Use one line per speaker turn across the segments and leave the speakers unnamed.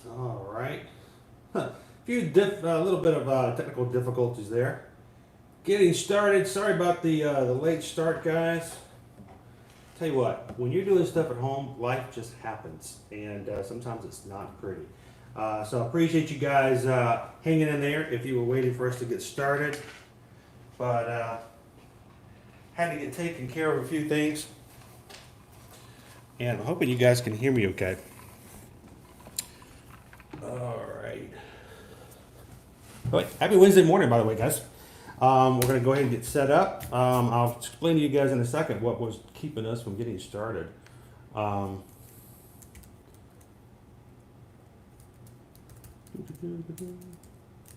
All right. A little bit of technical difficulties there. Getting started. Sorry about the late start, guys. Tell you what, when you're doing stuff at home, life just happens, and sometimes it's not pretty. So I appreciate you guys hanging in there if you were waiting for us to get started, but had to get taken care of a few things, and I'm hoping you guys can hear me okay. All right. Oh, wait, happy Wednesday morning, by the way, guys. We're going to go ahead and get set up. I'll explain to you guys in a second what was keeping us from getting started. Um,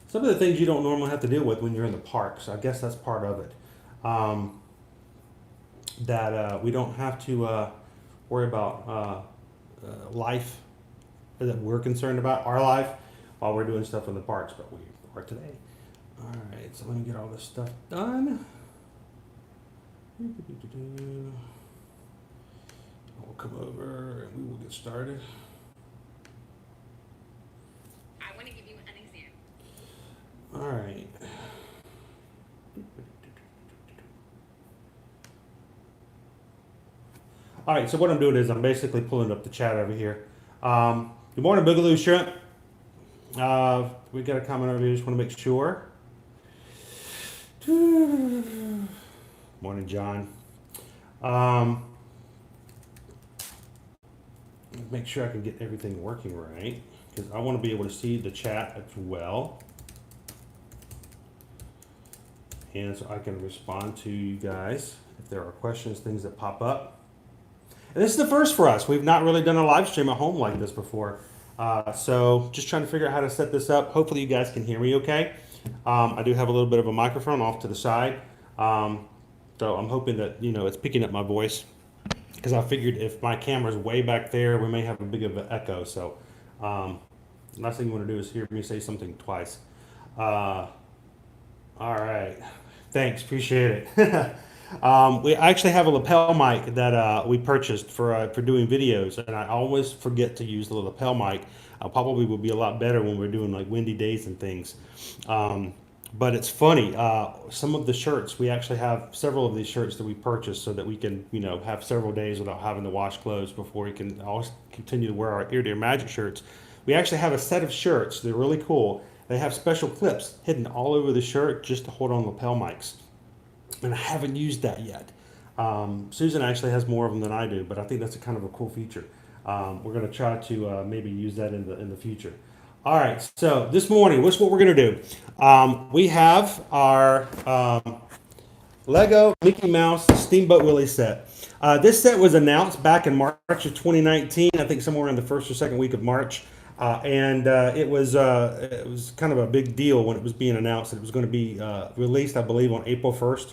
some of the things you don't normally have to deal with when you're in the park, so I guess that's part of it. Um, that we don't have to worry about life that we're concerned about, our life, while we're doing stuff in the parks, but we are today. All right, so let me get all this stuff done. We'll come over and we will get started. I want to give you an example. All right. All right, so what I'm doing is I'm basically pulling up the chat over here. Good morning, Boogaloo Shrimp. We got a comment over here, just want to make sure. Morning, John. Make sure I can get everything working right, because I want to be able to see the chat as well. And so I can respond to you guys if there are questions, things that pop up. And this is the first for us. We've not really done a live stream at home like this before. So just trying to figure out how to set this up. Hopefully you guys can hear me okay. I do have a little bit of a microphone off to the side. So I'm hoping that, it's picking up my voice. Because I figured if my camera's way back there, we may have a big of an echo. So last thing you want to do is hear me say something twice. All right. Thanks. Appreciate it. We actually have a lapel mic that we purchased for doing videos, and I always forget to use the lapel mic. Probably would be a lot better when we're doing like windy days and things. But it's funny. Some of the shirts, we actually have several of these shirts that we purchased so that we can, have several days without having to wash clothes before we can always continue to wear our Ear to Ear Magic shirts. We actually have a set of shirts. They're really cool. They have special clips hidden all over the shirt just to hold on lapel mics, and I haven't used that yet. Susan actually has more of them than I do, but I think that's a kind of a cool feature. We're going to try to maybe use that in the future. All right, so this morning, what's what we're going to do? We have our Lego Mickey Mouse Steamboat Willie set. This set was announced back in March of 2019, I think somewhere in the first or second week of March. And it was kind of a big deal when it was being announced that it was going to be released, I believe, on April 1st.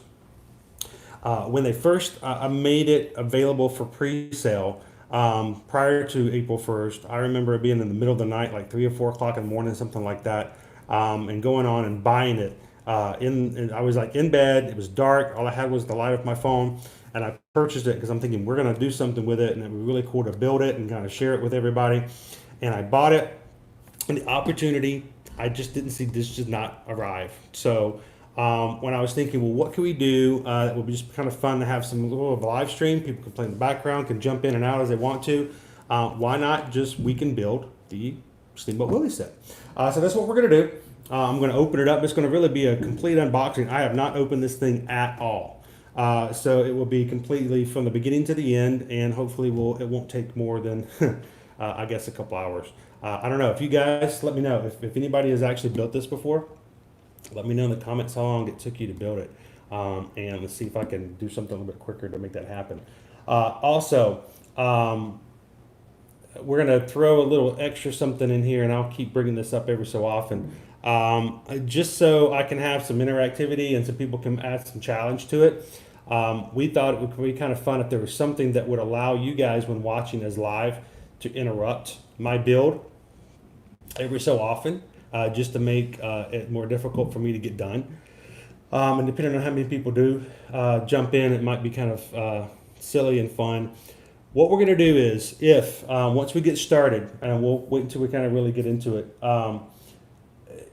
When they first made it available for pre-sale prior to April 1st, I remember it being in the middle of the night, like 3 or 4 o'clock in the morning, something like that, and going on and buying it. And I was like in bed, it was dark, all I had was the light of my phone, and I purchased it because I'm thinking we're going to do something with it, and it would be really cool to build it and kind of share it with everybody. And I bought it, and the opportunity, I just didn't see this did not arrive. So when I was thinking, well, what can we do that would be just kind of fun to have some little of a live stream? People can play in the background, can jump in and out as they want to. Why not just we can build the Steamboat Willie set? So that's what we're going to do. I'm going to open it up. It's going to really be a complete unboxing. I have not opened this thing at all. So it will be completely from the beginning to the end, and hopefully it won't take more than, I guess, a couple hours. I don't know. If you guys, let me know. If anybody has actually built this before, let me know in the comments how long it took you to build it. And let's see if I can do something a little bit quicker to make that happen. Also, we're going to throw a little extra something in here, and I'll keep bringing this up every so often. Just so I can have some interactivity and some people can add some challenge to it. We thought it would be kind of fun if there was something that would allow you guys, when watching us live, to interrupt my build every so often, just to make it more difficult for me to get done. And depending on how many people do jump in, it might be kind of silly and fun. What we're going to do is, if once we get started, and we'll wait until we kind of really get into it.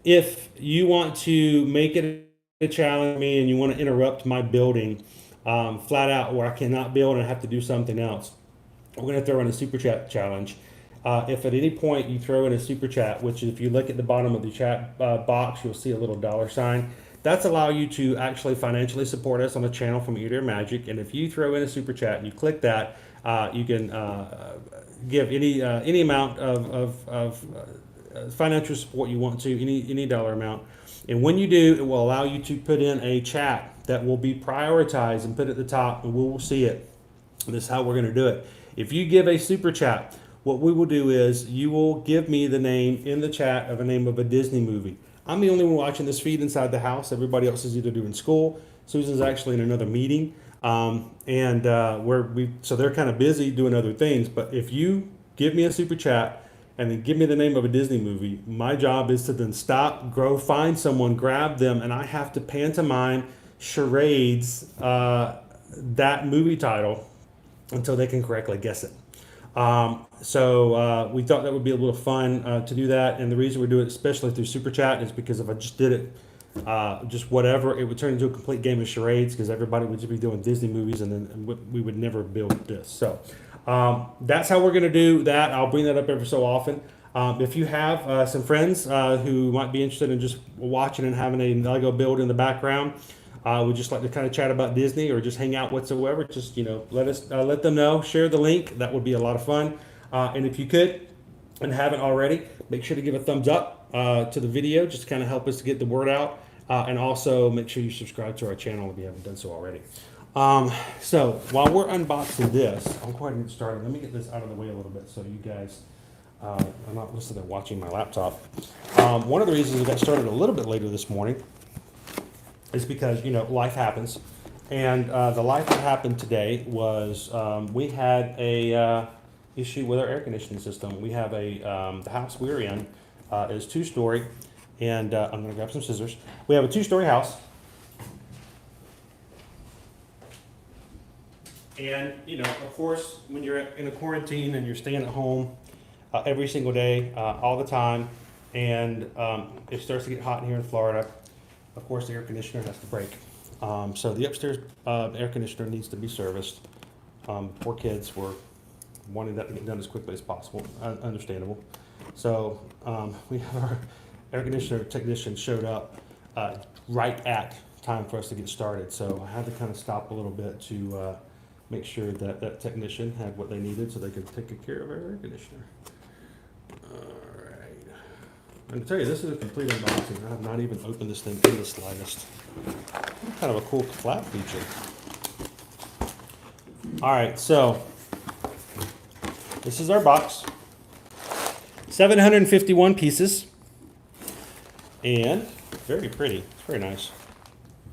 If you want to make it a challenge for me and you want to interrupt my building flat out, where I cannot build and I have to do something else, we're going to throw in a super chat challenge. If at any point you throw in a super chat, which if you look at the bottom of the chat box, you'll see a little $sign. That's allow you to actually financially support us on the channel from Ear to Magic. And if you throw in a super chat and you click that, you can give any amount of financial support you want to, any dollar amount. And when you do, it will allow you to put in a chat that will be prioritized and put at the top, and we will see it. This is how we're going to do it. If you give a super chat, what we will do is you will give me the name in the chat of a name of a Disney movie. I'm the only one watching this feed inside the house. Everybody else is either doing school. Susan's actually in another meeting, so they're kind of busy doing other things. But if you give me a super chat and then give me the name of a Disney movie, my job is to then stop, go find someone, grab them, and I have to pantomime charades that movie title until they can correctly guess it. We thought that would be a little fun to do that, and the reason we do it, especially through Super Chat, is because if I just did it, just whatever, it would turn into a complete game of charades because everybody would just be doing Disney movies, and then we would never build this. So that's how we're going to do that. I'll bring that up every so often. If you have some friends who might be interested in just watching and having a Lego build in the background, would just like to kind of chat about Disney or just hang out whatsoever, just let them know. Share the link. That would be a lot of fun. And if you could and haven't already, make sure to give a thumbs up to the video, just to kind of help us to get the word out. And also make sure you subscribe to our channel if you haven't done so already. So while we're unboxing this, I'll go ahead and get started. Let me get this out of the way a little bit so you guys, I'm not listening to watching my laptop. One of the reasons we got started a little bit later this morning is because, life happens. And the life that happened today was we had a issue with our air conditioning system. We have the house we're in is 2-story, and I'm going to grab some scissors. We have a 2-story house. And, of course, when you're in a quarantine and you're staying at home every single day, all the time, and it starts to get hot in here in Florida, of course, the air conditioner has to break. So the upstairs air conditioner needs to be serviced. Poor kids were wanting that to get done as quickly as possible. Understandable. So we have our air conditioner technician showed up right at time for us to get started. So I had to kind of stop a little bit to make sure that that technician had what they needed so they could take good care of our air conditioner. I can tell you, this is a complete unboxing. I have not even opened this thing in the slightest. Kind of a cool flap feature. All right, so this is our box. 751 pieces. And very pretty. It's very nice.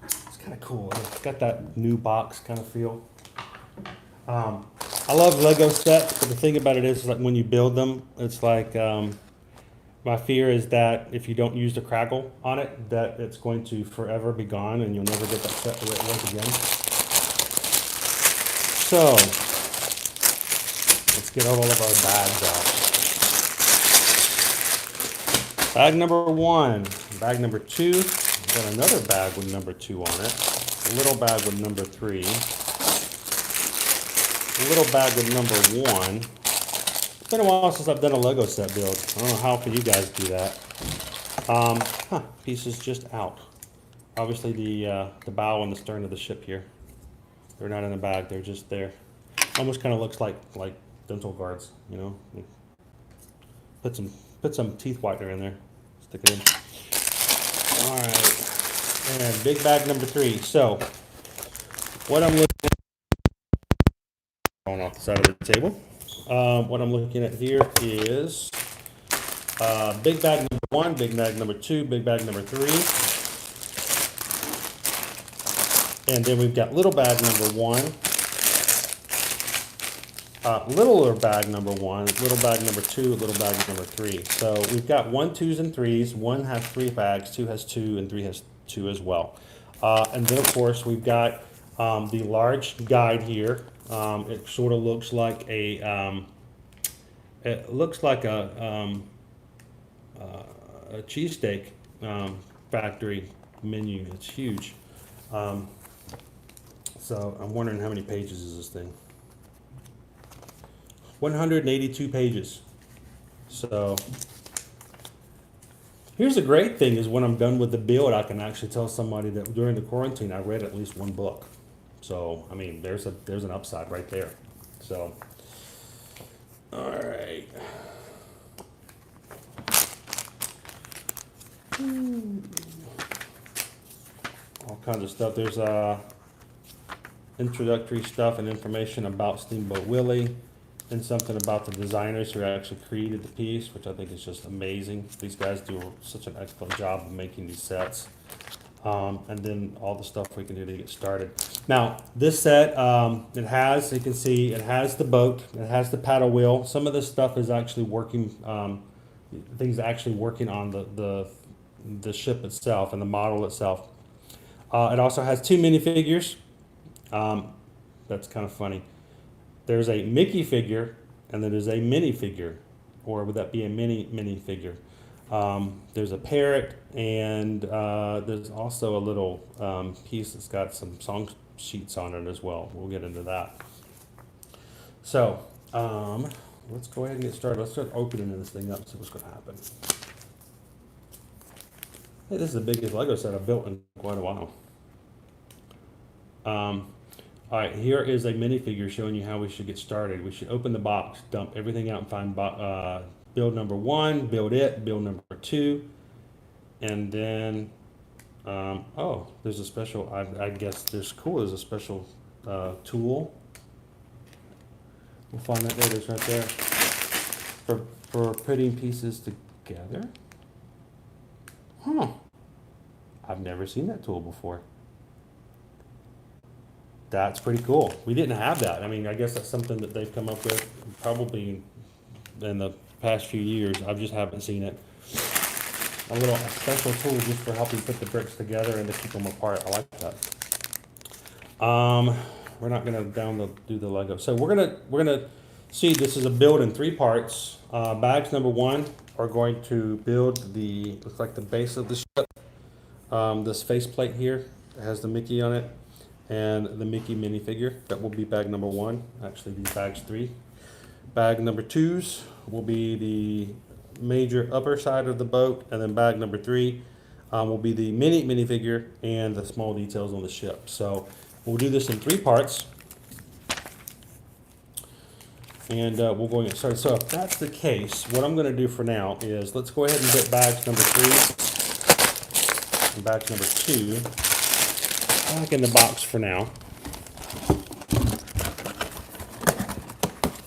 It's kind of cool. It's got that new box kind of feel. I love Lego sets, but the thing about it is like when you build them, it's like my fear is that if you don't use the crackle on it, that it's going to forever be gone and you'll never get that set the way it was again. So, let's get all of our bags out. Bag number 1, bag number 2, got another bag with number 2 on it, a little bag with number 3, a little bag with number 1. It's been a while since I've done a Lego set build. I don't know how can you guys do that. Pieces just out. Obviously the bow and the stern of the ship here. They're not in a bag, they're just there. Almost kind of looks like dental guards, Put some teeth whitener in there. Stick it in. Alright. And big bag number 3. So what I'm looking at going off the side of the table. What I'm looking at here is big bag number 1, big bag number 2, big bag number 3. And then we've got little bag number 1, littler bag number 1, little bag number 2, little bag number 3. So we've got 1, 2s, and 3s. 1 has 3 bags, 2 has 2, and 3 has 2 as well. And then, of course, we've got the large guide here It sort of looks like a a cheesesteak factory menu. It's huge. Um, so I'm wondering how many pages is this thing? 182 pages. So here's the great thing is when I'm done with the build, I can actually tell somebody that during the quarantine I read at least one book. So I mean, there's an upside right there. So all right. All kinds of stuff. There's introductory stuff and information about Steamboat Willie, and something about the designers who actually created the piece, which I think is just amazing. These guys do such an excellent job of making these sets. And then all the stuff we can do to get started. Now, this set, it has, you can see, it has the boat, it has the paddle wheel. Some of this stuff is actually working, things actually working on the ship itself and the model itself. It also has two minifigures. That's kind of funny. There's a Mickey figure, and then there's a minifigure, or would that be a mini figure? There's a parrot, and there's also a little piece that's got some song sheets on it as well. We'll get into that. So let's go ahead and get started. Let's start opening this thing up and see what's going to happen. Hey, this is the biggest Lego set I've built in quite a while. All right, here is a minifigure showing you how we should get started. We should open the box, dump everything out, and find build number 1, build it, build number 2, and then, oh, there's a special, I guess there's a special tool. We'll find that there, it's right there, for putting pieces together. Huh, I've never seen that tool before. That's pretty cool. We didn't have that. I mean, I guess that's something that they've come up with probably in the past few years. I just haven't seen it. A special tool just for helping put the bricks together and to keep them apart. I like that. We're not gonna do the Lego. So we're gonna see this is a build in 3 parts. Bags number 1 are going to build looks like the base of the ship. This faceplate here that has the Mickey on it, and the Mickey minifigure. That will be bag number 1. Actually, these bags 3. Bag number 2s will be the major upper side of the boat, and then bag number 3 will be the minifigure and the small details on the ship. So we'll do this in 3 parts, and we'll go and get started. So if that's the case, what I'm going to do for now is let's go ahead and put bags number 3 and bags number 2 back in the box for now,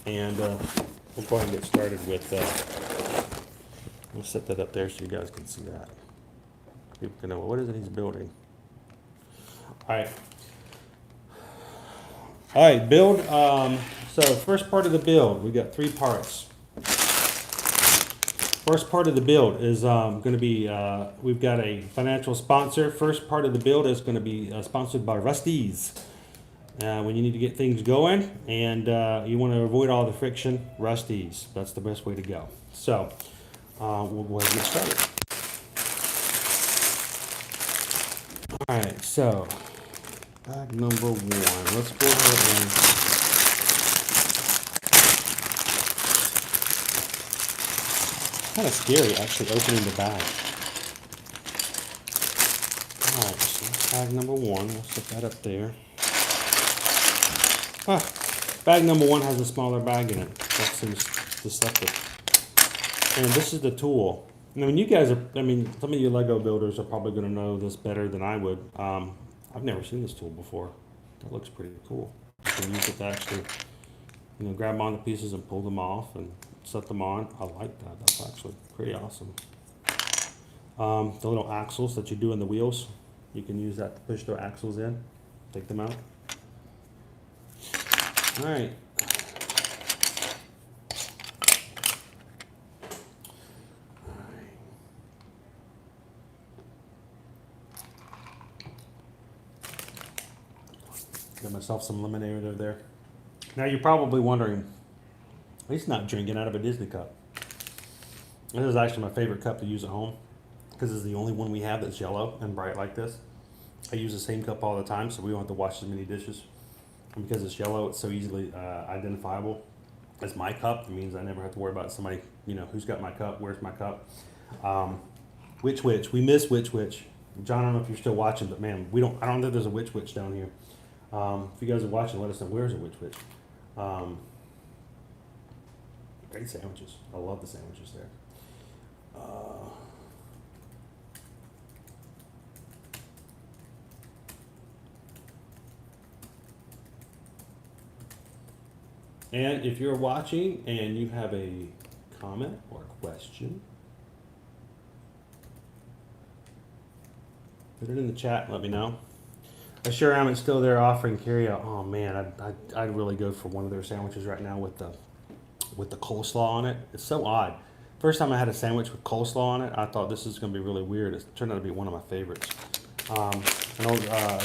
and we'll go ahead and get started with. We'll set that up there so you guys can see that. People can know what is it he's building. All right. All right, build. So first part of the build, we got 3 parts. First part of the build is going to be, we've got a financial sponsor. First part of the build is going to be sponsored by Rust-eze. When you need to get things going and you want to avoid all the friction, Rust-eze. That's the best way to go. So we'll go ahead and get started. All right, so bag number 1. Let's go ahead and kind of scary actually opening the bag. Alright, so that's bag number 1. We'll set that up there. Bag number 1 has a smaller bag in it. That seems deceptive. And this is the tool. I mean, you guys are, some of you Lego builders are probably going to know this better than I would. I've never seen this tool before. That looks pretty cool. You can use it to actually, grab on the pieces and pull them off and set them on. I like that. That's actually pretty awesome. The little axles that you do in the wheels, you can use that to push the axles in, take them out. All right. Got myself some lemonade over there. Now you're probably wondering, he's not drinking out of a Disney cup. This is actually my favorite cup to use at home because it's the only one we have that's yellow and bright like this. I use the same cup all the time, so we don't have to wash as many dishes. And because it's yellow, it's so easily identifiable as my cup. It means I never have to worry about somebody, who's got my cup, where's my cup. Which, we miss which. John, I don't know if you're still watching, but man, I don't think there's a which down here. If you guys are watching, let us know, where's a which. Great sandwiches. I love the sandwiches there. And if you're watching and you have a comment or question, put it in the chat and let me know. I sure am. It's still there offering carryout. Oh man, I'd really go for one of their sandwiches right now with the coleslaw on it. It's so odd. First time I had a sandwich with coleslaw on it, I thought this is going to be really weird. It turned out to be one of my favorites. A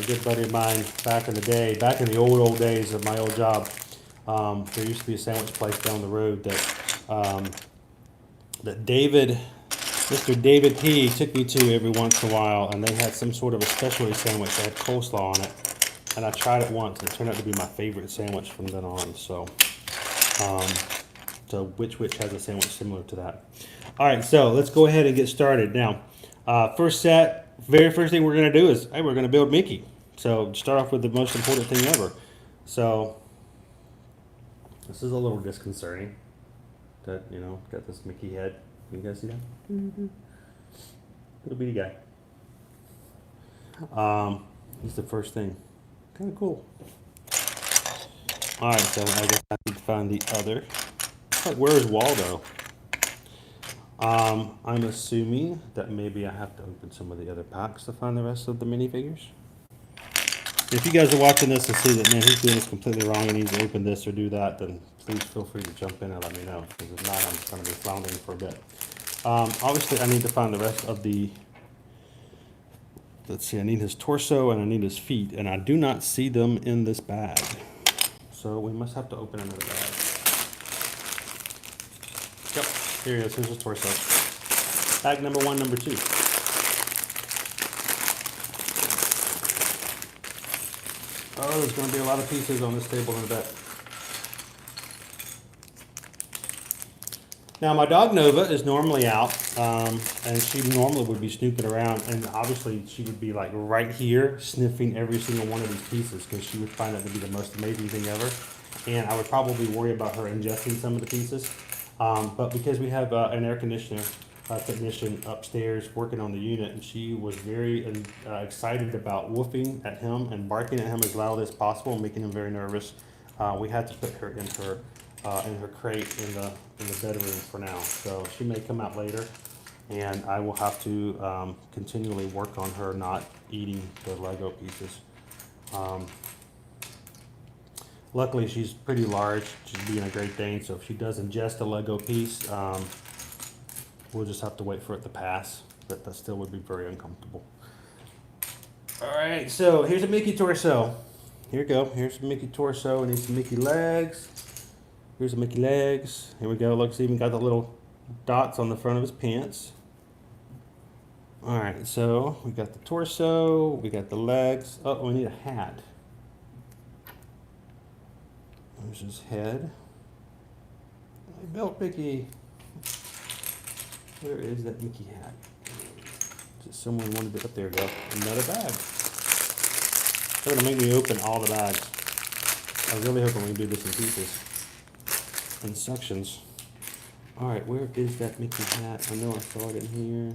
good buddy of mine back in the old days of my old job, there used to be a sandwich place down the road that Mr. David P. took me to every once in a while, and they had some sort of a specialty sandwich that had coleslaw on it. And I tried it once, and it turned out to be my favorite sandwich from then on. So which has a sandwich similar to that. All right, so let's go ahead and get started. Now, very first thing we're going to do is, we're going to build Mickey. So start off with the most important thing ever. So this is a little disconcerting that, got this Mickey head. Can you guys see that? Mm-hmm. Little bitty guy. He's the first thing. Kind of cool. All right, so I guess I need to find the other. Like, where is Waldo? I'm assuming that maybe I have to open some of the other packs to find the rest of the minifigures. If you guys are watching this and see that, man, he's doing this completely wrong and needs to open this or do that, then please feel free to jump in and let me know. Because if not, I'm just going to be floundering for a bit. Obviously, I need to find the rest of the... Let's see, I need his torso and I need his feet. And I do not see them in this bag. So we must have to open another bag. Yep, here he is. Here's his torso. Bag number 1, number 2. Oh, there's going to be a lot of pieces on this table in a bit. Now, my dog Nova is normally out, and she normally would be snooping around, and obviously she would be like right here sniffing every single one of these pieces because she would find that to be the most amazing thing ever. And I would probably worry about her ingesting some of the pieces. But because we have an air conditioner technician upstairs working on the unit, and she was very excited about woofing at him and barking at him as loud as possible, making him very nervous. We had to put her in her crate in the bedroom for now. So she may come out later, and I will have to continually work on her not eating the Lego pieces. Luckily, she's pretty large. She's being a Great Dane, so if she does ingest a Lego piece, we'll just have to wait for it to pass, but that still would be very uncomfortable. All right, so here's a Mickey torso. Here we go. Here's a Mickey torso. I need some Mickey legs. Here's the Mickey legs. Here we go. Looks even got the little dots on the front of his pants. All right, so we got the torso. We got the legs. Oh, we need a hat. There's his head. I built Mickey. Where is that Mickey hat? Just someone wanted to, up there we go. Another bag. They're gonna make me open all the bags. I really hope we can do this in pieces. In sections. Alright, where is that Mickey hat? I know I saw it in here.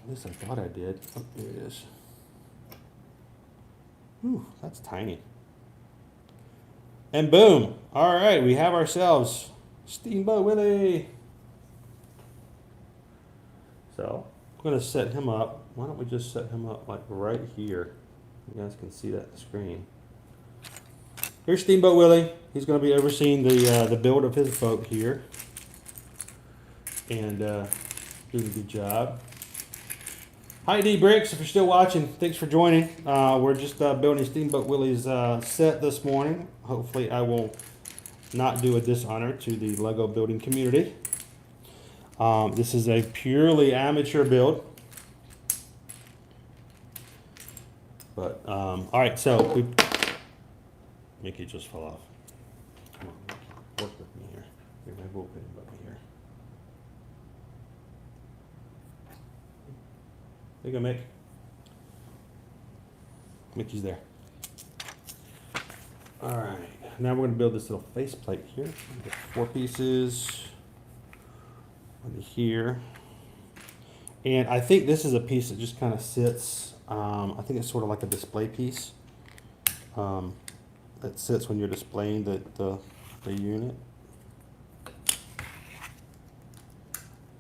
At least I thought I did. Oh, here it is. Whew, that's tiny. And boom! Alright, we have ourselves Steamboat Willie! So, I'm going to set him up. Why don't we just set him up like right here? You guys can see that on the screen. Here's Steamboat Willie. He's going to be overseeing the build of his boat here. And doing a good job. Hi D Bricks, if you're still watching, thanks for joining. We're just building Steamboat Willie's set this morning. Hopefully I will not do a dishonor to the Lego building community. This is a purely amateur build. But, alright, so Mickey just fell off. Come on, Mickey, work with me here. You're my bullpen buddy here. There you go, Mick. Mickey's there. Alright, now we're going to build this little faceplate here. Get 4 pieces. One here. And I think this is a piece that just kind of sits, I think it's sort of like a display piece. That sits when you're displaying the unit.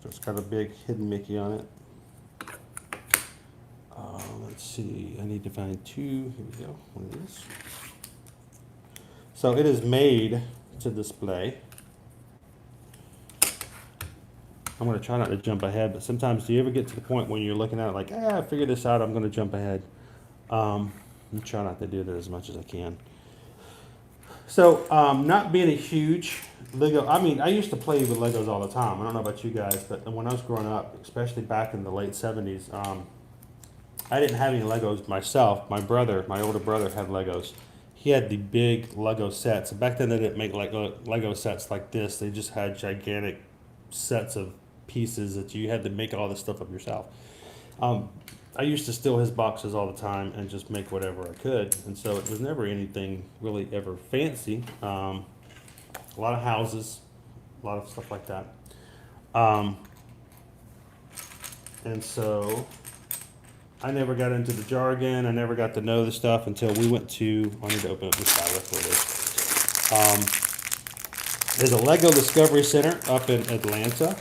So it's got a big hidden Mickey on it. Let's see, I need to find 2, here we go, one of these. So it is made to display. I'm going to try not to jump ahead, but sometimes do you ever get to the point when you're looking at it like, I figured this out, I'm going to jump ahead. I'm trying not to do that as much as I can. So, not being a huge Lego, I mean, I used to play with Legos all the time. I don't know about you guys, but when I was growing up, especially back in the late 70s, I didn't have any Legos myself. My older brother had Legos. He had the big Lego sets. Back then they didn't make like Lego sets like this. They just had gigantic sets of pieces that you had to make all this stuff up yourself. I used to steal his boxes all the time and just make whatever I could. And so it was never anything really ever fancy. A lot of houses, a lot of stuff like that. And so I never got into the jargon. I never got to know the stuff until we went to, I need to open up this file for this. There's a Lego Discovery Center up in Atlanta.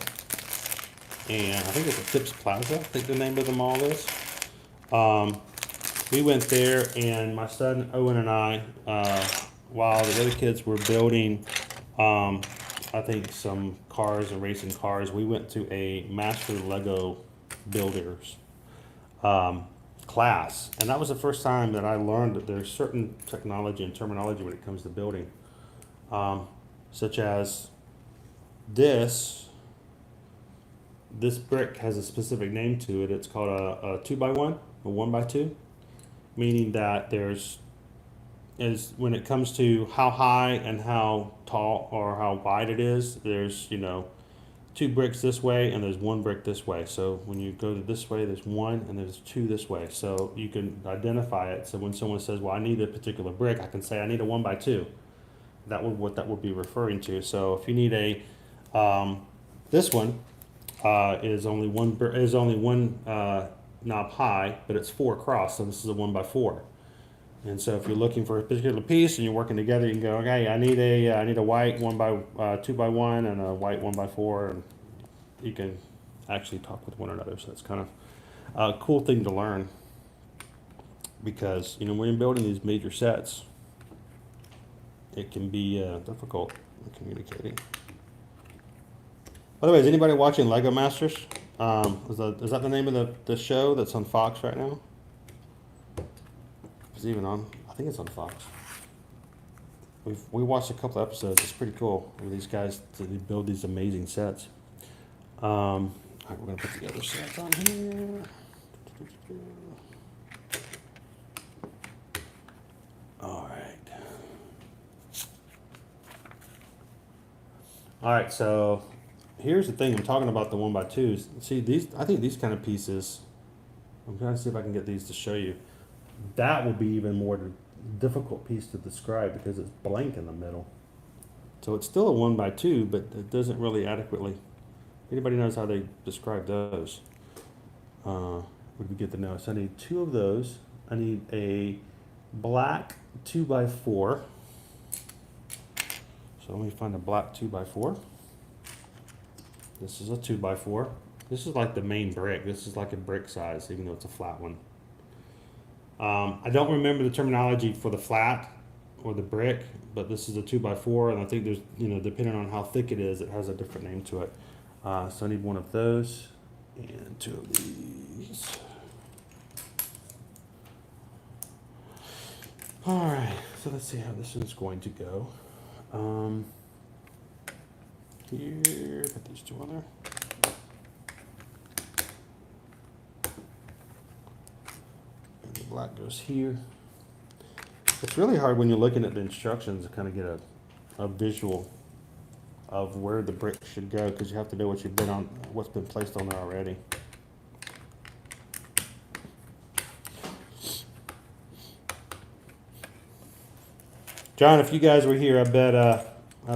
And I think it's a Phipps Plaza, I think the name of the mall is. We went there, and my son Owen and I, while the other kids were building, I think some cars and racing cars, we went to a Master Lego Builders class, and that was the first time that I learned that there's certain technology and terminology when it comes to building, such as this brick has a specific name to it. It's called a 2x1, a 1x2, meaning that when it comes to how high and how tall or how wide it is, there's 2 bricks this way and there's 1 brick this way. So when you go to this way, there's 1 and there's 2 this way. So you can identify it. So when someone says, well, I need a particular brick, I can say I need a 1x2. What that would be referring to. So if you need this one is only one knob high, but it's 4 across, so this is a 1x4. And so if you're looking for a particular piece and you're working together, you can go, okay, I need a white 2x1 and a white 1x4, and you can actually talk with one another. So it's kind of a cool thing to learn, because when you're building these major sets, it can be difficult in communicating. By the way, is anybody watching Lego Masters? Is that the name of the show that's on Fox right now? It's even on, I think it's on Fox. We watched a couple episodes. It's pretty cool with these guys to build these amazing sets. All right, we're gonna put the other sets on here. All right, so here's the thing. I'm talking about the 1x2s. See, I think these kind of pieces, I'm trying to see if I can get these to show you. That will be even more difficult piece to describe because it's blank in the middle. So it's still a 1x2, but it doesn't really adequately. Anybody knows how they describe those? Would be good to know. So I need 2 of those. I need a black 2x4. So let me find a black 2x4. This is a 2x4. This is like the main brick. This is like a brick size, even though it's a flat one. I don't remember the terminology for the flat or the brick, but this is a 2x4, and I think there's, depending on how thick it is, it has a different name to it. So I need 1 of those and 2 of these. All right, so let's see how this one's going to go. Here, put these two on there. And the black goes here. It's really hard when you're looking at the instructions to kind of get a visual of where the brick should go, because you have to know what's been placed on there already. John, if you guys were here, I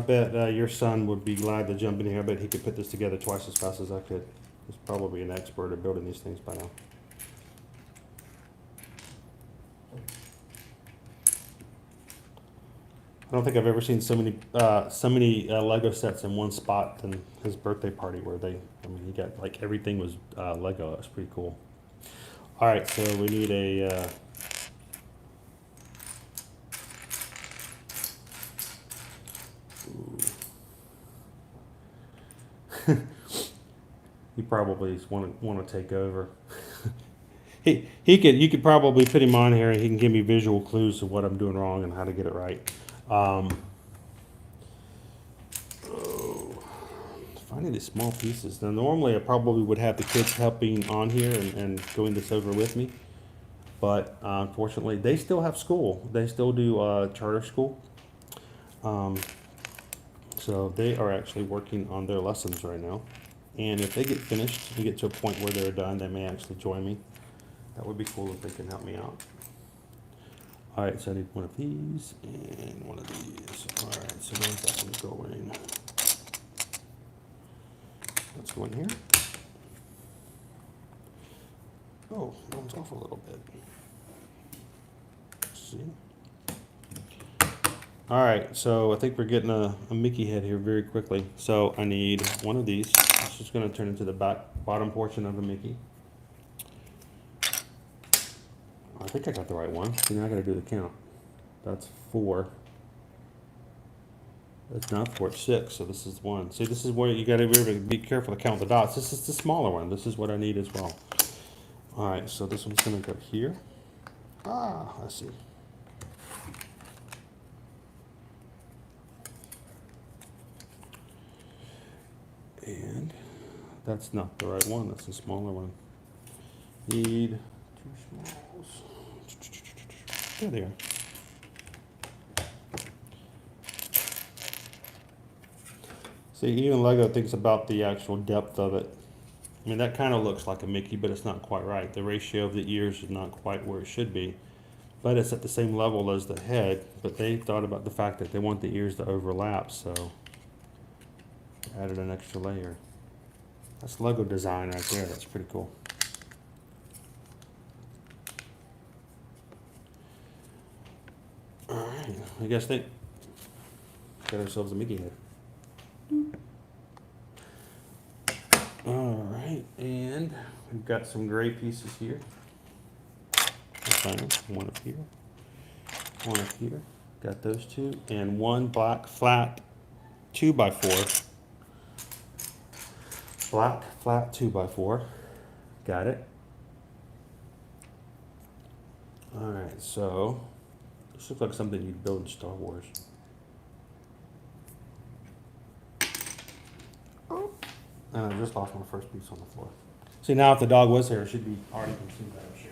bet your son would be glad to jump in here. I bet he could put this together twice as fast as I could. He's probably an expert at building these things by now. I don't think I've ever seen so many Lego sets in one spot than his birthday party, where he got like everything was Lego. That's pretty cool. All right, so we need a. He probably want to take over. You could probably put him on here, and he can give me visual clues of what I'm doing wrong and how to get it right. Finding these small pieces. Now, normally I probably would have the kids helping on here and going this over with me, but unfortunately they still have school. They still do charter school, so they are actually working on their lessons right now. And if they get finished and get to a point where they're done, they may actually join me. That would be cool if they can help me out. All right, so I need one of these and one of these. All right, so where's that one going? Let's go in here. Oh, that one's off a little bit. Let's see. All right, so I think we're getting a Mickey head here very quickly. So I need one of these. This is going to turn into the bottom portion of a Mickey. I think I got the right one. See, now I got to do the count. That's 4. It's not 4, it's 6, so this is 1. See, this is where you got to really be careful to count the dots. This is the smaller one. This is what I need as well. All right, so this one's going to go here. I see. And that's not the right one. That's the smaller one. Need 2 smalls. There they are. See, even Lego thinks about the actual depth of it. I mean, that kind of looks like a Mickey, but it's not quite right. The ratio of the ears is not quite where it should be, but it's at the same level as the head. But they thought about the fact that they want the ears to overlap, so added an extra layer. That's Lego design right there. That's pretty cool. All right, I guess they got ourselves a Mickey head. All right, and we've got some gray pieces here. One up here, one up here. Got those 2, and one black flat 2x4. Black flat 2x4. Got it. All right, so this looks like something you'd build in Star Wars. And I just lost my first piece on the floor. See, now if the dog was here, it should be already consumed, I'm sure.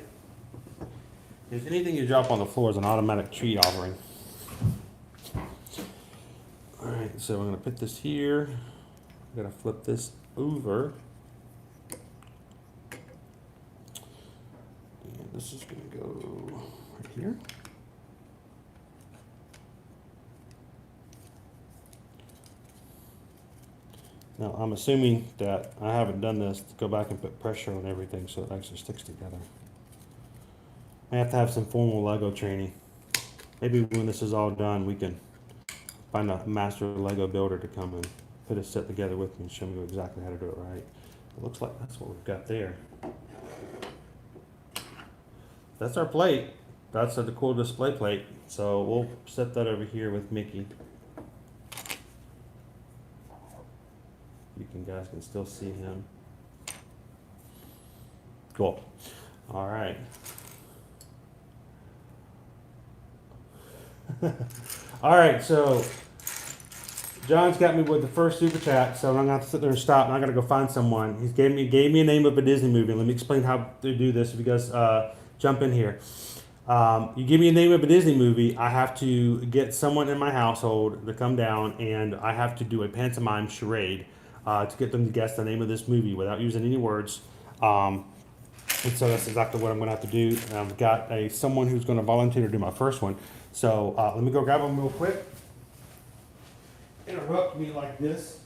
If anything you drop on the floor is an automatic treat offering. All right, so I'm gonna put this here. I'm gonna flip this over. And this is gonna go right here. Now, I'm assuming that I haven't done this to go back and put pressure on everything so it actually sticks together. I have to have some formal Lego training. Maybe when this is all done, we can find a master Lego builder to come and put a set together with me and show me exactly how to do it right. It looks like that's what we've got there. That's our plate. That's the cool display plate. So we'll set that over here with Mickey. You guys can still see him. Cool. All right. All right, so John's got me with the first super chat, so I'm gonna have to sit there and stop, and I gotta go find someone. He gave me a name of a Disney movie. Let me explain how to do this if you guys jump in here. You give me a name of a Disney movie, I have to get someone in my household to come down, and I have to do a pantomime charade to get them to guess the name of this movie without using any words. And so that's exactly what I'm going to have to do. And I've got someone who's going to volunteer to do my first one. So let me go grab them real quick. Interrupt me like this.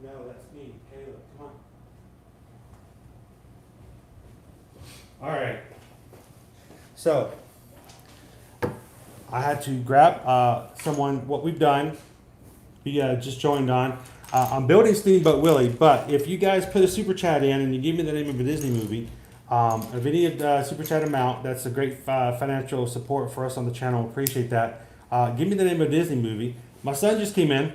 No, that's me, Caleb. Come on. All right. So I had to grab someone. What we've done, we just joined on. I'm building Steamboat Willie, but if you guys put a super chat in and you give me the name of a Disney movie, of any super chat amount, that's a great financial support for us on the channel. Appreciate that. Give me the name of a Disney movie. My son just came in.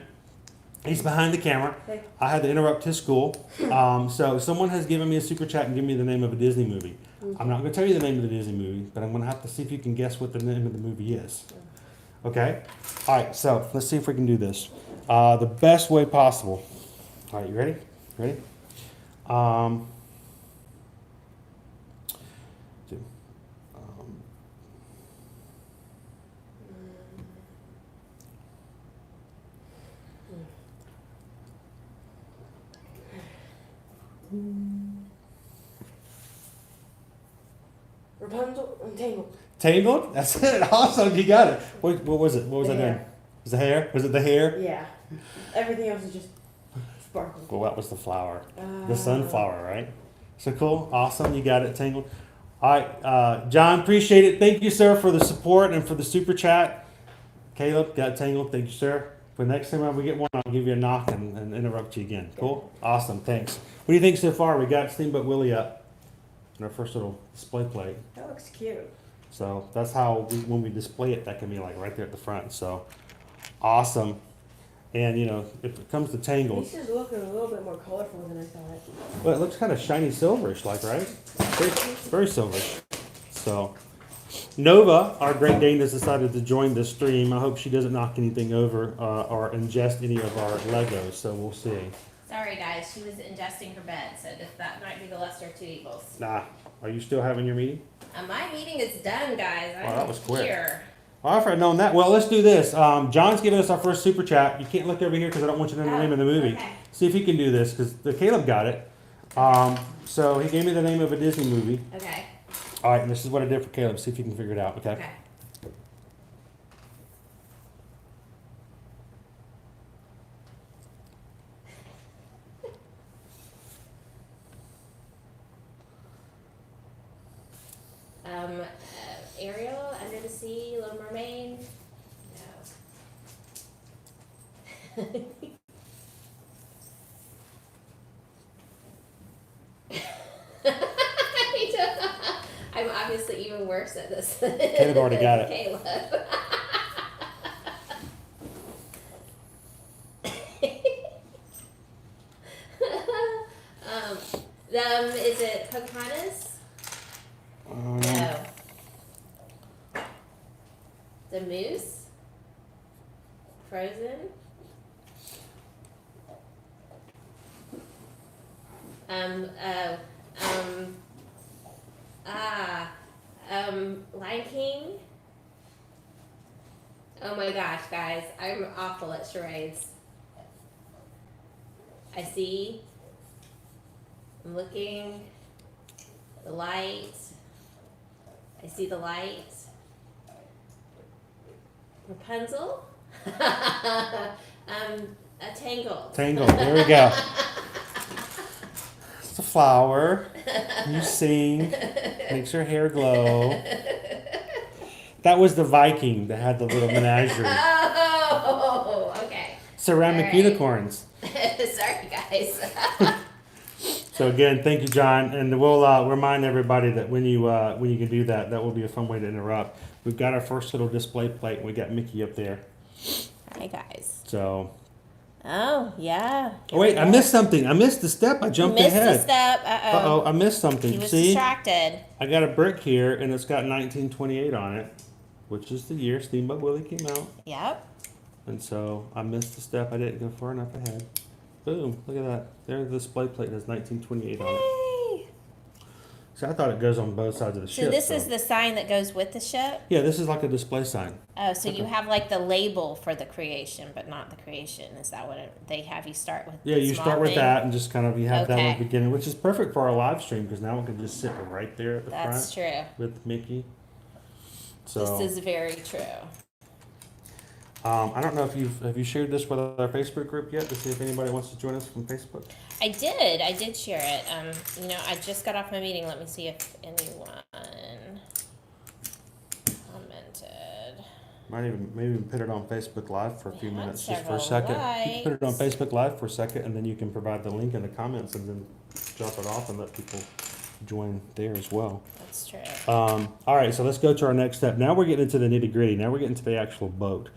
He's behind the camera.
Okay.
I had to interrupt his school. So someone has given me a super chat and given me the name of a Disney movie. I'm not going to tell you the name of the Disney movie, but I'm going to have to see if you can guess what the name of the movie is. Okay? All right, so let's see if we can do this the best way possible. All right, you ready? Ready?
Rapunzel and Tangled.
Tangled? That's it. Awesome. You got it. What was it? What was
The
I
hair.
doing? Was the hair? Was it the hair?
Yeah. Everything else is just sparkling.
Well, that was the flower. The sunflower, right? So cool. Awesome. You got it, Tangled. All right. John, appreciate it. Thank you, sir, for the support and for the super chat. Caleb, got Tangled. Thank you, sir. For next time we get one, I'll give you a knock and interrupt you again. Cool? Awesome. Thanks. What do you think so far? We got Steamboat Willie up in our first little display plate.
That looks cute.
So that's how when we display it, that can be like right there at the front. So awesome. And you know, if it comes to Tangled,
This is looking a little bit more colorful than I thought.
well, it looks kind of shiny silverish, like, right? Very silverish. So Nova, our Great Dane, has decided to join this stream. I hope she doesn't knock anything over or ingest any of our Legos. So we'll see.
Sorry, guys. She was ingesting her bed, so that might be the lesser of two evils.
Nah. Are you still having your meeting?
My meeting is done, guys. I'm
that was quick.
here.
Well, if I'd known that. Well, let's do this. John's giving us our first super chat. You can't look over here because I don't want you to know the name of the movie.
Okay.
See if he can do this because Caleb got it. So he gave me the name of a Disney movie.
Okay.
All right, and this is what I did for Caleb. See if you can figure it out. Okay.
Okay. Ariel, Under the Sea, Little Mermaid. No. I'm obviously even worse at this.
Caleb already got it.
Caleb. Is it Pocahontas? No. The Moose? Frozen? Lion King? Oh my gosh, guys, I'm awful at charades. I see. I'm looking. The light. I see the light. Rapunzel? Tangled.
Tangled. There we go. It's a flower. You sing. Makes her hair glow. That was the Viking that had the little menagerie.
Oh, okay.
Ceramic
All right.
unicorns.
Sorry, guys.
So again, thank you, John, and we'll remind everybody that when you can do that, that will be a fun way to interrupt. we've got our first little display plate. And we got Mickey up there.
Hi guys.
So.
Oh yeah.
Oh wait, I missed something. I missed the step. I jumped
Missed
ahead.
a step.
Uh-oh, I missed something.
He was
See?
distracted.
I got a brick here, and it's got 1928 on it, which is the year Steamboat Willie came out.
Yep.
And so I missed the step. I didn't go far enough ahead. Boom, look at that. There's the display plate that has 1928 on it.
Yay.
So I thought it goes on both sides of the ship.
So this is the sign that goes with the ship?
Yeah, this is like a display sign.
Oh, so you have like the label for the creation, but not the creation. Is that what they have you start with?
Yeah,
the
you
small
start with
thing?
that and just kind of, you have that
Okay.
at the beginning, which is perfect for our live stream because now we can just sit right there at the
That's
front
true.
with Mickey. So,
This is very true.
I don't know if have you shared this with our Facebook group yet to see if anybody wants to join us from Facebook.
I did share it. I just got off my meeting. Let me see if anyone commented.
Might even maybe put it on Facebook Live for a few
We had
minutes, just for a
several
second. You can put it on
likes.
Facebook Live for a second, and then you can provide the link in the comments, and then drop it off and let people join there as well.
That's true.
All right, so let's go to our next step. Now we're getting into the nitty gritty. Now we're getting to the actual boat.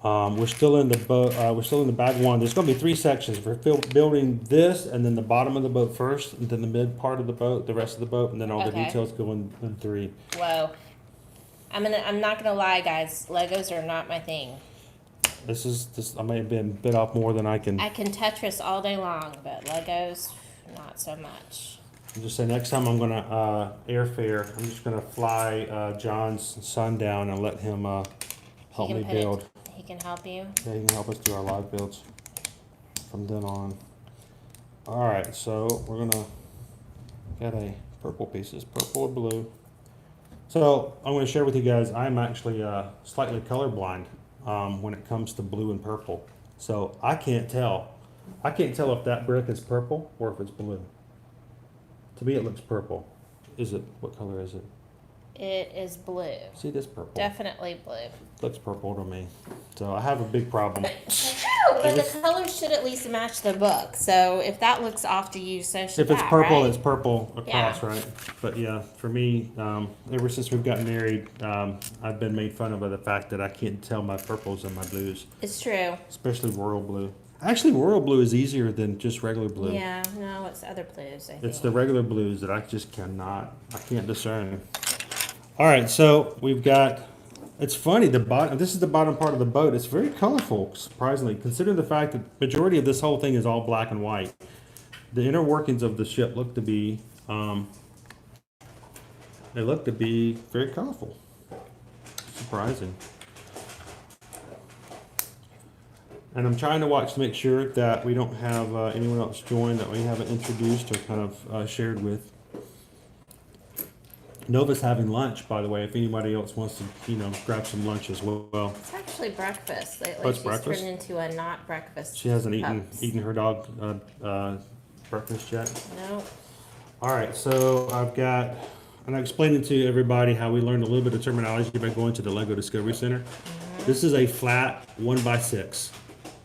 We're still in the boat. We're still in the bag one. There's going to be 3 sections. We're building this, and then the bottom of the boat first, and then the mid part of the boat, the rest of the boat, and then all the
Okay.
details go in 3.
Whoa. I'm not gonna lie, guys. Legos are not my thing.
This. I may have been bit off more than I can.
I can Tetris all day long, but Legos, not so much.
I'll just say next time I'm gonna airfare. I'm just gonna fly John's son down and let him help
He
me
can put it-
build.
He can help you.
Yeah, he can help us do our live builds from then on. All right, so we're gonna get a purple pieces, purple or blue. So I'm gonna share with you guys. I'm actually slightly colorblind when it comes to blue and purple. So I can't tell. I can't tell if that brick is purple or if it's blue. To me, it looks purple. Is it? What color is it?
It is blue.
See this purple?
Definitely blue.
Looks purple to me. So I have a big problem.
But the colors should at least match the book. So if that looks off to you, so should
If it's
that,
purple,
right?
it's purple across,
Yeah.
right? But yeah, for me, ever since we've gotten married, I've been made fun of by the fact that I can't tell my purples and my blues,
It's true.
especially royal blue. Actually, royal blue is easier than just regular blue.
Yeah, no, it's other blues, I think.
It's the regular blues that I just I can't discern. All right, so we've got, it's funny, this is the bottom part of the boat. It's very colorful, surprisingly, considering the fact that the majority of this whole thing is all black and white. The inner workings of the ship look to be, very colorful. Surprising. And I'm trying to watch to make sure that we don't have anyone else join that we haven't introduced or kind of shared with. Nova's having lunch, by the way, if anybody else wants to, grab some lunch as well.
It's actually breakfast. Lately,
Oh, it's
she's
breakfast?
turned into a not breakfast.
She hasn't
pups.
eaten her dog breakfast yet.
No.
All right, so I'm explaining to everybody how we learned a little bit of terminology by going to the Lego Discovery Center. This is a flat 1x6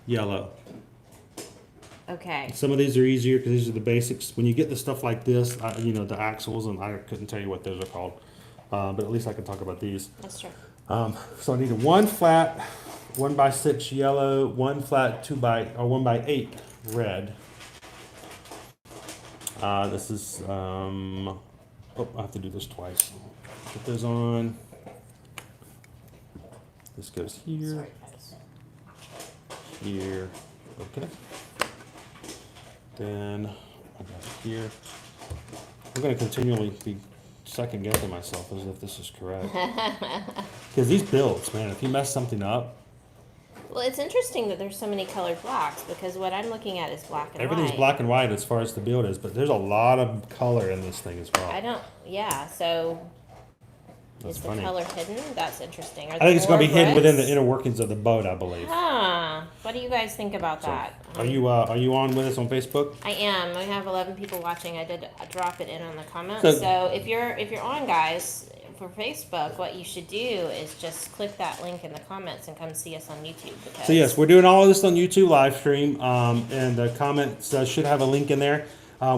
yellow.
Okay.
Some of these are easier because these are the basics. When you get the stuff like this, the axles, and I couldn't tell you what those are called, but at least I can talk about these.
That's true.
So I needed one flat 1x6 yellow, one flat 1x8 red. This is I have to do this twice. Put those on. This goes here,
Sorry, guys.
here. Okay. Then I got it here. I'm going to continually be second guessing myself as if this is correct. Because these builds, man, if you mess something up,
Well, it's interesting that there's so many colored blocks because what I'm looking at is black and
everything's
white.
black and white as far as the build is, but there's a lot of color in this thing as well.
So
That's
is
funny.
the color hidden? That's interesting.
I think it's going to be hidden within the inner workings of the boat, I believe.
Huh. What do you guys think about
So,
that?
are you on with us on Facebook?
I am. I have 11 people watching. I did drop it in on the comments.
So-
So if you're on, guys, for Facebook, what you should do is just click that link in the comments and come see us on YouTube. Because
So yes, we're doing all of this on YouTube live stream, and the comments should have a link in there.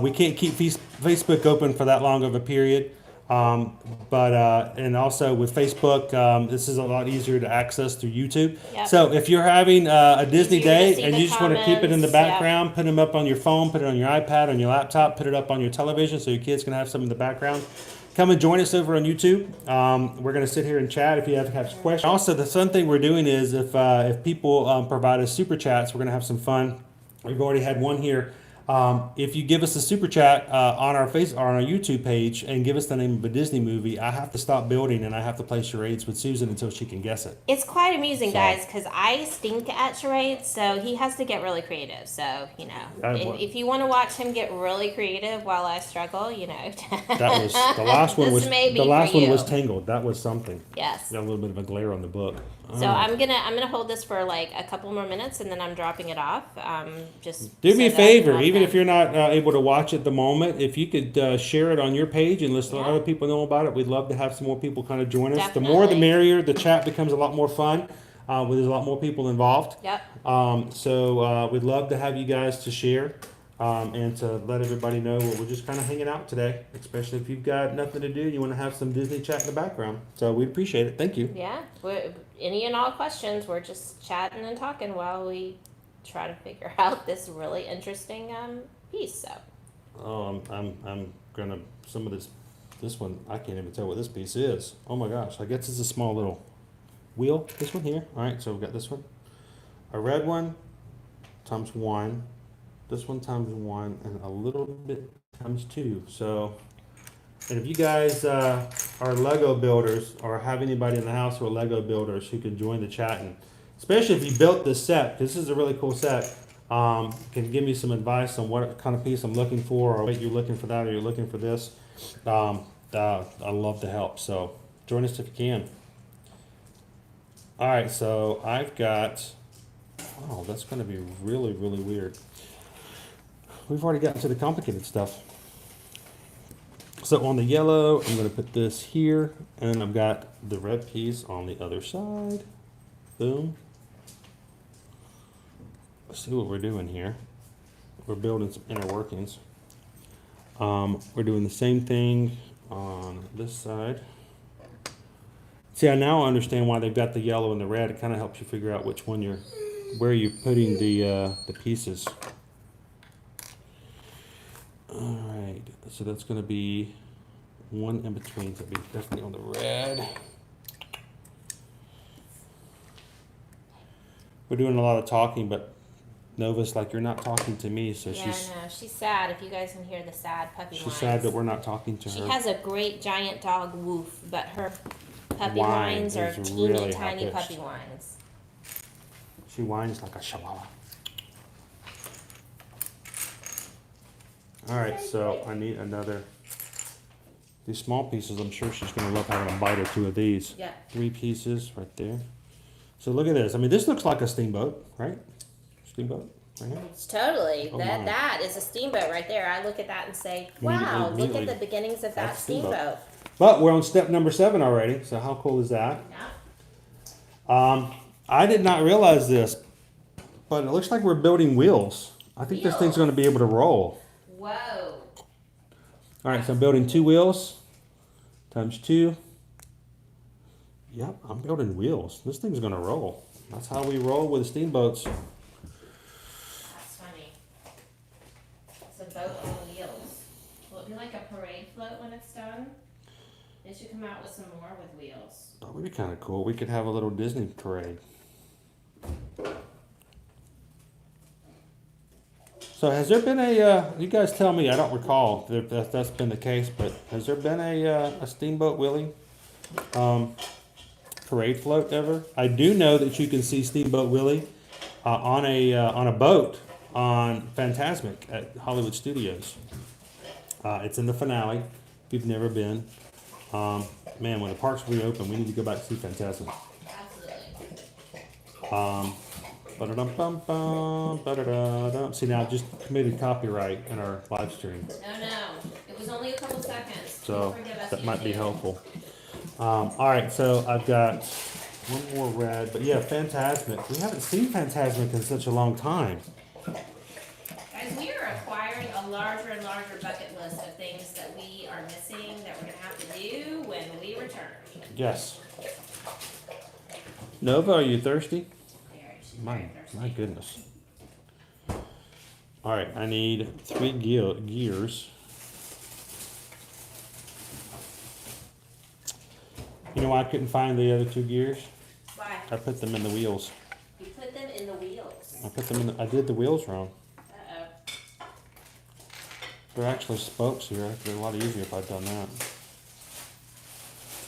We can't keep Facebook open for that long of a period. And also with Facebook, this is a lot easier to access through YouTube.
Yep.
So if you're having a Disney
Easier to
day
see
and
the
you just want to keep it in the
comments, yep.
background, put them up on your phone, put it on your iPad, on your laptop, put it up on your television so your kids can have some in the background. Come and join us over on YouTube. We're going to sit here and chat if you have questions. Also, the fun thing we're doing is if people provide us super chats, we're going to have some fun. We've already had one here. If you give us a super chat on our YouTube page and give us the name of a Disney movie, I have to stop building and I have to play charades with Susan until she can guess it.
It's quite amusing,
So-
guys, because I stink at charades, so he has to get really creative. So, you know, if you want to watch him get really creative while I struggle, you know.
That was the last one.
This may be
The last
for
one was
you.
Tangled. That was something.
Yes.
Got a little bit of a glare on the book.
So I'm gonna hold this for like a couple more minutes and then I'm dropping it off. Just
Do me a
so that I can
favor,
have
even
them.
if you're not able to watch at the moment, if you could share it on your page and let
Yeah.
other people know about it, we'd love to have some more people kind of join us. The more the
Definitely.
merrier. The chat becomes a lot more fun when there's a lot more people involved.
Yep.
So we'd love to have you guys to share and to let everybody know we're just kind of hanging out today, especially if you've got nothing to do and you want to have some Disney chat in the background. So we'd appreciate it. Thank you.
Yeah. Any and all questions, we're just chatting and talking while we try to figure out this really interesting piece. So.
I'm gonna some of this one I can't even tell what this piece is. Oh my gosh! I guess it's a small little wheel. This one here. All right, so we've got this one, a red one times 1, this one times 1, and a little bit times 2. So, and if you guys are Lego builders or have anybody in the house who are Lego builders who can join the chat, and especially if you built this set, because this is a really cool set. Can give me some advice on what kind of piece I'm looking for, or wait, you're looking for that, or you're looking for this. I'd love to help. So join us if you can. All right, so I've got. Oh, that's going to be really, really weird. We've already gotten to the complicated stuff. So on the yellow, I'm going to put this here, and I've got the red piece on the other side. Boom. Let's see what we're doing here. We're building some inner workings. We're doing the same thing on this side. See, I now understand why they've got the yellow and the red. It kind of helps you figure out which one where you're putting the pieces. All right, so that's going to be one in between. So it'll be definitely on the red. We're doing a lot of talking, but Nova's like, you're not talking to me, so
Yeah,
she's
no, she's sad. If you guys can hear the sad puppy
she's
whines.
sad that we're not talking to
She
her.
has a great giant dog woof, but her puppy
Whine
whines are
is
teeny
really
tiny
high-pitched.
puppy whines.
She whines like a chihuahua. All right, so I need another. These small pieces, I'm sure she's going to love having a bite or two of these.
Yeah.
3 pieces right there. So look at this. I mean, this looks like a steamboat, right? Steamboat, right here.
It's totally
Oh my.
that is a steamboat right there. I look at that and say,
Immediately-
wow, look at
immediately,
the beginnings of that
that's steamboat.
steamboat.
But we're on step number 7 already, so how cool is that?
Yeah.
I did not realize this, but it looks like we're building wheels. I think this thing's going to be able to roll.
Whoa.
All right, so I'm building 2 wheels times 2. Yep, I'm building wheels. This thing's going to roll. That's how we roll with steamboats.
That's funny. It's a boat on wheels. Will it be like a parade float when it's done? They should come out with some more with wheels.
That would be kind of cool. We could have a little Disney parade. So has there been you guys tell me, I don't recall if that's been the case, but has there been a Steamboat Willie parade float ever? I do know that you can see Steamboat Willie on a boat on Fantasmic at Hollywood Studios. It's in the finale, if you've never been. Man, when the parks reopen, we need to go back to see Fantasmic.
Absolutely.
Ba-da-dum-bum-bum, ba-da-da-dum. See, now I just committed copyright in our live stream,
No. It was only a couple seconds.
so
Please forgive us,
that might be
YouTube.
helpful. All right, so I've got one more red, but yeah, Fantasmic. We haven't seen Fantasmic in such a long time.
Guys, we are acquiring a a larger and larger bucket list of things that we are missing that we're gonna have to do when we return.
Yes. Nova, are you thirsty?
She's
My
very thirsty.
my goodness. All right, I need 3 gears. You know why I couldn't find the other 2 gears?
Why?
I put them in the wheels.
You put them in the wheels.
I put them in. I did the wheels wrong.
Uh-oh.
They're actually spokes here. It'd be a lot easier if I'd done that.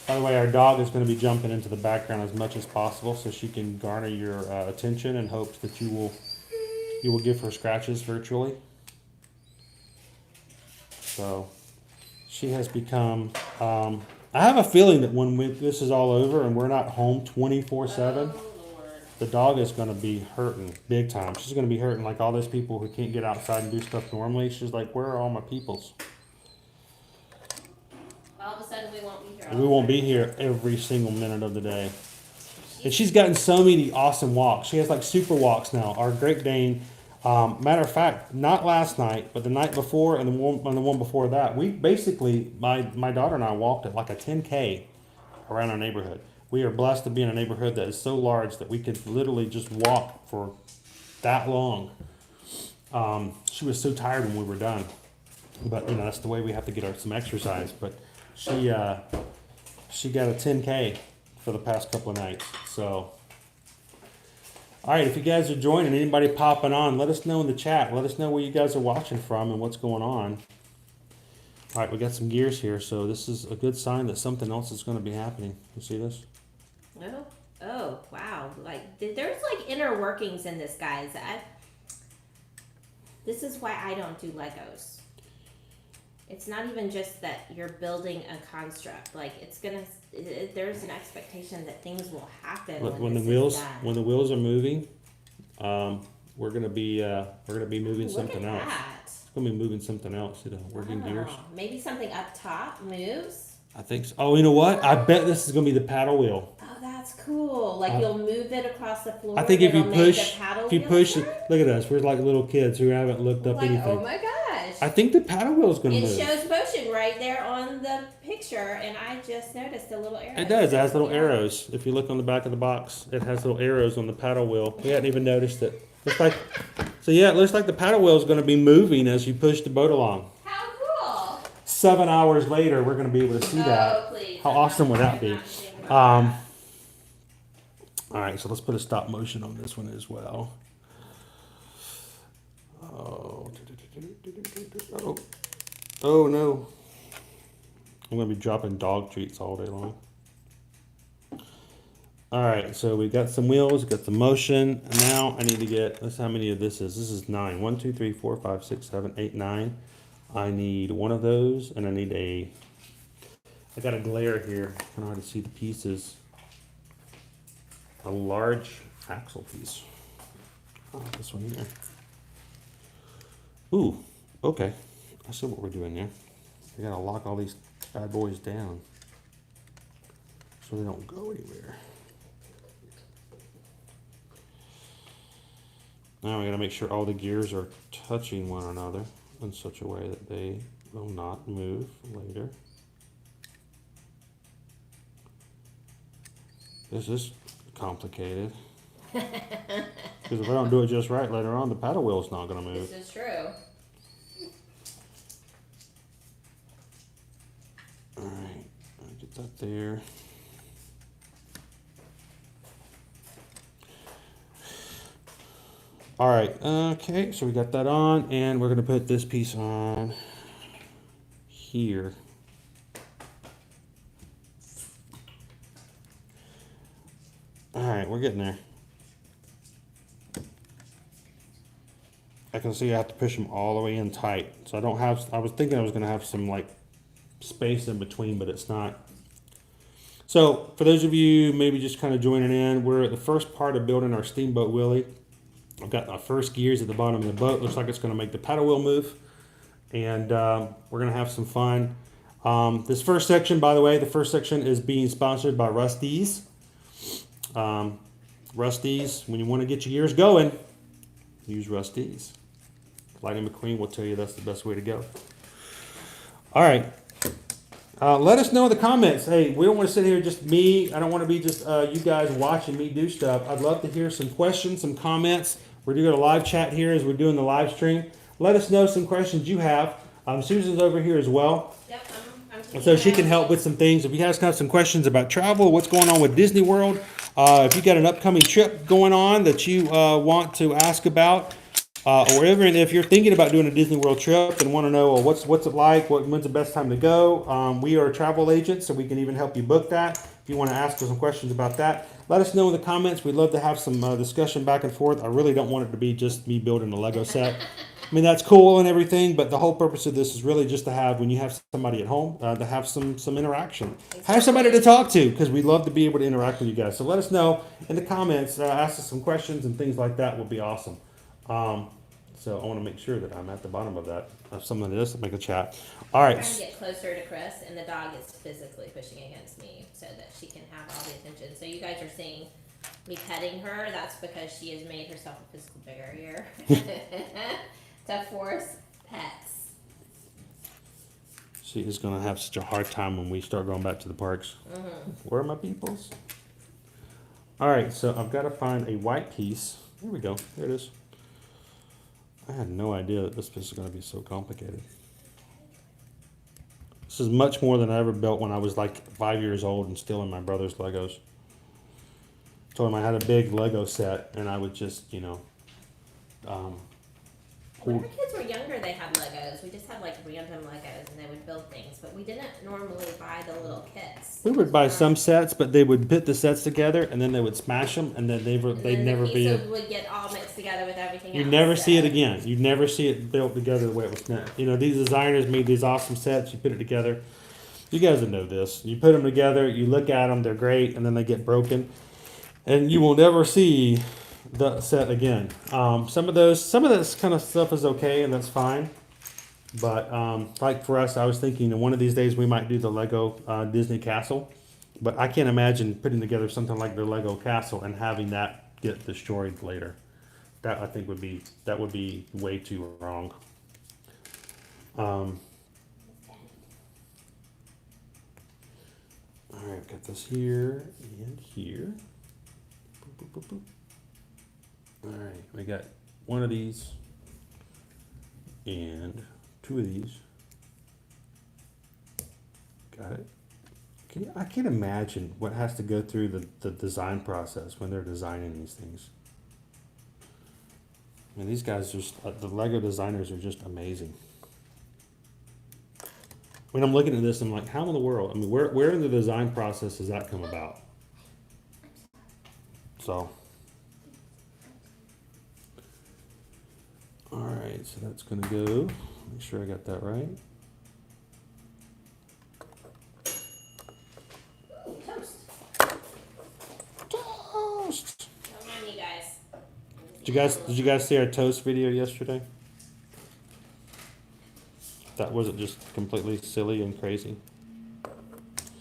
By the way, our dog is going to be jumping into the background as much as possible so she can garner your attention in hopes that you will give her scratches virtually. So she has become. I have a feeling that when this is all over and we're not home 24/7,
Oh, Lord.
the dog is going to be hurting big time. She's going to be hurting like all those people who can't get outside and do stuff normally. She's like, where are all my peoples?
All of a sudden, we won't be here.
We won't be here every single minute of the day. And she's gotten so many awesome walks. She has like super walks now. Our Great Dane, matter of fact, not last night, but the night before and the one before that, we basically, my daughter and I walked at like a 10K around our neighborhood. We are blessed to be in a neighborhood that is so large that we could literally just walk for that long. She was so tired when we were done. But, you know, that's the way we have to get her some exercise. But she got a 10K for the past couple of nights. So, all right, if you guys are joining, anybody popping on, let us know in the chat. Let us know where you guys are watching from and what's going on. All right, we got some gears here, so this is a good sign that something else is going to be happening. You see this?
Oh, oh, wow! Like there's like inner workings in this, guys. This is why I don't do Legos. It's not even just that you're building a construct. Like there's an expectation that things will happen when
the
this
wheels
is done.
when the wheels are moving. We're gonna be moving
Look
something
at
else.
that.
We're gonna be moving something else. You know, working gears.
Oh, maybe something up top moves.
I think so. Oh, you know what? I bet this is gonna be the paddle wheel.
Oh, that's cool. Like you'll move it across the floor.
I think if you
it'll make the
push,
paddle
if you
wheel
push
turn?
it, look at us. We're like little kids who haven't looked up
Like,
anything.
oh my gosh.
I think the paddle wheel is gonna
It
move.
shows motion right there on the picture, and I just noticed a little arrow.
It does. It has little
Yeah.
arrows. If you look on the back of the box, it has little arrows on the paddle wheel. We hadn't even noticed it. Looks like, so yeah, it looks like the paddle wheel is going to be moving as you push the boat along.
How cool!
7 hours later, we're going to be able to see that.
Oh, please.
How
I'm
awesome
not-
would that
I'm
be?
not thinking about that.
All right, so let's put a stop motion on this one as well. Oh no. I'm going to be dropping dog treats all day long. All right, so we got some wheels, got some motion. Now I need to get, let's see how many of this is. This is 9. 1, 2, 3, 4, 5, 6, 7, 8, 9. I need one of those, and I need I got a glare here. I can hardly see the pieces. A large axle piece. Oh, this one here. Ooh, okay. I see what we're doing there. We gotta lock all these bad boys down so they don't go anywhere. Now we gotta make sure all the gears are touching one another in such a way that they will not move later. This is complicated. Because if I don't do it just right later on, the paddle wheel's not gonna move.
This is true.
Alright, I'll get that there. Alright, okay, so we got that on, and we're gonna put this piece on here. Alright, we're getting there. I can see I have to push them all the way in tight. So I don't have, I was thinking I was gonna have some like space in between, but it's not. So for those of you maybe just kind of joining in, we're at the first part of building our Steamboat Willie. I've got my first gears at the bottom of the boat. Looks like it's gonna make the paddle wheel move. And we're gonna have some fun. This first section, by the way, the first section is being sponsored by Rusty's. Rusty's, when you wanna get your gears going, use Rusty's. Lightning McQueen will tell you that's the best way to go. All right. Let us know in the comments. Hey, we don't want to sit here just me. I don't want to be just you guys watching me do stuff. I'd love to hear some questions, some comments. We're doing a live chat here as we're doing the live stream. Let us know some questions you have. Susan's over here as well.
Yep, I'm
So she can help with some things. If you guys have some questions about travel, what's going on with Disney World, if you got an upcoming trip going on that you want to ask about, or even if you're thinking about doing a Disney World trip and want to know what's it like, when's the best time to go, we are a travel agent, so we can even help you book that. If you want to ask us some questions about that, let us know in the comments. We'd love to have some discussion back and forth. I really don't want it to be just me building a Lego set. I mean, that's cool and everything, but the whole purpose of this is really just to have, when you have somebody at home, to have some interaction. Have somebody to talk to, because we'd love to be able to interact with you guys. So let us know in the comments, ask us some questions and things like that would be awesome. So I want to make sure that I'm at the bottom of that, of something that does make a chat. All right.
I'm trying to get closer to Chris, and the dog is physically pushing against me so that she can have all the attention. So you guys are seeing me petting her. That's because she has made herself a physical barrier to force pets.
She is going to have such a hard time when we start going back to the parks.
Mm-hmm.
Where are my peoples? All right, so I've got to find a white piece. Here we go. There it is. I had no idea that this piece is going to be so complicated. This is much more than I ever built when I was like 5 years old and still in my brother's Legos. I told him I had a big Lego set and I would just,
When our kids were younger, they had Legos. We just had like random Legos, and they would build things. But we didn't normally buy the little kits.
We would buy some sets, but they would put the sets together and then they would smash them, and then they'd never be.
The pieces would get all mixed together with everything else.
You'd never see it again. You'd never see it built together the way it was meant. These designers made these awesome sets. You put it together. You guys would know this. You put them together. You look at them. They're great, and then they get broken, and you will never see the set again. Some of this kind of stuff is okay, and that's fine. But like for us, I was thinking that one of these days we might do the Lego Disney Castle. But I can't imagine putting together something like the Lego Castle and having that get destroyed later. That I think would be way too wrong. All right, got this here and here. Boop, boop, boop, boop. All right, we got one of these and two of these. Got it. I can't imagine what has to go through the design process when they're designing these things. I mean, these guys the Lego designers are just amazing. When I'm looking at this, I'm like, how in the world? I mean, where in the design process does that come about? So. All right, so that's gonna go. Make sure I got that right.
Ooh, toast.
Toast.
Don't mind me, guys.
Did you guys see our toast video yesterday? That wasn't just completely silly and crazy.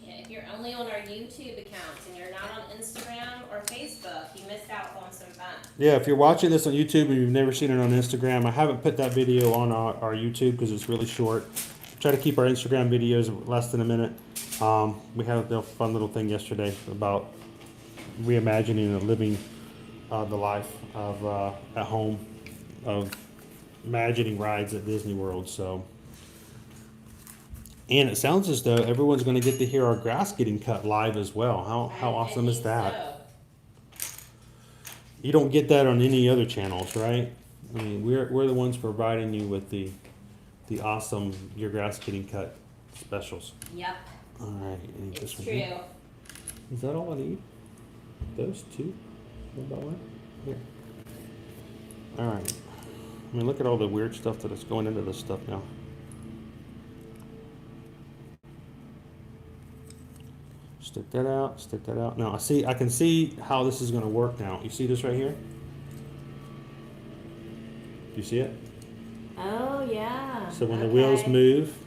Yeah, if you're only on our YouTube accounts and you're not on Instagram or Facebook, you missed out on some fun.
Yeah, if you're watching this on YouTube and you've never seen it on Instagram, I haven't put that video on our YouTube because it's really short. Try to keep our Instagram videos less than a minute. We had a fun little thing yesterday about reimagining and living the life of at home, of imagining rides at Disney World. So, and it sounds as though everyone's going to get to hear our grass getting cut live as well. How awesome is that?
So.
You don't get that on any other channels, right? I mean, we're the ones providing you with the awesome your grass getting cut specials.
Yep.
All right, I need
It's
this one
true.
here. Is that all I need? Those two? What about one? Here. All right. I mean, look at all the weird stuff that is going into this stuff now. Stick that out, stick that out. Now I can see how this is going to work now. You see this right here? Do you see it?
Oh, yeah.
So when the wheels move,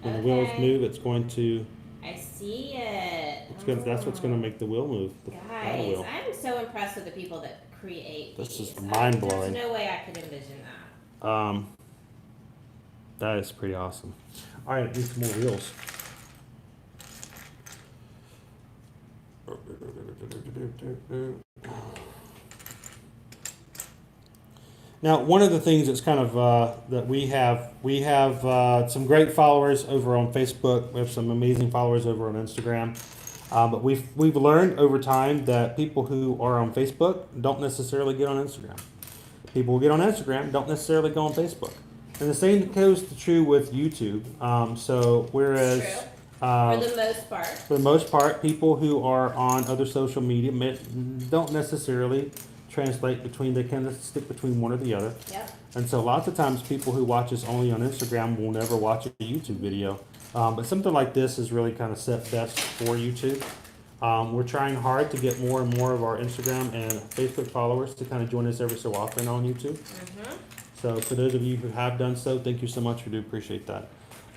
it's going to.
I see it.
That's what's going to make the wheel move. The paddle
Guys,
wheel.
I'm so impressed with the people that create
This
these.
is mind-blowing.
There's no way I could envision that.
That is pretty awesome. All right, need some more reels. Now, one of the things that's kind of that we have some great followers over on Facebook. We have some amazing followers over on Instagram. But we've learned over time that people who are on Facebook don't necessarily get on Instagram. People who get on Instagram don't necessarily go on Facebook. And the same goes true with YouTube. So whereas
True. For the most part.
people who are on other social media don't necessarily translate between, they kind of stick between one or the other.
Yep.
And so lots of times people who watch us only on Instagram will never watch a YouTube video. But something like this is really kind of set best for YouTube. We're trying hard to get more and more of our Instagram and Facebook followers to kind of join us every so often on YouTube.
Mm-hmm.
So for those of you who have done so, thank you so much. We do appreciate that.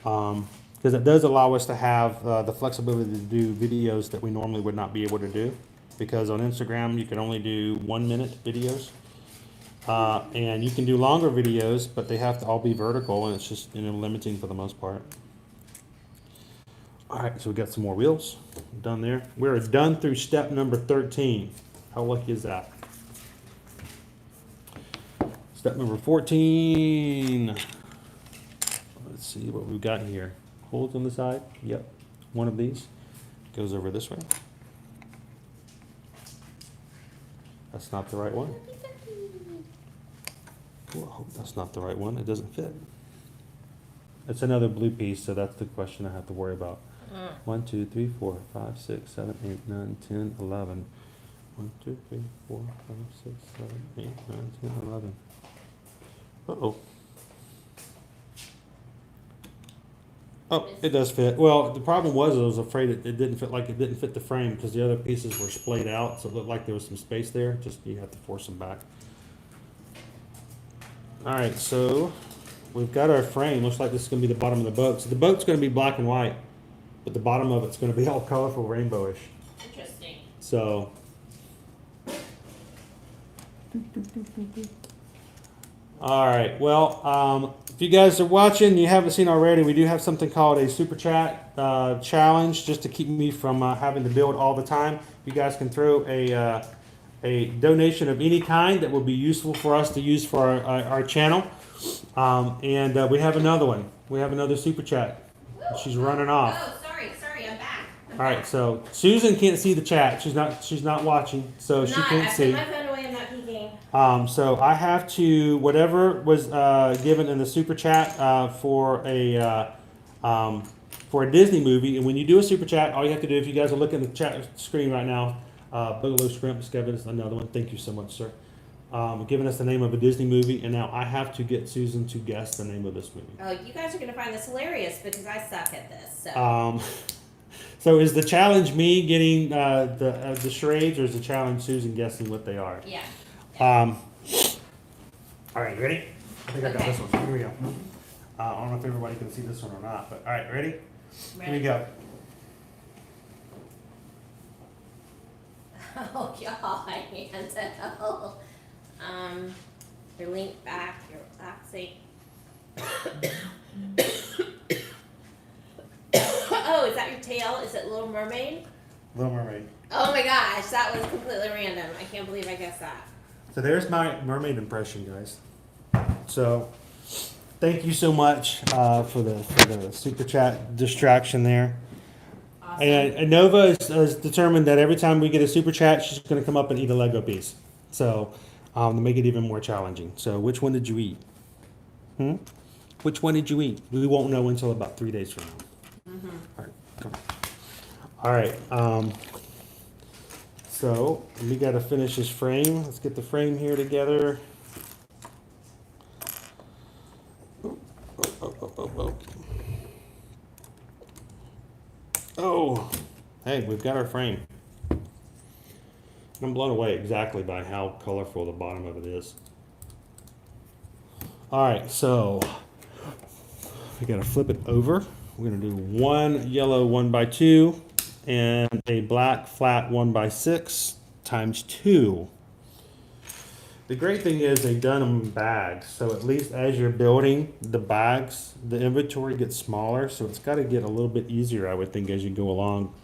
Because it does allow us to have the flexibility to do videos that we normally would not be able to do. Because on Instagram, you can only do 1 minute videos. And you can do longer videos, but they have to all be vertical, and it's just limiting for the most part. All right, so we got some more wheels done there. We're done through step number 13. How lucky is that? Step number 14. Let's see what we've got here. Holes on the side. Yep. One of these goes over this way. That's not the right one. Cool. I hope that's not the right one. It doesn't fit. It's another blue piece, so that's the question I have to worry about. 1, 2, 3, 4, 5, 6, 7, 8, 9, 10, 11. 1, 2, 3, 4, 5, 6, 7, 8, 9, 10, 11. Uh-oh. Oh, it does fit. Well, the problem was I was afraid it didn't fit, like it didn't fit the frame because the other pieces were splayed out, so it looked like there was some space there. Just you have to force them back. All right, so we've got our frame. Looks like this is going to be the bottom of the boat. So the boat's going to be black and white, but the bottom of it's going to be all colorful, rainbowish.
Interesting.
So, all right. Well, if you guys are watching, you haven't seen already, we do have something called a super chat challenge, just to keep me from having to build all the time. You guys can throw a donation of any kind that will be useful for us to use for our channel. And we have another one. We have another super chat. She's running off.
Oh, sorry, I'm back.
All right, so Susan can't see the chat. She's not watching, so she can't see.
I put my phone away. I'm not peeking.
So I have to, whatever was given in the super chat for a Disney movie, and when you do a super chat, all you have to do, if you guys are looking at the chat screen right now, Boogaloo Scrimps giving us another one. Thank you so much, sir. Giving us the name of a Disney movie, and now I have to get Susan to guess the name of this movie.
Oh, you guys are gonna find this hilarious because I suck at this. So.
So is the challenge me getting the charades, or is the challenge Susan guessing what they are?
Yeah.
All right, ready? I think I got
Okay.
this one. Here we go. I don't know if everybody can see this one or not, but all right, ready? Here we go.
Oh, y'all, I can't tell. Your link back, your relaxing. Oh, is that your tail? Is it Little Mermaid?
Little Mermaid.
Oh my gosh, that was completely random. I can't believe I guessed that.
So there's my mermaid impression, guys. So thank you so much for the super chat distraction there.
Awesome.
And Nova has determined that every time we get a super chat, she's going to come up and eat a Lego piece. So to make it even more challenging. So which one did you eat? Which one did you eat? We won't know until about 3 days from now. All right, come on. All right. So we got to finish this frame. Let's get the frame here together. Oh, hey, we've got our frame. I'm blown away exactly by how colorful the bottom of it is. All right, so we got to flip it over. We're going to do one yellow 1x2 and a black flat 1x6 times 2. The great thing is they've done them in bags, so at least as you're building the bags, the inventory gets smaller, so it's got to get a little bit easier, I would think, as you go along,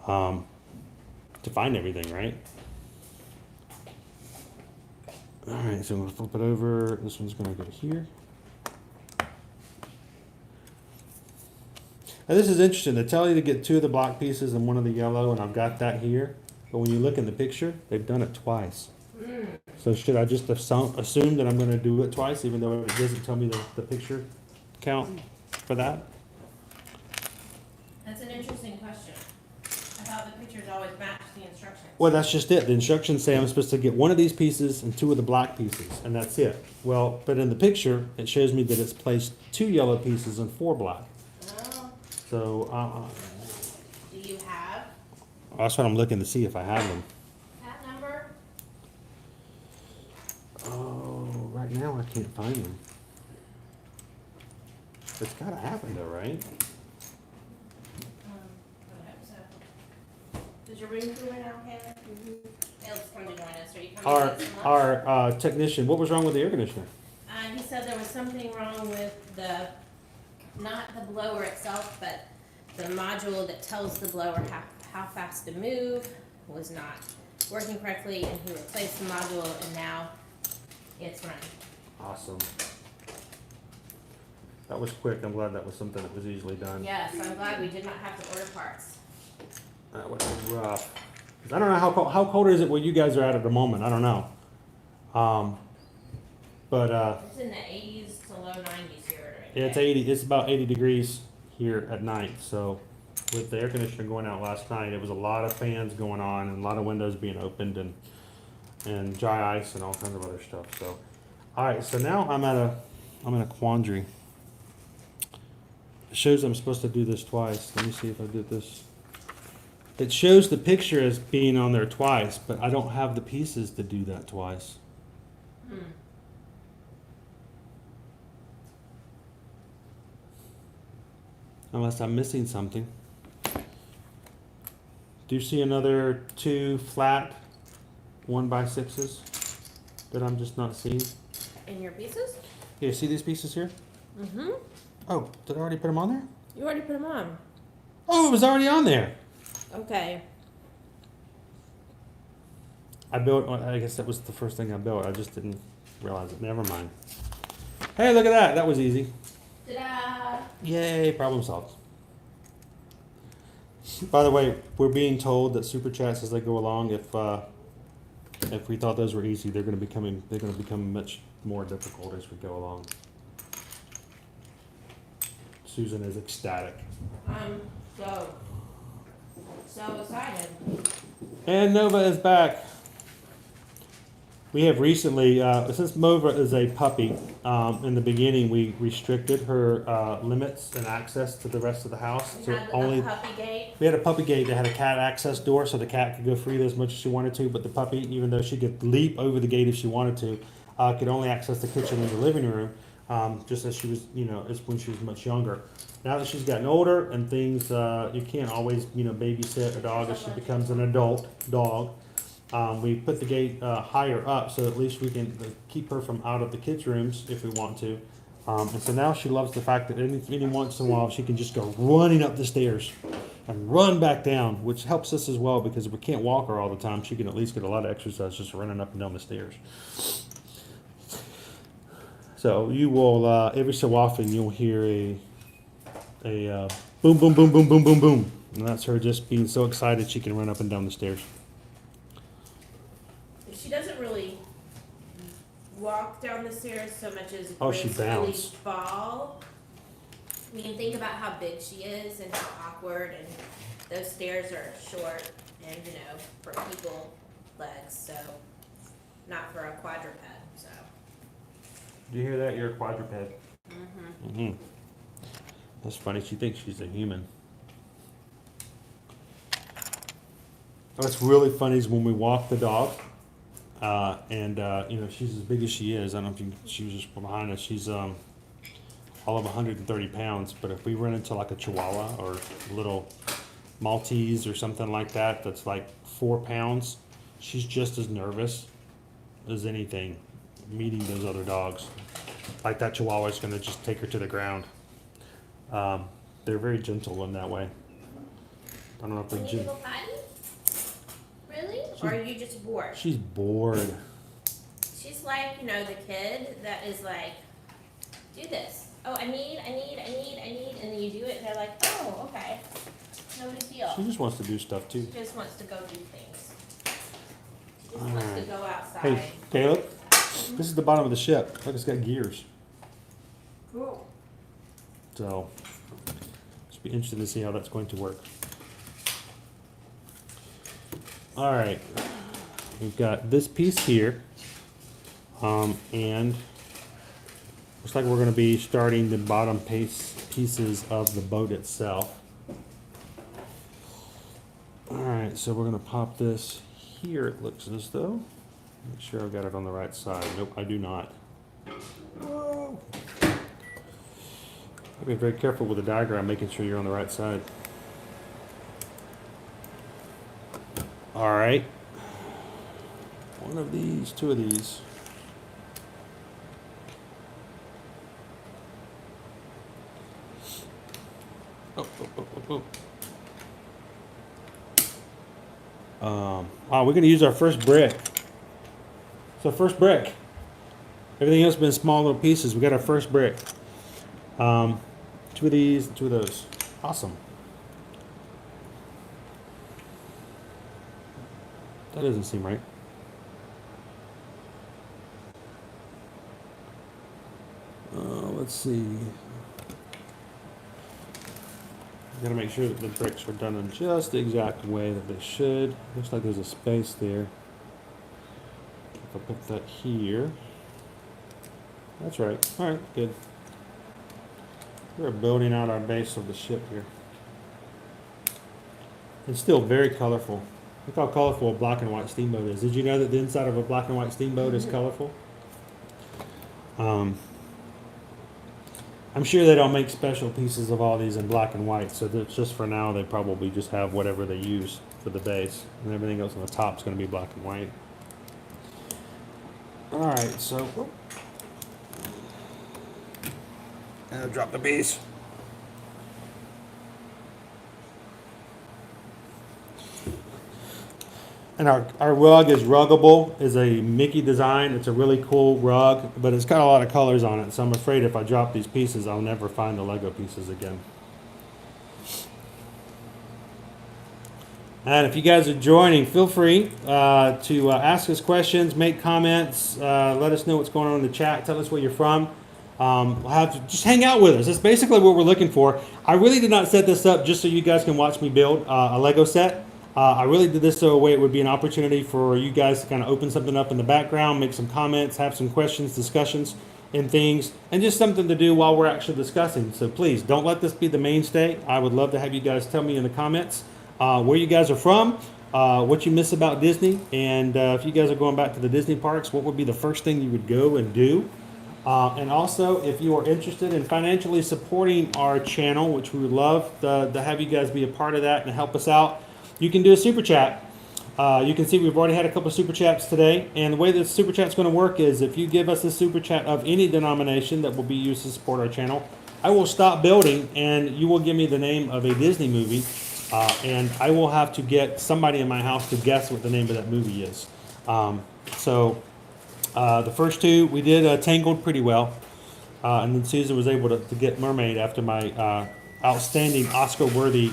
to find everything, right? All right, so I'm gonna flip it over. This one's gonna go here. Now this is interesting. They tell you to get 2 of the black pieces and 1 of the yellow, and I've got that here. But when you look in the picture, they've done it twice. So should I just assume that I'm going to do it twice, even though it doesn't tell me the picture count for that?
That's an interesting question. I thought the pictures always match the instructions.
Well, that's just it. The instructions say I'm supposed to get 1 of these pieces and 2 of the black pieces, and that's it. Well, but in the picture, it shows me that it's placed 2 yellow pieces and 4 black.
Oh,
So
do you have
that's what I'm looking to see if I have them.
that number?
Oh, right now I can't find them. It's got to happen though, right?
Okay, so does your room crew right now, Hannah? Alex come to join us. Are you coming to get some lunch?
Our technician, what was wrong with the air conditioner?
He said there was something wrong with not the blower itself, but the module that tells the blower how fast to move was not working correctly, and he replaced the module, and now it's running.
Awesome. That was quick. I'm glad that was something that was easily done.
Yes, I'm glad we did not have to order parts.
That would have been rough. 'Cause I don't know how cold is it where you guys are at the moment. I don't know. But
It's in the 80s to low 90s here right
it's 80. It's about 80 degrees here at night. So with the air conditioner going out last night, it was a lot of fans going on and a lot of windows being opened and dry ice and all kinds of other stuff. So, all right. So now I'm in a quandary. It shows I'm supposed to do this twice. Let me see if I did this. It shows the picture as being on there twice, but I don't have the pieces to do that twice. Unless I'm missing something. Do you see another 2 flat 1x6s that I'm just not seeing?
In your pieces?
Yeah, see these pieces here?
Mm-hmm.
Oh, did I already put them on there?
You already put them on.
Oh, it was already on there.
Okay.
I guess that was the first thing I built. I just didn't realize it. Never mind. Hey, look at that. That was easy.
Ta-da!
Yay, problem solved. By the way, we're being told that super chats as they go along, if we thought those were easy, they're going to become much more difficult as we go along. Susan is ecstatic.
I'm so excited.
And Nova is back. We have recently, since Nova is a puppy, in the beginning we restricted her limits and access to the rest of the house.
We
So
had
only
a puppy gate.
we had a puppy gate that had a cat access door, so the cat could go free as much as she wanted to. But the puppy, even though she could leap over the gate if she wanted to, could only access the kitchen and the living room, just as she was, as when she was much younger. Now that she's gotten older and things, you can't always, babysit a dog as she becomes an adult dog. We put the gate higher up so at least we can keep her from out of the kids' rooms if we want to. And so now she loves the fact that any once in a while she can just go running up the stairs and run back down, which helps us as well because if we can't walk her all the time, she can at least get a lot of exercise just running up and down the stairs. So you will, every so often you'll hear a boom, boom, boom, boom, boom, boom, boom. And that's her just being so excited she can run up and down the stairs.
She doesn't really walk down the stairs so much as
She
gracefully
bounds.
fall. I mean, think about how big she is and how awkward, and those stairs are short and, for people legs, so not for a quadruped, so.
Do you hear that? You're a quadruped.
Mm-hmm.
Mm-hmm. That's funny. She thinks she's a human. What's really funny is when we walk the dog, she's as big as she is. I don't know if she was just behind us. She's all of 130 pounds. But if we run into like a Chihuahua or a little Maltese or something like that, that's like 4 pounds, she's just as nervous as anything meeting those other dogs. Like that Chihuahua's gonna just take her to the ground. They're very gentle in that way. I don't know if
Can
they're
you go potty? Really? Or are you just bored?
She's bored.
She's like, you know, the kid that is like, do this. Oh, I need, and then you do it, and they're like, oh, okay. No big deal.
She just wants to do stuff too.
She just wants to go do things. She just
All
wants
right.
to go outside.
Hey, Caleb, this is the bottom of the ship. Look, it's got gears.
Cool.
So, just be interested to see how that's going to work. All right, we've got this piece here, and looks like we're going to be starting the bottom pieces of the boat itself. All right, so we're going to pop this here. It looks as though. Make sure I've got it on the right side. Nope, I do not. Whoa. Be very careful with the diagram, making sure you're on the right side. All right. One of these, two of these. Oh. Wow, we're going to use our first brick. So first brick. Everything else has been small little pieces. We got our first brick. Two of these, two of those. Awesome. That doesn't seem right. Let's see. Gotta make sure that the bricks are done in just the exact way that they should. Looks like there's a space there. If I put that here. That's right. Alright, good. We're building out our base of the ship here. It's still very colorful. Look how colorful a black and white steamboat is. Did you know that the inside of a black and white steamboat is colorful? I'm sure they don't make special pieces of all these in black and white, so that's just for now they probably just have whatever they use for the base, and everything else on the top is going to be black and white. Alright, so and drop the base. And our rug is ruggable, is a Mickey design. It's a really cool rug, but it's got a lot of colors on it, so I'm afraid if I drop these pieces, I'll never find the Lego pieces again. And if you guys are joining, feel free to ask us questions, make comments, let us know what's going on in the chat, tell us where you're from. Just hang out with us. That's basically what we're looking for. I really did not set this up just so you guys can watch me build a Lego set. I really did this so a way it would be an opportunity for you guys to kind of open something up in the background, make some comments, have some questions, discussions, and things, and just something to do while we're actually discussing. So please don't let this be the mainstay. I would love to have you guys tell me in the comments where you guys are from, what you miss about Disney, and if you guys are going back to the Disney parks, what would be the first thing you would go and do? And also, if you are interested in financially supporting our channel, which we would love to have you guys be a part of that and help us out, you can do a super chat. You can see we've already had a couple of super chats today, and the way that super chat's going to work is if you give us a super chat of any denomination that will be used to support our channel, I will stop building and you will give me the name of a Disney movie, and I will have to get somebody in my house to guess what the name of that movie is. The first two we did Tangled pretty well, and then Susan was able to get Mermaid after my outstanding Oscar-worthy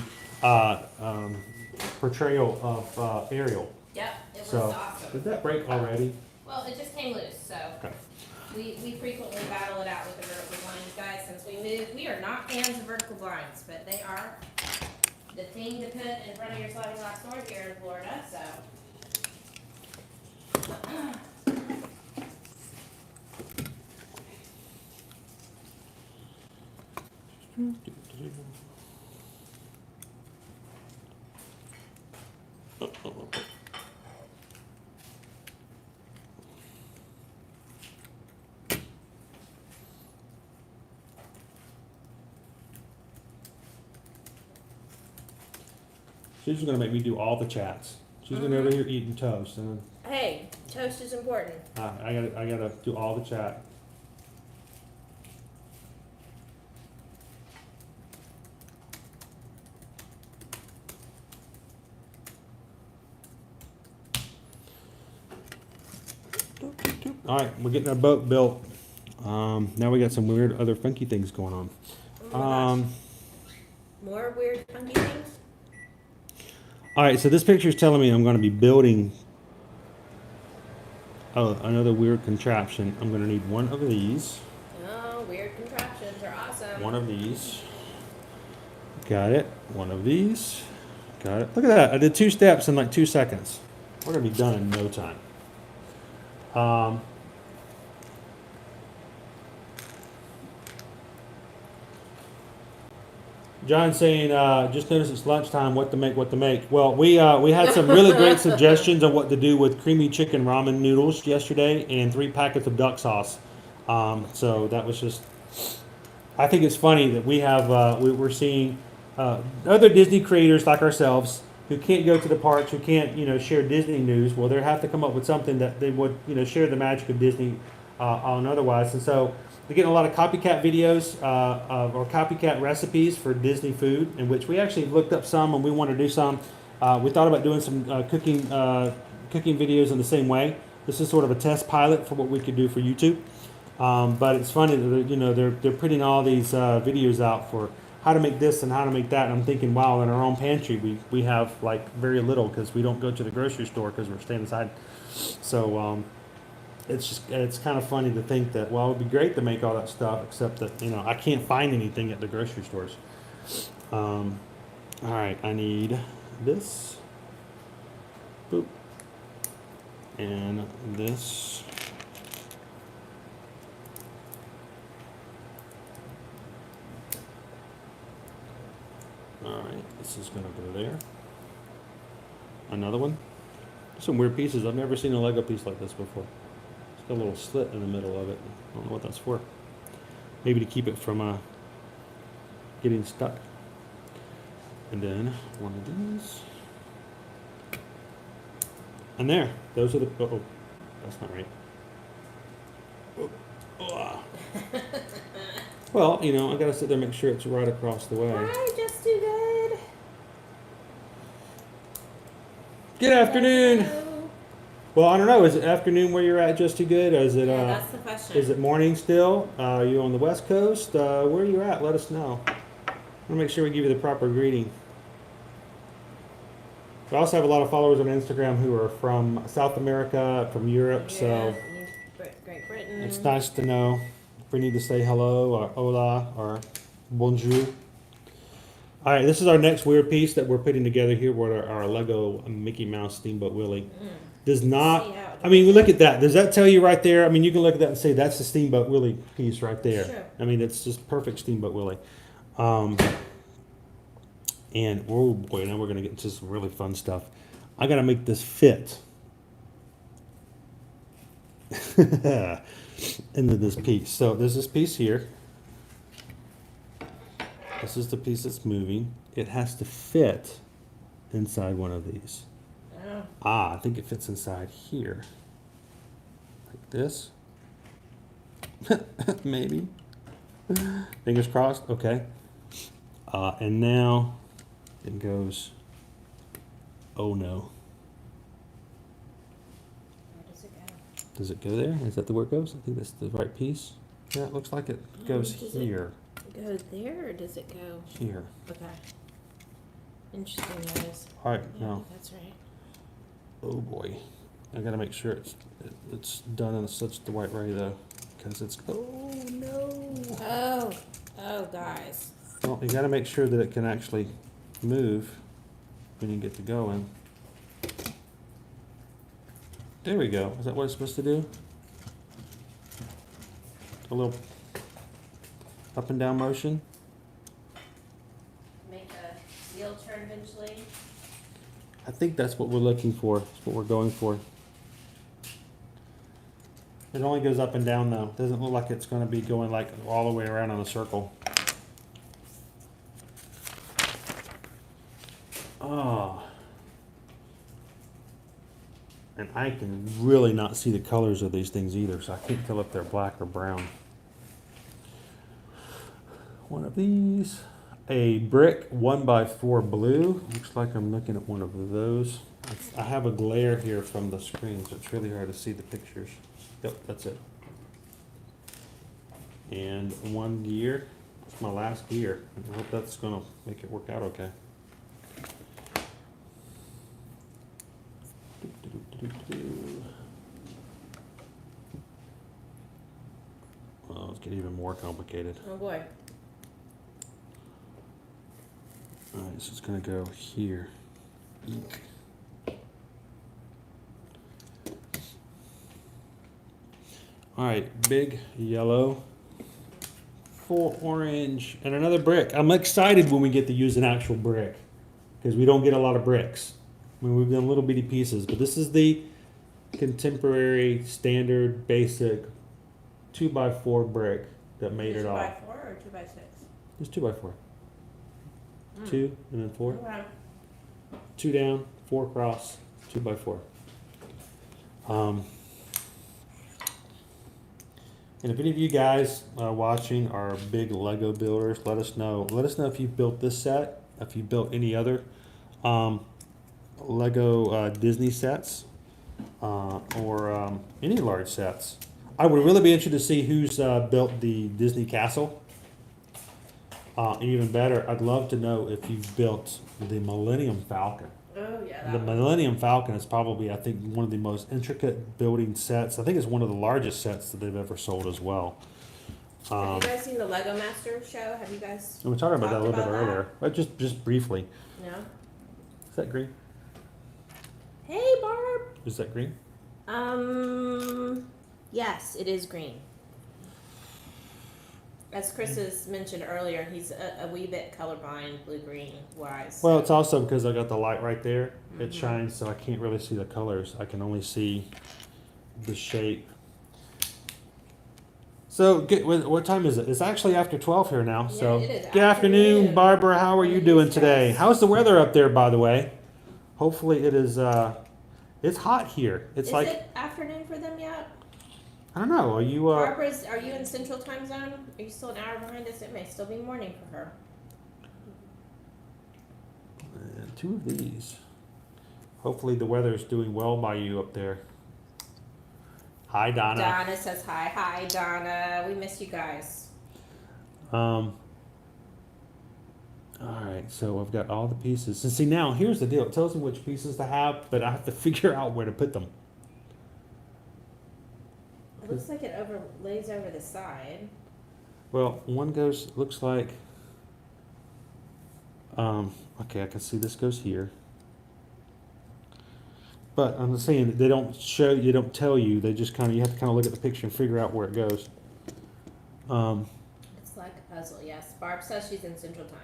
portrayal of Ariel.
Yep, it was
So,
awesome.
did that break already?
Well, it just came loose, so
Okay.
we frequently battle it out with the vertical blinds, guys. Since we moved, we are not fans of vertical blinds, but they are the thing to put in front of your sliding glass doors here in Florida. So.
She's going to make me do all the chats. She's going to be over here eating toast. And
Hey,
Toast is important.
I gotta do all the chat. All right, we're getting our boat built. Now we got some weird other funky things going on.
Oh my gosh. More weird funky things?
All right, so this picture is telling me I'm going to be building another weird contraption. I'm going to need one of these.
Oh, weird contraptions are awesome.
One of these. Got it. One of these. Got it. Look at that. I did 2 steps in like 2 seconds. We're going to be done in no time. John saying, just noticed it's lunchtime, what to make, what to make. Well, we had some really great suggestions on what to do with creamy chicken ramen noodles yesterday and 3 packets of duck sauce. So that was just, I think it's funny that we have, we're seeing other Disney creators like ourselves who can't go to the parks, who can't, share Disney news. Well, they have to come up with something that they would, share the magic of Disney on otherwise. And so we're getting a lot of copycat videos or copycat recipes for Disney food, in which we actually looked up some and we want to do some. We thought about doing some cooking videos in the same way. This is sort of a test pilot for what we could do for YouTube. But it's funny that they're putting all these videos out for how to make this and how to make that. And I'm thinking, wow, in our own pantry we have like very little because we don't go to the grocery store because we're staying inside. So it's kind of funny to think that, well, it would be great to make all that stuff, except that I can't find anything at the grocery stores. All right, I need this. Boop. And this. All right, this is going to go there. Another one. Some weird pieces. I've never seen a Lego piece like this before. It's got a little slit in the middle of it. I don't know what that's for. Maybe to keep it from getting stuck. And then one of these. And there. Those are the... Oh, that's not right. Oh. Oh. Well, I gotta sit there and make sure it's right across the way.
Hi, Just Too Good.
Good afternoon.
Hello.
Well, I don't know. Is it afternoon where you're at, Just Too Good? Is it?
Yeah, that's the question.
Is it morning still? Are you on the West Coast? Where are you at? Let us know. I want to make sure we give you the proper greeting. We also have a lot of followers on Instagram who are from South America, from Europe. So
Great Britain.
it's nice to know if we need to say hello or hola or bonjour. All right, this is our next weird piece that we're putting together here with our Lego Mickey Mouse Steamboat Willie. Does not, I mean, we look at that. Does that tell you right there? I mean, you can look at that and say that's the Steamboat Willie piece right there.
Sure.
I mean, it's just perfect Steamboat Willie. And, oh boy, now we're going to get into some really fun stuff. I got to make this fit into this piece. So there's this piece here. This is the piece that's moving. It has to fit inside one of these.
Oh.
I think it fits inside here. Like this. Maybe. Fingers crossed. Okay. And now it goes, oh no.
Where does it go?
Does it go there? Is that the where it goes? I think that's the right piece. Yeah, it looks like it goes
Does
here.
It go there or does it go?
Here.
Okay. Interesting, guys.
All right,
Yeah,
now.
that's right.
Oh boy. I gotta make sure it's done in such the right way though. Because it's, oh no.
Oh, guys.
Well, you gotta make sure that it can actually move when you get to going. There we go. Is that what it's supposed to do? A little up and down motion.
Make a wheel turn eventually.
I think that's what we're looking for. That's what we're going for. It only goes up and down though. Doesn't look like it's going to be going like all the way around in a circle. Oh. And I can really not see the colors of these things either, so I can't tell if they're black or brown. One of these. A brick 1x4 blue. Looks like I'm looking at one of those. I have a glare here from the screen, so it's really hard to see the pictures. Yep, that's it. And one gear. It's my last gear. I hope that's going to make it work out okay. Oh, let's get even more complicated.
Oh boy.
Alright, so it's going to go here. Eek. Alright, big yellow, full orange, and another brick. I'm excited when we get to use an actual brick, because we don't get a lot of bricks. I mean, we've done little bitty pieces, but this is the contemporary, standard, basic 2x4 brick that made it all.
2x4 or 2x6?
It's 2x4. 2 and then 4.
Okay.
2 down, 4 across, 2x4. And if any of you guys watching are big Lego builders, let us know. Let us know if you built this set, if you built any other Lego Disney sets, or any large sets. I would really be interested to see who's built the Disney Castle. Even better, I'd love to know if you've built the Millennium Falcon.
Oh yeah.
The Millennium Falcon is probably, I think, one of the most intricate building sets. I think it's one of the largest sets that they've ever sold as well.
Have you guys seen the Lego Master show? Have you guys?
We were talking about that a little bit
about
earlier, but just briefly.
No.
Is that green?
Hey, Barb.
Is that green?
Yes, it is green. As Chris has mentioned earlier, he's a wee bit colorblind, blue-green wise.
Well, it's also because I got the light right there. It shines, so I can't really see the colors. I can only see the shape. So, what time is it? It's actually after 12 here now.
Yeah,
So,
it is
good afternoon,
afternoon.
Barbara. How are you doing today? How's the weather up there, by the way? Hopefully, it is. It's hot here. It's
Is
like
it afternoon for them yet?
I don't know. Are you?
Barbara's, are you in Central Time Zone? Are you still an hour behind us? It may still be morning for her.
2 of these. Hopefully, the weather is doing well by you up there. Hi, Donna.
Donna says hi. Hi, Donna. We miss you guys.
All right, so I've got all the pieces. And see, now here's the deal. It tells me which pieces to have, but I have to figure out where to put them.
It looks like it lays over the side.
Well, one goes, looks like, okay, I can see this goes here. But I'm saying that they don't show you, they don't tell you. They just kind of, you have to kind of look at the picture and figure out where it goes.
It's like a puzzle, yes. Barb says she's in Central Time.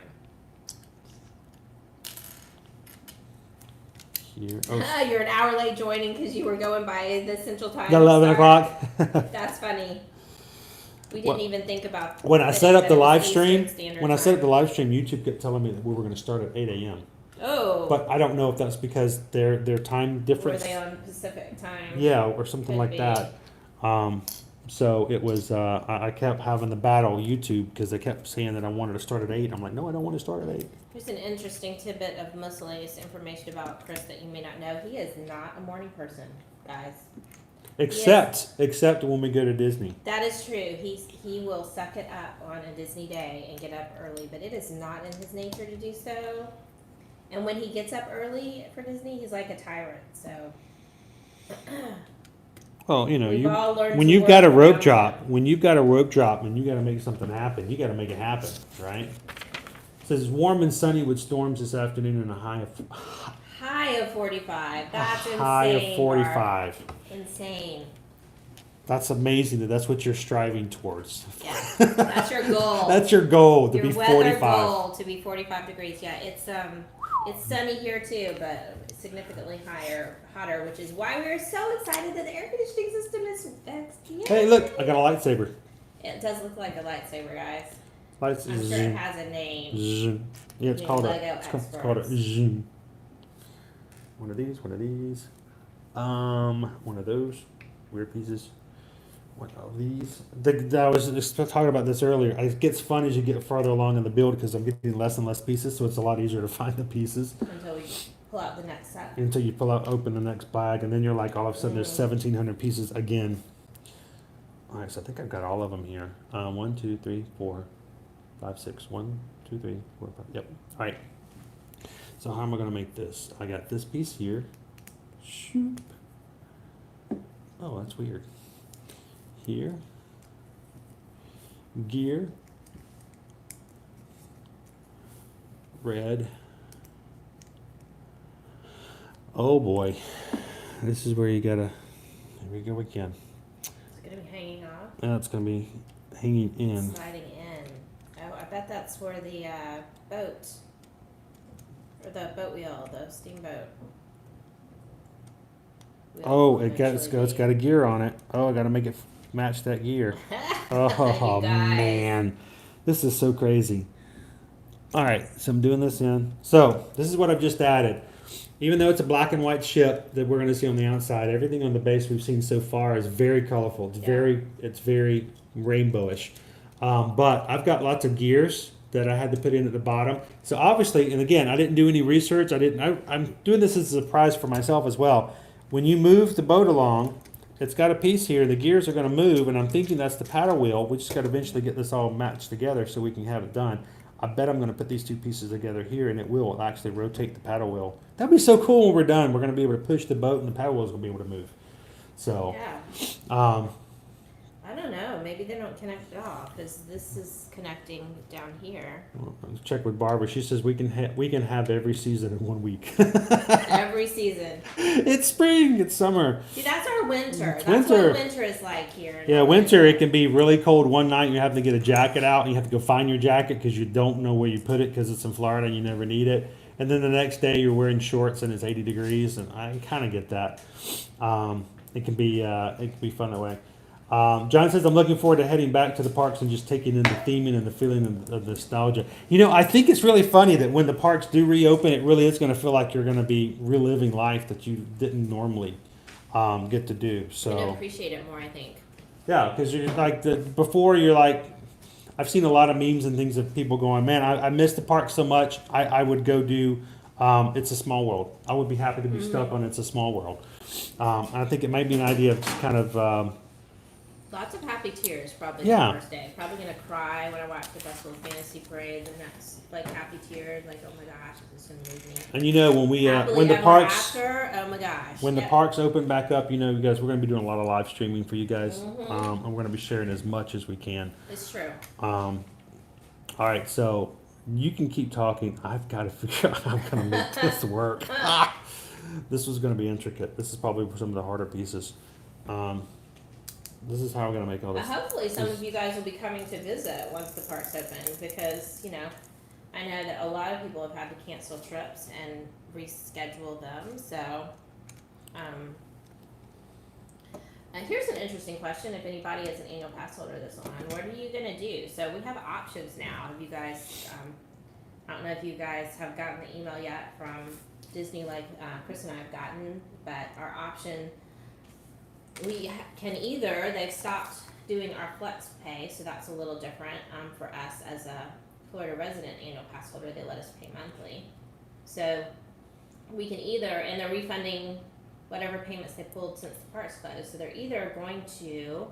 Here. Oh,
You're an hour late joining because you were going by the Central Time.
11 o'clock.
That's funny. We didn't even think about
when I set up the live stream. When I set up the
time.
live stream, YouTube kept telling me that we were going to start at 8 a.m.
Oh.
But I don't know if that's because their time
Were
difference.
they on Pacific Time?
Yeah, or something
Could
like
be.
that. So it was. I kept having the battle YouTube because they kept saying that I wanted to start at 8. I'm like, no, I don't want to start at 8.
Here's an interesting tidbit of miscellaneous information about Chris that you may not know. He is not a morning person, guys.
Except when we go to Disney.
That is true. He will suck it up on a Disney day and get up early, but it is not in his nature to do so. And when he gets up early for Disney, he's like a tyrant. So
Well, you know,
We've all learned
when
to
you've
work
got a rope
around
drop,
that.
when you've got a rope drop, and you got to make something happen, you got to make it happen, right? It says warm and sunny with storms this afternoon and a high of
45. That's insane.
high of 45.
Barb. Insane.
That's amazing that's what you're striving towards.
Yeah, that's your goal.
That's your goal to
Your
be
weather
45.
goal to be 45 degrees. Yeah, it's sunny here too, but significantly hotter, which is why we're so excited that the air conditioning system is fixed. Yay.
Hey, look, I got a lightsaber.
It does look like a lightsaber, guys.
Lights
I'm sure it has a name.
zoom. Yeah, it's
You're
called
Lego
it's called a
experts.
zoom. One of these, one of these. One of those weird pieces. What are these? I was just talking about this earlier. It gets fun as you get farther along in the build because I'm getting less and less pieces, so it's a lot easier to find the pieces
Until we pull out the next set.
until you pull out, open the next bag, and then you're like, all of a sudden, there's 1,700 pieces again. All right, so I think I've got all of them here. 1, 2, 3, 4, 5, 6. 1, 2, 3, 4, 5. Yep. All right. So how am I going to make this? I got this piece here. Shoop. Oh, that's weird. Here. Gear. Red. Oh boy. This is where you gotta. Here we go again.
It's gonna be hanging off.
That's gonna be hanging in.
Sliding in. Oh, I bet that's where the boat, or the boat wheel, the steamboat. Wheel
Oh,
will
it's
eventually
got a gear on it. Oh, I gotta make it match that gear.
be.
Oh
You guys.
man, this is so crazy. All right, so I'm doing this in. So this is what I've just added. Even though it's a black and white ship that we're going to see on the outside, everything on the base we've seen so far is very colorful. It's very rainbowish. But I've got lots of gears that I had to put in at the bottom. So obviously, and again, I didn't do any research. I'm doing this as a surprise for myself as well. When you move the boat along, it's got a piece here. The gears are going to move, and I'm thinking that's the paddle wheel. We just got to eventually get this all matched together so we can have it done. I bet I'm going to put these two pieces together here, and it will actually rotate the paddle wheel. That'd be so cool when we're done. We're going to be able to push the boat, and the paddle wheel's going to be able to move. So,
Yeah. I don't know. Maybe they don't connect it all because this is connecting down here.
let's check with Barbara. She says we can have every season in 1 week.
Every season.
It's spring. It's summer.
See, that's our winter.
It's
That's
winter.
what winter is like here.
Yeah, winter it can be really cold one night. You have to get a jacket out, and you have to go find your jacket because you don't know where you put it because it's in Florida and you never need it. And then the next day you're wearing shorts and it's 80 degrees, and I kind of get that. It can be fun that way. John says, I'm looking forward to heading back to the parks and just taking in the theming and the feeling of nostalgia. You know, I think it's really funny that when the parks do reopen, it really is going to feel like you're going to be reliving life that you didn't normally get to do. So
You're gonna appreciate it more, I think.
yeah, because you're like before you're like, I've seen a lot of memes and things of people going, man, I miss the park so much. I would go do It's a Small World. I would be happy to be stuck on It's a Small World. And I think it might be an idea of just kind of
Lots of happy tears probably
Yeah.
the first day. Probably gonna cry when I watch the Festival of Fantasy Parade. The next, like, happy tears, like, oh my gosh, this is gonna move me.
and you know when we
Happily
when the
ever
parks
after, oh my gosh.
when the
Yep.
parks open back up, you know, you guys, we're going to be doing a lot of live streaming for you guys. And we're going to be sharing as much as we can.
It's true.
All right, so you can keep talking. I've got to figure out how I'm going to make this work. This was going to be intricate. This is probably some of the harder pieces. This is how we're going to make all this.
Hopefully some of you guys will be coming to visit once the parks open because, you know, I know that a lot of people have had to cancel trips and reschedule them. So, here's an interesting question. If anybody is an annual pass holder that's on, what are you going to do? So we have options now. Have you guys, I don't know if you guys have gotten the email yet from Disney like Chris and I have gotten, but our option, we can either, they've stopped doing our flex pay, so that's a little different for us as a Florida resident annual pass holder. They let us pay monthly. So we can either, and they're refunding whatever payments they pulled since the parks closed. So they're either going to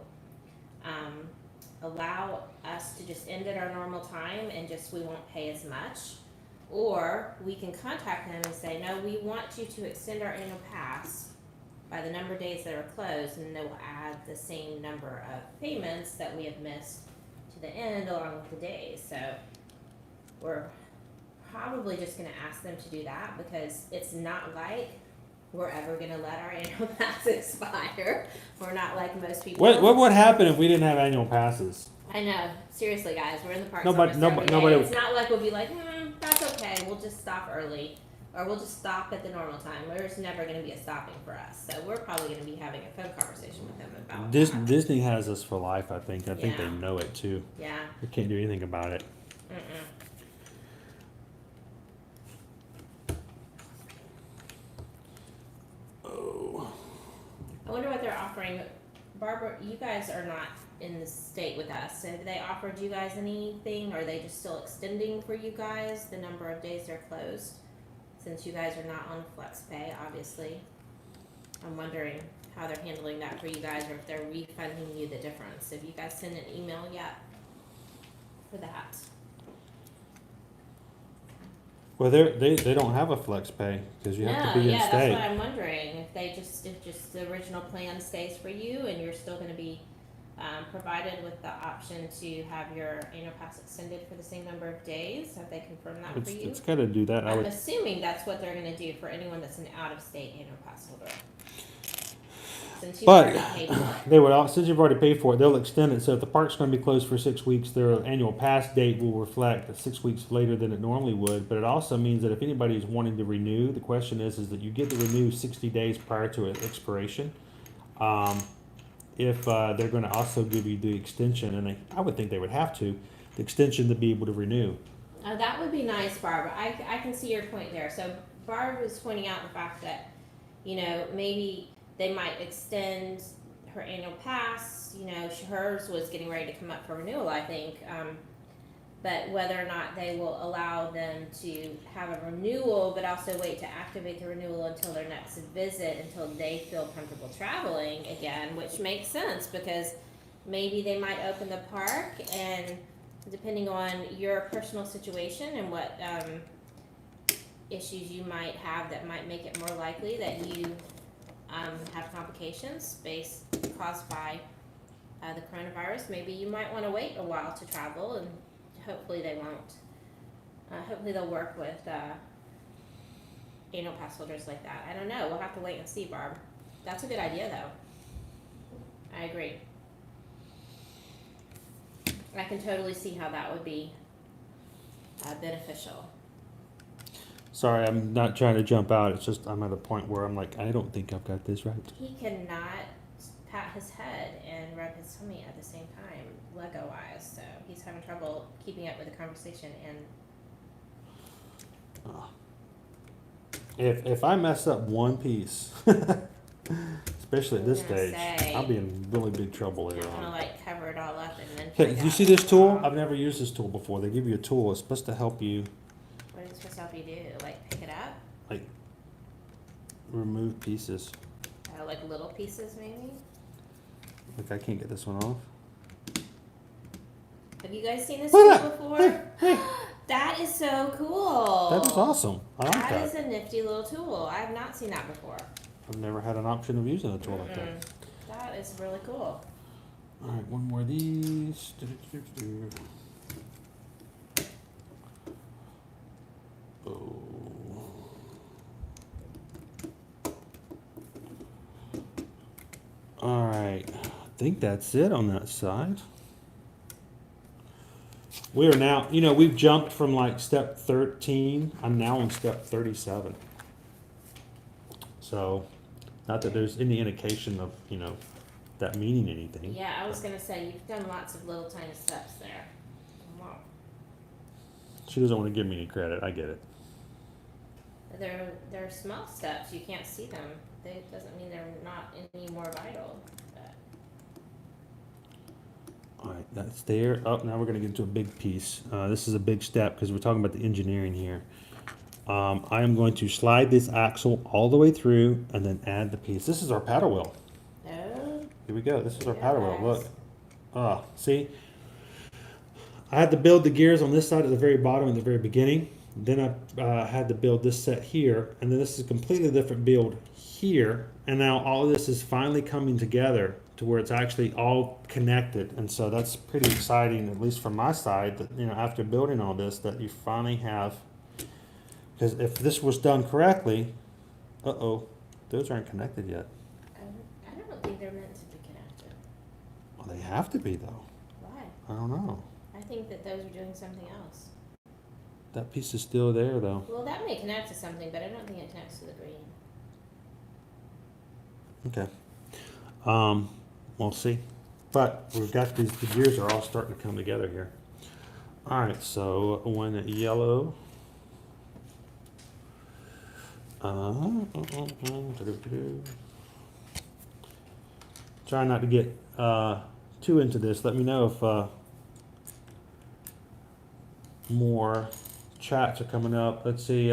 allow us to just end at our normal time and just we won't pay as much, or we can contact them and say, no, we want you to extend our annual pass by the number of days that are closed, and they will add the same number of payments that we have missed to the end along with the days. So we're probably just going to ask them to do that because it's not like we're ever going to let our annual pass expire. We're not like most people.
What would happen if we didn't have annual passes?
I know. Seriously, guys, we're in the parks
Nobody-
almost every
nobody
day.
would-
It's not like we'll be like, that's okay. We'll just stop early. Or we'll just stop at the normal time. There's never going to be a stopping for us. So we're probably going to be having a phone conversation with them about that.
Disney has us for life, I think. I think they
Yeah.
know it too.
Yeah.
We can't do anything about it. Oh,
wondering, Barbara, you guys are not in the state with us, so have they offered you guys anything? Or are they just still extending for you guys the number of days they're closed? Since you guys are not on flex pay, obviously. I'm wondering how they're handling that for you guys, or if they're refunding you the difference. Have you guys sent an email yet for that?
Well, they don't have a flex pay because you have to be in
that's
state.
what I'm wondering. If just the original plan stays for you, and you're still going to be provided with the option to have your annual pass extended for the same number of days. Have they confirmed that for you?
It's got to do that.
I'm assuming that's what they're going to do for anyone that's an out-of-state annual pass holder. Since you've already paid for it.
They would, since you've already paid for it, they'll extend it. So if the park's going to be closed for 6 weeks, their annual pass date will reflect 6 weeks later than it normally would. But it also means that if anybody's wanting to renew, the question is that you get to renew 60 days prior to its expiration. If they're going to also give you the extension, and I would think they would have to, the extension to be able to renew.
That would be nice, Barbara. I can see your point there. So Barb was pointing out the fact that, maybe they might extend her annual pass. Hers was getting ready to come up for renewal, I think. But whether or not they will allow them to have a renewal, but also wait to activate the renewal until their next visit, until they feel comfortable traveling again, which makes sense because maybe they might open the park, and depending on your personal situation and what issues you might have that might make it more likely that you have complications caused by the coronavirus, maybe you might want to wait a while to travel, and hopefully they won't. Hopefully they'll work with annual pass holders like that. I don't know. We'll have to wait and see, Barb. That's a good idea, though. I agree. I can totally see how that would be beneficial.
Sorry, I'm not trying to jump out. It's just I'm at a point where I'm like, I don't think I've got this right.
He cannot pat his head and rub his tummy at the same time, Lego-wise, so he's having trouble keeping up with the conversation. And
If I mess up one piece, especially at this stage, I'll be in really big trouble later
I'm
on.
gonna cover it all up and then.
Okay, do you see this tool? I've never used this tool before. They give you a tool. It's supposed to help you.
What is it supposed to help you do? Like pick it up?
Like remove pieces.
Like little pieces, maybe?
Like I can't get this one off.
Have you guys seen this tool before? That is so cool.
That is awesome. I like that.
That is a nifty little tool. I have not seen that before.
I've never had an option of using a tool like that.
That is really cool.
All right, one more of these. Oh. All right, I think that's it on that side. We are now, we've jumped from like step 13. I'm now on step 37. So, not that there's any indication of, that meaning anything.
Yeah, I was gonna say you've done lots of little tiny steps there. Wow.
She doesn't want to give me any credit. I get it.
They're small steps. You can't see them. That doesn't mean they're not any more vital. But.
All right, that's there. Oh, now we're going to get into a big piece. This is a big step because we're talking about the engineering here. I am going to slide this axle all the way through and then add the piece. This is our paddle wheel.
Oh.
Here we go. This is our paddle wheel. Look. See? I had to build the gears on this side at the very bottom at the very beginning. Then I had to build this set here. And then this is a completely different build here. And now all of this is finally coming together to where it's actually all connected. And so that's pretty exciting, at least from my side, that, after building all this, that you finally have, because if this was done correctly, those aren't connected yet.
I don't think they're meant to be connected.
Well, they have to be, though.
Why?
I don't know.
I think that those are doing something else.
That piece is still there, though.
Well, that may connect to something, but I don't think it connects to the green.
Okay. We'll see. But we've got the gears are all starting to come together here. All right, so one yellow. Trying not to get too into this. Let me know if more chats are coming up. Let's see.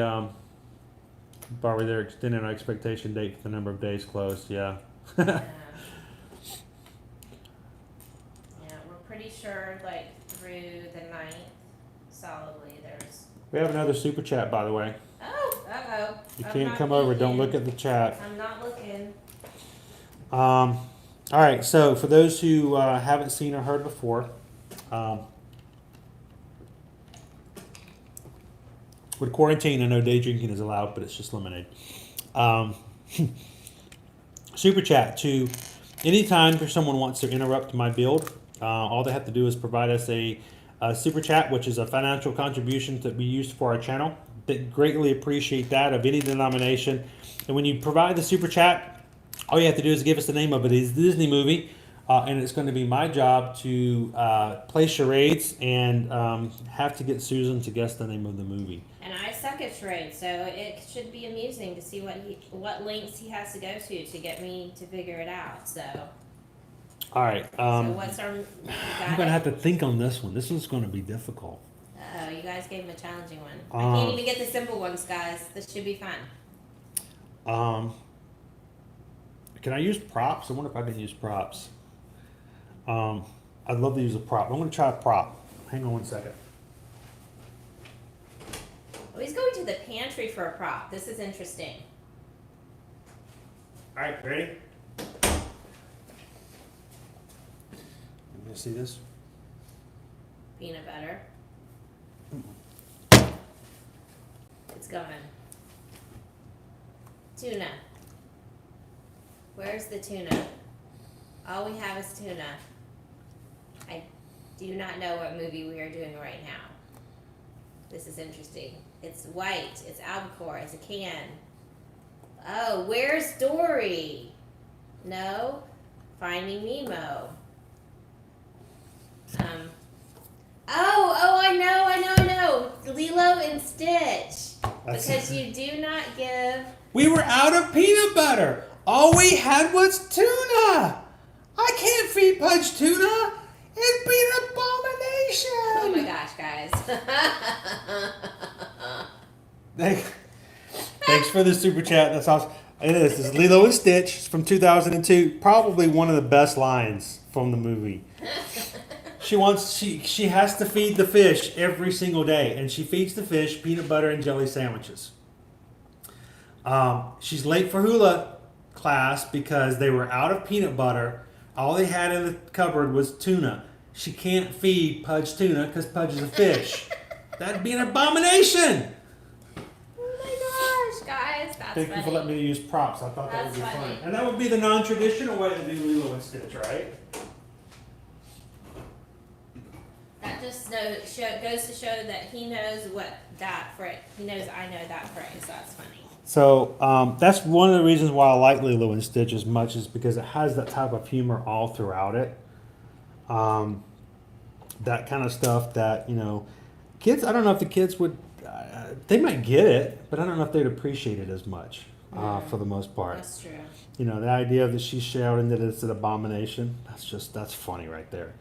Barbara, they're extending our expectation date for the number of days closed. Yeah.
Yeah, we're pretty sure like through the 9th solidly there's.
We have another super chat, by the way.
Oh, uh-oh.
You
I'm
can't
not
come over. Don't
peeking.
look at the chat.
I'm not looking.
All right. So for those who haven't seen or heard before, with quarantine, I know day drinking is allowed, but it's just limited. Super chat to anytime someone wants to interrupt my build, all they have to do is provide us a super chat, which is a financial contribution to be used for our channel. They greatly appreciate that of any denomination. And when you provide the super chat, all you have to do is give us the name of it. It's a Disney movie, and it's going to be my job to play charades and have to get Susan to guess the name of the movie.
And I suck at charades, so it should be amusing to see what links he has to go to get me to figure it out. So.
All right.
So what's our?
I'm going to have to think on this one. This one's going to be difficult.
Oh, you guys gave him a challenging one. I can't even get the simple ones, guys. This should be fun.
Can I use props? I wonder if I can use props. I'd love to use a prop. I'm going to try a prop. Hang on one second.
Oh, he's going to the pantry for a prop. This is interesting.
All right, ready? You see this?
Peanut butter. It's going. Tuna. Where's the tuna? All we have is tuna. I do not know what movie we are doing right now. This is interesting. It's white. It's albacore. It's a can. Oh, where's Dory? No. Finding Nemo. Oh, I know. Lilo and Stitch. Because you do not give.
We were out of peanut butter. All we had was tuna. I can't feed Pudge tuna. It'd be an abomination.
Oh my gosh, guys.
Thanks for the super chat. That's awesome. It is. This is Lilo and Stitch. It's from 2002. Probably one of the best lines from the movie. She has to feed the fish every single day, and she feeds the fish peanut butter and jelly sandwiches. She's late for hula class because they were out of peanut butter. All they had in the cupboard was tuna. She can't feed Pudge tuna because Pudge is a fish. That'd be an abomination.
Oh my gosh, guys, that's
Thank
funny.
you for letting me use props. I thought that would be
That's
fun.
funny.
And that would be the non-traditional way to do Lilo and Stitch, right?
That just goes to show that he knows what that phrase. He knows I know that phrase. That's funny.
So that's one of the reasons why I like Lilo and Stitch as much, is because it has that type of humor all throughout it. That kind of stuff that, kids, I don't know if the kids would, they might get it, but I don't know if they'd appreciate it as much for the most part.
That's true.
The idea that she's shouting that it's an abomination, that's funny right there.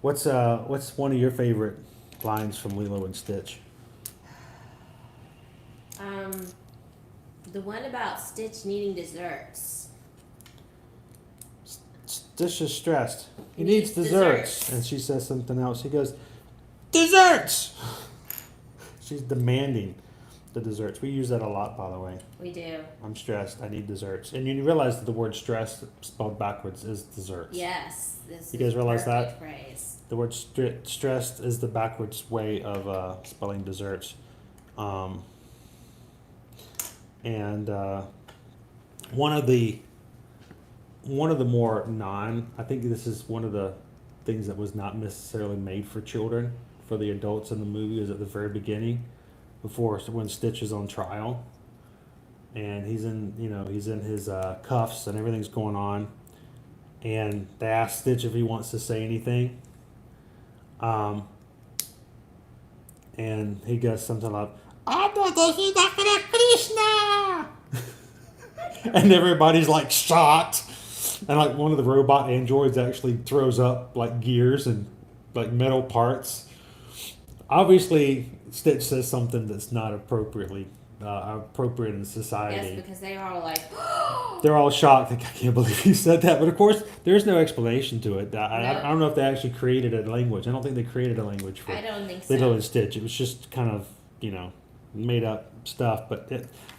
What's one of your favorite lines from Lilo and Stitch?
The one about Stitch needing desserts.
Stitch is stressed. He
Needs
needs desserts.
desserts.
And she says something else. He goes, desserts! She's demanding the desserts. We use that a lot, by the way.
We do.
I'm stressed. I need desserts. And you realize that the word stressed spelled backwards is desserts.
Yes. This
You guys
is
realize
perfect
that?
Phrase.
The word stressed is the backwards way of spelling desserts. And one of the more I think this is one of the things that was not necessarily made for children, for the adults in the movie, is at the very beginning, when Stitch is on trial, and he's in his cuffs and everything's going on, and they ask Stitch if he wants to say anything, and he goes something like, "Krishna." and everybody's like shocked. And like one of the robot androids actually throws up like gears and like metal parts. Obviously, Stitch says something that's not appropriate in society.
Yes, because they are all like,
They're all shocked. Like, I can't believe he said that. But of course, there's no explanation to it. I
No.
don't know if they actually created a language. I don't think they created a language for
I don't think so.
Lilo and Stitch. It was just kind of, made up stuff. But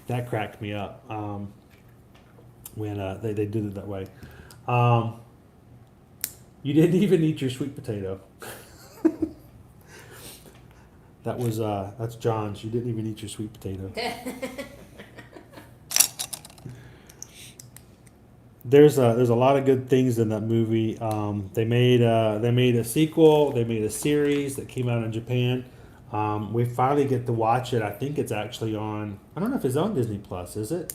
that cracked me up when they did it that way. You didn't even eat your sweet potato. That's John's. You didn't even eat your sweet potato. There's a lot of good things in that movie. They made a sequel. They made a series that came out in Japan. We finally get to watch it. I think it's actually on. I don't know if it's on Disney Plus. Is it?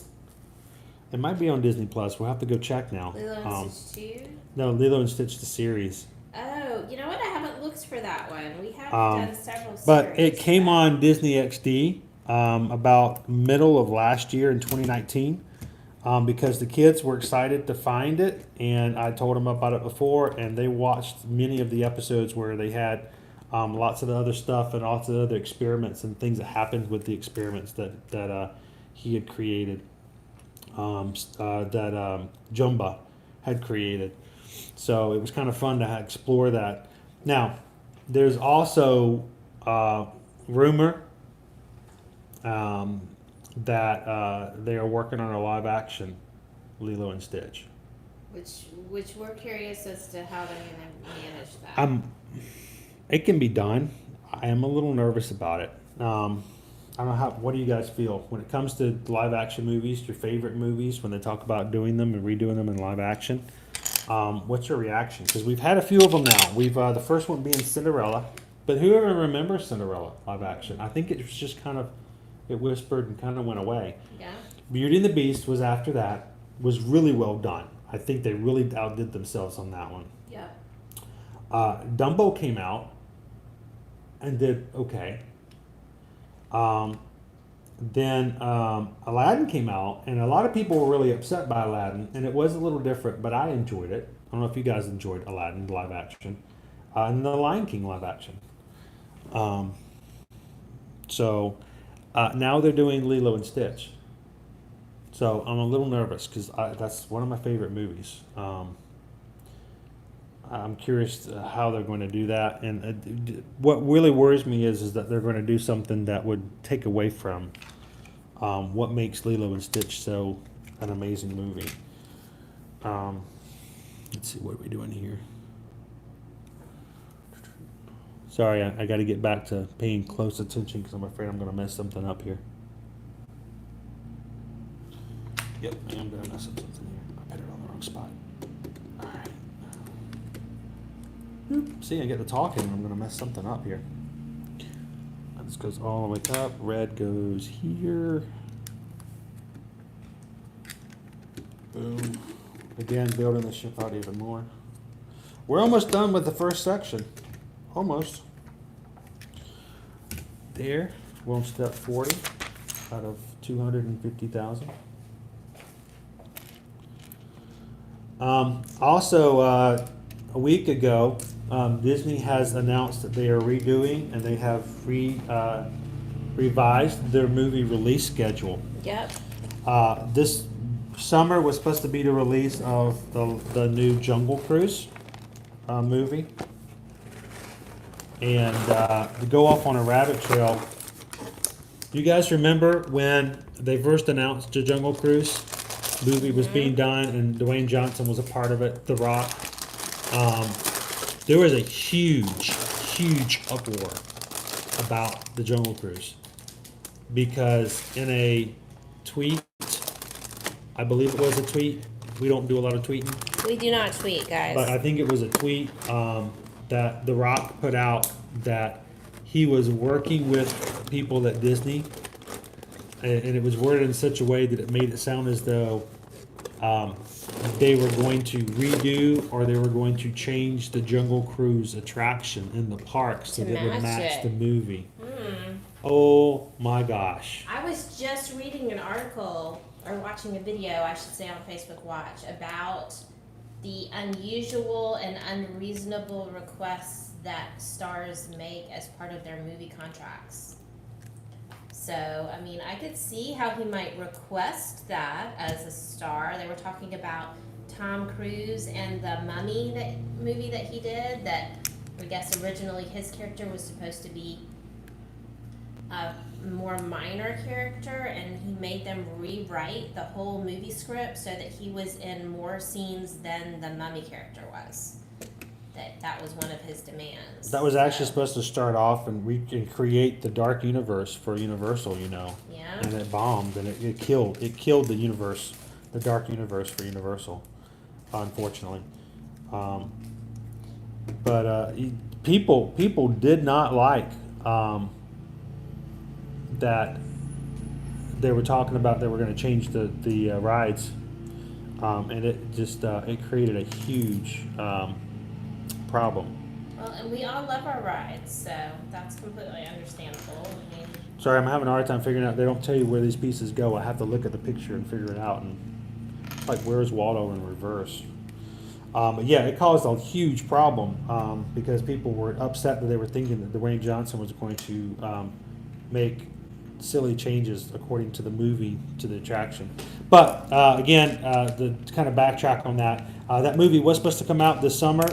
It might be on Disney Plus. We'll have to go check now.
Lilo and Stitch 2?
No, Lilo and Stitch the series.
Oh, you know what? I haven't looked for that one. We have done several series.
But it came on Disney XD about middle of last year in 2019 because the kids were excited to find it, and I told them about it before, and they watched many of the episodes where they had lots of the other stuff and lots of other experiments and things that happened with the experiments that he had created, that Jumba had created. So it was kind of fun to explore that. Now, there's also rumor that they are working on a live action Lilo and Stitch.
Which we're curious as to how they're going to manage that.
It can be done. I am a little nervous about it. I don't know what do you guys feel when it comes to live action movies, your favorite movies, when they talk about doing them and redoing them in live action? What's your reaction? Because we've had a few of them now. We've the first one being Cinderella, but whoever remembers Cinderella live action? I think it was just it whispered and kind of went away.
Yeah.
Beauty and the Beast was after that. Was really well done. I think they really outdid themselves on that one.
Yeah.
Dumbo came out and did okay. Then Aladdin came out, and a lot of people were really upset by Aladdin, and it was a little different, but I enjoyed it. I don't know if you guys enjoyed Aladdin live action, and the Lion King live action. So now they're doing Lilo and Stitch. So I'm a little nervous because that's one of my favorite movies. I'm curious how they're going to do that, and what really worries me is that they're going to do something that would take away from what makes Lilo and Stitch so an amazing movie. Let's see, what are we doing here? Sorry, I got to get back to paying close attention because I'm afraid I'm going to mess something up here. Yep, I am going to mess up something here. I put it on the wrong spot. All right. See, I get to talking and I'm going to mess something up here. This goes all the way up. Red goes here. Boom. Again, building the ship out even more. We're almost done with the first section. Almost. There. We're on step 40 out of 250,000. Also, a week ago, Disney has announced that they are redoing and they have revised their movie release schedule.
Yep.
This summer was supposed to be the release of the new Jungle Cruise movie. And to go off on a rabbit trail, you guys remember when they first announced the Jungle Cruise movie was being done and Dwayne Johnson was a part of it, The Rock? There was a huge uproar about the Jungle Cruise because in a tweet, I believe it was a tweet. We don't do a lot of tweeting.
We do not tweet, guys.
But I think it was a tweet that The Rock put out that he was working with people at Disney, and it was worded in such a way that it made it sound as though they were going to redo or they were going to change the Jungle Cruise attraction in the park so that it would match the movie. Oh my gosh.
I was just reading an article or watching a video, I should say, on Facebook Watch about the unusual and unreasonable requests that stars make as part of their movie contracts. So, I mean, I could see how he might request that as a star. They were talking about Tom Cruise and the Mummy movie that he did, that I guess originally his character was supposed to be a more minor character, and he made them rewrite the whole movie script so that he was in more scenes than the Mummy character was. That was one of his demands.
That was actually supposed to start off and create the dark universe for Universal, you know.
Yeah.
And it bombed, and it killed the universe, the dark universe for Universal, unfortunately. But people did not like that they were talking about they were going to change the rides, and it just it created a huge problem.
Well, and we all love our rides, so that's completely understandable. I mean,
Sorry, I'm having a hard time figuring out. They don't tell you where these pieces go. I have to look at the picture and figure it out. And like, where's Waldo in reverse? But yeah, it caused a huge problem because people were upset that they were thinking that Dwayne Johnson was going to make silly changes according to the movie, to the attraction. But again, to kind of backtrack on that, that movie was supposed to come out this summer.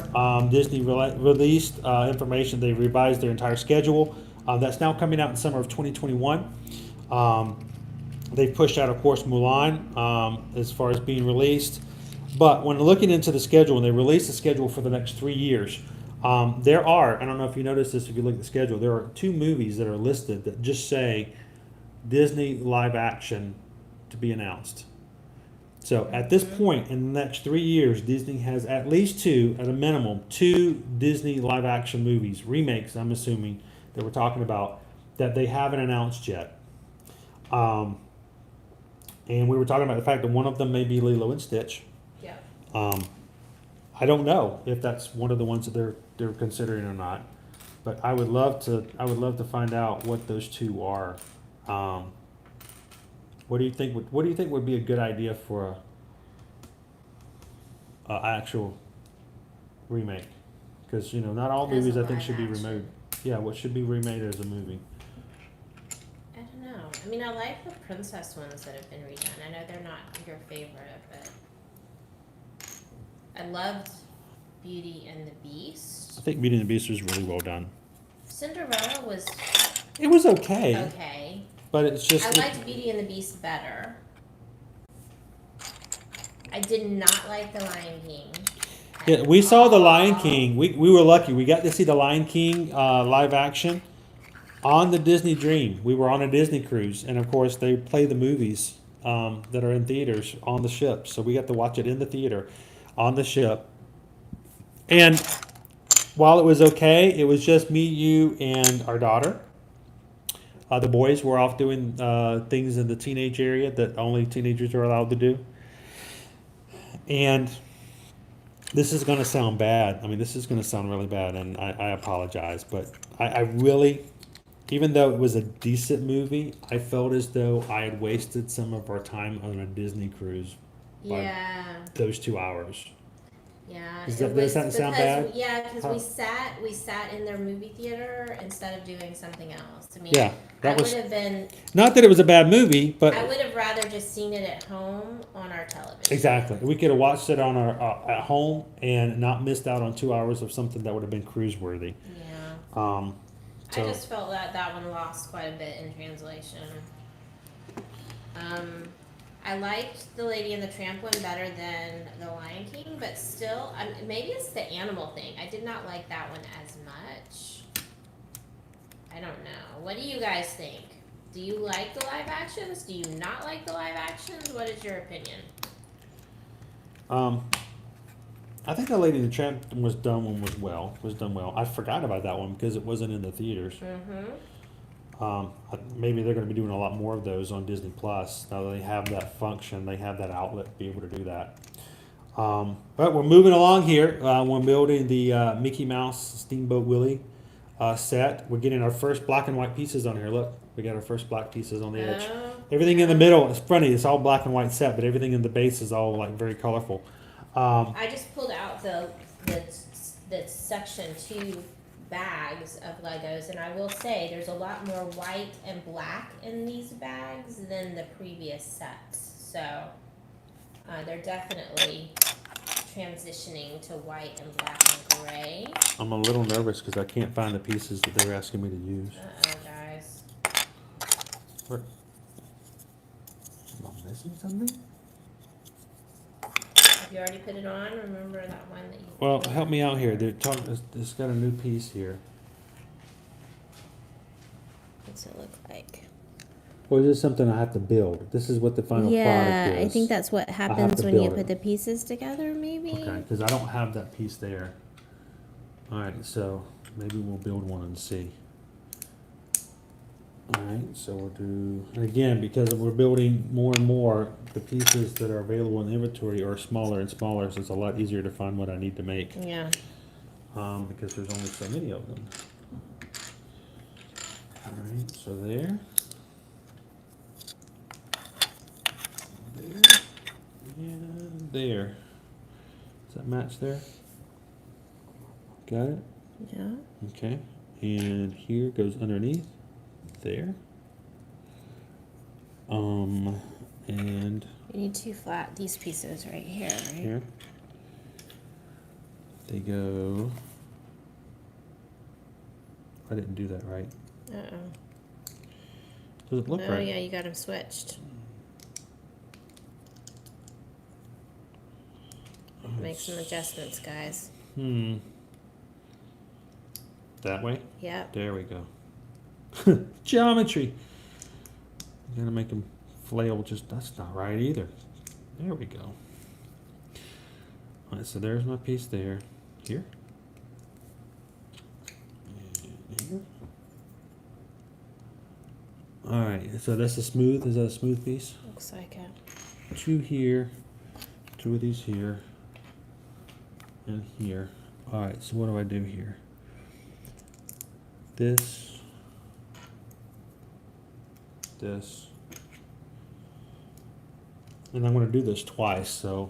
Disney released information. They revised their entire schedule. That's now coming out in summer of 2021. They've pushed out, of course, Mulan as far as being released. But when looking into the schedule, and they released the schedule for the next 3 years, there are, I don't know if you noticed this if you look at the schedule, there are 2 movies that are listed that just say Disney live action to be announced. So at this point in the next 3 years, Disney has at least 2, at a minimum, 2 Disney live action movies, remakes, I'm assuming, that we're talking about, that they haven't announced yet. And we were talking about the fact that one of them may be Lilo and Stitch.
yeah.
I don't know if that's one of the ones that they're considering or not, but I would love to find out what those 2 are. What do you think would be a good idea for a actual remake? Because not all
As
movies
a
I think
live
should be
action.
removed. Yeah, what should be remade as a movie?
I don't know. I mean, I like the princess ones that have been redone. I know they're not your favorite, but I loved Beauty and the Beast.
I think Beauty and the Beast was really well done.
Cinderella was
It was okay,
okay.
but it's just
I liked Beauty and the Beast better. I did not like The Lion King.
Yeah, we saw The Lion King. We were lucky. We got to see The Lion King live action on the Disney Dream. We were on a Disney cruise, and of course they play the movies that are in theaters on the ship. So we got to watch it in the theater on the ship. And while it was okay, it was just me, you, and our daughter. The boys were off doing things in the teenage area that only teenagers are allowed to do. And this is going to sound bad. I mean, this is going to sound really bad, and I apologize. But I really, even though it was a decent movie, I felt as though I had wasted some of our time on a Disney cruise by
Yeah.
those 2 hours.
Yeah.
Does
it
that
was
sound
because-
bad?
Yeah, because
Huh?
we sat in their movie theater instead of doing something else. I mean,
Yeah,
I
that
would
was
have been.
not that it was a bad movie, but
I would have rather just seen it at home on our television.
exactly, we could have watched it on our at home and not missed out on 2 hours of something that would have been cruise worthy.
Yeah.
So
I just felt that one lost quite a bit in translation. I liked The Lady and the Tramp one better than The Lion King, but still, maybe it's the animal thing. I did not like that one as much. I don't know. What do you guys think? Do you like the live actions? Do you not like the live actions? What is your opinion?
I think The Lady and the Tramp was done well. I forgot about that one because it wasn't in the theaters.
Mm-hmm.
Maybe they're going to be doing a lot more of those on Disney Plus. Now that they have that function, they have that outlet to be able to do that. But we're moving along here. We're building the Mickey Mouse Steamboat Willie set. We're getting our first black and white pieces on here. Look, we got our first black pieces on the edge.
Oh,
Everything in the middle, it's funny, it's all black and white set, but everything in the base is all like very colorful.
I just pulled out the section 2 bags of Legos, and I will say there's a lot more white and black in these bags than the previous sets. So they're definitely transitioning to white and black and gray.
I'm a little nervous because I can't find the pieces that they're asking me to use.
Uh-oh, guys.
Where, am I missing something?
Have you already put it on? Remember that one that you...
Well, help me out here. They're talking, it's got a new piece here.
What's it look like?
Or is this something I have to build? This is what the final product is.
I think that's what happens when you put the pieces together, maybe.
Okay, because I don't have that piece there. All right, so maybe we'll build one and see. All right, so we'll do, and again, because we're building more and more, the pieces that are available in the inventory are smaller and smaller, so it's a lot easier to find what I need to make.
Yeah.
Because there's only so many of them. All right, so there. There. And there. Does that match there? Got it?
Yeah.
Okay. And here goes underneath. There. And
You need two flat, these pieces right here, right?
here. They go. I didn't do that right.
Uh-oh.
Does it look
Oh,
right?
yeah, you got them switched. Make some adjustments, guys.
That way?
Yep.
There we go. Geometry. You gotta make them flail just, that's not right either. There we go. Alright, so there's my piece there. Here. And here. Alright, so that's a smooth, is that a smooth piece?
Looks like it.
2 here, 2 of these here, and here. Alright, so what do I do here? This. And I'm going to do this twice, so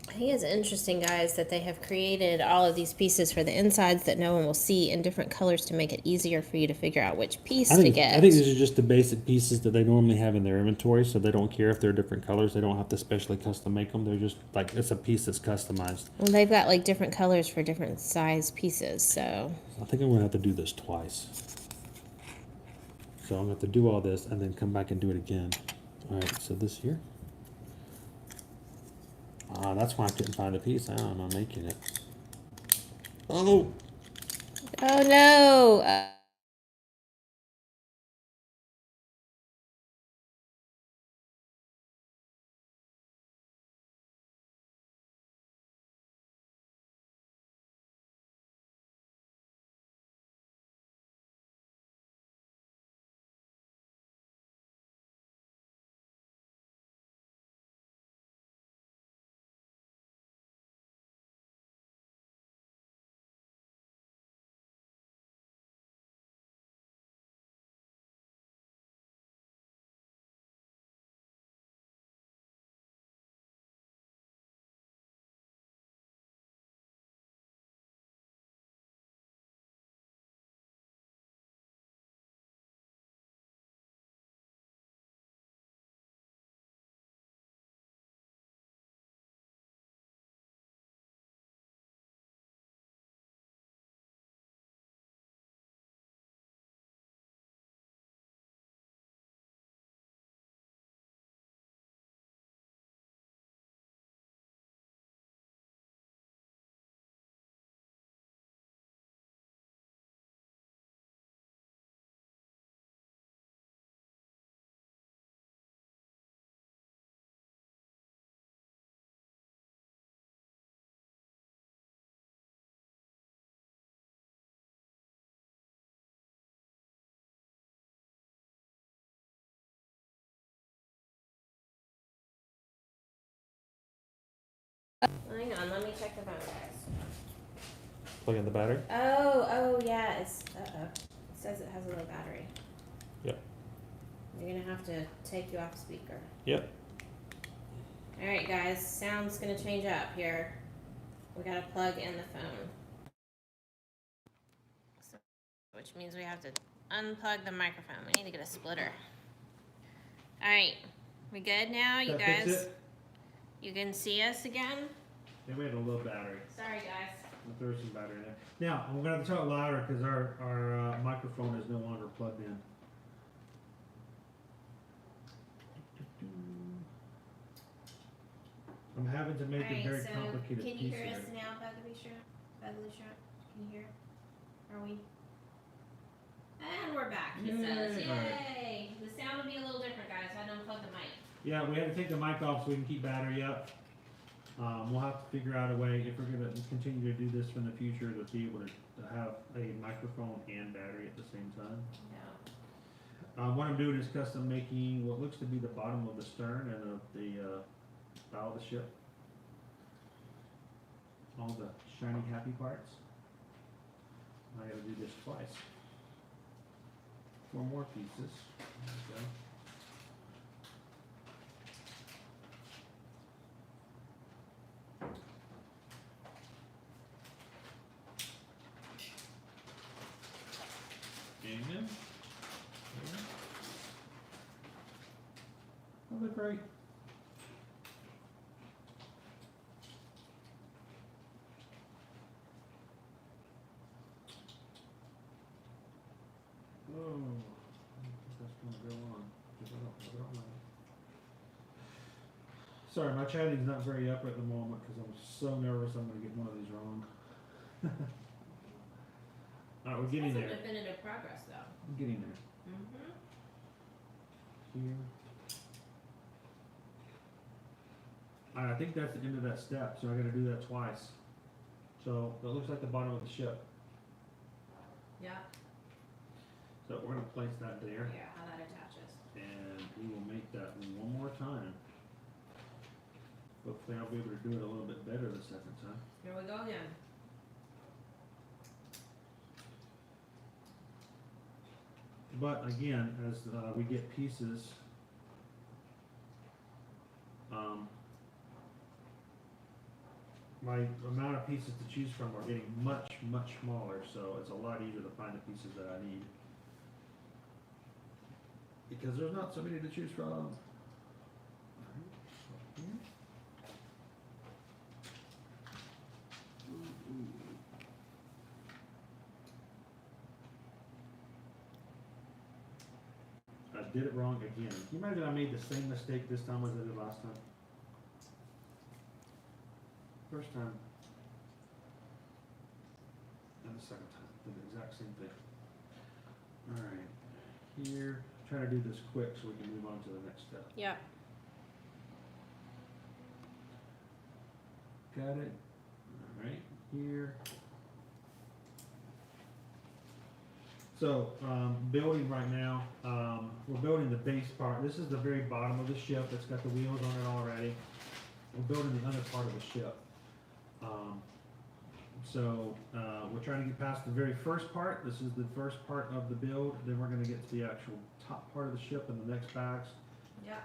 I think it's interesting, guys, that they have created all of these pieces for the insides that no one will see in different colors to make it easier for you to figure out which piece to get.
I think these are just the basic pieces that they normally have in their inventory, so they don't care if they're different colors. They don't have to specially custom make them. They're just like, it's a piece that's customized.
Well, they've got like different colors for different size pieces, so.
I think I'm going to have to do this twice. So I'm going to have to do all this and then come back and do it again. Alright, so this here. That's why I couldn't find a piece. I'm not making it. Oh!
Oh no! Hang on, let me check the phone, guys.
Plug in the battery?
Oh, yeah, it's, it says it has a low battery.
Yep.
You're gonna have to take you off speaker.
Yep.
Alright guys, sound's gonna change up here. We gotta plug in the phone. So, which means we have to unplug the microphone. We need to get a splitter. Alright, we good now? You
That fix
guys,
it?
you can see us again?
Yeah, we had a little battery.
Sorry guys.
We'll throw some battery in there. Now, we're gonna have to talk louder because our microphone is no longer plugged in. I'm having to make it very complicated
can you
piece
hear
here.
us now, Bugaboo Shrimp? Bugaboo Shrimp? Can you hear? Are we? And we're back, he says.
Yay.
Yay! The sound will be a little different, guys. I don't plug the mic.
Yeah, we had to take the mic off so we can keep battery up. We'll have to figure out a way, if we're gonna continue to do this in the future, to be able to have a microphone and battery at the same time.
Yeah.
What I'm doing is custom making what looks to be the bottom of the stern and of the bow of the ship. All the shiny happy parts. I gotta do this twice. 4 more pieces. There we go. Amen. Oh, they're great. Oh, I think that's gonna go on. I don't know. Sorry, my chatting's not very up at the moment because I'm so nervous I'm gonna get one of these wrong. Alright, we're getting
That's
there.
a definitive progress, though.
I'm getting there.
Mm-hmm.
Here. Alright, I think that's the end of that step, so I gotta do that twice. So, that looks like the bottom of the ship.
Yeah.
So we're gonna place that there,
Yeah, how that attaches.
and we will make that one more time. Hopefully I'll be able to do it a little bit better the second time.
Here we go again.
But again, as we get pieces, my amount of pieces to choose from are getting much, much smaller, so it's a lot easier to find the pieces that I need. Because there's not so many to choose from. I did it wrong again. Can you imagine I made the same mistake this time as I did last time? First time. And the second time. Did the exact same thing. Alright. Here. Try to do this quick so we can move on to the next step.
Yep.
Got it. Alright. Here. So, building right now, we're building the base part. This is the very bottom of the ship. It's got the wheels on it already. We're building the under part of the ship. We're trying to get past the very first part. This is the first part of the build. Then we're going to get to the actual top part of the ship in the next bags.
Yeah.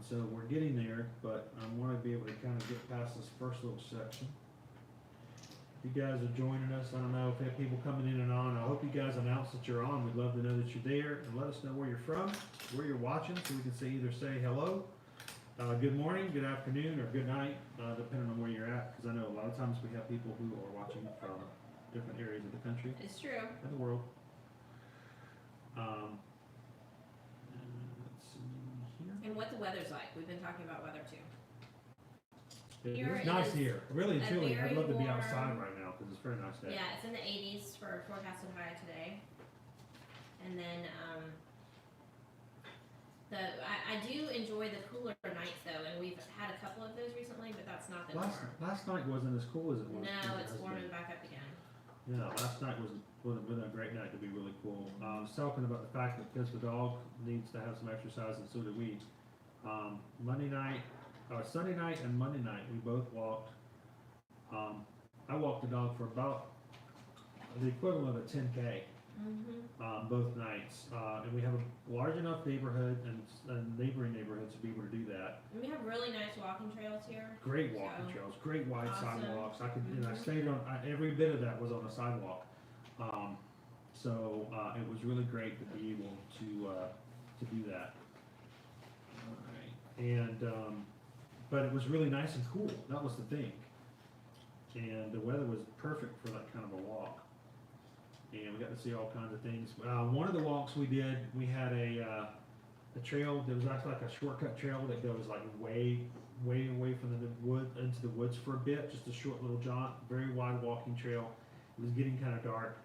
So we're getting there, but I want to be able to kind of get past this first little section. You guys are joining us. I don't know if we have people coming in and on. I hope you guys announce that you're on. We'd love to know that you're there, and let us know where you're from, where you're watching, so we can say hello, good morning, good afternoon, or good night, depending on where you're at. Because I know a lot of times we have people who are watching from different areas of the country
It's true.
and the world. Let's see here.
And what the weather's like. We've been talking about weather too.
It's nice here. Really and
a
truly, I'd
very
love to be
warm-
outside right now because it's a very nice day.
Yeah, it's in the 80s for forecasted high today. And then I do enjoy the cooler nights though, and we've had a couple of those recently, but that's not the norm.
Last night wasn't as cool as it was.
No, it's
has
warming
been.
back up again.
Yeah, last night was a great night to be really cool. I was talking about the fact that because the dog needs to have some exercise, and so do we. Sunday night and Monday night, we both walked. I walked the dog for about the equivalent of a 10K
both nights. And we have a large enough neighborhood and neighboring neighborhoods to be able to do that.
And we have really nice walking trails here.
Great walking
So,
trails, great wide
awesome.
sidewalks. And I stayed on, every bit of that was on a sidewalk. So it was really great to be able to do that. All right. And, but it was really nice and cool. That was the thing. And the weather was perfect for that kind of a walk. And we got to see all kinds of things. One of the walks we did, we had a trail that was actually like a shortcut trail that goes like way away from the wood into the woods for a bit, just a short little jaunt, very wide walking trail. It was getting kind of dark.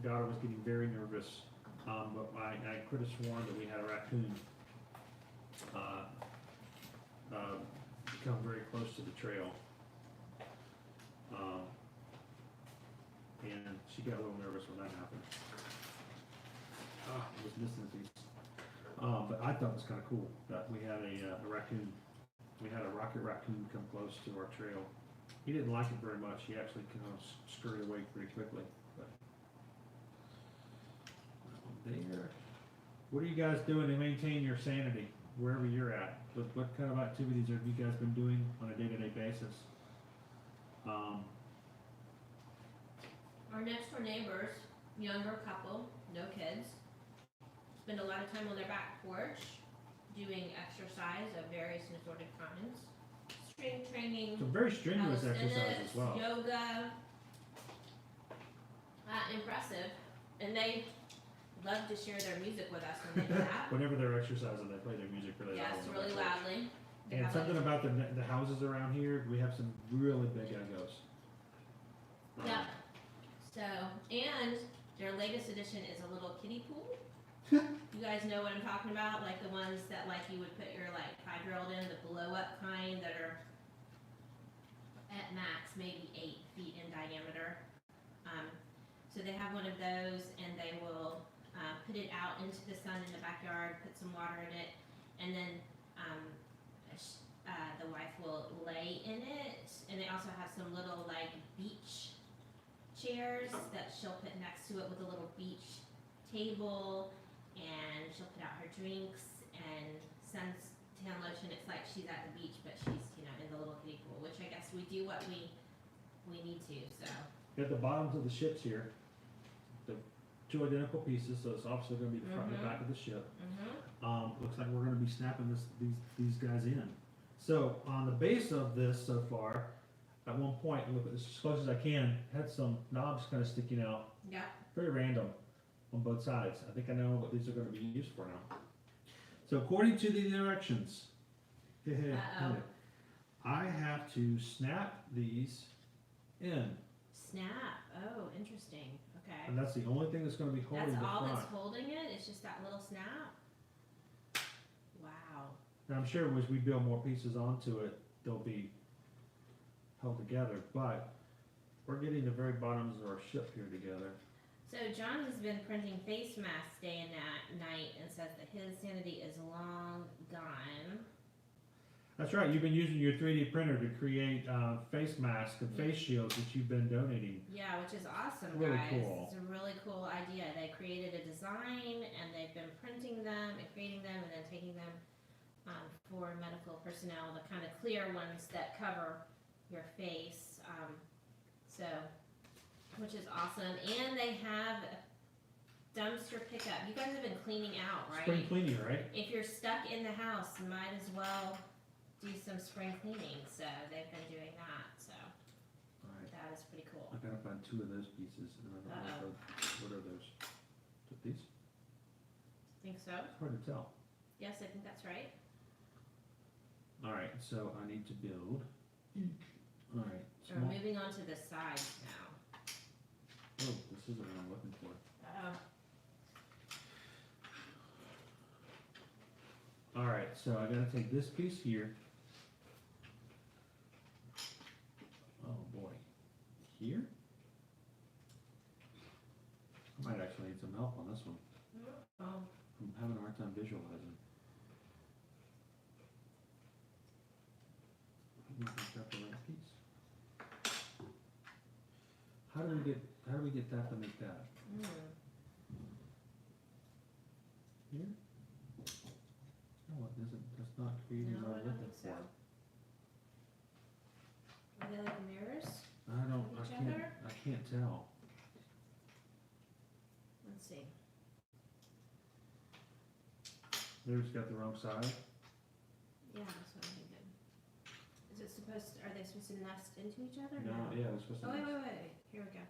My daughter was getting very nervous, but I could have sworn that we had a raccoon come very close to the trail. And she got a little nervous when that happened. I was missing a piece. But I thought it was kind of cool that we had a raccoon. We had a rocket raccoon come close to our trail. He didn't like it very much. He actually kind of scurried away pretty quickly. But there. What are you guys doing to maintain your sanity wherever you're at? What kind of activities have you guys been doing on a day-to-day basis?
Our next door neighbors, younger couple, no kids, spend a lot of time on their back porch doing exercise of various and assorted kinds. Strength training,
Some very strenuous exercise
calisthenics,
as well.
yoga. Impressive. And they love to share their music with us when they do that.
Whenever they're exercising, they play their music really loud.
Yes,
on
really
their porch.
loudly. They
And
have
something
a-
about the houses around here, we have some really big geckos.
Yep. So, and their latest addition is a little kiddie pool. You guys know what I'm talking about, like the ones that like you would put your like 5-year-old in, the blow up kind that are at max maybe 8 feet in diameter. So they have one of those, and they will put it out into the sun in the backyard, put some water in it, and then the wife will lay in it. And they also have some little like beach chairs that she'll put next to it with a little beach table, and she'll put out her drinks and suntan lotion. It's like she's at the beach, but she's, you know, in the little kiddie pool, which I guess we do what we need to, so.
At the bottoms of the ships here, the two identical pieces, so it's obviously gonna be the front and the back of the ship. Looks like we're gonna be snapping these guys in. So on the base of this so far, at one point, look at this as close as I can, had some knobs kind of sticking out,
Yeah.
very random on both sides. I think I know what these are gonna be used for now. So according to the directions,
Uh-oh.
I have to snap these in,
Snap. Oh, interesting. Okay.
and that's the only thing that's gonna be holding
That's
the
all
front.
that's holding it? It's just that little snap? Wow.
And I'm sure as we build more pieces onto it, they'll be held together, but we're getting the very bottoms of our ship here together.
So John has been printing face masks day and night and says that his sanity is long gone.
That's right, you've been using your 3D printer to create face masks and face shields that you've been donating.
Yeah, which is awesome,
Really
guys.
cool.
It's a really cool idea. They created a design and they've been printing them and creating them and then taking them for medical personnel, the kind of clear ones that cover your face. Which is awesome. And they have a dumpster pickup. You guys have been cleaning out, right?
Spring cleaning, right?
If you're stuck in the house, you might as well do some spring cleaning. So they've been doing that. So
Alright,
that is pretty cool.
I gotta find two of those pieces, and I don't know what are those. These?
Think so?
It's hard to tell.
Yes, I think that's right.
Alright, so I need to build. Alright,
So we're moving on to the sides now.
oh, this isn't what I'm looking for. Alright, so I gotta take this piece here. Oh boy. Here? I might actually need some help on this one.
Oh,
I'm having a hard time visualizing. I don't know if I've got the right piece. How do we get that to make that? here? No, it isn't. That's not creating
No,
what
I
I'm
don't
looking
think so.
for.
Are they like mirrors?
I don't,
Each
I can't,
other?
I can't tell.
Let's see.
Theirs got the wrong side.
Yeah, that's what I'm thinking. Is it supposed to, are they supposed to nest into each other?
No, yeah, it's supposed to
Oh,
be.
wait. Here we go.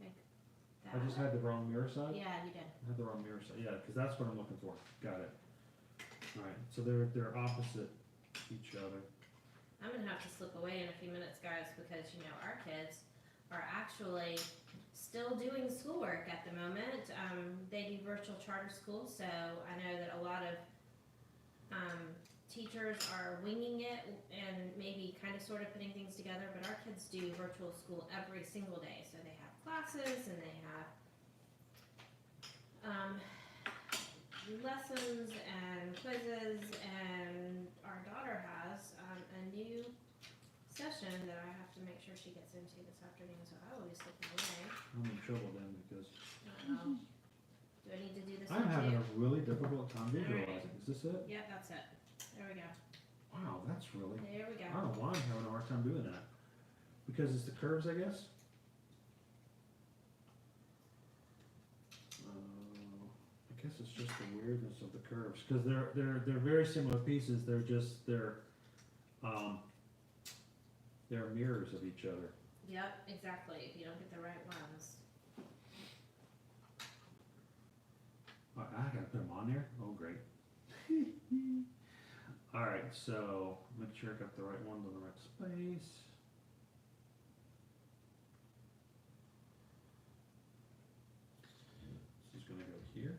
Like that.
I just had the wrong mirror side?
Yeah, you did.
I had the wrong mirror side, yeah, because that's what I'm looking for. Got it. Alright, so they're opposite each other.
I'm gonna have to slip away in a few minutes, guys, because you know our kids are actually still doing schoolwork at the moment. They do virtual charter school, so I know that a lot of teachers are winging it and maybe kind of sort of putting things together. But our kids do virtual school every single day, so they have classes and they have lessons and quizzes, and our daughter has a new session that I have to make sure she gets into this afternoon, so I will be slipping away.
I'm in trouble then because
Do I need to do this
I'm
one
having
too?
a really difficult time
Alright.
visualizing. Is this it?
Yep, that's it. There we go.
Wow, that's really,
There we
I
go.
don't know why I'm having a hard time doing that. Because it's the curves, I guess? I guess it's just the weirdness of the curves, because they're very similar pieces, they're mirrors of each other.
Yep, exactly. If you don't get the right ones.
I gotta put them on there? Oh, great. Alright, so make sure I got the right ones in the right space. This is gonna go here.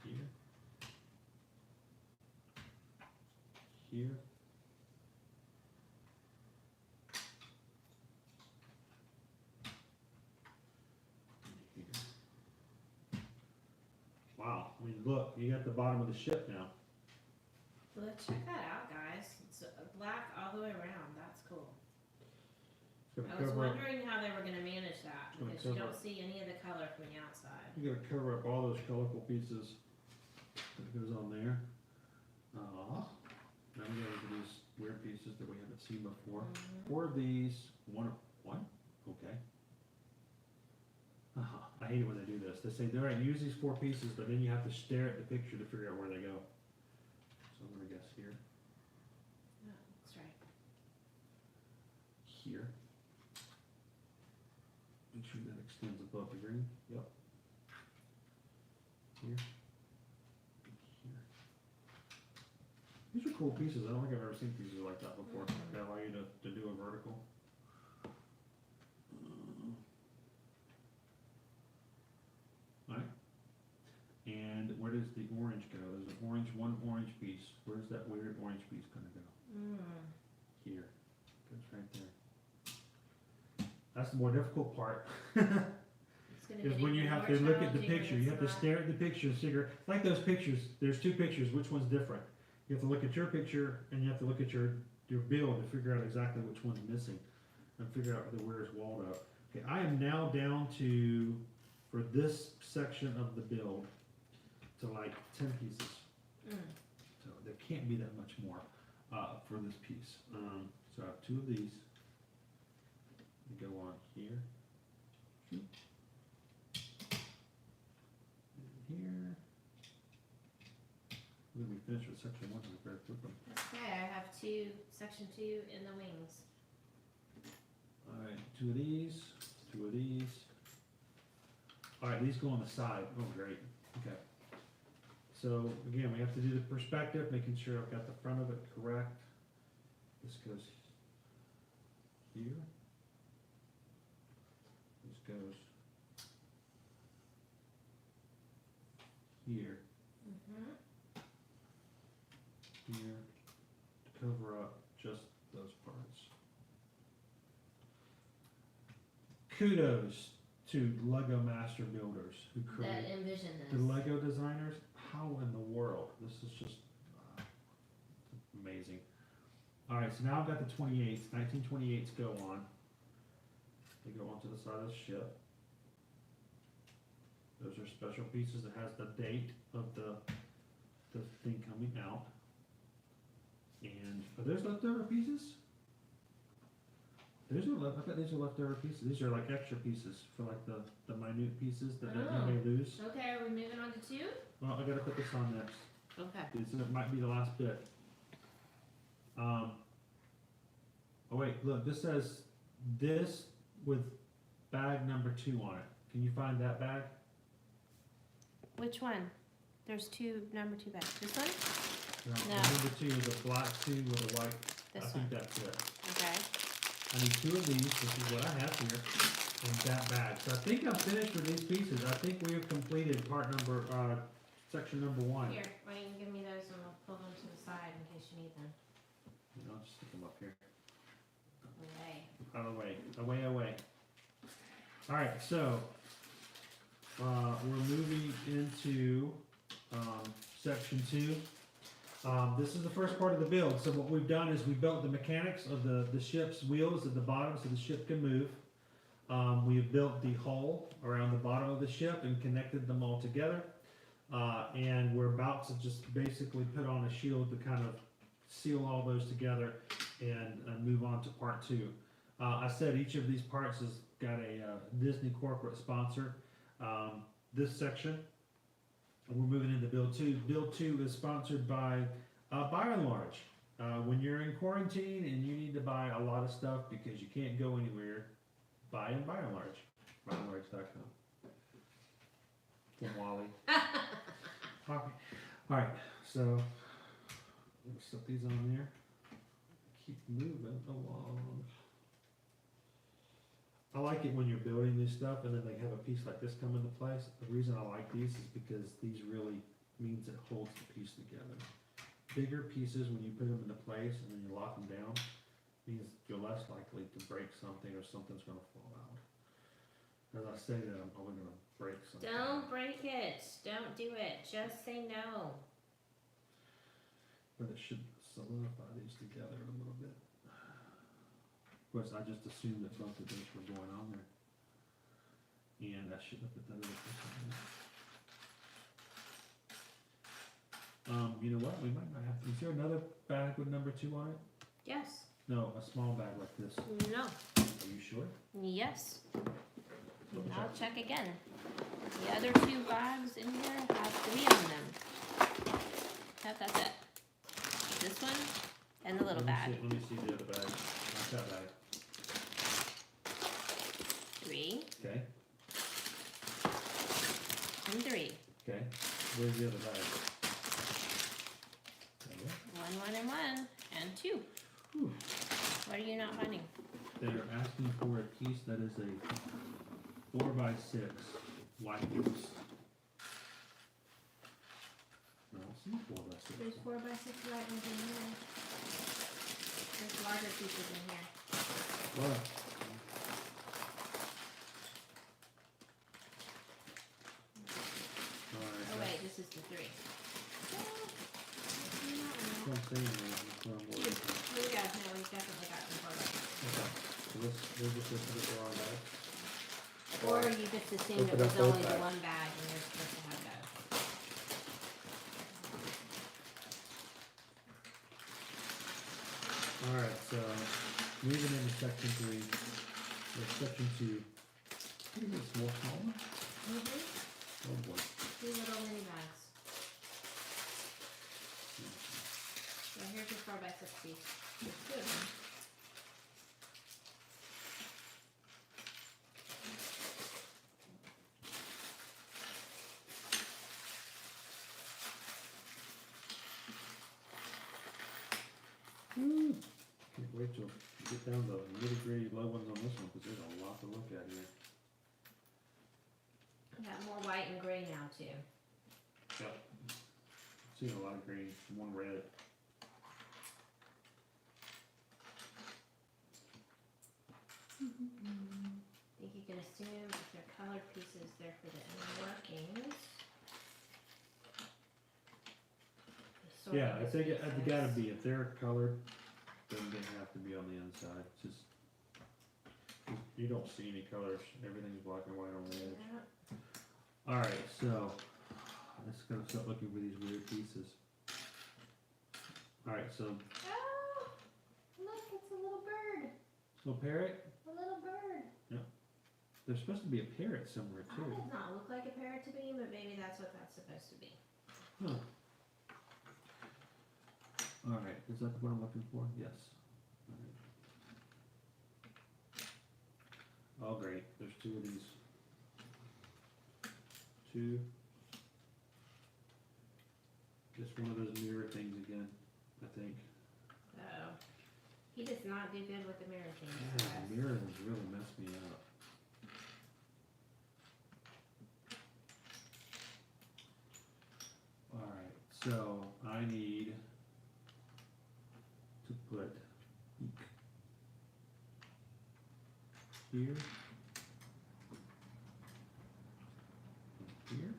Here. Here. Here. Wow, I mean, look, you got the bottom of the ship now.
But check that out, guys. It's black all the way around. That's cool.
It's gonna
I was
cover up,
wondering how they were gonna manage that,
It's gonna
because you
cover
don't
up.
see any of the color from the outside.
you gotta cover up all those colorful pieces that goes on there. Now we go into these weird pieces that we haven't seen before.
Mhm.
Or these, one, okay. I hate it when they do this. They say, all right, use these 4 pieces, but then you have to stare at the picture to figure out where they go. So I'm gonna guess here,
Yeah, looks right.
here. Make sure that extends above the green, yep. Here. Here. These are cool pieces. I don't think I've ever seen pieces like that before.
Mhm.
That allow you to do a vertical. Alright. And where does the orange go? There's one orange piece. Where's that weird orange piece gonna go?
Mm.
Here. Goes right there. That's the more difficult part.
It's gonna
Is
get
when you
even
have
more
to look at the
challenging when
picture, you
it's
have to
not-
stare at the picture and figure, like those pictures, there's 2 pictures, which one's different? You have to look at your picture and you have to look at your build to figure out exactly which one's missing and figure out where's Waldo. Okay, I am now down to, for this section of the build, to like 10 pieces.
Mm.
So there can't be that much more for this piece. So I have 2 of these. They go on here. And here. We're gonna be finished with section 1 very quickly.
Okay, I have section 2 in the wings.
Alright, 2 of these, 2 of these. Alright, these go on the side. Oh, great. Okay. So again, we have to do the perspective, making sure I've got the front of it correct. This goes here. This goes here,
Mm-hmm.
here, to cover up just those parts. Kudos to Lego master builders who
That
create
envision
the
this.
Lego designers. How in the world? This is just amazing. All right, so now I've got the 28s. 1928s go on. They go onto the side of the ship. Those are special pieces that has the date of the thing coming out. And are those leftover pieces? I bet these are leftover pieces. These are like extra pieces for like the minute pieces that you may lose.
Okay, are we moving on to 2?
Well, I gotta put this on next.
Okay.
This might be the last bit. Oh wait, look, this says this with bag number 2 on it. Can you find that bag?
Which one? There's number 2 bags. This one?
No.
No.
Number 2 is a black 2 with a white.
This
I
one.
think that's it.
Okay.
I need 2 of these, which is what I have here, and that bag. So I think I'm finished with these pieces. I think we have completed section number 1.
Here, why don't you give me those and I'll pull them to the side in case you need them.
I'll just stick them up here.
Okay.
Out of the way. Away. Alright, so we're moving into section 2. This is the first part of the build. So what we've done is we built the mechanics of the ship's wheels at the bottom so the ship can move. We have built the hull around the bottom of the ship and connected them all together. And we're about to just basically put on a shield to kind of seal all those together and move on to part 2. I said each of these parts has got a Disney corporate sponsor. This section, we're moving into Build 2. Build 2 is sponsored by By and Large. When you're in quarantine and you need to buy a lot of stuff because you can't go anywhere, buy and Large. ByandLarge.com. From Wally. Alright, so let's set these on there. Keep moving along. I like it when you're building this stuff and then they have a piece like this come into place. The reason I like these is because these really means it holds the piece together. Bigger pieces, when you put them into place and then you lock them down, means you're less likely to break something or something's going to fall out. As I say that, I'm probably going to break something.
Don't break it. Don't do it. Just say no.
But it should solidify these together a little bit. Of course, I just assumed that both of those were going on there. And I shouldn't have put that other piece on there. You know what? We might not have to. Is there another bag with number 2 on it?
Yes.
No, a small bag like this.
No.
Are you sure?
Yes.
Double
I'll
check.
check again. The other 2 bags in here have 3 on them. Yep, that's it. This one and the little bag.
Let me see the other bag. Not that bag.
3
Okay.
and 3.
Okay. Where's the other bag? There.
1, 1, and 1, and 2.
Whew.
What are you not finding?
They're asking for a piece that is a 4x6 white piece. No, it's not 4x6.
There's 4x6 right ones in here. There's larger pieces in here.
What?
Oh wait, this is the 3.
What I'm saying is, that's what I'm working on.
We got, no, we definitely got some 4x6.
Okay. So we'll just put it wrong bag.
Or you just assumed it
Open
was
up both
only the
bags.
one bag and you're supposed to have both.
Alright, so moving into section 3, or section 2. Can you get small, smaller? Oh boy.
2 little mini bags. So here's your 4x6 piece. There's 2 of them.
Can't wait till we get down to the nitty gritty low ones on this one, because there's a lot to look at here.
Got more white and gray now too.
Yep. Seeing a lot of green, one red.
I think you can assume if they're colored pieces, they're for the inner workings. The
Yeah,
sorting
I think it
pieces.
gotta be, if they're colored, then they have to be on the inside, just, You don't see any colors. Everything's black and white on the edge.
Yeah.
All right, so let's go start looking for these weird pieces. All right, so
Oh, look, it's a little bird.
little parrot.
A little bird.
There's supposed to be a parrot somewhere
That
too.
does not look like a parrot to me, but maybe that's what that's supposed to be.
Huh. All right, is that what I'm looking for? Yes. All right. Oh, great. There's two of these. Two. Just one of those mirror things again, I think.
Oh, he does not do good with the mirror thing.
Yeah, the mirror has really messed me up. Alright, so I need to put eek here, here,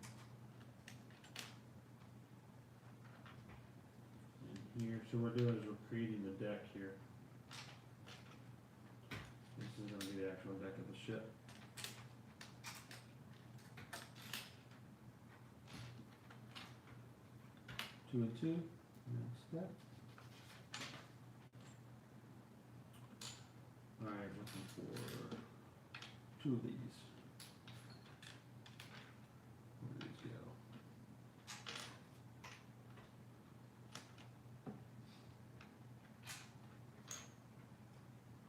and here. So what we're doing is we're creating the deck here. This is going to be the actual deck of the ship. Two and two, next step. Alright, looking for two of these. Where do these go?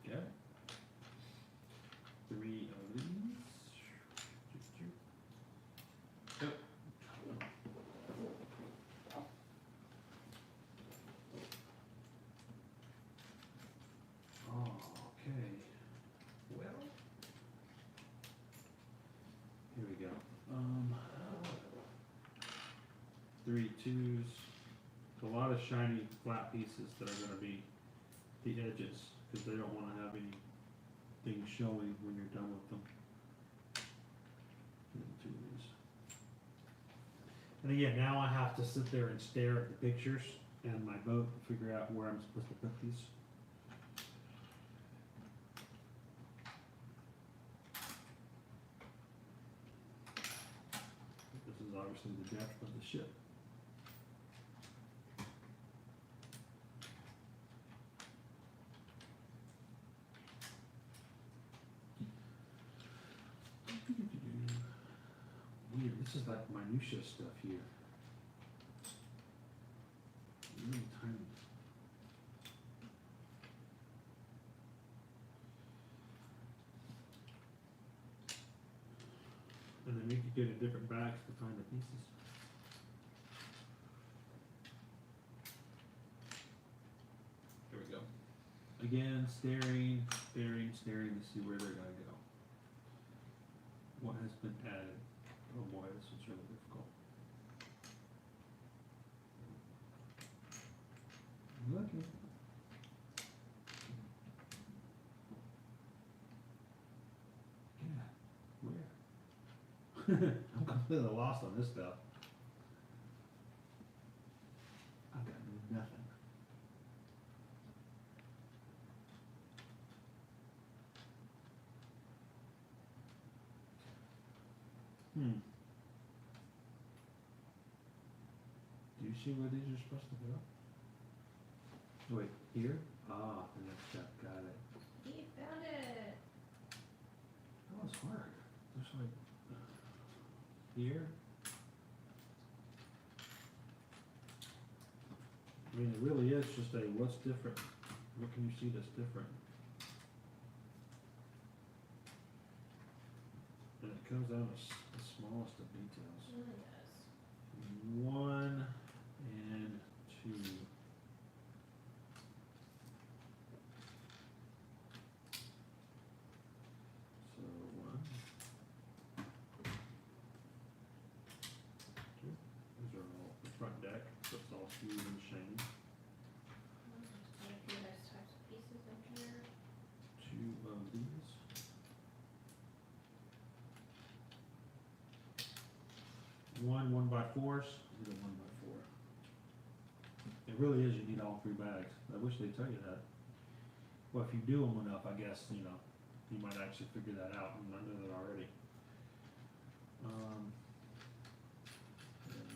Okay. Three of these. Yep. Okay. Well, here we go. Three twos. A lot of shiny flat pieces that are going to be the edges because they don't want to have anything showing when you're done with them. And twos. And again, now I have to sit there and stare at the pictures and my boat to figure out where I'm supposed to put these. This is obviously the deck of the ship. Weird, this is like minutia stuff here. Really tiny. And then we could go to different bags to find the pieces. There we go. Again, staring, staring, staring to see where they're gonna go. What has been added? Oh boy, this was really difficult. I'm looking. Yeah, where? I'm completely lost on this stuff. I've got nothing. Do you see where these are supposed to go? Wait, here? Ah, the next step, got it.
He found it.
That was hard. There's like, here? I mean, it really is just a what's different? What can you see that's different? And it comes down to the smallest of details.
It really does.
1 and 2. So 1, 2. These are all the front deck, so it's all smooth and shiny.
There's quite a few of those types of pieces in here.
2 of these. One 1x4s, these are 1x4. It really is, you need all 3 bags. I wish they'd tell you that. Well, if you do them enough, I guess, you know, he might actually figure that out, and I know that already. And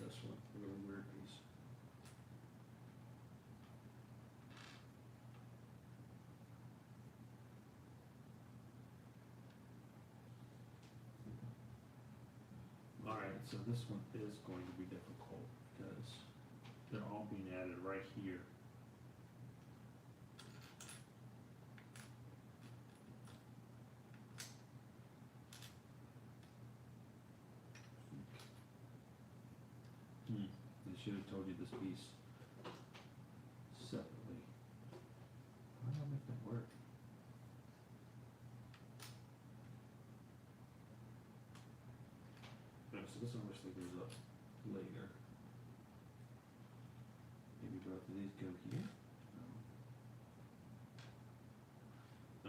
this one, a really weird piece. Alright, so this one is going to be difficult because they're all being added right here. They should have told you this piece separately. Why don't I make that work? Alright, so this obviously goes up later. Maybe both of these go here? No.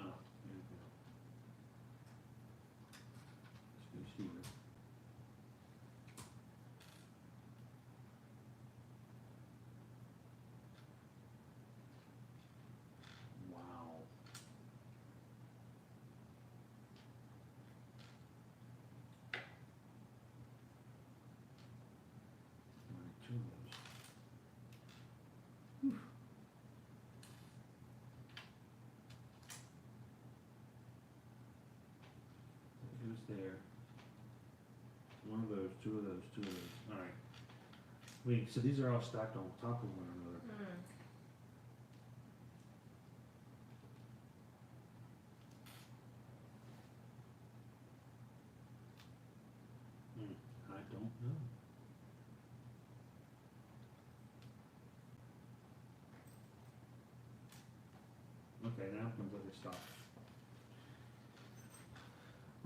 Oh, there we go. This goes here. Wow. Alright, two of those. Whew. That goes there. One of those, two of those, two of those. Alright. Wait, so these are all stacked on top of one another. I don't know. Okay, now I'm completely stopped.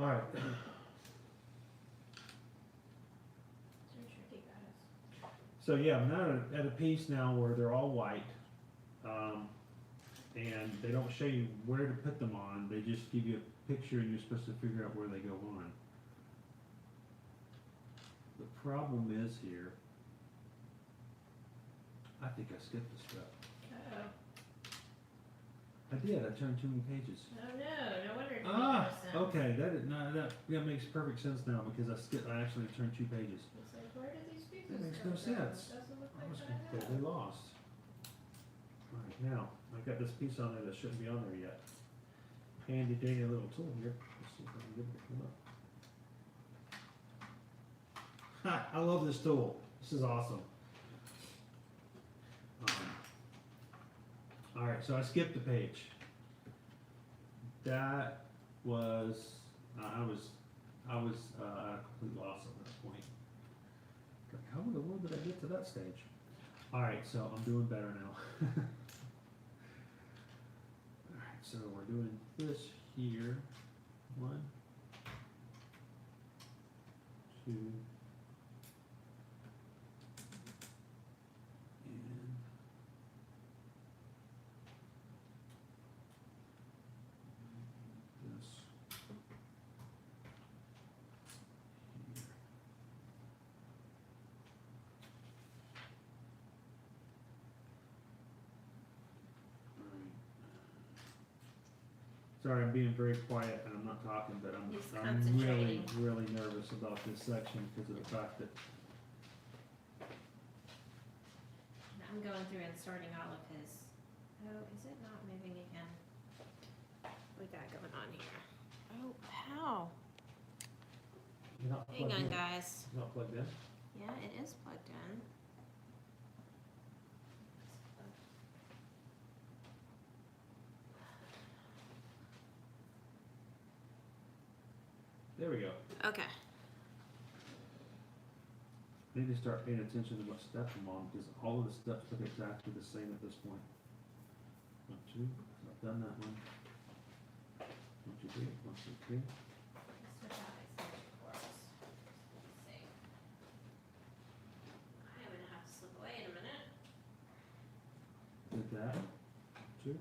Alright.
These are tricky, guys.
So yeah, I'm now at a piece now where they're all white. And they don't show you where to put them on, they just give you a picture and you're supposed to figure out where they go on. The problem is here, I think I skipped a step.
Uh-oh.
I did, I turned too many pages.
Oh no, no wonder it didn't
Ah,
make sense.
okay, that makes perfect sense now because I actually turned 2 pages.
It's like, where did these pieces
That makes
come
no
from?
sense.
Doesn't look
I
like
was
that.
completely lost. Alright, now, I've got this piece on there that shouldn't be on there yet. Handy dandy little tool here. Let's see if I can get it to come up. Ha! I love this tool. This is awesome. Alright, so I skipped a page. That was, I was at a complete loss at that point. Like, how in the world did I get to that stage? Alright, so I'm doing better now. Alright, so we're doing this here. 1, 2, and this here. Sorry, I'm being very quiet and I'm not talking, but I'm
He's
really,
concentrating.
really nervous about this section because of the fact that
I'm going through and sorting all of his. Oh, is it not moving again? What we got going on here? Oh, how?
you're not
Hang
plugged
on,
in.
guys.
You're not plugged in?
Yeah, it is plugged in.
There we go.
Okay.
Need to start paying attention to what step I'm on because all of the steps look exactly the same at this point. 1, 2, I've done that one. 1, 2, 3, 1, 2, 3.
Let's switch out my signature cords. Let's see. I am gonna have to slip away in a minute.
Did that. 2.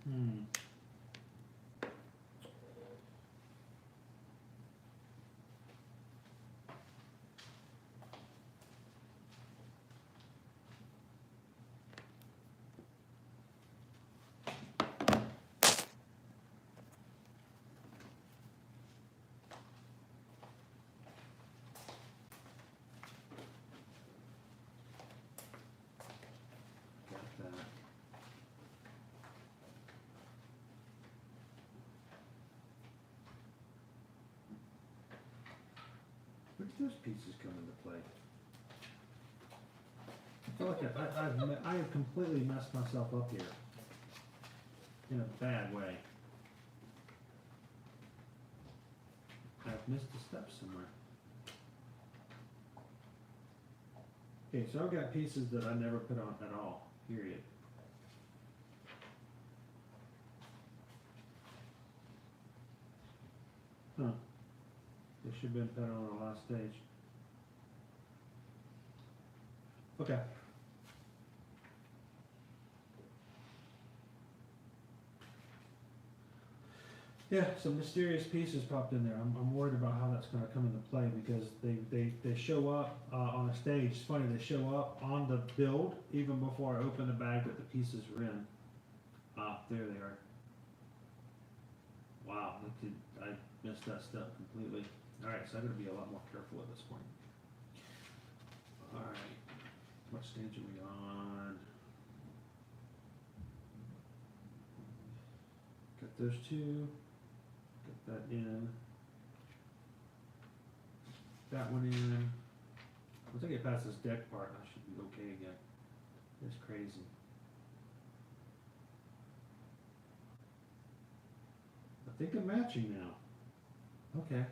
Hmm. Got that. Where did those pieces come into play? I feel like I have completely messed myself up here. In a bad way. I've missed a step somewhere. Okay, so I've got pieces that I never put on at all, period. Huh. They should have been put on the last stage. Okay. Yeah, some mysterious pieces popped in there. I'm worried about how that's going to come into play because they show up on a stage. It's funny, they show up on the build even before I open the bag that the pieces were in. Ah, there they are. Wow, I missed that step completely. Alright, so I gotta be a lot more careful at this point. Alright, what stage are we on? Got those two. Get that in. That one in. Once I get past this deck part, I should be okay again. It's crazy. I think I'm matching now. Okay.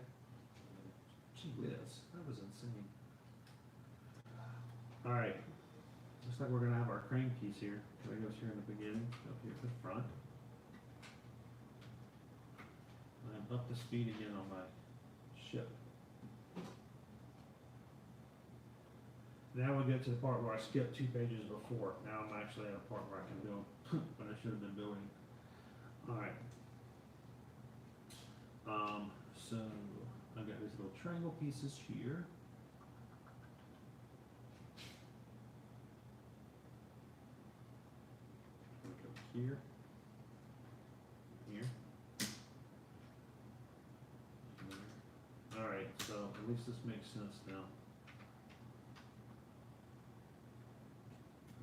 Gee whiz, that was insane. Alright. Looks like we're gonna have our crane piece here. It goes here in the beginning, up here at the front. I'm up to speed again on my ship. Now we get to the part where I skipped 2 pages before. Now I'm actually at a part where I can go when I should have been building. Alright. So I've got these little triangle pieces here. Go here. Here. Alright, so at least this makes sense now.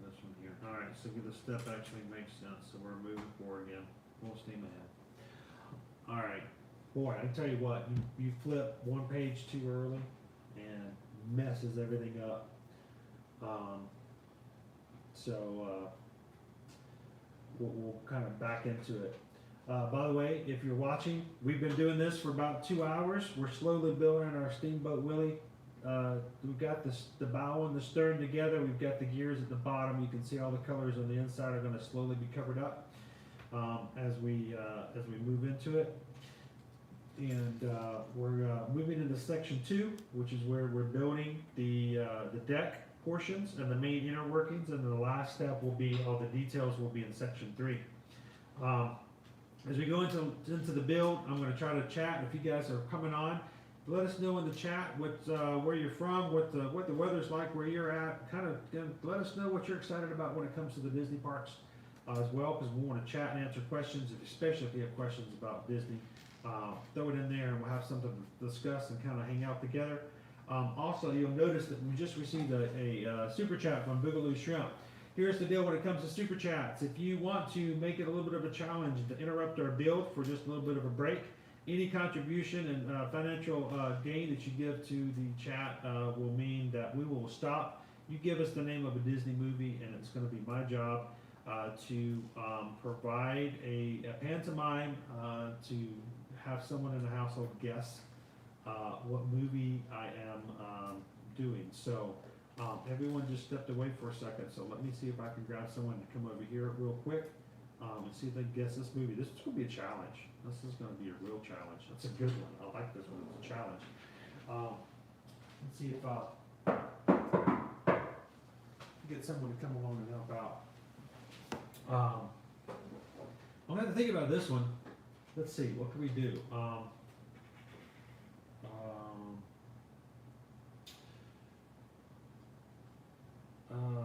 This one here. Alright, so the step actually makes sense, so we're moving forward again. Full steam ahead. Alright. Boy, I tell you what, you flip one page too early and messes everything up. We'll kind of back into it. By the way, if you're watching, we've been doing this for about 2 hours. We're slowly building our Steamboat Willie. We've got the bow and the stern together. We've got the gears at the bottom. You can see all the colors on the inside are going to slowly be covered up as we move into it. And we're moving into section 2, which is where we're building the deck portions and the main inner workings, and the last step will be all the details will be in section 3. As we go into the build, I'm going to try to chat. If you guys are coming on, let us know in the chat where you're from, what the weather's like where you're at. Kind of let us know what you're excited about when it comes to the Disney parks as well, because we want to chat and answer questions, especially if you have questions about Disney. Throw it in there and we'll have something to discuss and kind of hang out together. Also, you'll notice that we just received a super chat from Boogaloo Shrimp. Here's the deal when it comes to super chats. If you want to make it a little bit of a challenge to interrupt our build for just a little bit of a break, any contribution and financial gain that you give to the chat will mean that we will stop. You give us the name of a Disney movie and it's going to be my job to provide a pantomime to have someone in the household guess what movie I am doing. So everyone just stepped away for a second, so let me see if I can grab someone to come over here real quick and see if they can guess this movie. This is going to be a challenge. This is going to be a real challenge. That's a good one. I like this one. It's a challenge. Let's see if get someone to come along and help out. I'm gonna have to think about this one. Let's see, what can we do?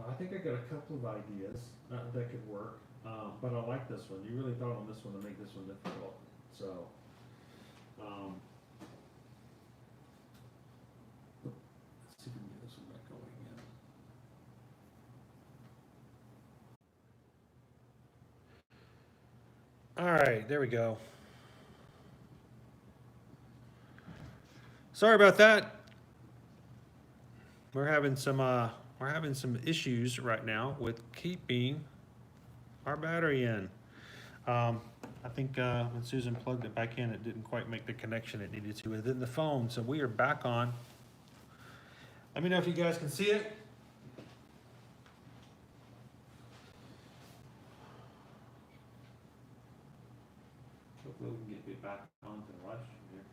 I think I got a couple of ideas that could work, but I like this one. You really thought on this one to make this one difficult. So, let's see if we can get this one back going again. All right, there we go. Sorry about that. We're having some issues right now with keeping our battery in. I think when Susan plugged it back in, it didn't quite make the connection it needed to within the phone. So we are back on. Let me know if you guys can see it. Hopefully we can get it back onto the live stream here.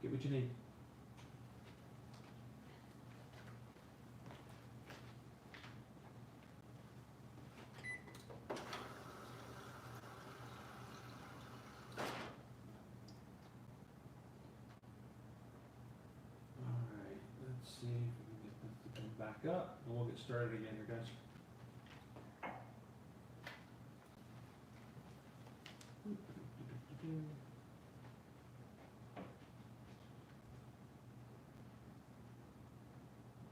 Get what you need. Alright, let's see if we can get this to come back up and we'll get started again here, guys.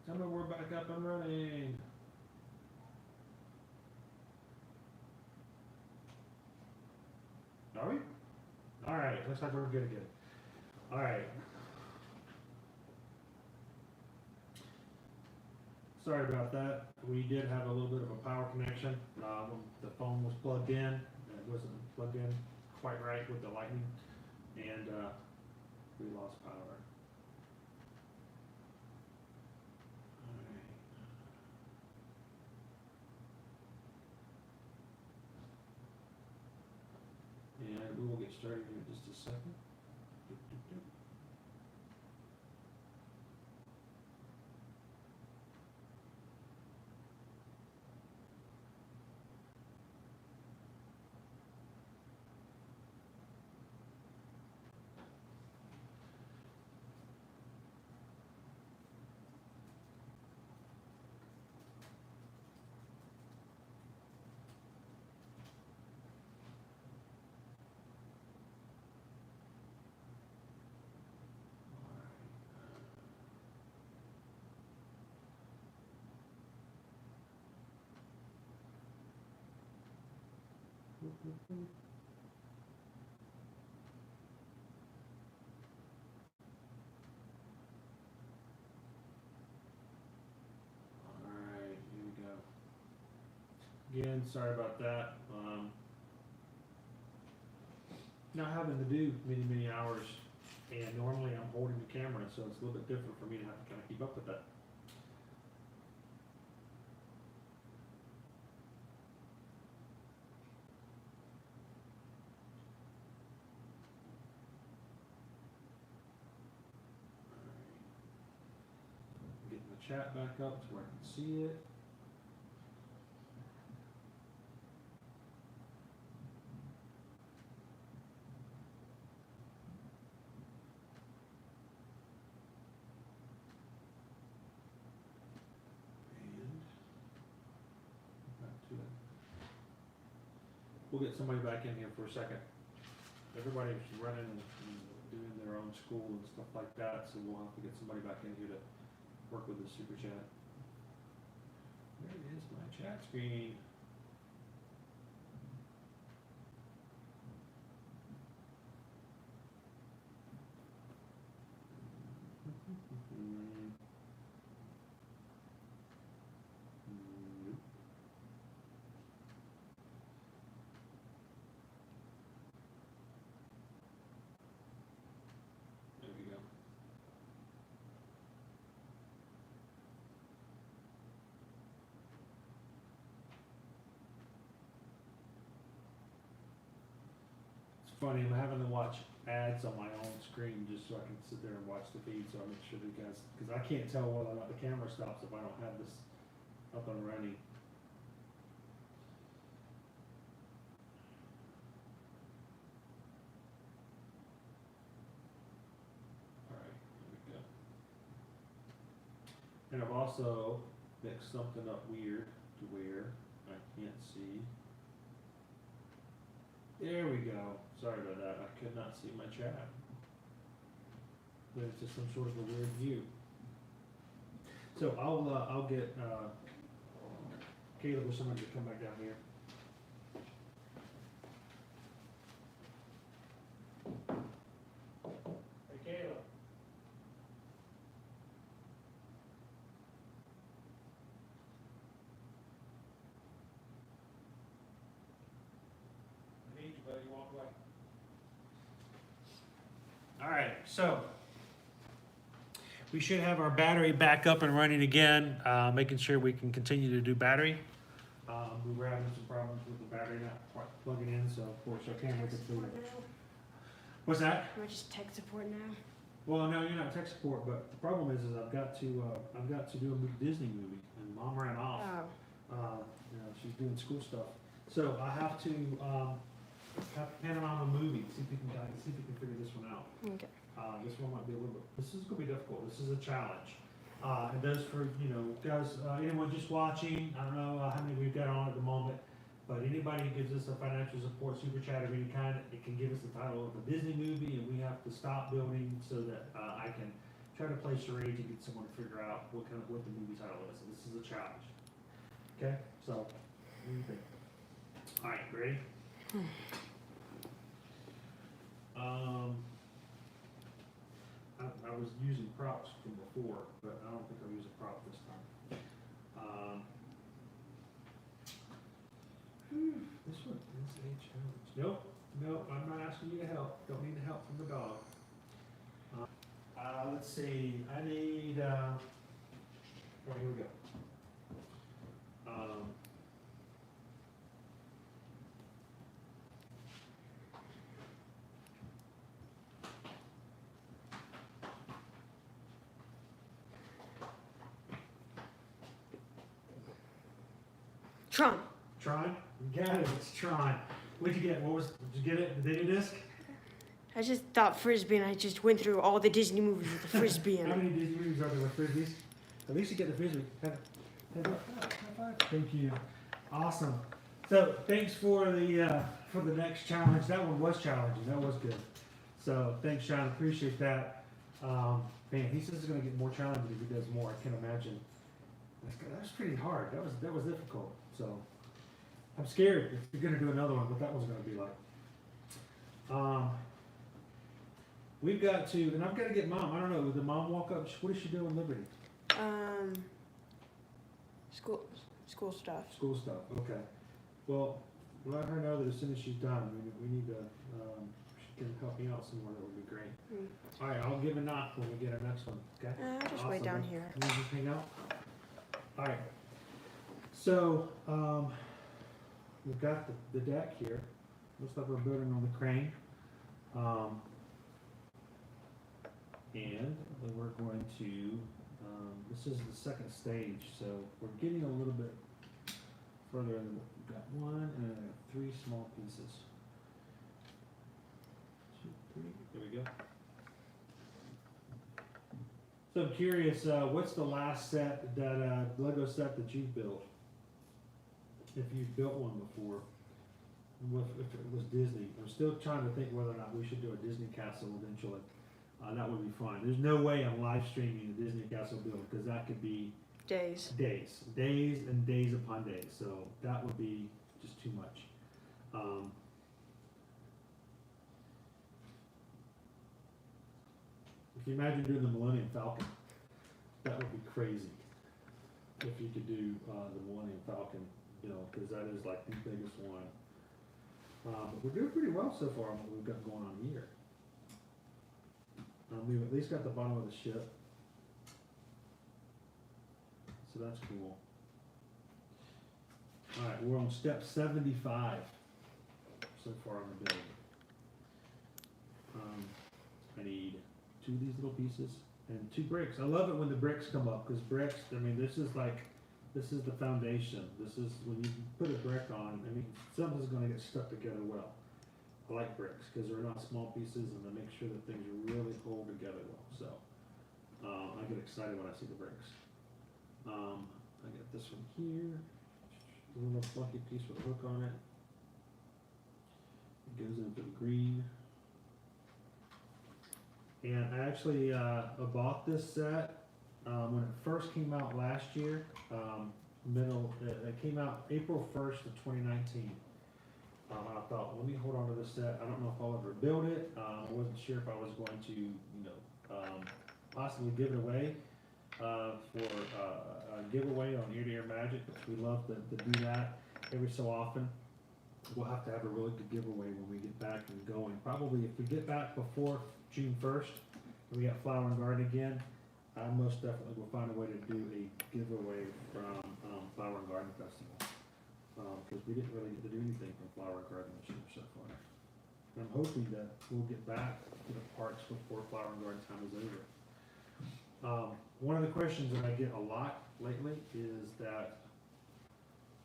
Tell me we're back up and running. Are we? Alright, looks like we're good again. Alright. Sorry about that. We did have a little bit of a power connection. When the phone was plugged in, it wasn't plugged in quite right with the lightning, and we lost power. And we will get started here in just a second. Alright, here we go. Again, sorry about that. Not having to do many hours, and normally I'm holding the camera, so it's a little bit different for me to have to kind of keep up with that. Getting the chat back up to where I can see it. And back to it. We'll get somebody back in here for a second. Everybody's running and doing their own school and stuff like that, so we'll have to get somebody back in here to work with the super chat. Where is my chat screen? Nope. There we go. It's funny, I'm having to watch ads on my own screen just so I can sit there and watch the feed, so I make sure that you guys, because I can't tell whether or not the camera stops if I don't have this up and running. And I've also mixed something up weird to where I can't see. There we go. Sorry about that. I could not see my chat. But it's just some sort of a weird view. So I'll get Caleb or somebody to come back down here. Hey Caleb. I need you, buddy. Walk away. All right, so we should have our battery back up and running again, making sure we can continue to do battery. We were having some problems with the battery not quite plugging in, so of course I can't wait to do it. What's that?
We're just tech support now.
Well, no, you're not tech support, but the problem is I've got to do a Disney movie, and Mom ran off.
Oh.
She's doing school stuff, so I have to pan around the movie, see if we can figure this one out.
Okay.
This one might be a little bit, this is gonna be difficult, this is a challenge. And those for, guys, anyone just watching, I don't know how many we've got on at the moment, but anybody who gives us a financial support super chat of any kind, it can give us the title of a Disney movie, and we have to stop building so that I can try to play charades and get someone to figure out what the movie title is. So this is a challenge. Okay, so, what do you think? All right, ready? I was using props from before, but I don't think I'll use a prop this time. This one is a challenge. Nope, I'm not asking you to help. Don't need the help from the dog. Let's see, I need, here we go.
Tron.
Tron? You got it, it's Tron. What'd you get? Did you get it? The Disney disc?
I just thought Frisbee and I just went through all the Disney movies with the Frisbee in
How
it.
many Disney movies are there with Frisbees? At least you get the Frisbee. Thank you. Awesome. So thanks for the next challenge. That one was challenging. That was good. So thanks, Sean. Appreciate that. Man, he says it's going to get more challenging if he does more. I can't imagine. That was pretty hard. That was difficult. So I'm scared if you're going to do another one, what that one's going to be like. We've got to, and I've got to get Mom. I don't know. Did the Mom walk up? What does she do in Liberty?
School stuff.
School stuff. Okay. Well, let her know that as soon as she's done, we need to. She can help me out somewhere. That would be great. All right, I'll give a knock when we get our next one. Okay.
I'll just wait down here.
Can you just hang out? All right. So we've got the deck here. Looks like we're building on the crane. And we're going to. This is the second stage, so we're getting a little bit further in. We've got one and three small pieces. 2, 3. There we go. So I'm curious, what's the last set that Lego set that you built? If you built one before, if it was Disney, I'm still trying to think whether or not we should do a Disney castle eventually. That would be fun. There's no way I'm live streaming the Disney castle build because that could be
Days.
days and days upon days. So that would be just too much. If you imagine doing the Millennium Falcon, that would be crazy. If you could do the Millennium Falcon, because that is like the biggest one. But we're doing pretty well so far on what we've got going on here. We've at least got the bottom of the ship. So that's cool. Alright, we're on step 75 so far on the build. I need 2 of these little pieces and 2 bricks. I love it when the bricks come up because bricks, this is the foundation. This is when you put a brick on, something's going to get stuck together well. I like bricks because they're not small pieces and they make sure that things really hold together well. So I get excited when I see the bricks. I got this one here, a little fluffy piece with a hook on it. It goes into the green. And I actually bought this set when it first came out last year. It came out April 1st of 2019. I thought, let me hold on to this set. I don't know if I'll ever build it. I wasn't sure if I was going to, possibly give it away for a giveaway on Ear to Ear Magic, which we love to do that every so often. We'll have to have a really good giveaway when we get back and going. Probably if we get back before June 1st, and we got Flower and Garden again, I most definitely will find a way to do a giveaway from Flower and Garden Festival. Because we didn't really get to do anything from Flower and Garden this year so far. And I'm hoping that we'll get back to the parks before Flower and Garden time is over. One of the questions that I get a lot lately is that,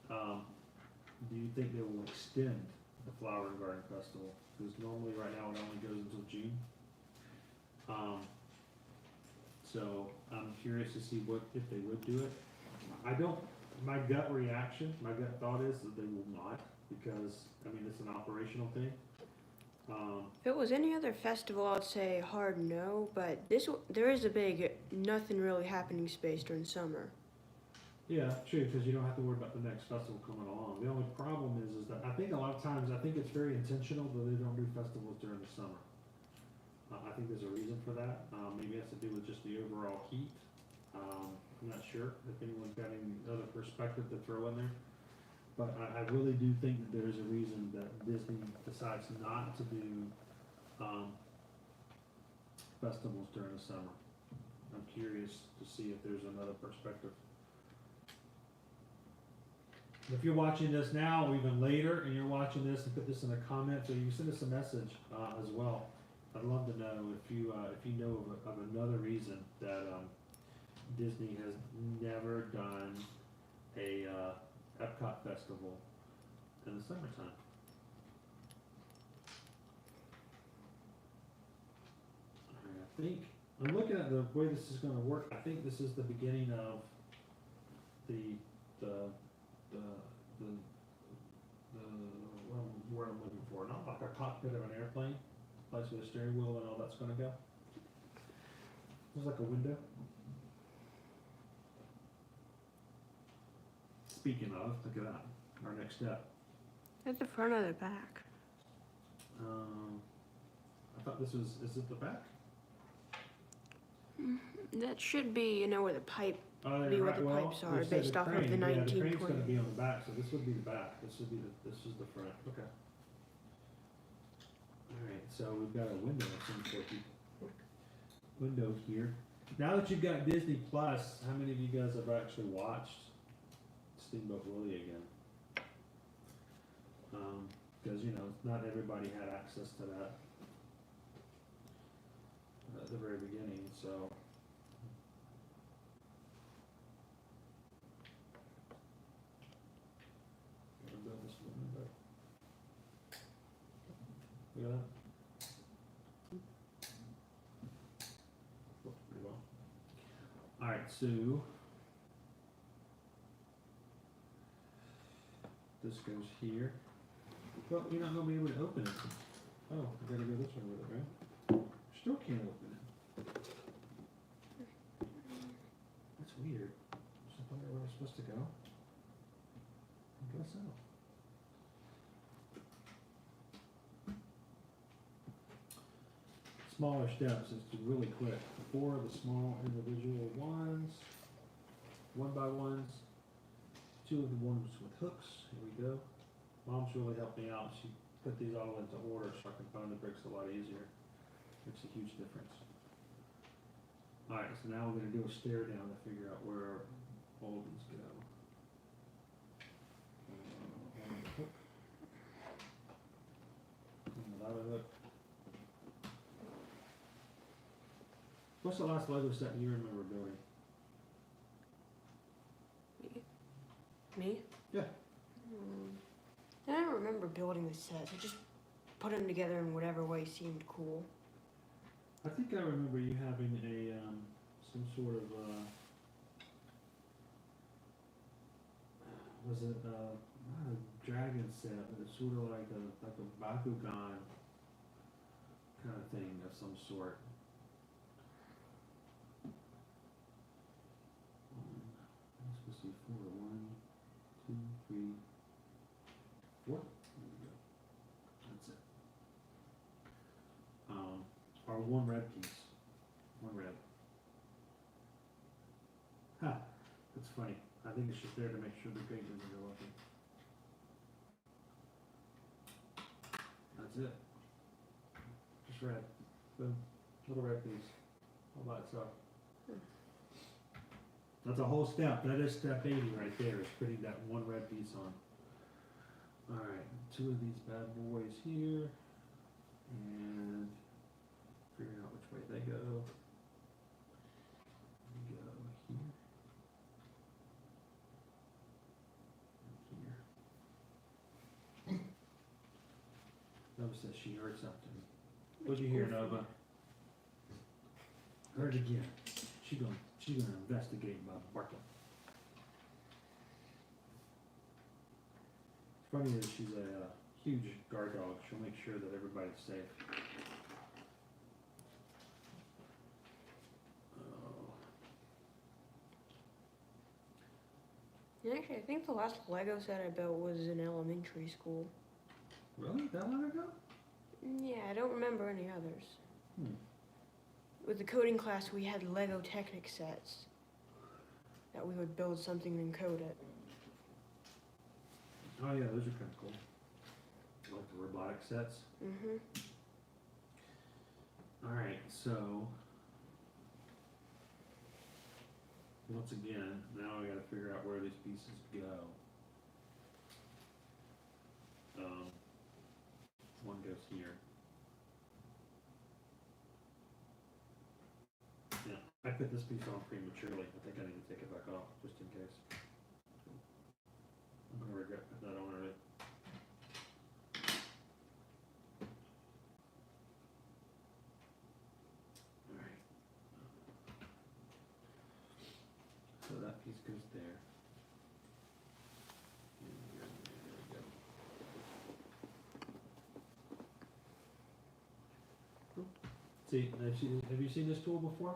do you think they will extend the Flower and Garden Festival? Because normally right now it only goes until June. So I'm curious to see if they would do it. My gut reaction, my gut thought is that they will not, because, it's an operational thing.
If it was any other festival, I'd say hard no, but there is a big nothing really happening space during summer.
Yeah, true, because you don't have to worry about the next festival coming along. The only problem is that I think a lot of times, I think it's very intentional that they don't do festivals during the summer. I think there's a reason for that. Maybe it has to do with just the overall heat. I'm not sure if anyone's got any other perspective to throw in there. But I really do think that there's a reason that Disney decides not to do festivals during the summer. I'm curious to see if there's another perspective. If you're watching this now or even later and you're watching this, and put this in the comments, or you send us a message as well. I'd love to know if you know of another reason that Disney has never done a Epcot festival in the summertime. I think I'm looking at the way this is going to work. I think this is the beginning of the where I'm looking for. Not like a cockpit of an airplane, place where the steering wheel and all that's going to go. There's like a window. Speaking of, look at that. Our next step.
At the front or the back?
I thought this was. Is it the back?
That should be, where the pipe.
Oh,
Be where
right.
the
Well,
pipes are,
they said
based
the
off of
crane.
the
Yeah, the crane's
1920.
going to be on the back, so this would be the back. This is the front. Okay. All right. So we've got a window. Window here. Now that you've got Disney Plus, how many of you guys have actually watched Steamboat Willie again? Because not everybody had access to that at the very beginning. So. Build this one back. Look at that. Works pretty well. All right, so this goes here. Well, you're not gonna be able to open it. Oh, I gotta go this way with it, right? Still can't open it. That's weird. Is that where we're supposed to go? I guess so. Smaller steps is really quick. 4 of the small individual ones, 1x1s, 2 of the ones with hooks. Here we go. Mom's really helped me out. She put these all into order so I can find the bricks a lot easier. Makes a huge difference. Alright, so now we're going to do a stare down to figure out where all of these go. Hook. Another hook. What's the last Lego set you remember building?
Me?
Yeah.
I don't remember building the sets. I just put them together in whatever way seemed cool.
I think I remember you having a some sort of was it not a dragon set, but it's sort of like a Bakugan kind of thing of some sort. I'm supposed to be 4. 1, 2, 3, 4. There we go. That's it. Or one red piece. One red. Ha! That's funny. I think it's just there to make sure the page doesn't go up. That's it. Just red. Boom. Little red piece. All by itself. That's a whole step. That is step 80 right there, is putting that one red piece on. Alright, 2 of these bad boys here. And figuring out which way they go. We go here. And here. Nova says she heard something. What'd you hear, Nova? Heard again. She's gonna investigate my barking. It's funny that she's a huge guard dog. She'll make sure that everybody's safe.
Actually, I think the last Lego set I built was in elementary school.
Really? That long ago?
Yeah, I don't remember any others.
Hmm.
With the coding class, we had Lego Technic sets that we would build something and code it.
Oh yeah, those are kind of cool. Like the robotic sets.
Mm-hmm.
Alright, so once again, now I gotta figure out where these pieces go. One goes here. Yeah, I put this piece on prematurely. I think I need to take it back off just in case. I'm gonna regret putting that on already. Alright. So that piece goes there. And there we go. See, have you seen this tool before?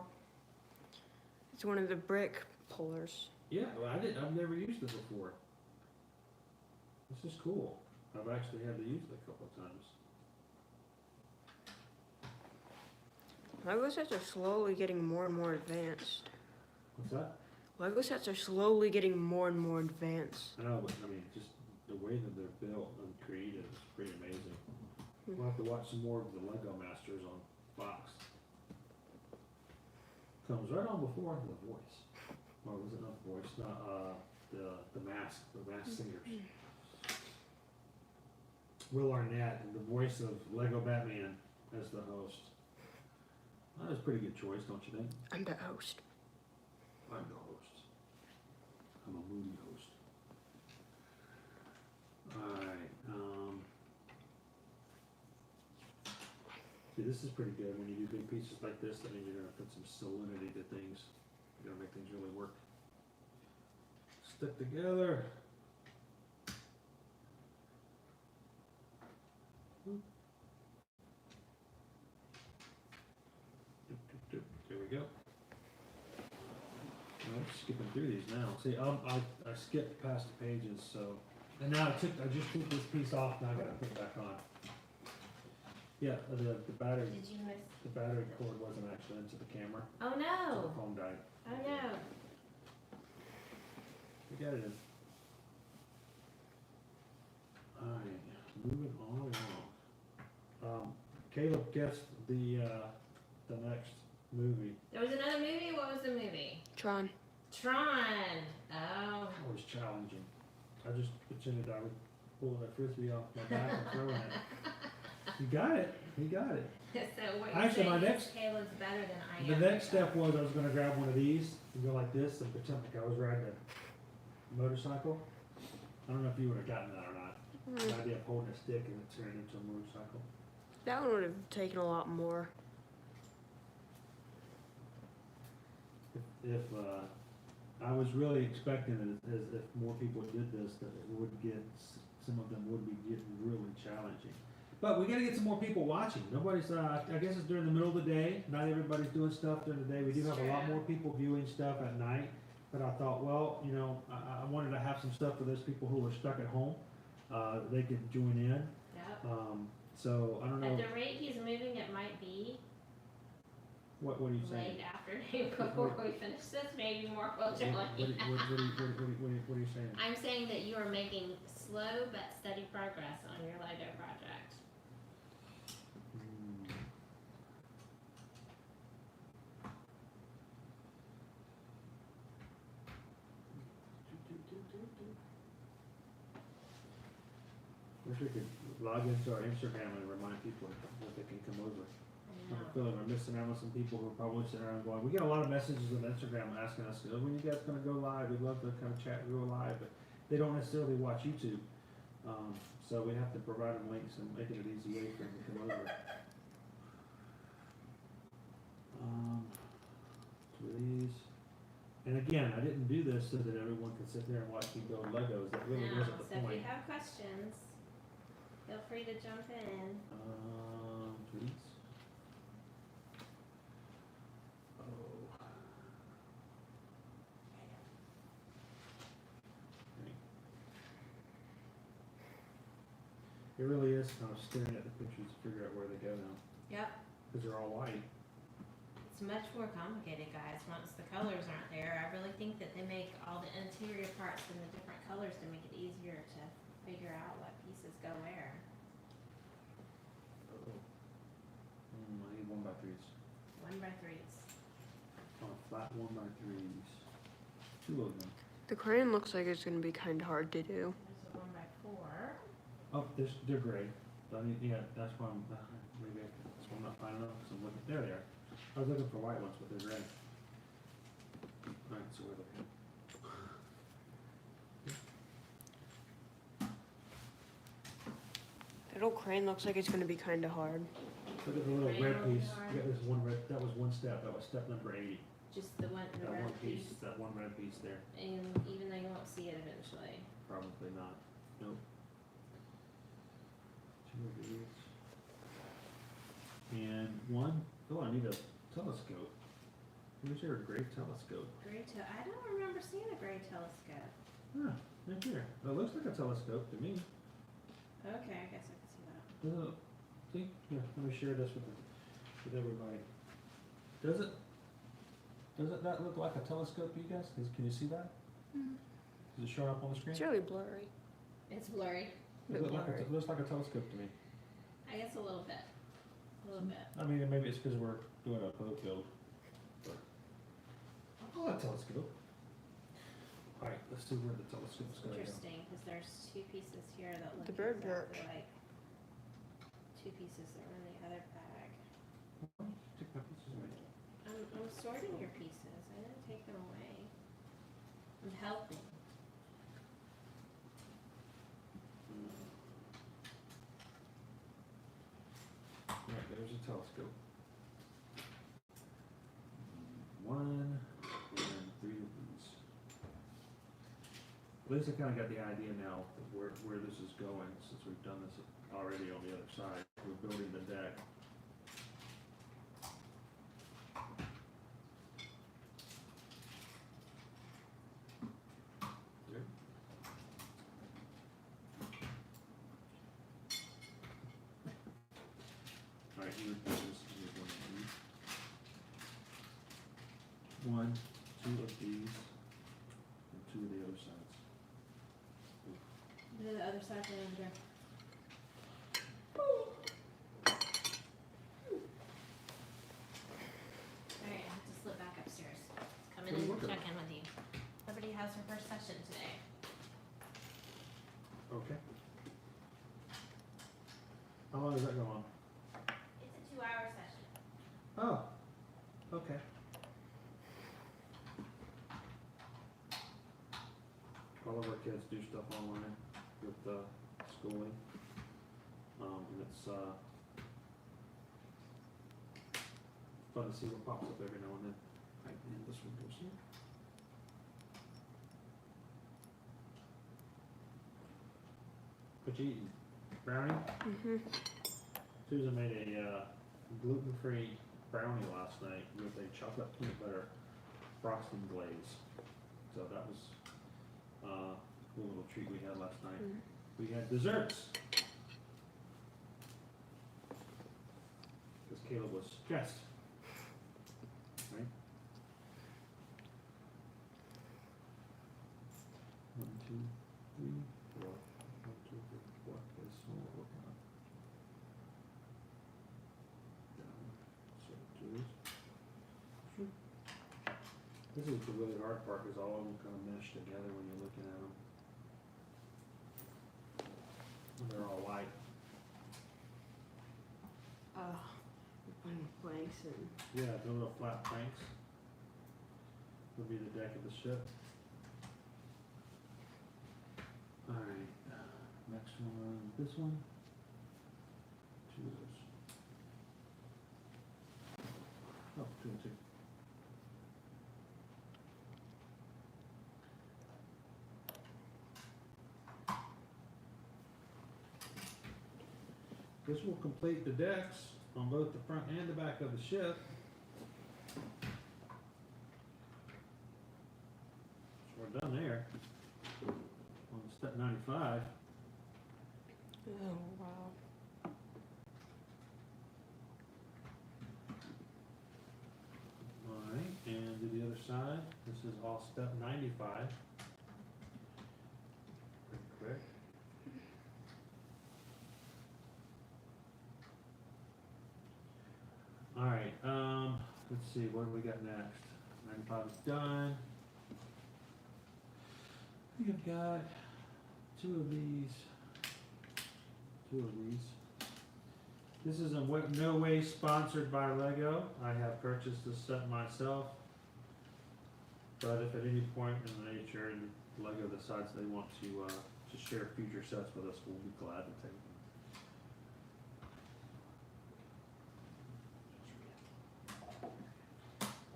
It's one of the brick pullers.
Yeah, well, I've never used it before. This is cool. I've actually had to use it a couple of times.
Lego sets are slowly getting more and more advanced.
What's that?
Lego sets are slowly getting more and more advanced.
I know, but I mean, just the way that they're built and created is pretty amazing. We'll have to watch some more of the Lego Masters on Fox. Comes right on before The Voice. Or was it not The Voice? Not the Mask Singers. Will Arnett, and the voice of Lego Batman, as the host. That was a pretty good choice, don't you think?
I'm the host.
I'm the host. I'm a moody host. Alright, see, this is pretty good. When you do big pieces like this, that means you're gonna put some solidity to things. You're gonna make things really work. Stick together. There we go. I'm skipping through these now. See, I skipped past the pages, so, and now I just took this piece off. Now I gotta put it back on. Yeah, the battery.
Did you miss?
The battery cord wasn't actually into the camera.
Oh
So the
no!
phone died.
Oh no!
We got it in. Alright, moving on along. Caleb guessed the next movie.
There was another movie? What was the movie?
Tron.
Tron! Oh.
That was challenging. I just pretended I would pull a frisbee off my back and throw it. He got it. He got it.
So what you're
Actually, my
saying is
next-
Caleb's better than I am.
The next step was I was gonna grab one of these and go like this and pretend like I was riding a motorcycle. I don't know if you would have gotten that or not. The idea of holding a stick and it turning into a motorcycle.
That one would have taken a lot more.
If I was really expecting it, as if more people did this, that it would get, some of them would be getting really challenging. But we gotta get some more people watching. Nobody's, I guess it's during the middle of the day. Not everybody's doing stuff during the day. We do have a lot more people viewing stuff at night. But I thought, well, you know, I wanted to have some stuff for those people who are stuck at home. They could join in.
Yep.
So I don't know,
At the rate he's moving, it might be
what are you saying?
late afternoon before we finish this, maybe more will join.
What are you saying?
I'm saying that you are making slow but steady progress on your LIDO project.
Hmm. Wish we could log into our Instagram and remind people that they can come over. I have a feeling we're missing out on some people who are probably sitting around going, we get a lot of messages on Instagram asking us, oh, when you guys gonna go live? We'd love to kind of chat and go live, but they don't necessarily watch YouTube. So we have to provide them links and make it an easy way for them to come over. Two of these. And again, I didn't do this so that everyone could sit there and watch me build Legos. That really
Now,
wasn't the
so if
point.
you have questions, feel free to jump in.
Please. Oh. Okay. It really is kind of staring at the pictures to figure out where they go now,
Yep.
because they're all white.
It's much more complicated, guys, once the colors aren't there. I really think that they make all the interior parts in the different colors to make it easier to figure out what pieces go where.
Oh. I need 1x3s.
1x3s.
On a flat 1x3s. Two of them.
The crane looks like it's gonna be kind of hard to do.
There's a 1x4.
Oh, they're gray. I mean, yeah, that's why I'm, maybe that's why I'm not finding them, because I'm looking, there they are. I was looking for white ones, but they're gray. Alright, so we're looking.
That old crane looks like it's gonna be kind of hard.
Look at the little
Gray
red
will be
piece.
hard.
You got this one red, that was one step, that was step number 80.
Just the one, the
That
red
one piece,
piece.
that one red piece there.
And even though you won't see it eventually.
Probably not. Nope. Two of these. And one, oh, I need a telescope. Where's your great telescope?
I don't remember seeing a gray telescope.
Huh, right here. It looks like a telescope to me.
Okay, I guess I can see that.
See? Here, let me share this with everybody. Does it not look like a telescope to you guys? Can you see that? Is it showing up on the screen?
It's really blurry.
It's blurry.
It looks like a telescope to me.
I guess a little bit. A little bit.
I mean, maybe it's because we're doing a boat build. But I'll call it a telescope. Alright, let's see where the telescope's gonna go.
Interesting, because there's two pieces here that look
The bird
exactly
perch.
like two pieces that were in the other bag.
Take my pieces away.
I'm sorting your pieces. I didn't take them away. I'm helping.
Alright, there's a telescope. One, and three of these. At least I kinda got the idea now of where this is going, since we've done this already on the other side. We're building the deck. There. Alright, you would do this, you would one of these. 1, 2 of these, and 2 of the other sides.
The other side right over there. Alright, I have to slip back upstairs. Come in
What are you
and
working
check in with you. Everybody has her first session today.
Okay. How long does that go on?
It's a 2-hour session.
Oh, okay. All of our kids do stuff online with schooling. And it's fun to see what pops up every now and then. Right, and this one goes here. What you eating? Brownie?
Mm-hmm.
Susan made a gluten-free brownie last night with a chocolate peanut butter frosting glaze. So that was a little treat we had last night.
Mm.
We had desserts. Because Caleb was stressed. Right? 1, 2, 3, 4. 1, 2, 3, 4. This one we're working on. Down. So two. This is the really hard part, because all of them kind of mesh together when you're looking at them. They're all white.
Planks and
Yeah, the little flat planks would be the deck of the ship. Alright, next one, this one. Two of those. Oh, 2 and 2. This will complete the decks on both the front and the back of the ship. So we're done there. On step 95.
oh wow.
Alright, and to the other side, this is all step 95. Pretty quick. Alright, let's see, what do we got next? 95 is done. We've got two of these. This is in no way sponsored by Lego. I have purchased this set myself. But if at any point in the nature Lego decides they want to share future sets with us, we'll be glad to take them.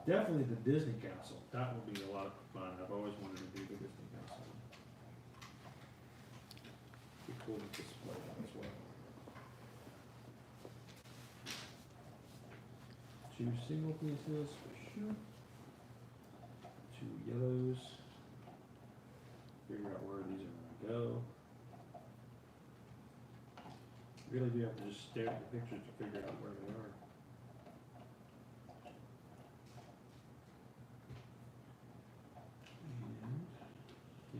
Definitely the Disney Castle. That would be a lot of fun. I've always wanted to do the Disney Castle. Be cool to display that as well. 2 single pieces for sure. 2 yellows. Figure out where these are gonna go. Really do have to just stare at the pictures to figure out where they are.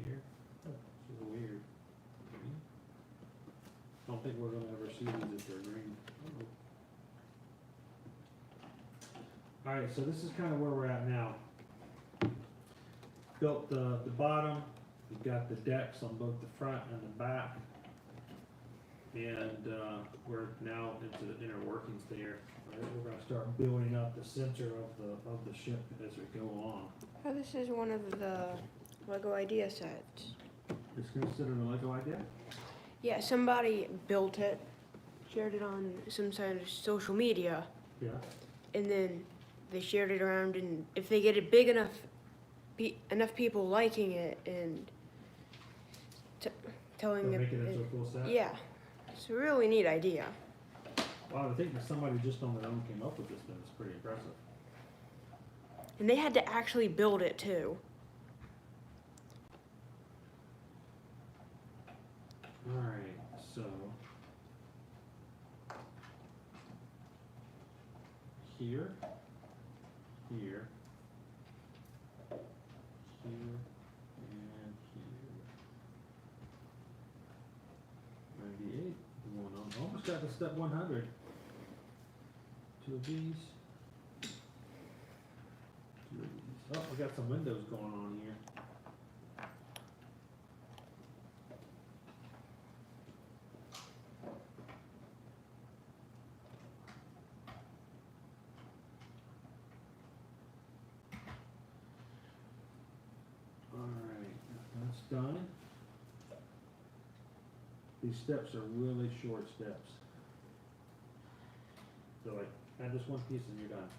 Here. Oh, this is weird. Green. Don't think we're gonna ever see these if they're green. Alright, so this is kind of where we're at now. Built the bottom, we've got the decks on both the front and the back. And we're now into the inner workings there. We're gonna start building up the center of the ship as we go along.
Oh, this is one of the Lego idea sets.
It's considered a Lego idea?
Yeah, somebody built it, shared it on some sort of social media,
Yeah.
and then they shared it around. And if they get it big enough, enough people liking it and telling
So
them,
make it into a full set?
yeah, it's a really neat idea.
Wow, I think that somebody just on their own came up with this, then it's pretty impressive.
And they had to actually build it too.
Alright, so. Here. Here. Here. And here. 98. Going on. Almost got to step 100. 2 of these. 2 of these. Oh, we got some windows going on here. Alright, that's done. These steps are really short steps. So like, add this one piece and you're done.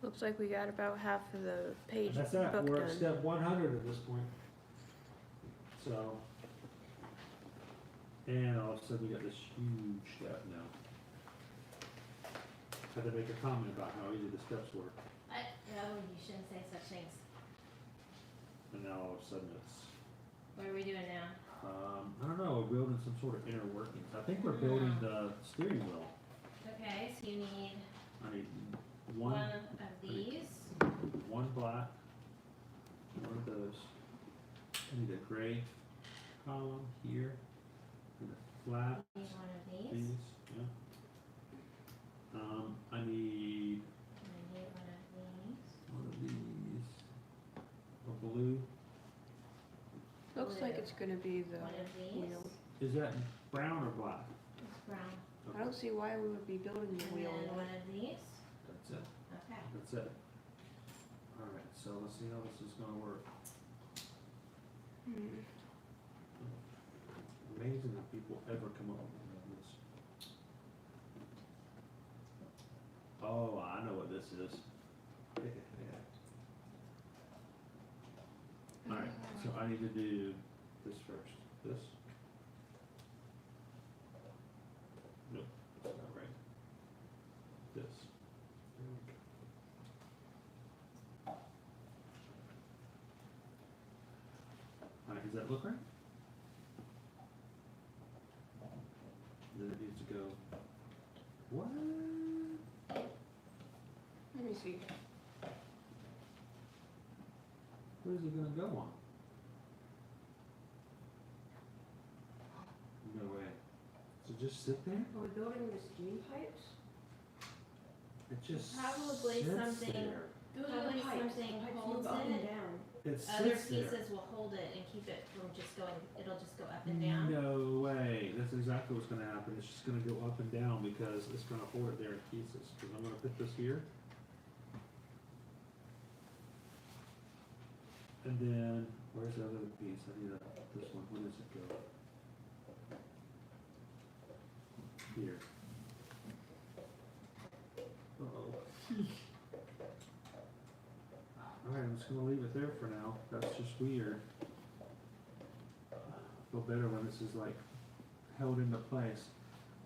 Looks like we got about half of the page
And that's that,
book
we're at
done.
step 100 at this point. So, And all of a sudden we got this huge step now. Had to make a comment about how easy the steps were,
No, you shouldn't say such things.
and now all of a sudden it's,
What are we doing now?
I don't know, we're building some sort of inner workings. I think we're building the steering wheel.
Okay, so you need
I need
one
one,
of these.
one black, one of those. I need a gray column here, and a flat,
You need one of
these,
these.
yeah. I need
And I need one of these.
one of these, a blue.
Looks like
Blue.
it's gonna be the
One of these.
wheel.
Is that brown or black?
It's brown.
I don't see why we would be building the
And
wheel.
then one of these.
That's it.
Okay.
That's it. Alright, so let's see how this is gonna work.
Hmm.
Amazing that people ever come up with this. Oh, I know what this is. Alright, so I need to do this first. This? Nope, that's not right. This. There we go. Alright, does that look right? Then it needs to go. What?
Let me see.
Where's it gonna go on? No way. So just sit there?
Are we building the steam pipes?
It just
Probably
sits
something-
there.
Probably something holds
up and
it.
down.
It
Other
sits there.
pieces will hold it and keep it from just going, it'll just go up and down.
No way. That's exactly what's gonna happen. It's just gonna go up and down because it's gonna hold it there in pieces. Cause I'm gonna put this here. And then, where's the other piece? I need this one. Where does it go? Here. Uh-oh. Alright, I'm just gonna leave it there for now. That's just weird. Feel better when this is like held into place.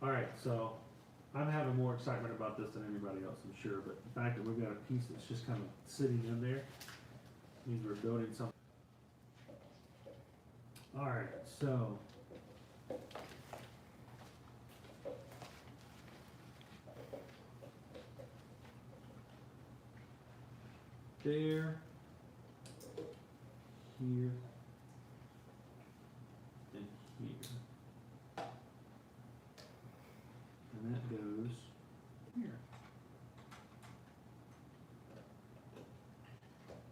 Alright, so I'm having more excitement about this than anybody else, I'm sure, but the fact that we've got a piece that's just kind of sitting in there means we're building something. Alright, so there, here, and here. And that goes here.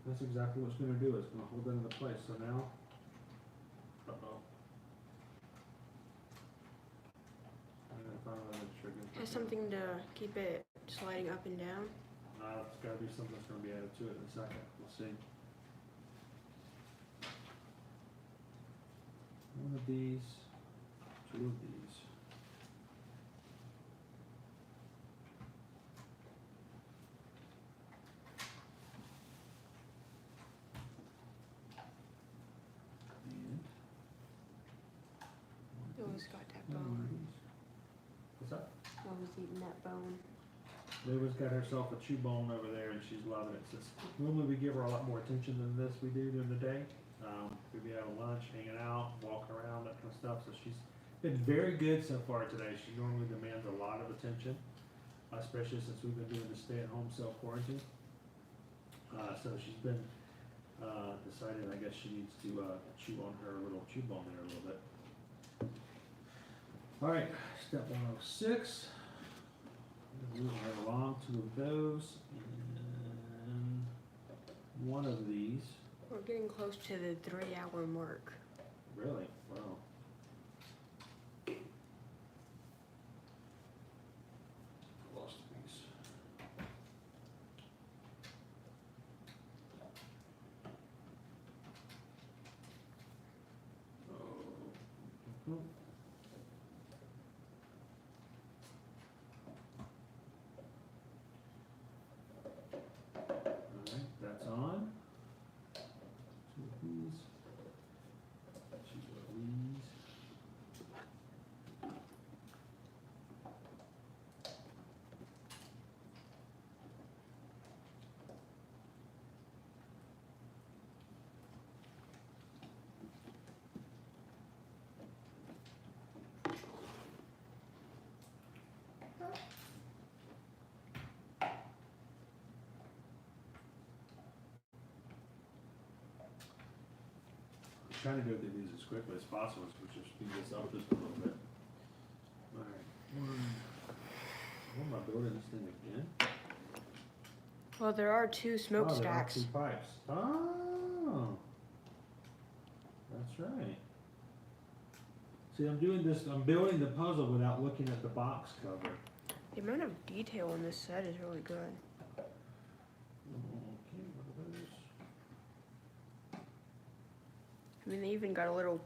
That's exactly what it's gonna do, it's gonna hold that into place, so now, uh-oh. I'm gonna finally make sure I get
Has
that.
something to keep it sliding up and down.
It's gotta be something that's gonna be added to it in a second, we'll see. One of these, two of these. And
Always got that
one of
bone.
these. What's that?
Always eating that bone.
Liva's got herself a chew bone over there and she's loving it. Since normally we give her a lot more attention than this we do during the day. We'd be having lunch, hanging out, walking around, that kind of stuff. So she's been very good so far today. She normally demands a lot of attention, especially since we've been doing the stay-at-home self-quarantine. So she's been decided, I guess she needs to chew on her little chew bone there a little bit. All right, step 106. Moving right along, two of those, and one of these.
We're getting close to the 3-hour mark.
Really? Wow. Lost a piece. Oh. Alright, that's on. Two of these. Two of these. trying to go through these as quickly as possible, so we should speed this up just a little bit. Alright. What am I building this thing again?
Well, there are 2
Oh, there are
smokestacks.
2 pipes. Oh. That's right. See, I'm building the puzzle without looking at the box cover.
The amount of detail on this set is really good.
Okay, what are those?
I mean, they even got a little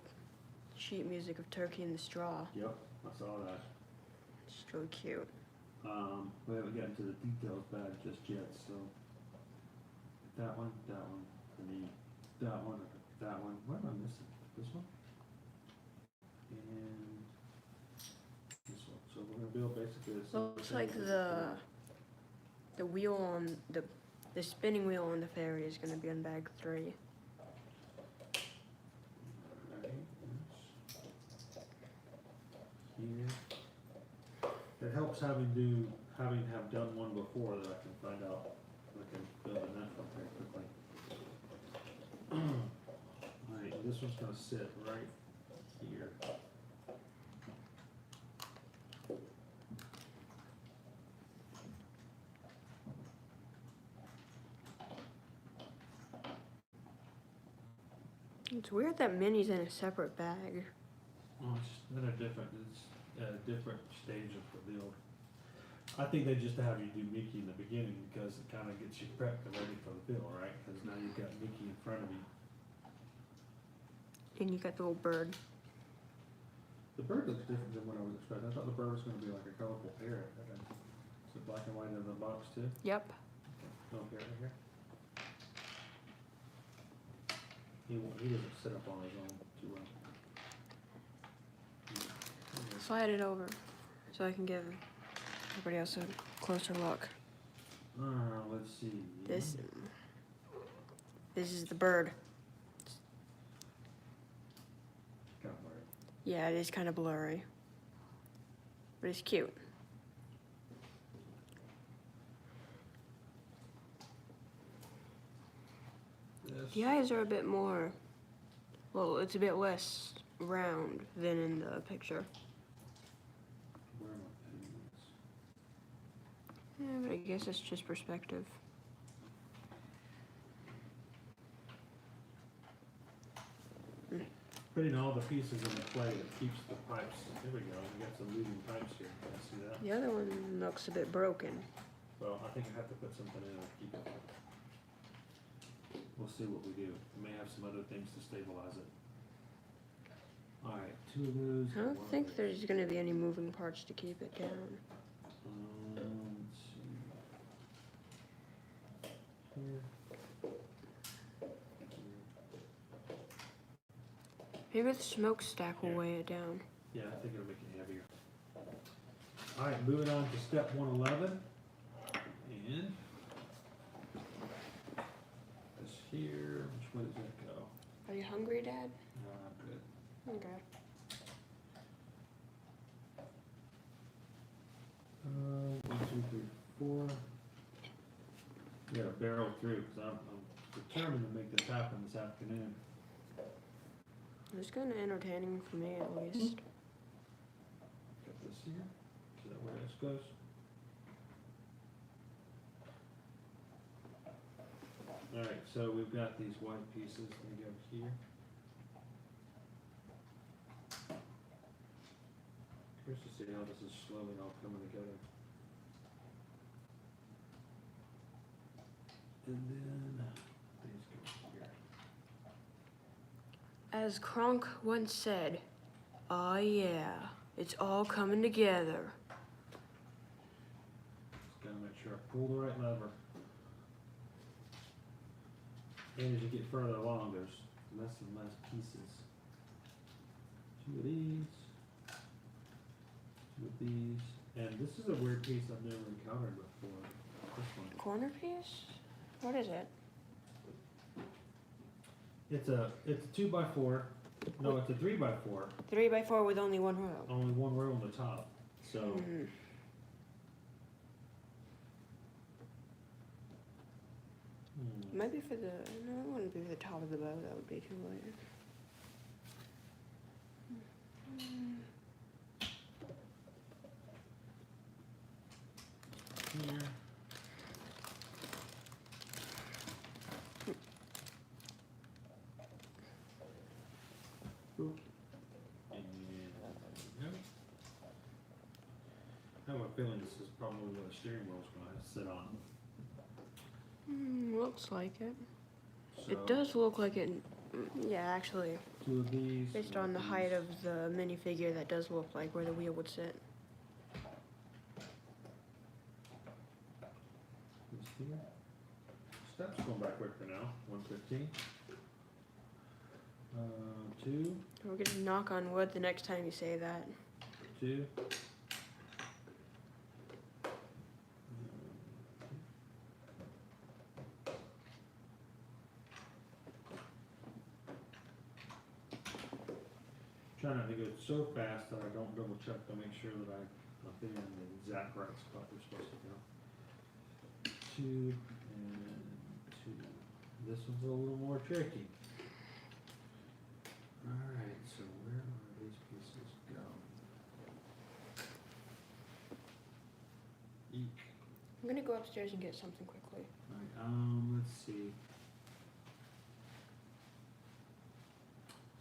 sheet music of Turkey in the Straw.
Yep, I saw that.
It's really cute.
We haven't gotten to the details bag just yet, so that one, I need that one. What am I missing? This one? And this one. So we're gonna build basically the same
Looks
thing
like
as
the wheel on the spinning wheel on the ferry is going to be on bag 3.
Alright, yes. Here. It helps having have done one before that I can find out I can build a next one very quickly. Alright, this one's gonna sit right here.
It's weird that Minnie's in a separate bag.
Well, it's at a different stage of the build. I think they just have you do Mickey in the beginning because it kind of gets you prepped and ready for the build, right? Because now you've got Mickey in front of you.
And you got the little bird.
The bird looks different than what I was expecting. I thought the bird was going to be like a colorful parrot. Is it black and white in the box too?
Yep.
No parrot right here. He doesn't sit up on his own too well.
Slide it over so I can give everybody else a closer look.
Let's see.
This is the bird.
Kind of weird.
Yeah, it is kind of blurry. But it's cute. The eyes are a bit more, well, it's a bit less round than in the picture.
Where am I putting this?
Yeah, but I guess it's just perspective.
Putting all the pieces into play that keeps the pipes. Here we go. We got some moving pipes here. Can I see that?
The other one looks a bit broken.
Well, I think I have to put something in to keep it. We'll see what we do. We may have some other things to stabilize it. Alright, 2 of those.
I don't think there's going to be any moving parts to keep it down.
Let's see. Here.
Maybe the smokestack will weigh it down.
Yeah, I think it'll make it heavier. Alright, moving on to step 111. And this here, which way does that go?
Are you hungry, Dad?
No, I'm good.
Okay.
1, 2, 3, 4. We gotta barrel through because I'm determined to make this happen this afternoon.
It's kind of entertaining for me, at least.
Got this here. Is that where this goes? Alright, so we've got these white pieces. They go here. Curious to see how this is slowly all coming together. And then these go here.
As Kronk once said, "Oh yeah, it's all coming together."
Just gotta make sure I pull the right lever. And as you get further along, there's less and less pieces. 2 of these. 2 of these. And this is a weird piece I've never encountered before. This one.
Corner piece? What is it?
It's a 2x4. No, it's a 3x4.
3x4 with only one row.
Only one row on the top. So
Hmm. It might be for the, no, it wouldn't be for the top of the bow, that would be too light.
I have a feeling this is probably where the steering wheel's gonna sit on.
Looks like it.
So,
It does look like it. Yeah, actually,
two of these.
based
one
on the
these.
height of the minifigure, that does look like where the wheel would sit.
This here. Steps going back quicker now. 115. Two.
We're gonna knock on wood the next time you say that.
2. Trying not to go so fast that I don't double check to make sure that I'm in the exact right spot we're supposed to go. 2 and 2. This one's a little more tricky. Alright, so where are these pieces go? Eek.
I'm gonna go upstairs and get something quickly.
Alright, let's see.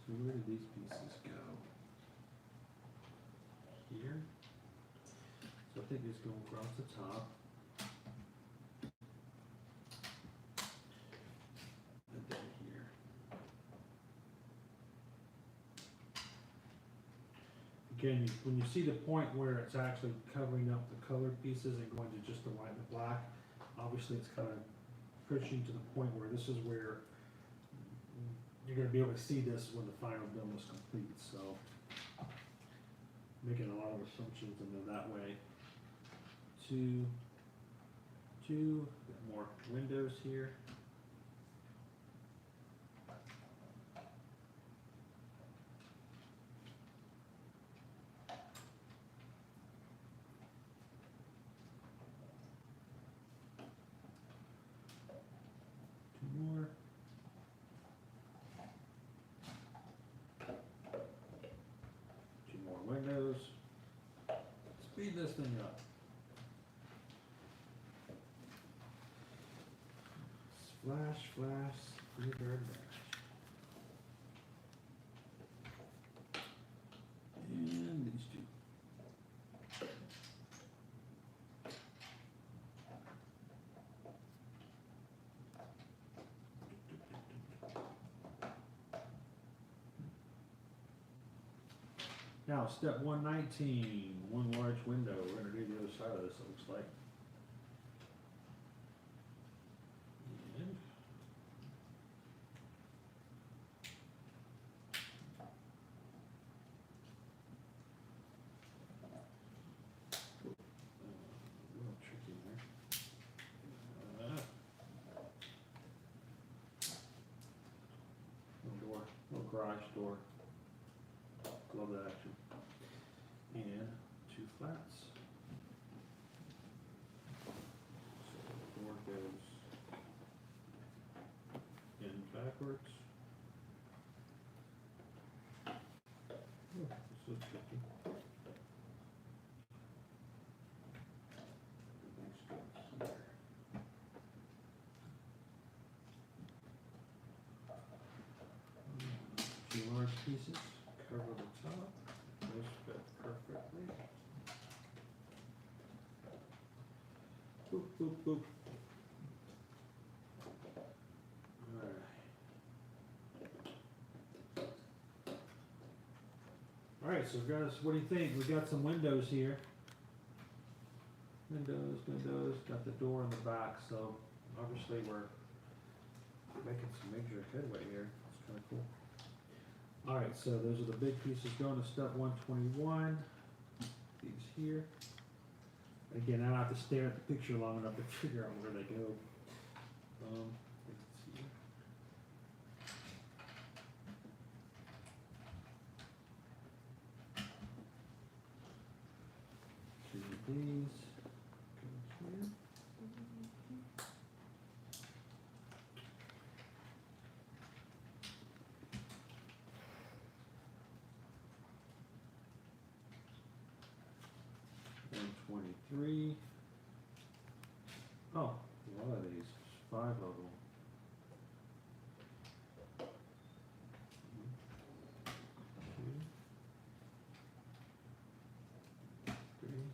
So where do these pieces go? Here. So I think it's going across the top. And then here. Again, when you see the point where it's actually covering up the colored pieces and going to just the white and the black, obviously it's kind of pushing to the point where this is where you're going to be able to see this when the final build is complete. So making a lot of assumptions, and then that way, two, got more windows here. Two more. Two more windows. Speed this thing up. Flash, flash, pretty bird dash. And these two. Now, step 119, one large window. We're going to do the other side of this, it looks like. And a little tricky there. Little door, little garage door. Love that action. And two flats. So the door goes in backwards. Oh, this is tricky. Everything's good here. Two large pieces. Cover the top. This fit perfectly. Boop, boop, boop. Alright. Alright, so guys, what do you think? We got some windows here. Windows, got the door in the back, so obviously we're making some major headway here. It's kind of cool. Alright, so those are the big pieces going to step 121. These here. Again, I don't have to stare at the picture long enough to figure out where they go. Let's see. Two of these. Go here. And 23. Oh, a lot of these. 5 of them. Two, three,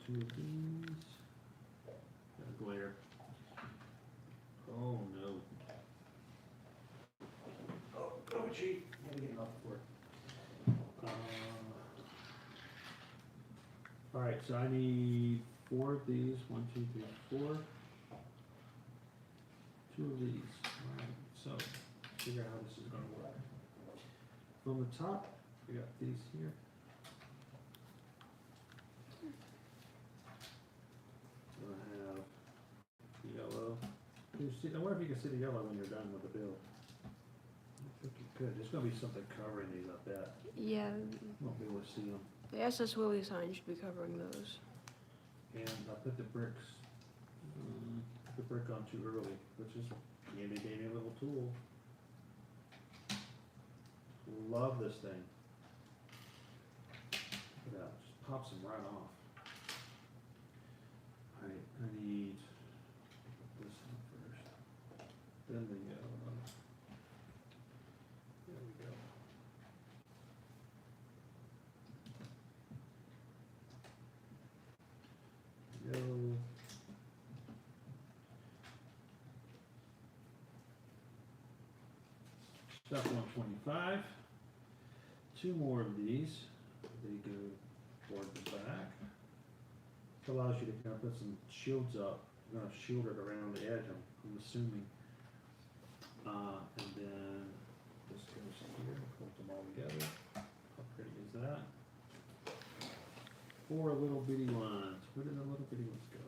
2 of these. Got a glare. Oh no. Oh, gee, gotta get enough for it. All right, so I need 4 of these. 1, 2, 3, 4. 2 of these. All right, so figure out how this is gonna work. From the top, we got these here. I have yellow. Can you see, I wonder if you can see the yellow when you're done with the bill. I think you could. There's gonna be something covering these, I bet.
Yeah,
Won't be able to see them.
the SS Willie sign should be covering those.
And I put the bricks, the brick on too early, which is handy dandy little tool. Love this thing. Look at that, just pops them right off. Alright, I need this one first. Then the yellow one. There we go. Yellow. Step 125. 2 more of these. They go toward the back. It allows you to kind of put some shields up. You're gonna shield it around the edge, I'm assuming. And then this goes here, put them all together. How pretty is that? 4 little bitty ones. Where did the little bitty ones go?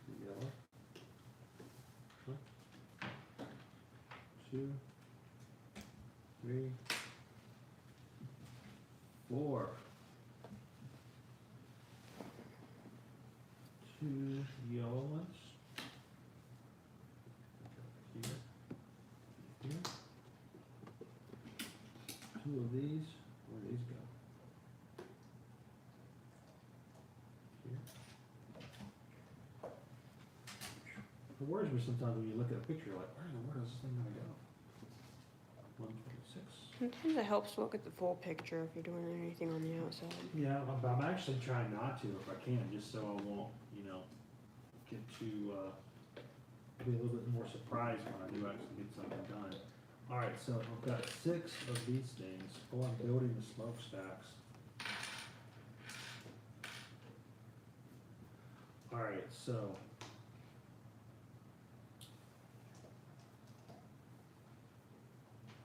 The yellow. 2, 3, 4. 2 yellow ones. Here. Here. 2 of these. Where do these go? Here. It worries me sometimes when you look at a picture, you're like, where does this thing gonna go? 126.
Sometimes it helps to look at the full picture if you're doing anything on the outside.
Yeah, I'm actually trying not to if I can, just so I won't, get to be a little bit more surprised when I do actually get something done. All right, so I've got 6 of these things. Oh, I'm building the smokestacks. All right, so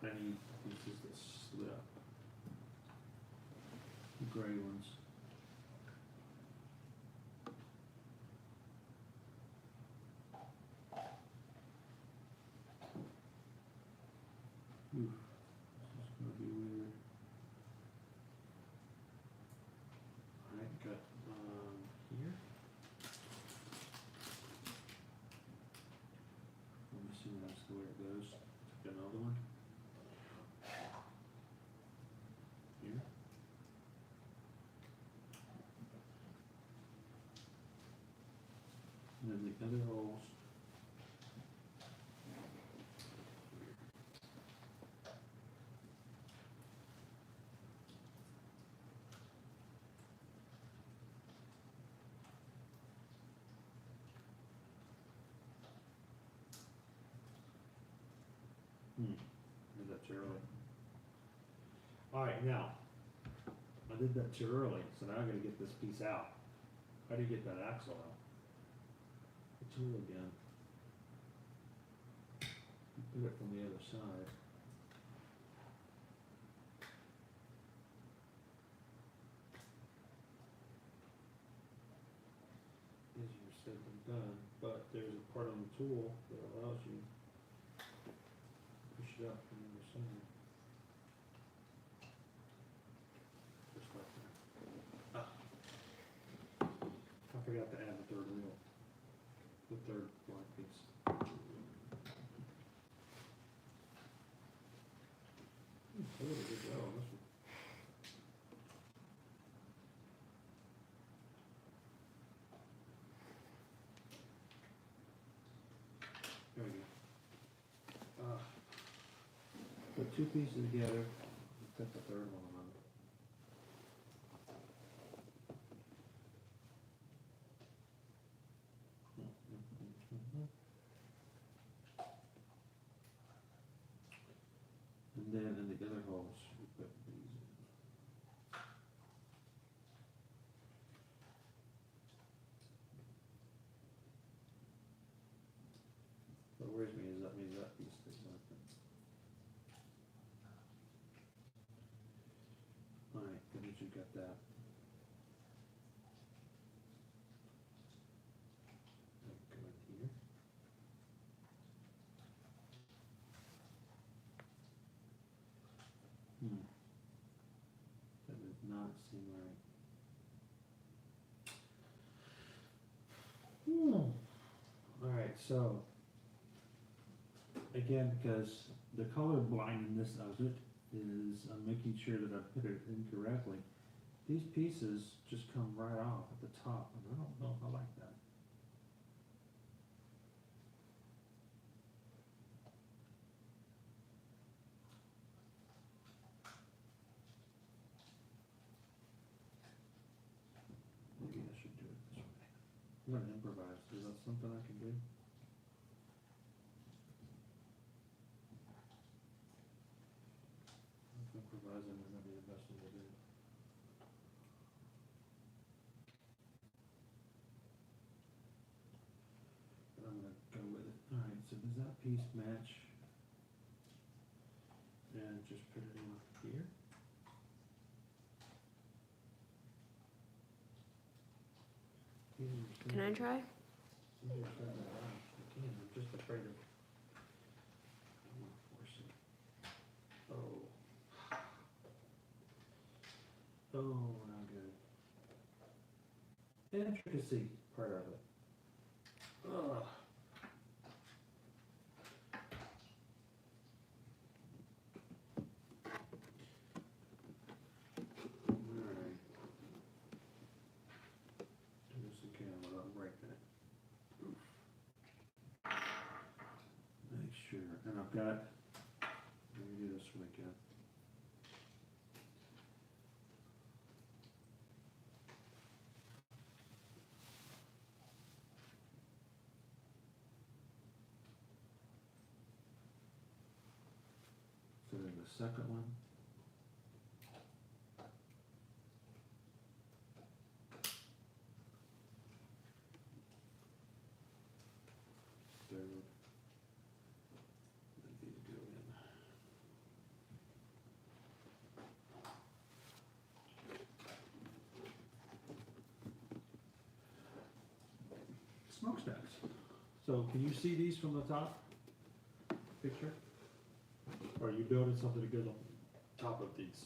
I need pieces that slip. The gray ones. Oof, this is gonna be weird. Alright, got here. I'm assuming that's the way it goes. Take another one. Here. And then the other holes. Did that too early. Alright, now, I did that too early, so now I gotta get this piece out. How do you get that axle out? The tool again. Put it from the other side. Easier said than done, but there's a part on the tool that allows you push it up from the other side. Just like that. I forgot to add the 3rd wheel. The 3rd black piece. Oh, there we go. This one. There we go. Put 2 pieces together, put the 3rd one on. And then in the other holes, we put these in. What worries me is that means that piece stays open. Alright, good that you got that. Go in here. That does not seem right. Alright, so again, because the color blindness of it is I'm making sure that I put it incorrectly. These pieces just come right off at the top, and I don't know if I like that. Maybe I should do it this way. I'm gonna improvise. Is that something I can do? Improvising is gonna be the best thing to do. But I'm gonna go with it. Alright, so does that piece match? And just put it in here.
Can I try?
I can, I'm just afraid of. I don't wanna force it. Oh. Oh, not good. Intricacy part of it. Ugh. Alright. Do this again without breaking it. Make sure, and I've got, let me do this one again. So then the second one. Third. Then these go in. Smokestacks. So can you see these from the top picture? Or are you building something to go on top of these?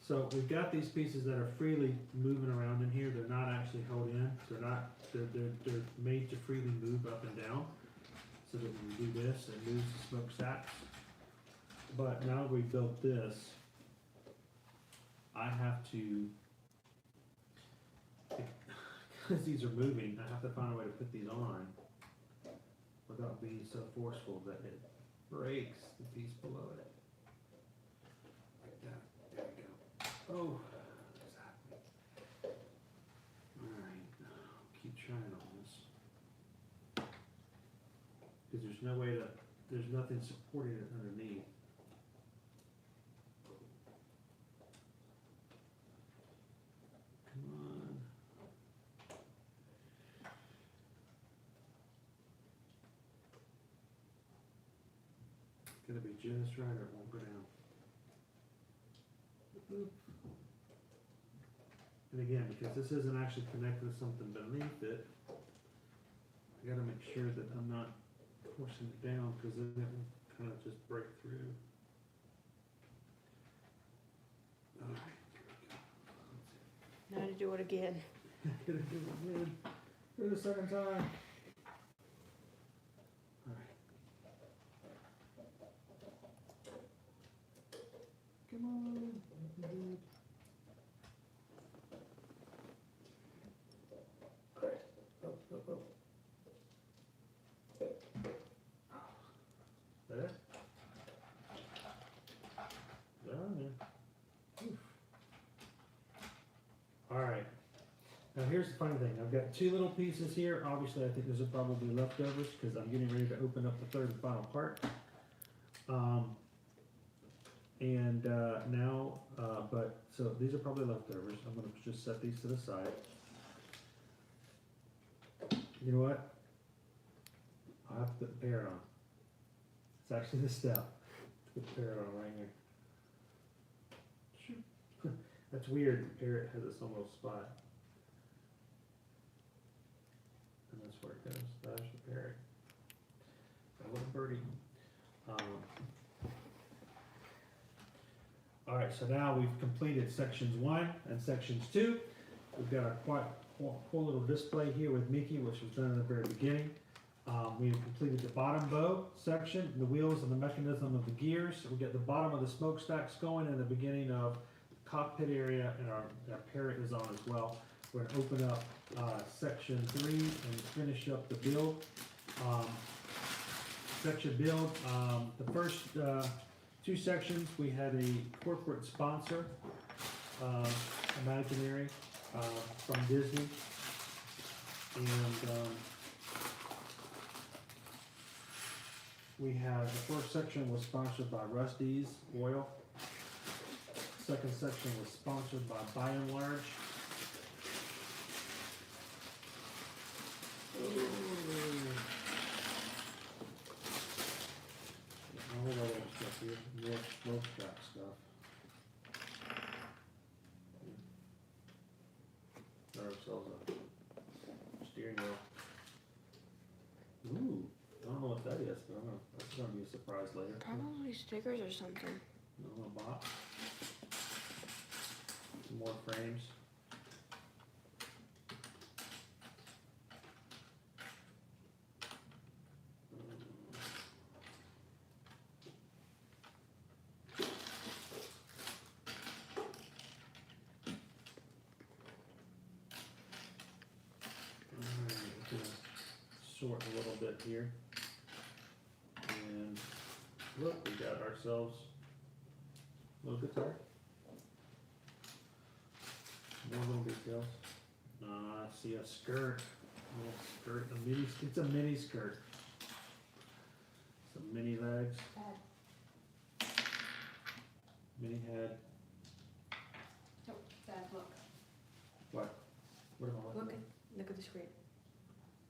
So we've got these pieces that are freely moving around in here. They're not actually held in. They're made to freely move up and down. So that when we do this, it moves the smokestacks. But now that we've built this, I have to, because these are moving, I have to find a way to put these on without being so forceful that it breaks the piece below it. Like that. There we go. Oh, exactly. Alright, keep trying on this. Because there's no way to, there's nothing supporting it underneath. Come on. It's gotta be just right or it won't go down. And again, because this isn't actually connected to something beneath it, I gotta make sure that I'm not forcing it down, because then it will kind of just break through. Alright,
Now to do it again.
gotta do it again for the second time. Alright. Come on, you can do it. Alright, oh. There? There, there. Oof. Now here's the funny thing, I've got two little pieces here, obviously I think those are probably leftovers, cause I'm getting ready to open up the third and final part. So these are probably leftovers, I'm gonna just set these to the side. You know what? I'll have to put the parrot on. It's actually the step. Put the parrot on right here. That's weird, the parrot has its own little spot. And that's where it goes, there's the parrot. That little birdie. Alright, so now we've completed sections 1 and sections 2. We've got a quite cool little display here with Mickey, which was done in the very beginning. We completed the bottom bow section, the wheels and the mechanism of the gears. We get the bottom of the smokestacks going in the beginning of the cockpit area, and our parrot is on as well. We're going to open up section 3 and finish up the build. Section build, the first 2 sections, we had a corporate sponsor, imaginary, from Disney, and we have, the first section was sponsored by Rusty's Oil. Second section was sponsored by and Large. All that other stuff here, more smokestack stuff. Got ourselves a steering wheel. Ooh, I don't know what that is, but that's gonna be a surprise later.
Probably stickers or something.
A little box. Some more frames. Sort a little bit here, and look, we got ourselves a little guitar, more little details. I see a skirt, it's a mini skirt, some mini legs, mini head.
Oh, Dad, look.
What am I looking at?
Look at the screen.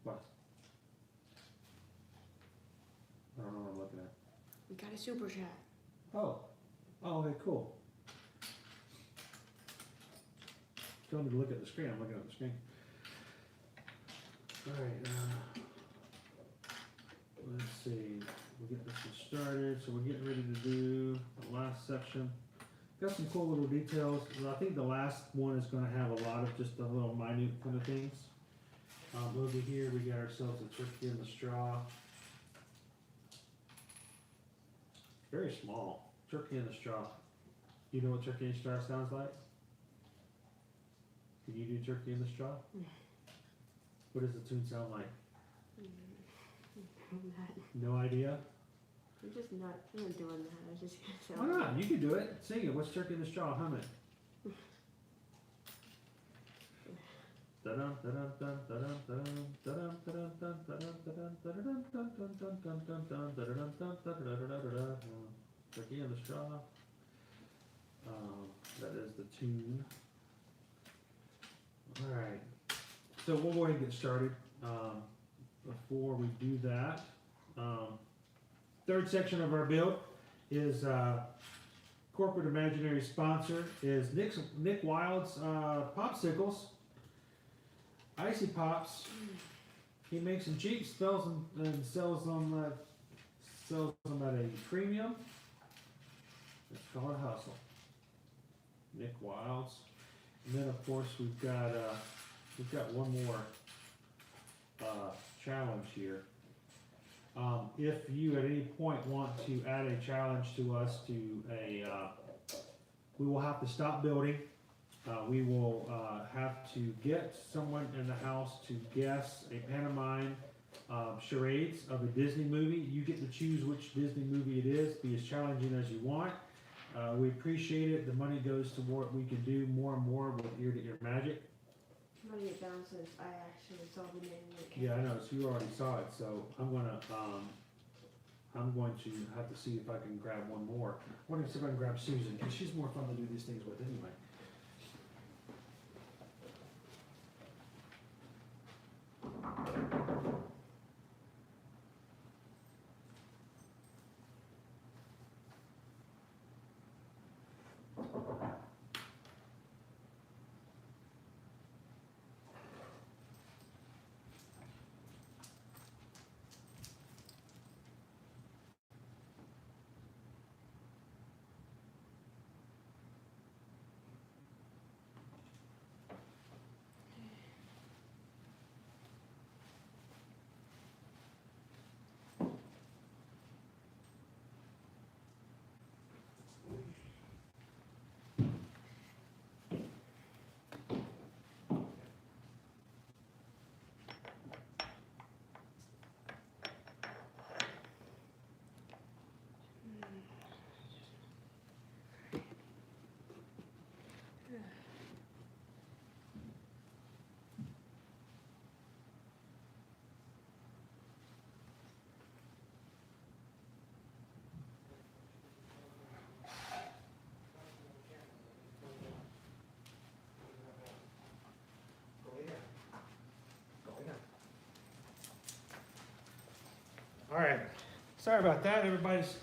What? I don't know what I'm looking at.
We got a super chat.
Oh, okay, cool. Tell me to look at the screen, I'm looking at the screen. Alright, let's see, we'll get this one started, so we're getting ready to do the last section. Got some cool little details, I think the last one is gonna have a lot of just the little minute kind of things. Over here, we got ourselves a turkey in the straw. Very small. Turkey in the straw. You know what turkey in the straw sounds like? Can you do turkey in the straw? What does the tune sound like? No idea?
I'm just not doing that. I was just
Why not? You can do it. Sing it. What's turkey in the straw? Hum it. Turkey in the straw. That is the tune. Alright, so we'll go ahead and get started. Before we do that, third section of our build is corporate imaginary sponsor is Nick Wild's Popsicles. Icy Pops. He makes them cheap, sells them, and sells them at a premium. It's called a hustle. Nick Wild's. And then of course we've got one more challenge here. If you at any point want to add a challenge to us to we will have to stop building. We will have to get someone in the house to guess a pantomime charades of a Disney movie. You get to choose which Disney movie it is. Be as challenging as you want. We appreciate it. The money goes to what we can do more and more with ear-to-ear magic.
trying to get down since I actually saw the name of it.
Yeah, I know, so you already saw it, so I'm going to have to see if I can grab one more. I wonder if I can grab Susan, because she's more fun to do these things with anyway. All right, sorry about that. Everybody's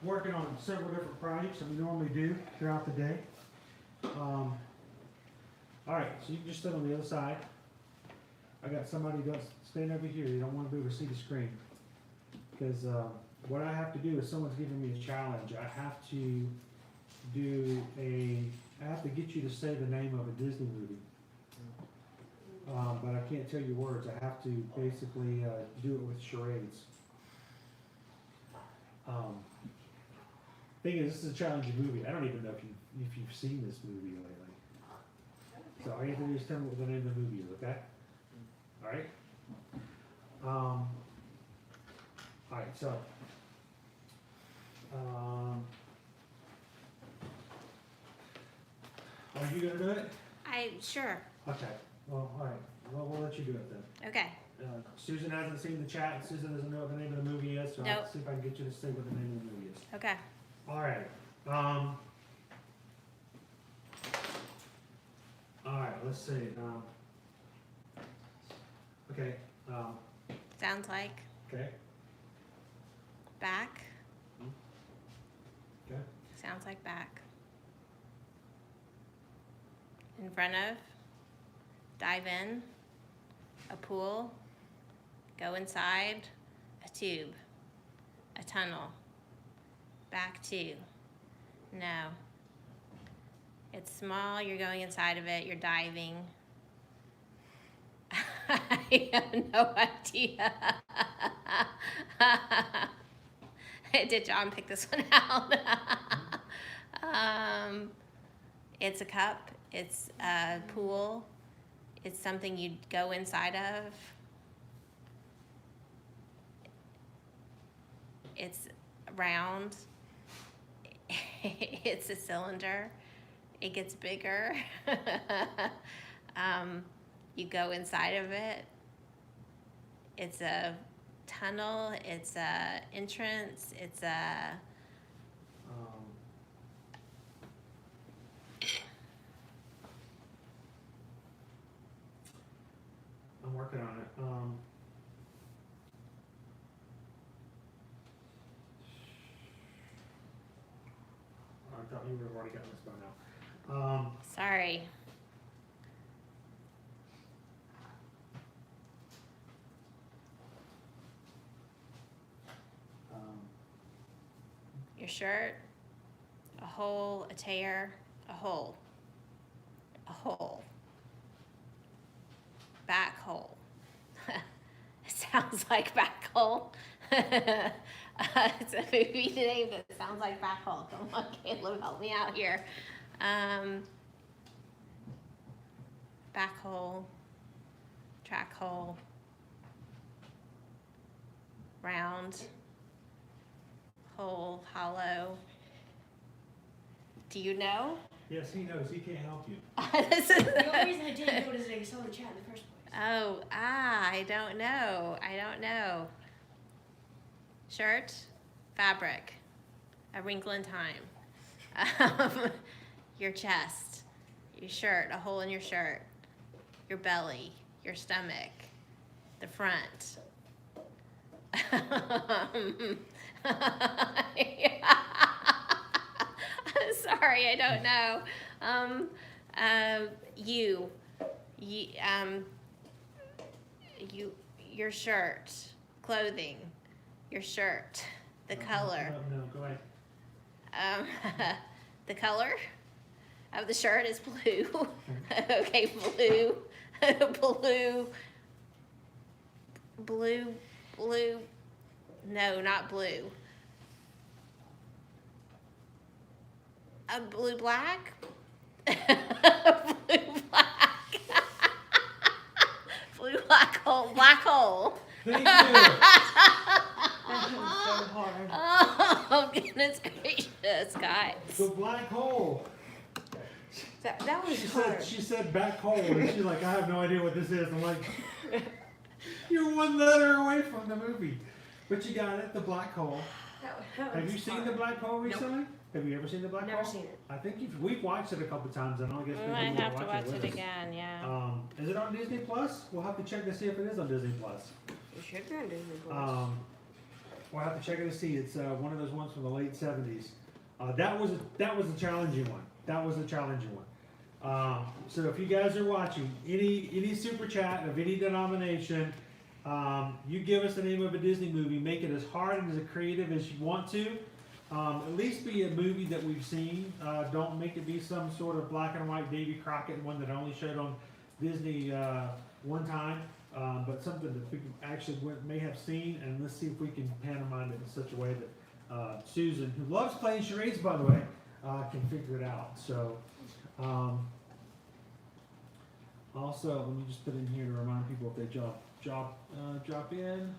working on several different projects that we normally do throughout the day. All right, so you can just sit on the other side. I got somebody that's stand over here. You don't want to be able to see the screen. Because what I have to do is someone's giving me a challenge. I have to get you to say the name of a Disney movie. But I can't tell you words. I have to basically do it with charades. Thing is, this is a challenging movie. I don't even know if you've seen this movie lately. So all you have to do is tell me what the name of the movie is, okay? All right. All right. So. Are you gonna do it?
Sure.
Okay. Well, all right. Well, we'll let you do it then.
Okay.
Susan hasn't seen the chat. Susan doesn't know what the name of the movie is, so I'll
Nope.
see if I can get you to say what the name of the movie is.
Okay.
All right. All right. Let's see. Okay.
Sounds like
Okay.
back.
Okay.
Sounds like back. In front of. Dive in. A pool. Go inside. A tube. A tunnel. Back to. No. It's small, you're going inside of it, you're diving. I have no idea. Did John pick this one out? It's a cup, it's a pool, it's something you'd go inside of. It's round. It's a cylinder. It gets bigger. You go inside of it. It's a tunnel. It's a entrance. It's a
I'm working on it. I thought you would have already gotten this by now.
sorry. Your shirt, a hole, a tear, a hole, a hole, back hole. It sounds like back hole. It's a movie name that sounds like back hole. Come on, Caleb, help me out here. Back hole, track hole, round, hole, hollow. Do you know?
Yes, he knows. He can't help you.
This is-
The only reason I didn't do it is I saw the chat in the first place.
I don't know. I don't know. Shirt, fabric, a wrinkle in time. Your chest, your shirt, a hole in your shirt, your belly, your stomach, the front. I'm sorry, I don't know. Your shirt, clothing, your shirt, the color.
No, go ahead.
The color of the shirt is blue. Okay, blue, blue. No, not blue. Blue black. Blue black. Blue black hole. Black hole.
Thank you.
That was so hard.
Oh goodness gracious, guys.
The black hole.
That was hard.
She said back hole, and she's like, I have no idea what this is. I'm like, you're one letter away from the movie, but you got it. The black hole.
That
Have
was
you seen
hard.
the black hole recently? Have you ever seen the black
Never
hole?
seen it.
I think we've watched it a couple times, and I guess
We
people
might
need
have to watch
with
it
us.
again, yeah.
Is it on Disney Plus? We'll have to check to see if it is on Disney Plus.
It should be on Disney Plus.
We'll have to check it to see. It's one of those ones from the late '70s. That was a challenging one. That was a challenging one. So if you guys are watching any super chat of any denomination, you give us the name of a Disney movie. Make it as hard and as creative as you want to. At least be a movie that we've seen. Don't make it be some sort of black and white Davy Crockett one that only showed on Disney one time. But something that we actually may have seen, and let's see if we can pantomime it in such a way that Susan, who loves playing charades, by the way, can figure it out. So, also, let me just put in here to remind people if they drop in.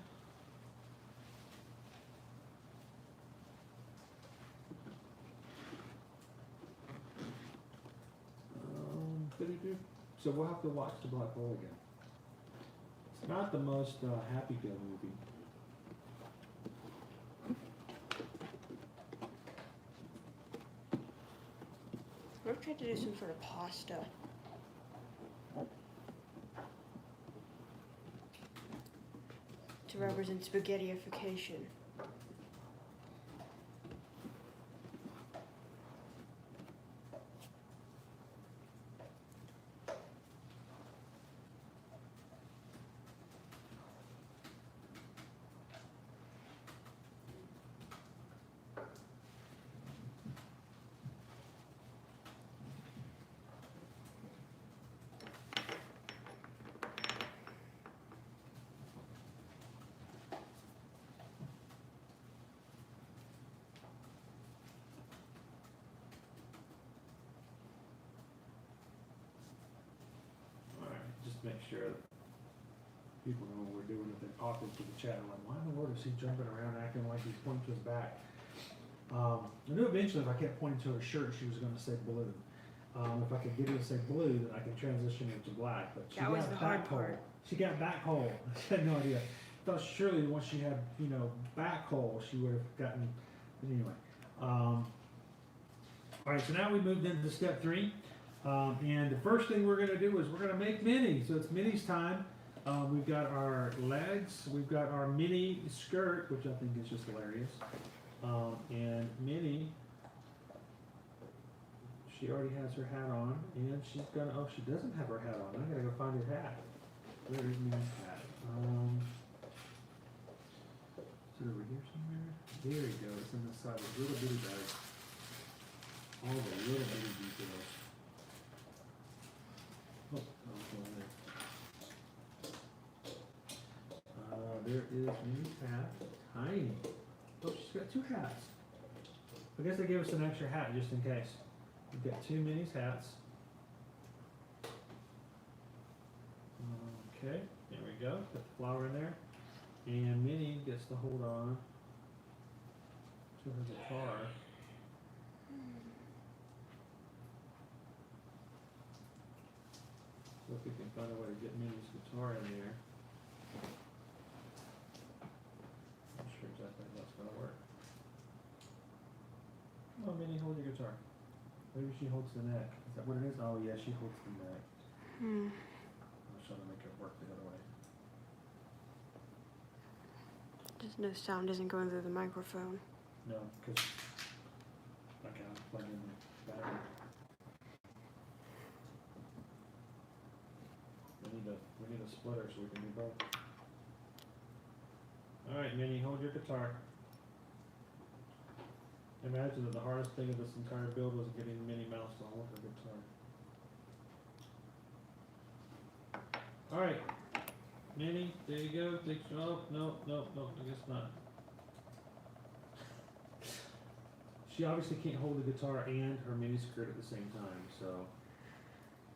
So we'll have to watch the Black Hole again. It's not the most happy-go movie.
We're trying to do some sort of pasta. To represent spaghettiification.
Make sure that people know what we're doing if they're talking to the chat. I'm like, why in the world is he jumping around acting like he's pointing to his back? I knew eventually if I kept pointing to her shirt, she was going to say blue. If I could get her to say blue, then I could transition into black. But she
That was
got
the hard
back hole.
part.
She got back hole. I had no idea. I thought surely once she had, back hole, she would have gotten. But anyway. All right, so now we moved into step 3. And the first thing we're going to do is we're going to make Minnie. So it's Minnie's time. We've got our legs. We've got our Minnie skirt, which I think is just hilarious. And Minnie, she already has her hat on. And she's going to, she doesn't have her hat on. I got to go find her hat. Where is Minnie's hat? Is it over here somewhere? There you go. It's in the side of the little bitty bag. All the little bitty details. Oh, there is Minnie's hat. Tiny. Oh, she's got 2 hats. I guess they gave us an extra hat just in case. We've got 2 Minnie's hats. Okay, there we go. Put the flower in there. And Minnie gets to hold on to her guitar. So if we can find a way to get Minnie's guitar in there. I'm not sure exactly how that's gonna work. Oh, Minnie, hold your guitar. Maybe she holds the neck. Is that what it is? Oh, yeah, she holds the neck.
Hmm.
I was trying to make it work the other way.
Just no sound isn't going through the microphone.
No, because I can't plug in the battery. We need a splitter so we can do both. Alright, Minnie, hold your guitar. Imagine that the hardest thing of this entire build was getting Minnie Mouse to hold her guitar. Alright, Minnie, there you go. Oh, no, I guess not. She obviously can't hold the guitar and her mini skirt at the same time, so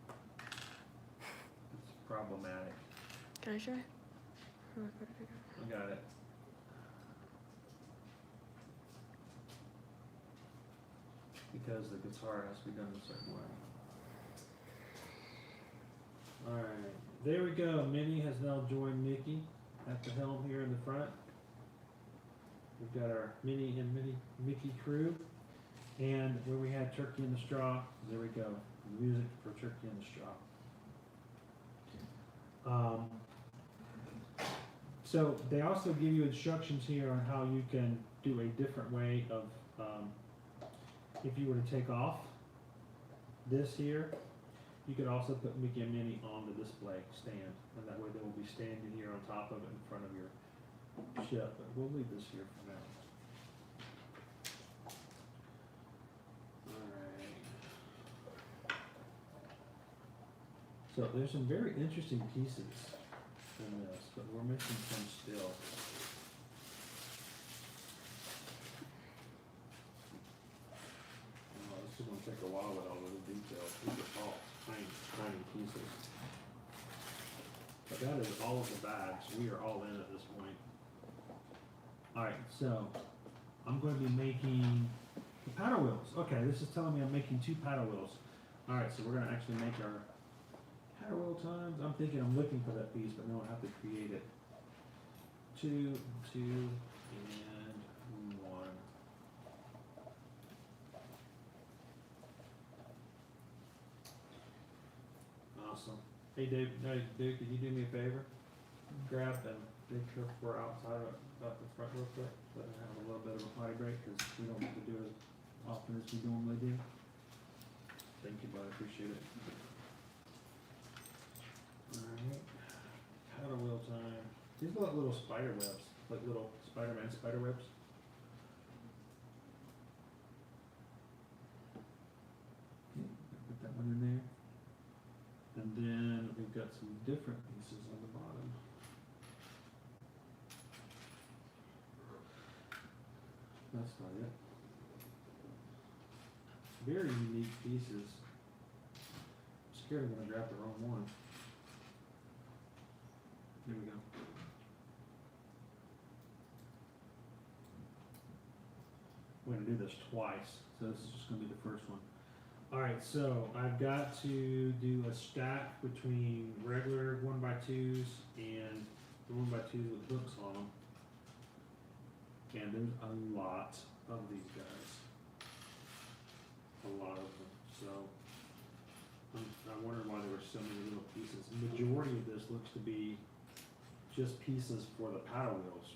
it's problematic.
Can I try?
I got it. Because the guitar has to be done a certain way. Alright, there we go. Minnie has now joined Mickey at the helm here in the front. We've got our Minnie and Mickey crew. And where we had Turkey in the Straw, there we go. Music for Turkey in the Straw. So they also give you instructions here on how you can do a different way of, if you were to take off this here, you could also put Mickey and Minnie on the display stand, and that way they will be standing here on top of it in front of your ship. But we'll leave this here for now. Alright. So there's some very interesting pieces in this, but we're missing some still. Oh, this is gonna take a while with all of the details. These are all tiny pieces. But that is all of the bags. We are all in at this point. Alright, so I'm going to be making the paddle wheels. Okay, this is telling me I'm making 2 paddle wheels. Alright, so we're going to actually make our paddle wheel times. I'm thinking I'm looking for that piece, but no, I have to create it. 2, 2, and 1. Awesome. Hey Dave, can you do me a favor? Grab and make sure we're outside of the front real quick, so I have a little bit of a potty break, because we don't get to do it as often as we normally do. Thank you, bud, I appreciate it. Alright, paddle wheel time. These look like little spider webs, like little Spider-Man spider webs. Okay, put that one in there. And then we've got some different pieces on the bottom. That's not it. Very unique pieces. I'm scared I'm gonna grab the wrong one. Here we go. We're gonna do this twice, so this is just gonna be the first one. Alright, so I've got to do a stack between regular 1x2s and the 1x2s with hooks on them. And there's a lot of these guys. A lot of them. So I wonder why there were so many little pieces. The majority of this looks to be just pieces for the paddle wheels.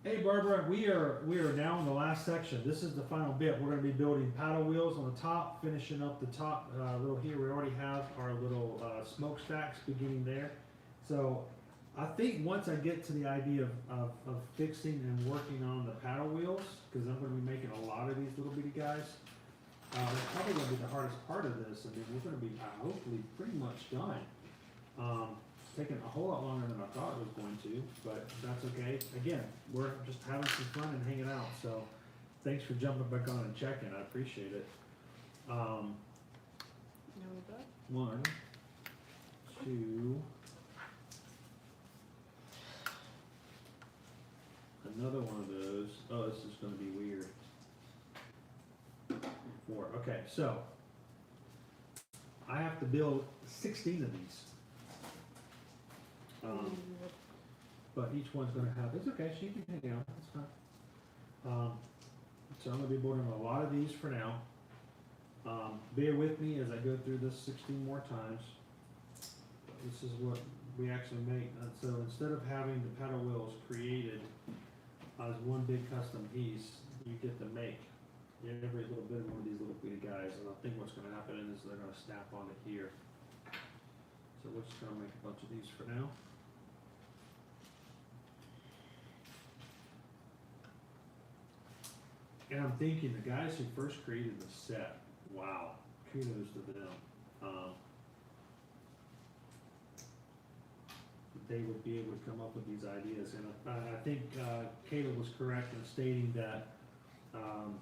Hey Barbara, we are now in the last section. This is the final bit. We're going to be building paddle wheels on the top, finishing up the top little here. We already have our little smokestacks beginning there. So I think once I get to the idea of fixing and working on the paddle wheels, because I'm going to be making a lot of these little bitty guys, that's probably going to be the hardest part of this. I mean, we're going to be hopefully pretty much done. Taking a whole lot longer than I thought it was going to, but that's okay. Again, we're just having some fun and hanging out, so thanks for jumping back on and checking. I appreciate it.
No, but
1, 2, another one of those. Oh, this is going to be weird. so I have to build 16 of these. But each one's gonna have, it's okay, she can hang out, it's fine. So I'm gonna be building a lot of these for now. Bear with me as I go through this 16 more times. This is what we actually make. So instead of having the paddle wheels created as one big custom piece, you get to make every little bit of one of these little bitty guys. And I think what's gonna happen is they're gonna snap onto here. So we're just gonna make a bunch of these for now. And I'm thinking the guys who first created the set, wow, kudos to them. They would be able to come up with these ideas, and I think Caleb was correct in stating that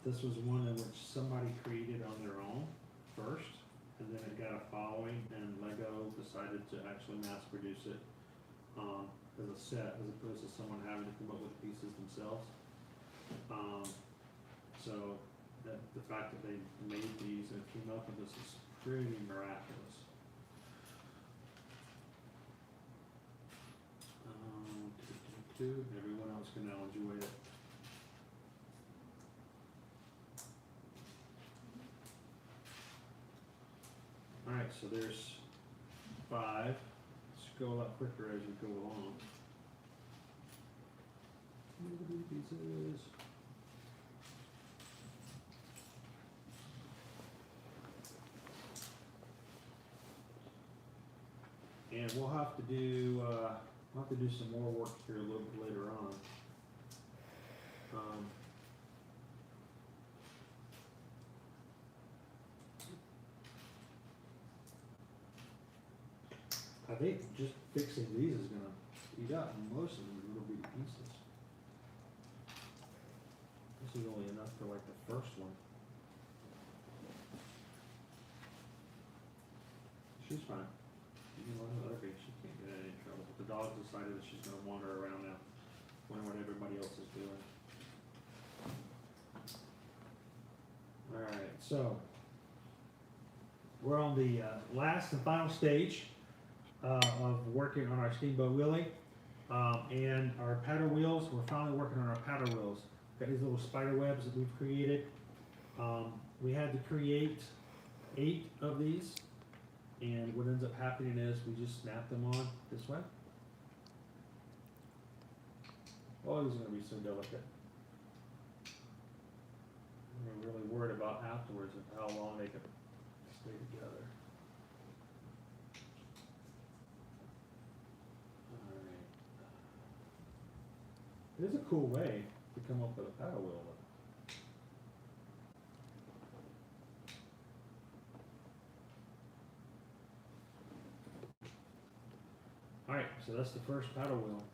this was one in which somebody created on their own first, and then it got a following, and Lego decided to actually mass produce it as a set, as opposed to someone having to come up with pieces themselves. So that the fact that they made these and came up with this is pretty miraculous. Everyone else can now enjoy it. Alright, so there's 5. Let's go a lot quicker as we go along. Pieces. And we'll have to do some more work here a little bit later on. I think just fixing these is gonna eat up most of them in little bitty pieces. This is only enough for like the first one. She's fine. You know, okay, she can't get in any trouble. But the dog decided that she's gonna wander around now, wondering what everybody else is doing. Alright, so we're on the last and final stage of working on our Steamboat Willie. And our paddle wheels, we're finally working on our paddle wheels. Got these little spider webs that we've created. We had to create 8 of these. And what ends up happening is we just snap them on this way. Oh, these are going to be so delicate. I'm really worried about afterwards of how long they can stay together. Alright. It is a cool way to come up with a paddle wheel. Alright, so that's the first paddle wheel.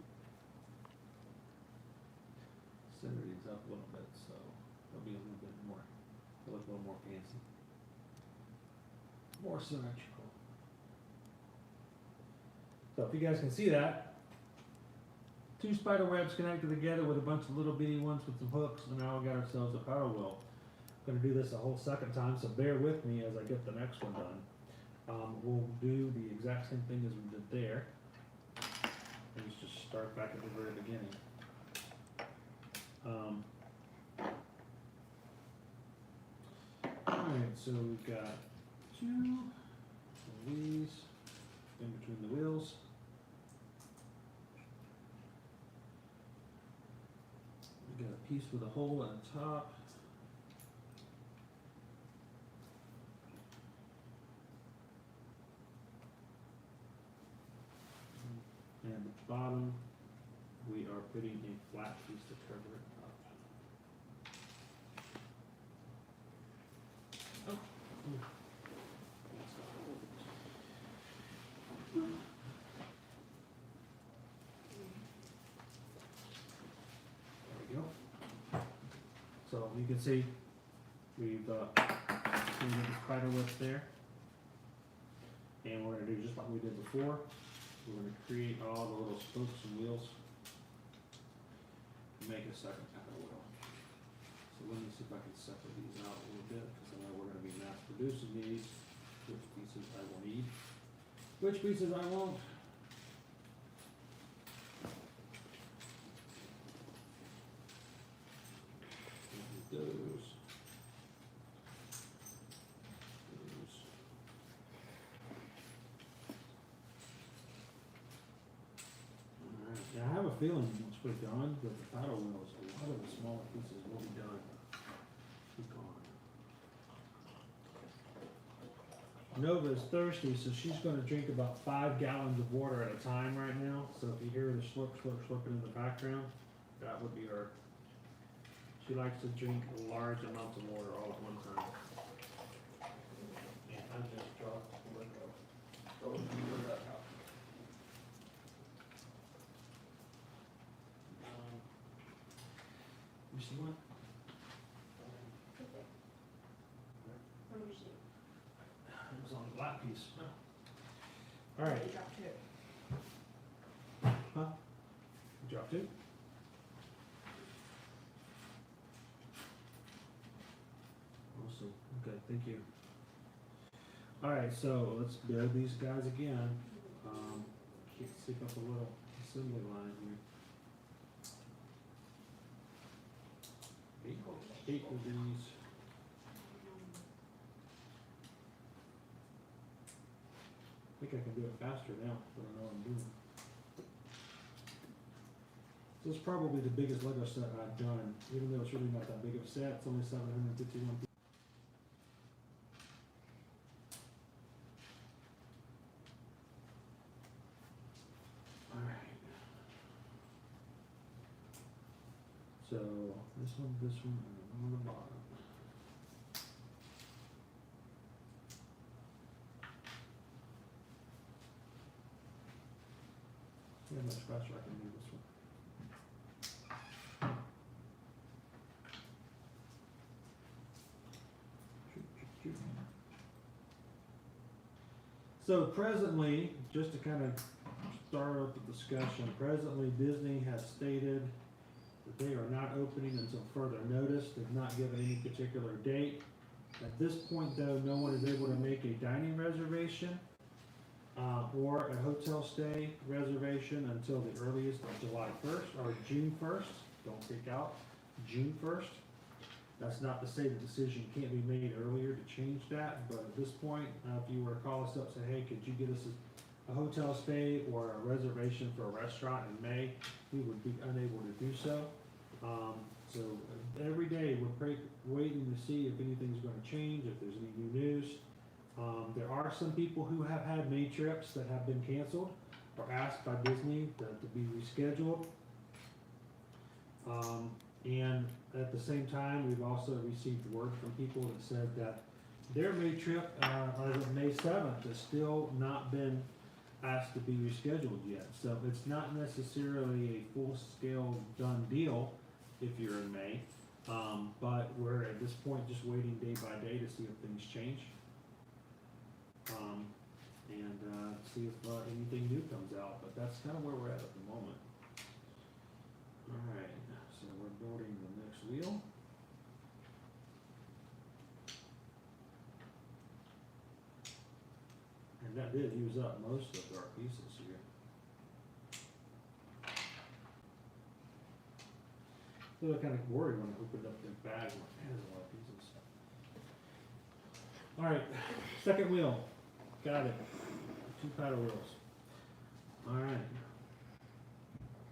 Center these up a little bit so they'll be a little bit more, they'll look a little more fancy. More symmetrical. So if you guys can see that, 2 spider webs connected together with a bunch of little bitty ones with some hooks, and now we got ourselves a paddle wheel. I'm going to do this a whole second time, so bear with me as I get the next one done. We'll do the exact same thing as we did there. Let's just start back at the very beginning. Alright, so we've got 2 of these in between the wheels. We got a piece with a hole on top. And at the bottom, we are putting a flat piece to cover it up. Oh. There we go. So you can see we've created the spider webs there. And we're going to do just like we did before. We're going to create all the little spokes and wheels to make a second paddle wheel. So let me see if I can separate these out a little bit, because I know we're gonna be mass producing these, which pieces I will need, which pieces I won't. Those. Alright, yeah, I have a feeling once we're done with the paddle wheels, a lot of the smaller pieces will be done. Be gone. Nova is thirsty, so she's gonna drink about 5 gallons of water at a time right now. So if you hear the slurp, slurp, slurping in the background, that would be her. She likes to drink large amounts of water all at one time. And I just dropped the window. Oh, you that out. You see one?
What did you see?
It was on the black piece. All right.
You dropped it.
Huh? You dropped it? Awesome. Okay, thank you. All right, so let's build these guys again. Can't stick up a little assembly line here. 8 of these. I think I can do it faster now, but I know what I'm doing. So it's probably the biggest Lego set I've done, even though it's really not that big of a set. It's only 751 pieces. All right. So this one, and one on the bottom. See how much faster I can do this one. So presently, just to kind of start up the discussion, presently Disney has stated that they are not opening until further notice. They've not given any particular date. At this point though, no one is able to make a dining reservation or a hotel stay reservation until the earliest of July 1st or June 1st. Don't take out June 1st. That's not to say the decision can't be made earlier to change that, but at this point, if you were to call us up and say, hey, could you get us a hotel stay or a reservation for a restaurant in May, we would be unable to do so. So every day we're waiting to see if anything's going to change, if there's any new news. There are some people who have had May trips that have been canceled or asked by Disney to be rescheduled. And at the same time, we've also received word from people that said that their May trip, as of May 7th, has still not been asked to be rescheduled yet. So it's not necessarily a full-scale done deal if you're in May, but we're at this point just waiting day by day to see if things change, and see if anything new comes out. But that's kind of where we're at the moment. All right. So we're building the next wheel. And that did use up most of our pieces here. So I kind of worried when I opened up the bag, like, man, there's a lot of pieces. All right, second wheel. Got it. 2 paddle wheels. All right.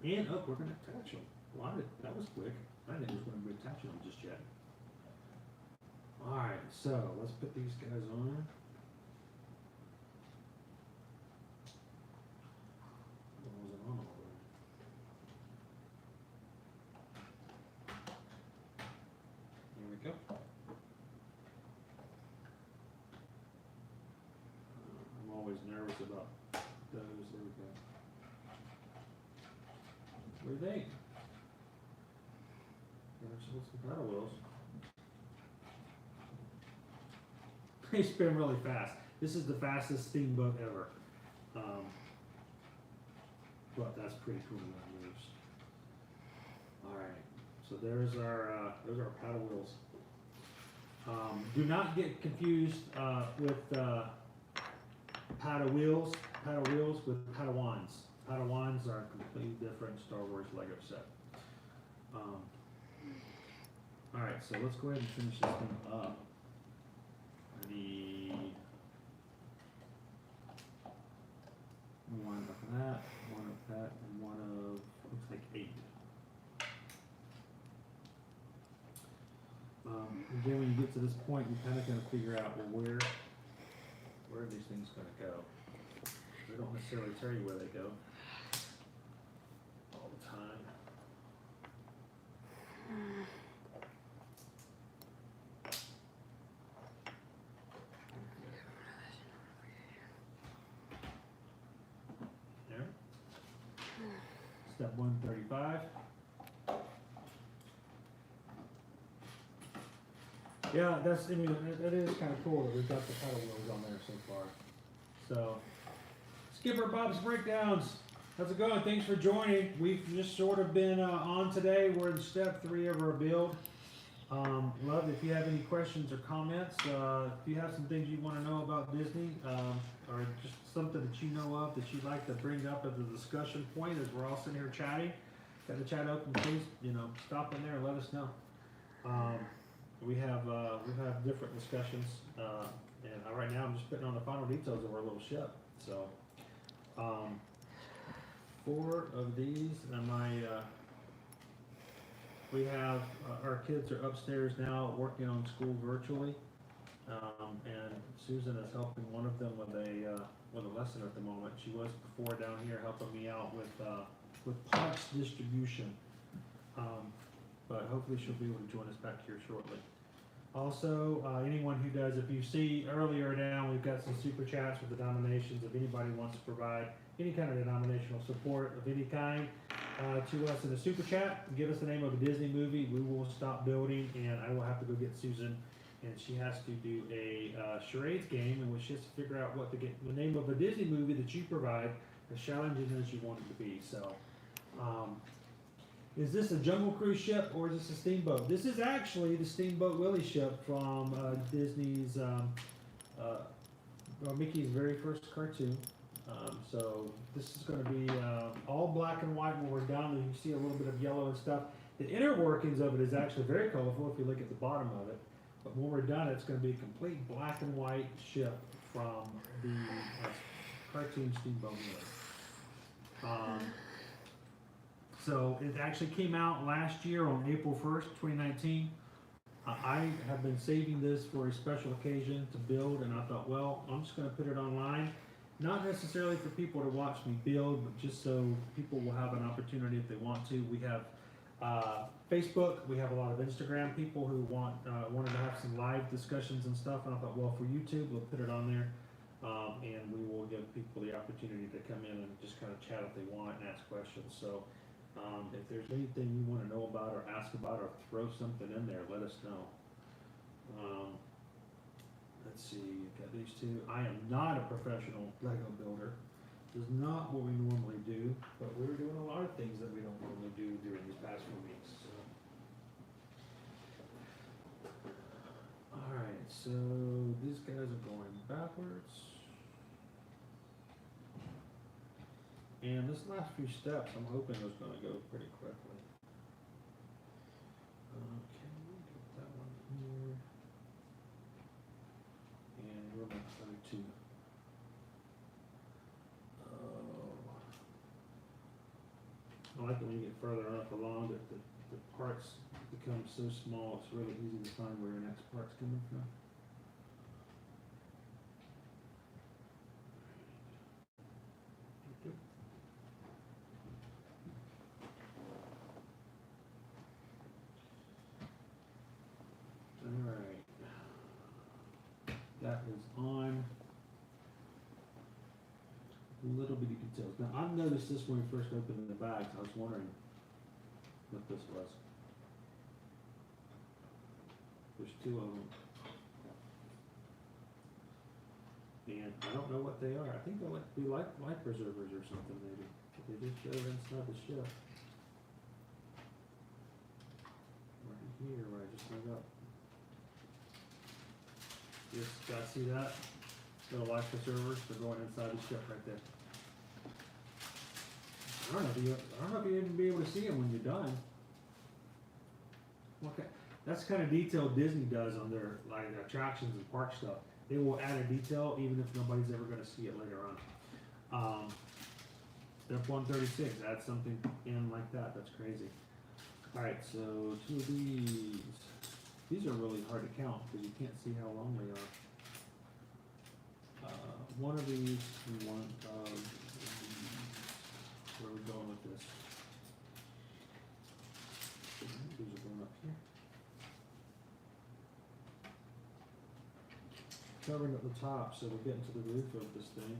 And, oh, we're going to attach them. Well, that was quick. I didn't think it was going to be attaching them just yet. Alright, so let's put these guys on. What was it on already? There we go. I'm always nervous about those. There we go. Where are they? There's some paddle wheels. They spin really fast. This is the fastest steamboat ever. But that's pretty cool when it moves. Alright, So there's our paddle wheels. Do not get confused with paddle wheels with Padawans. Padawans are a completely different Star Wars Lego set. All right, so let's go ahead and finish this thing up. I need one of that, and one of, looks like 8. Again, when you get to this point, you kind of got to figure out, well, where are these things going to go? They don't necessarily tell you where they go all the time. There. Step 135. Yeah, that's, I mean, that is kind of cool that we've got the paddle wheels on there so far. So, Skipper Bob's Breakdowns, how's it going? Thanks for joining. We've just sort of been on today. We're in step 3 of our build. Love if you have any questions or comments. If you have some things you want to know about Disney, or just something that you know of that you'd like to bring up as a discussion point as we're all sitting here chatting, got the chat open, please, stop in there and let us know. We have different discussions, and right now I'm just putting on the final details of our little ship. So, 4 of these, and we have our kids are upstairs now working on school virtually, and Susan is helping one of them with a lesson at the moment. She was before down here helping me out with parts distribution. But hopefully she'll be able to join us back here shortly. Also, anyone who does, if you see earlier down, we've got some super chats with the denominations. If anybody wants to provide any kind of denominational support of any kind to us in the super chat, give us the name of a Disney movie. We will stop building, and I will have to go get Susan, and she has to do a charades game in which she has to figure out what the name of a Disney movie that you provide, as challenging as you want it to be. So. Is this a Jungle Cruise ship or is this a steamboat? This is actually the Steamboat Willie ship from Disney's, Mickey's very first cartoon. So this is going to be all black and white when we're done. You can see a little bit of yellow and stuff. The inner workings of it is actually very colorful if you look at the bottom of it. But when we're done, it's going to be a complete black and white ship from the cartoon Steamboat Willie. So it actually came out last year on April 1st, 2019. I have been saving this for a special occasion to build, and I thought, well, I'm just going to put it online. Not necessarily for people to watch me build, but just so people will have an opportunity if they want to. We have Facebook. We have a lot of Instagram people who wanted to have some live discussions and stuff. And I thought, well, for YouTube, we'll put it on there. And we will give people the opportunity to come in and just kind of chat if they want and ask questions. So. If there's anything you want to know about or ask about or throw something in there, let us know. Let's see, got these 2. I am not a professional Lego builder. This is not what we normally do, but we're doing a lot of things that we don't normally do during these past few weeks. So. Alright, so these guys are going backwards. And this last few steps, I'm hoping is going to go pretty quickly. Okay, get that one here. And we're going to 2. I like it when you get further up along that the parts become so small, it's really easy to find where your next part's coming from. Alright, that is on little bitty details. Now I noticed this when we first opened the bags. I was wondering what this was. There's 2 of them. And I don't know what they are. I think they'll be like life preservers or something maybe. They just go inside the ship. here where I just hung up. Yes, guys, see that? Little life preservers, they're going inside the ship right there. I don't know if you even be able to see them when you're done. Okay, that's the kind of detail Disney does on their like attractions and park stuff. They will add a detail even if nobody's ever going to see it later on. Step 136, add something in like that. That's crazy. All right, so 2 of these. These are really hard to count because you can't see how long they are. 1 of these and 1 of these. Where are we going with this? These are going up here. Covering up the top so we're getting to the roof of this thing.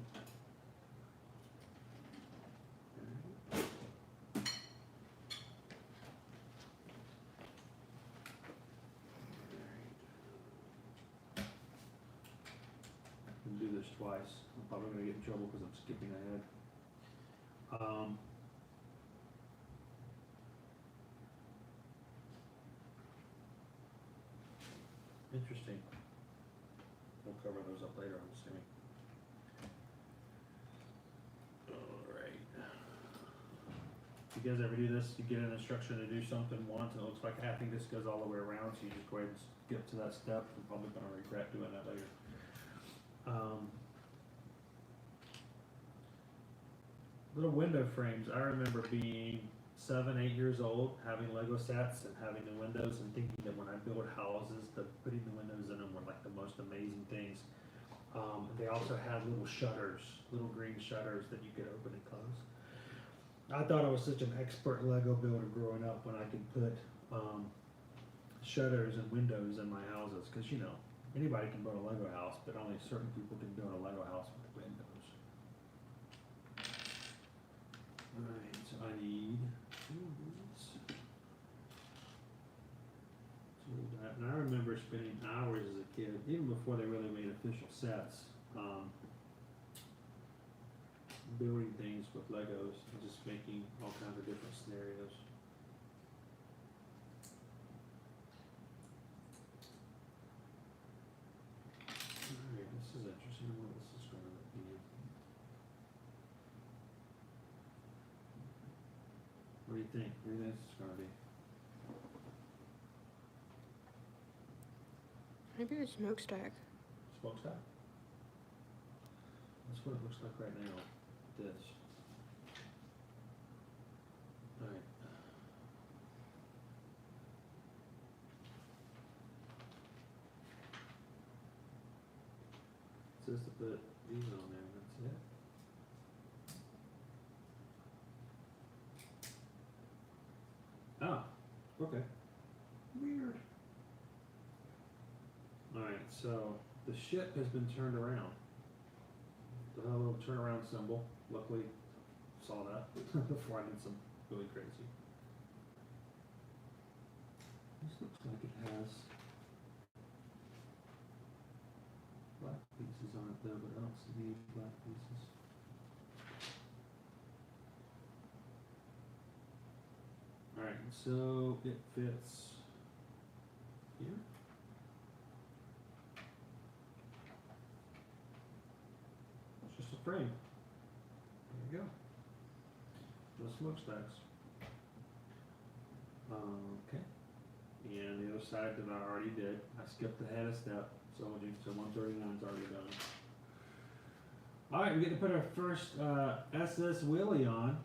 Do this twice. I'm probably gonna get in trouble because I'm skipping ahead. Interesting. We'll cover those up later, I'm assuming. Alright. You guys ever do this? You get an instruction to do something once and it looks like I think this goes all the way around, so you just go ahead and skip to that step. You're probably gonna regret doing that later. Little window frames. I remember being 7, 8 years old, having Lego sets and having the windows and thinking that when I built houses, that putting the windows in them were like the most amazing things. They also had little shutters, little green shutters that you could open and close. I thought I was such an expert Lego builder growing up when I could put shutters and windows in my houses, because you know, anybody can build a Lego house, but only certain people can build a Lego house with windows. Alright, so I need 2 of these. 2 of that. And I remember spending hours as a kid, even before they really made official sets, building things with Legos and just making all kinds of different scenarios. Alright, this is interesting. I wonder what this is going to be. What do you think? What do you think this is going to be?
Maybe a smokestack.
Smokestack? That's what it looks like right now. This. Alright. It says to put these on there, that's it. Ah, okay. Weird. Alright, so the ship has been turned around. The little turnaround symbol. Luckily, saw that before I did some really crazy. This looks like it has black pieces on it though, but I don't see any black pieces. Alright, so it fits here. It's just a frame. There you go. No smokestacks. Okay. And the other side that I already did, I skipped ahead a step, so 139's already done. Alright, we get to put our first SS Willie on.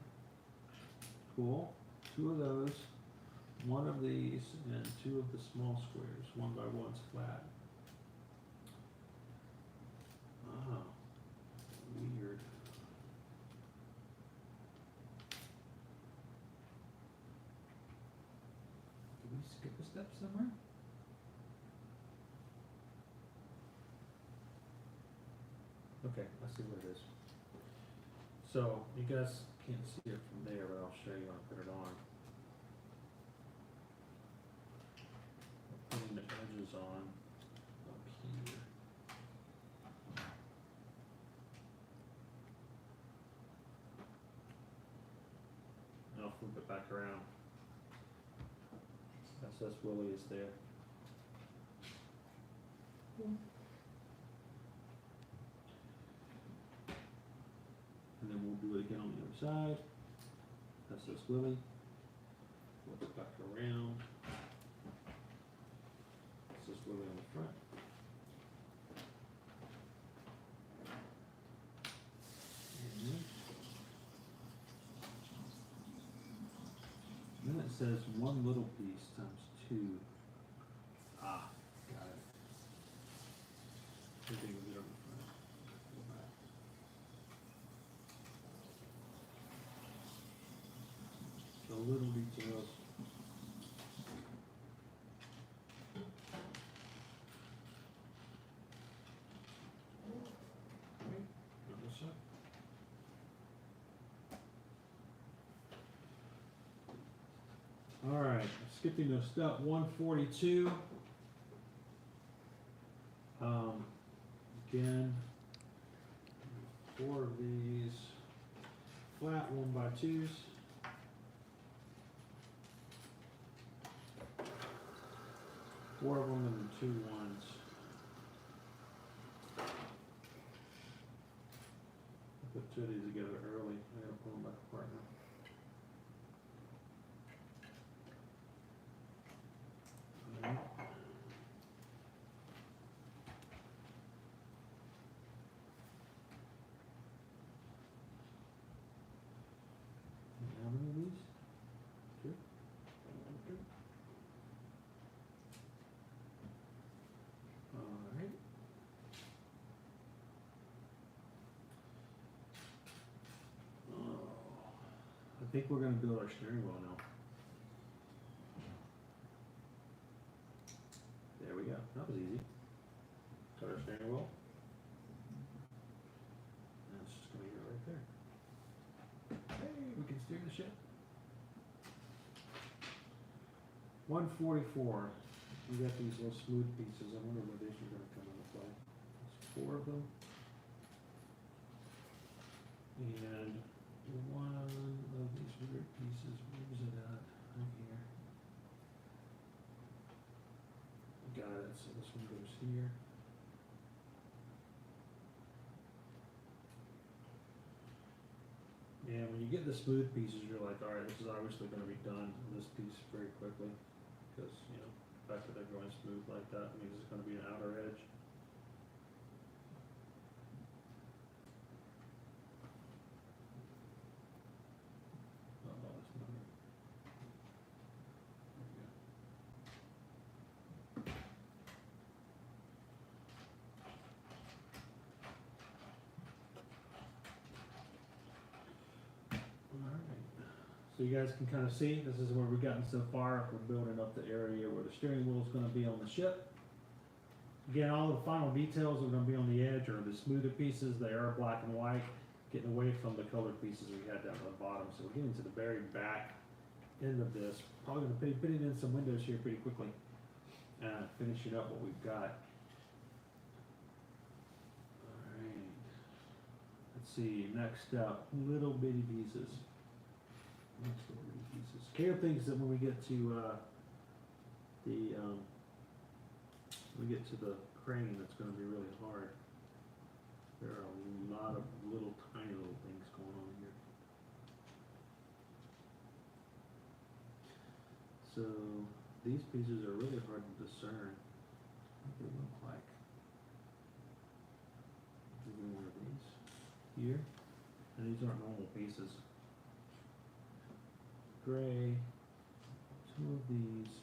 Cool. 2 of those, 1 of these, and 2 of the small squares. 1 by 1's flat. Ah, weird. Did we skip a step somewhere? Okay, I see what it is. So, you guys can't see it from there, but I'll show you when I put it on. Putting the edges on up here. And I'll flip it back around. That's SS Willie is there. And then we'll do it again on the other side. SS Willie. Flip it back around. SS Willie on the front. And then it says one little piece times 2. Ah, got it. Everything will get on the front. Go back. The little details. Okay, on this side. All right, skipping to step 142. Again, 4 of these flat 1x2s. 4 of them and 2 ones. I put 2 of these together early. I gotta pull them back apart now. Alright. How many of these? 2? Okay. Alright. I think we're gonna build our steering wheel now. There we go. That was easy. Got our steering wheel. And it's just gonna go right there. Hey, we can steer the ship. 144. We got these little smooth pieces. I wonder where these are gonna come into play. There's 4 of them. And one of these weird pieces, where is it at? Right here. Got it, so this one goes here. And when you get the smooth pieces, you're like, alright, this is obviously gonna be done on this piece very quickly. Because, you know, the fact that they're going smooth like that means it's gonna be an outer edge. Oh, no, that's not it. There we go. So you guys can kind of see, this is where we've gotten so far. We're building up the area where the steering wheel is going to be on the ship. Again, all the final details are going to be on the edge, or the smoother pieces. They are black and white, getting away from the colored pieces we had down at the bottom. So we're getting to the very back end of this. Probably going to be putting in some windows here pretty quickly. Finishing up what we've got. Alright. Let's see, next up, little bitty pieces. Next little bitty pieces. Caleb thinks that when we get to the crane, it's going to be really hard. There are a lot of little tiny little things going on here. So these pieces are really hard to discern what they look like. Maybe one of these here, and these aren't normal pieces. Gray, 2 of these,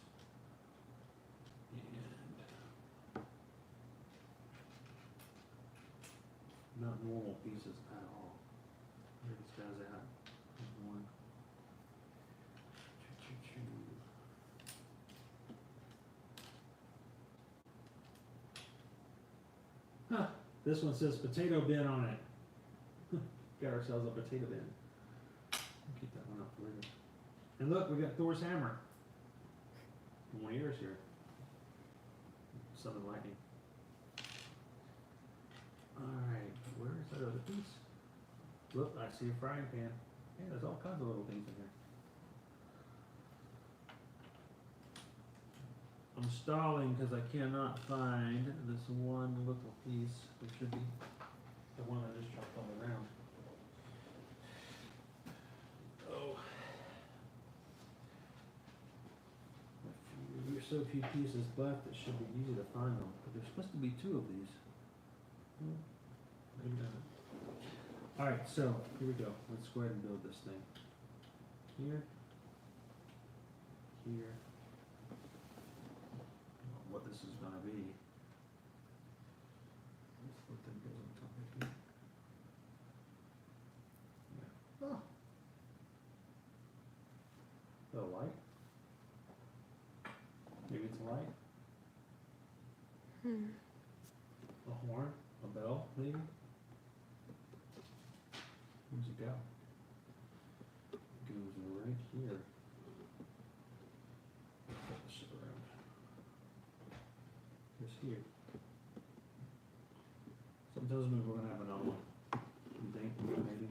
and not normal pieces at all. Where are these guys at? There's one. Huh, this one says potato bin on it. Got ourselves a potato bin. I'll keep that one up for later. And look, we got Thor's hammer. One of yours here. Southern Lightning. Alright, where is that other piece? Look, I see a frying pan. Yeah, there's all kinds of little things in here. I'm stalling because I cannot find this one little piece. It should be the one I just chopped on the ground. Oh. There's so few pieces left, it should be easy to find them. But there's supposed to be 2 of these. Maybe not. Alright, so here we go. Let's go ahead and build this thing. Here. Here. What this is gonna be. Let's put them both on top of here. Yeah. Oh. A light? Maybe it's a light? A horn? A bell, maybe? Where's it go? It goes right here. Flip this shit around. Here's here. Something tells me we're gonna have another one. You think? Maybe?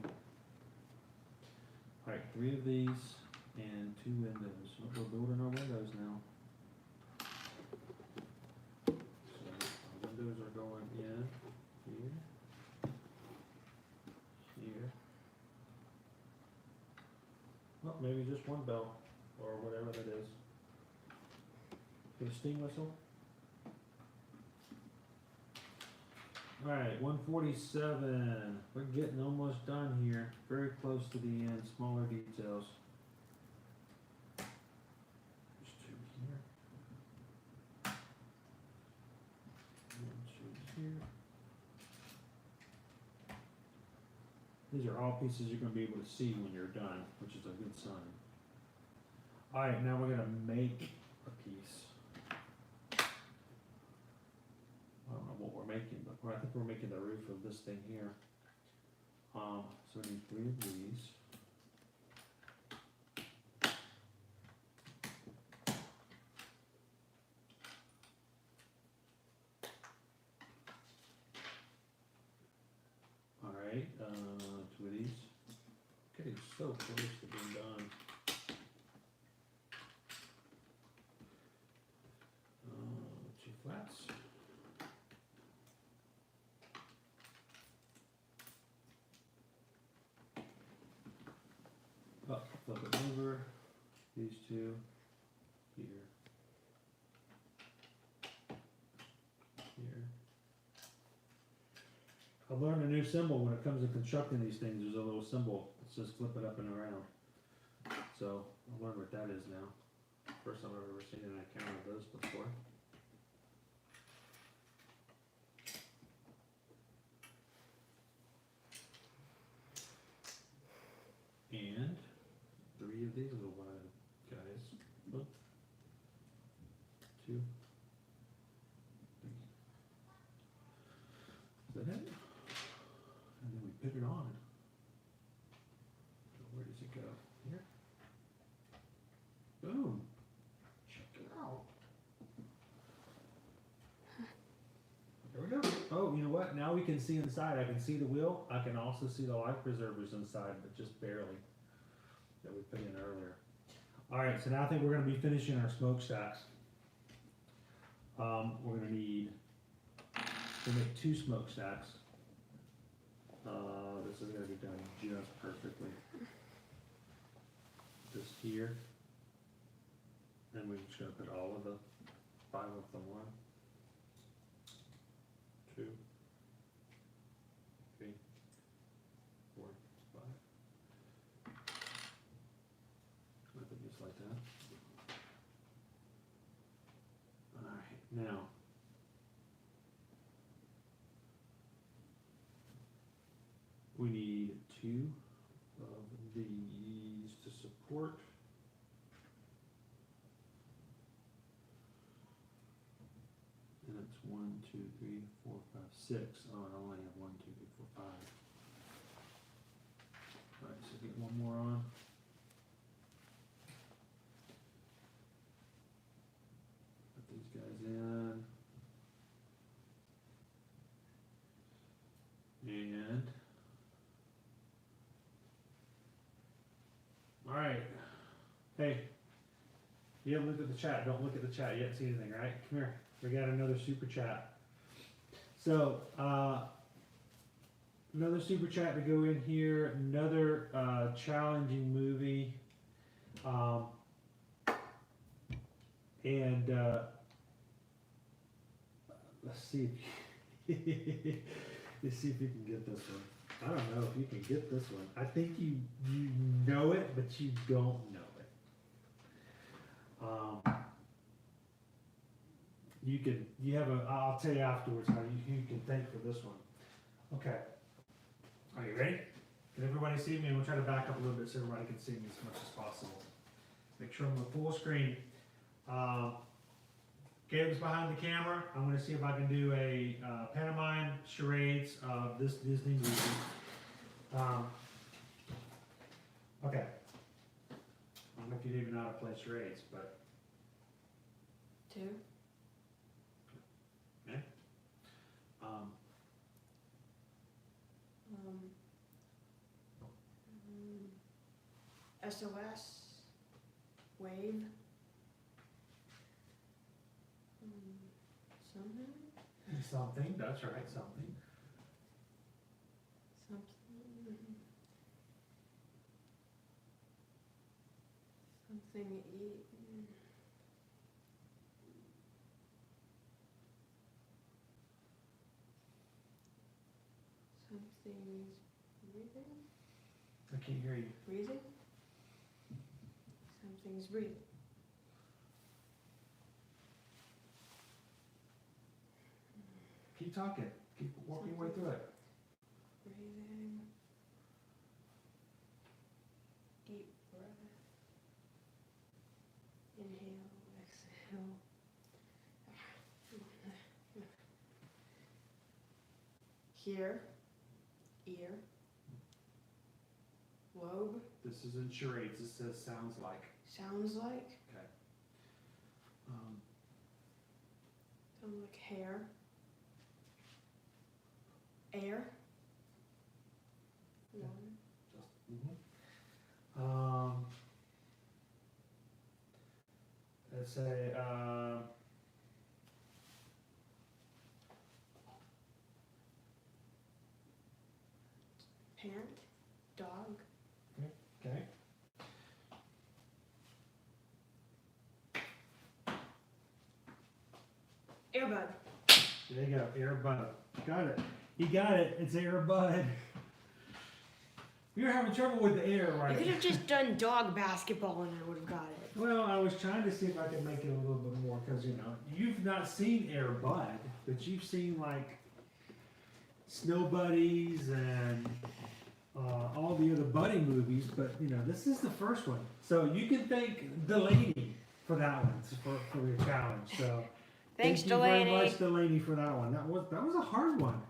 Alright, 3 of these and 2 windows. We're building our windows now. So our windows are going in here. Here. Well, maybe just one bell, or whatever that is. Get a steam whistle. Alright, 147. We're getting almost done here. Very close to the end. Smaller details. There's 2 here. 1, 2 here. These are all pieces you're going to be able to see when you're done, which is a good sign. Alright, now we're going to make a piece. I don't know what we're making, but I think we're making the roof of this thing here. So we need 3 of these. Alright, 2 of these. Getting so close to being done. 2 flats. Up, flip it over. These 2 here. Here. I learned a new symbol when it comes to constructing these things. There's a little symbol that says flip it up and around. So I learned what that is now. First time I've ever seen an account of those before. And 3 of these little guys. Look. 2. 3. Is that it? And then we put it on. So where does it go? Here? Boom. Check it out. There we go. Oh, you know what? Now we can see inside. I can see the wheel. I can also see the life preservers inside, but just barely. That we put in earlier. Alright, so now I think we're going to be finishing our smokestacks. We're going to need to make 2 smokestacks. This is going to be done just perfectly. Just here. And we're just going to put all of the 5 of them on. 2, 3, 4, 5. Flip it just like that. Alright, now we need 2 of these to support. And it's 1, 2, 3, 4, 5, 6. Oh, I only have 1, 2, 3, 4, 5. Alright, so get one more on. Put these guys in. And alright. Hey, You haven't looked at the chat. Don't look at the chat. You haven't seen anything, right? Come here. We got another super chat. So, another super chat to go in here. Another challenging movie. And let's see if let's see if you can get this one. I don't know if you can get this one. I think you know it, but you don't know it. I'll tell you afterwards how you can think for this one. Okay. Are you ready? Can everybody see me? We'll try to back up a little bit so everybody can see me as much as possible. Make sure I'm on full screen. Gabe's behind the camera. I'm going to see if I can do a pantomime charades of this Disney movie. Okay. I don't know if you even know how to play charades, but
2.
okay.
SOS. Wave. Something.
Something. That's right. Something.
Something eat. Something's breathing.
I can't hear you.
Breathing. Something's breathing.
Keep talking. Keep walking your way through it.
Breathing. Deep breath. Inhale, exhale. Here. Ear. Lobe.
This isn't charades. This says sounds like.
Sounds like.
Okay.
Sounds like hair. Air.
Yeah.
One.
Let's say
Pant. Dog.
okay.
Airbud.
There you go. Airbud. Got it. He got it. It's Airbud. We were having trouble with the air,
You
right?
could have just done dog basketball and I would have got it.
Well, I was trying to see if I could make it a little bit more because you've not seen Air Bud, but you've seen like Snow Buddies and all the other buddy movies. But this is the first one, so you can thank Delaney for that one for your challenge. So
Thanks,
thank you
Delaney.
very much, Delaney, for that one. That was a hard one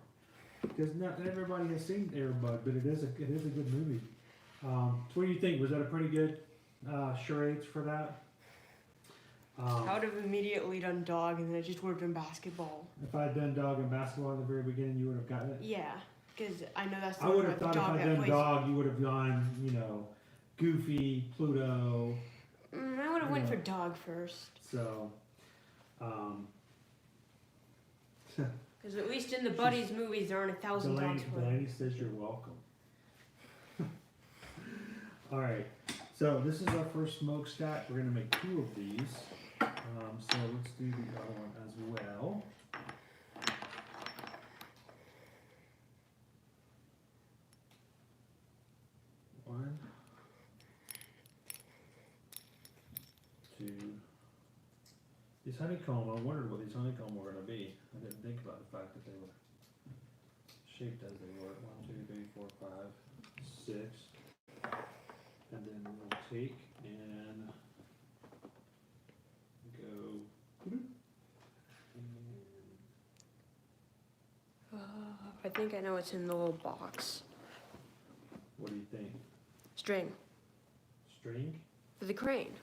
because not everybody has seen Air Bud, but it is a good movie. So what do you think? Was that a pretty good charades for that?
I would have immediately done dog and then it just would have been basketball.
If I had done dog and basketball in the very beginning, you would have gotten it.
Yeah, because I know that's the
I
one
would have
about
thought
the
if
dog
I'd
that
done
plays.
dog, you would have gone, Goofy, Pluto.
I would have went for dog first.
So,
Because at least in the Buddies movies, there aren't 1,000 dogs for it.
Delaney says you're welcome. All right, so this is our first smokestack. We're gonna make 2 of these. So let's do the other one as well. One, 2. These honeycomb, I wondered what these honeycomb were gonna be. I didn't think about the fact that they were shaped as they were. 1, 2, 3, 4, 5, 6. And then we'll take and go.
I think I know what's in the little box.
What do you think?
String.
String?
For the crane.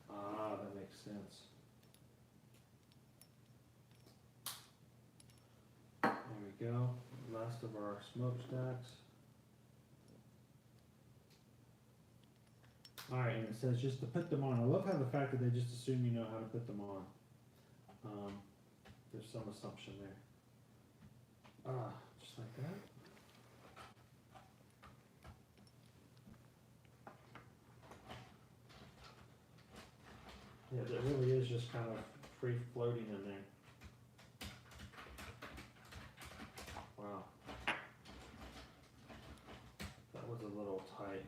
Ah, that makes sense. There we go. Last of our smokestacks. All right, and it says just to put them on. I love how the fact that they just assume you know how to put them on. There's some assumption there. Just like that. Yeah, that really is just kind of free floating in there. Wow. That was a little tight.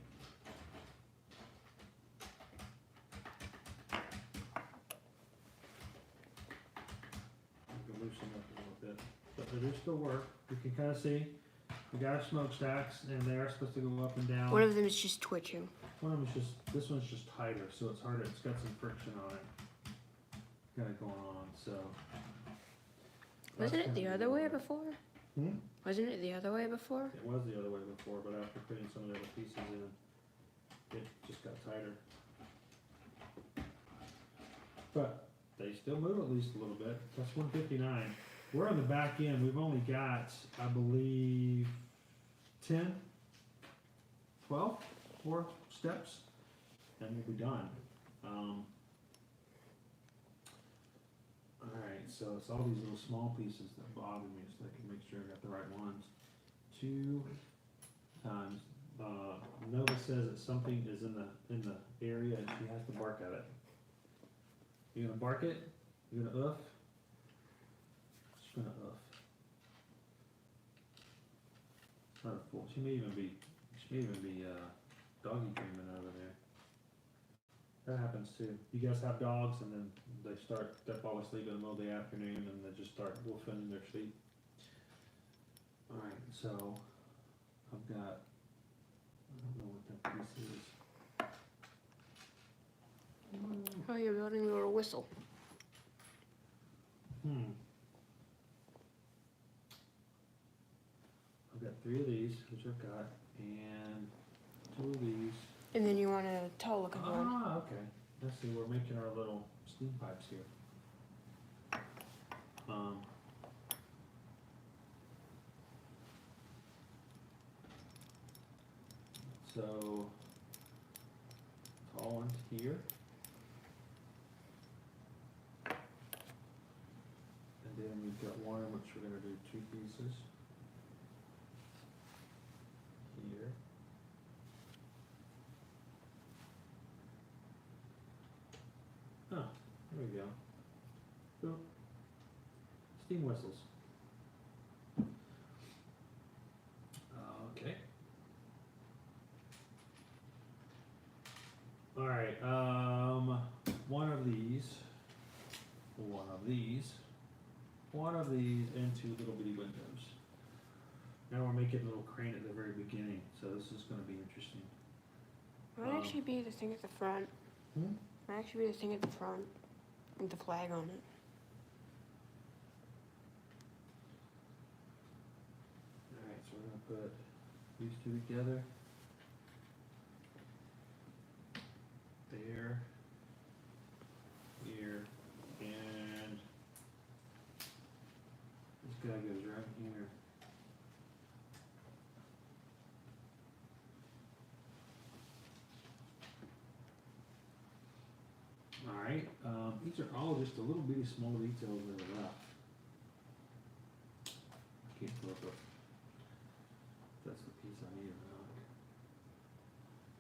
You can loosen up a little bit. But they do still work. You can kind of see we got our smokestacks and they are supposed to go up and down.
One of them is just twitching.
One of them is just, this one's just tighter, so it's harder. It's got some friction on it. Got it going on, so.
Wasn't it the other way before?
Hmm?
Wasn't it the other way before?
It was the other way before, but after putting some of the other pieces in, it just got tighter. But they still move at least a little bit. That's 159. We're on the back end. We've only got, I believe, 10, 12 more steps, and we'll be done. Alright, so it's all these little small pieces that bother me, so I can make sure I got the right ones. 2 times. Nova says that something is in the area and she has to bark at it. You gonna bark it? You gonna oof? She's gonna oof. It's not a fool. She may even be doggy dreaming over there. That happens too. You guys have dogs and then they fall asleep in the middle of the afternoon and they just start woofing in their sleep. Alright, so I've got, I don't know what that piece is.
Oh, you're building a little whistle.
I've got 3 of these, which I've got, and 2 of these.
And then you want a tall looking one.
Ah, okay. Let's see, we're making our little steam pipes here. So, tall one's here. And then we've got one which we're gonna do 2 pieces. Here. Oh, there we go. Boop. Steam whistles. Okay. All right. One of these, and 2 little bitty windows. Now we're making a little crane at the very beginning, so this is going to be interesting.
Might actually be the thing at the front. Might actually be the thing at the front with the flag on it.
Alright, so we're going to put these 2 together. There. Here. And this guy goes right here. Alright, these are all just a little bitty small details that are left. Can't flip it. That's the piece I need or not.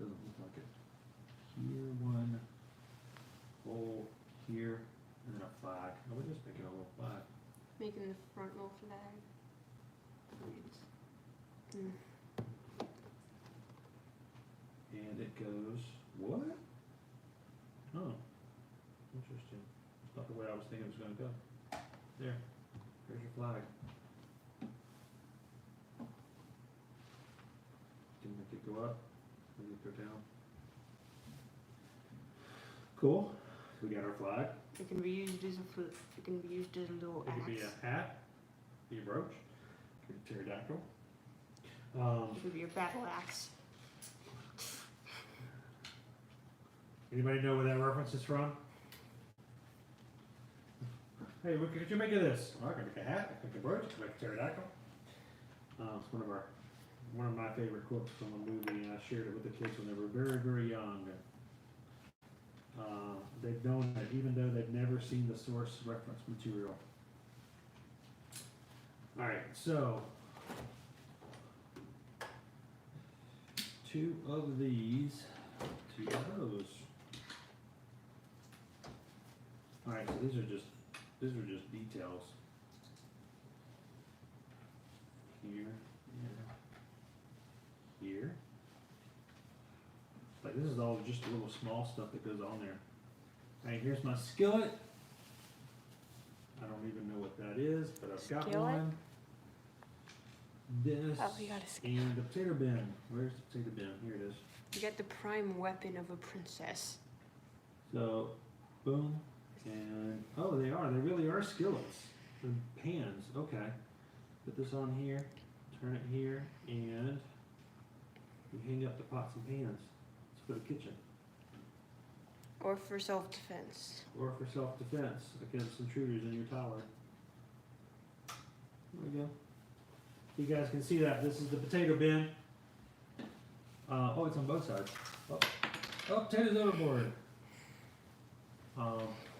Doesn't look like it. Here, one hole, here, and then a flag. Oh, we're just making a little flag.
Making the front little flag.
And it goes, what? Oh, interesting. It's not the way I was thinking it was gonna go. There, there's your flag. Can make it go up, make it go down. Cool. We got our flag.
It can be used as a it can be used as a little
It could be
axe.
a hat, be a brooch, could be a pterodactyl.
It could be your battle axe.
Anybody know where that reference is from? Hey, what could you make of this? Well, I can make a hat, I can make a brooch, I can make a pterodactyl. It's one of my favorite quotes from a movie, and I shared it with the kids when they were very, very young. they've known it, even though they've never seen the source reference material. All right, so 2 of these, 2 of those. All right, so these are just details. Here, here. Like this is all just a little small stuff that goes on there. All right, here's my skillet. I don't even know what that is, but I've got
Skillet?
one. This
Oh, you got a skillet.
and the potato bin. Where's the potato bin? Here it is.
You get the prime weapon of a princess.
So, boom, and oh, they really are skillets and pans. Okay, put this on here, turn it here, and you hang up the pots and pans. It's for the kitchen
Or for self-defense.
or for self-defense against intruders in your tower. There we go. You guys can see that this is the potato bin. Oh, it's on both sides. Oh, potatoes overboard.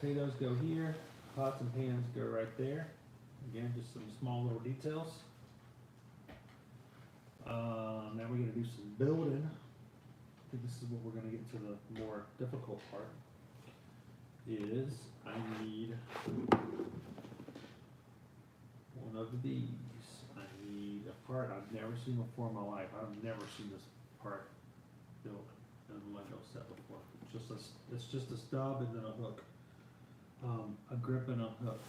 Potatoes go here, pots and pans go right there. Again, just some small little details. Now we're gonna do some building. I think this is what we're gonna get to the more difficult part. Is I need one of these. I need a part I've never seen before in my life. I've never seen this part built in a Lego set before. It's just a stub and then a hook. A grip and a hook.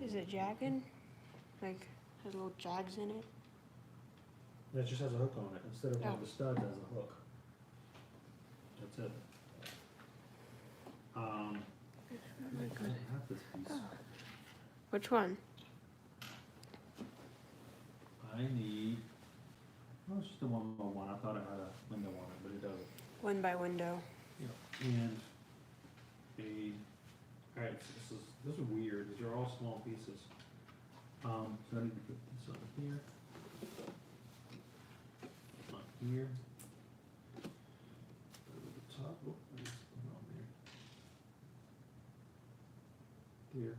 Is it jagged? Like, has little jags in it?
That just has a hook on it instead of one of
Oh.
the studs has a hook. That's it. I don't have this piece.
Which one?
I need. Oh, it's just a 1x1. I thought it had a window on it, but it doesn't.
One by window.
And a. Alright, so this is weird. These are all small pieces. So I need to put this on here. On here. Over the top. Oh, there's something on there. Here.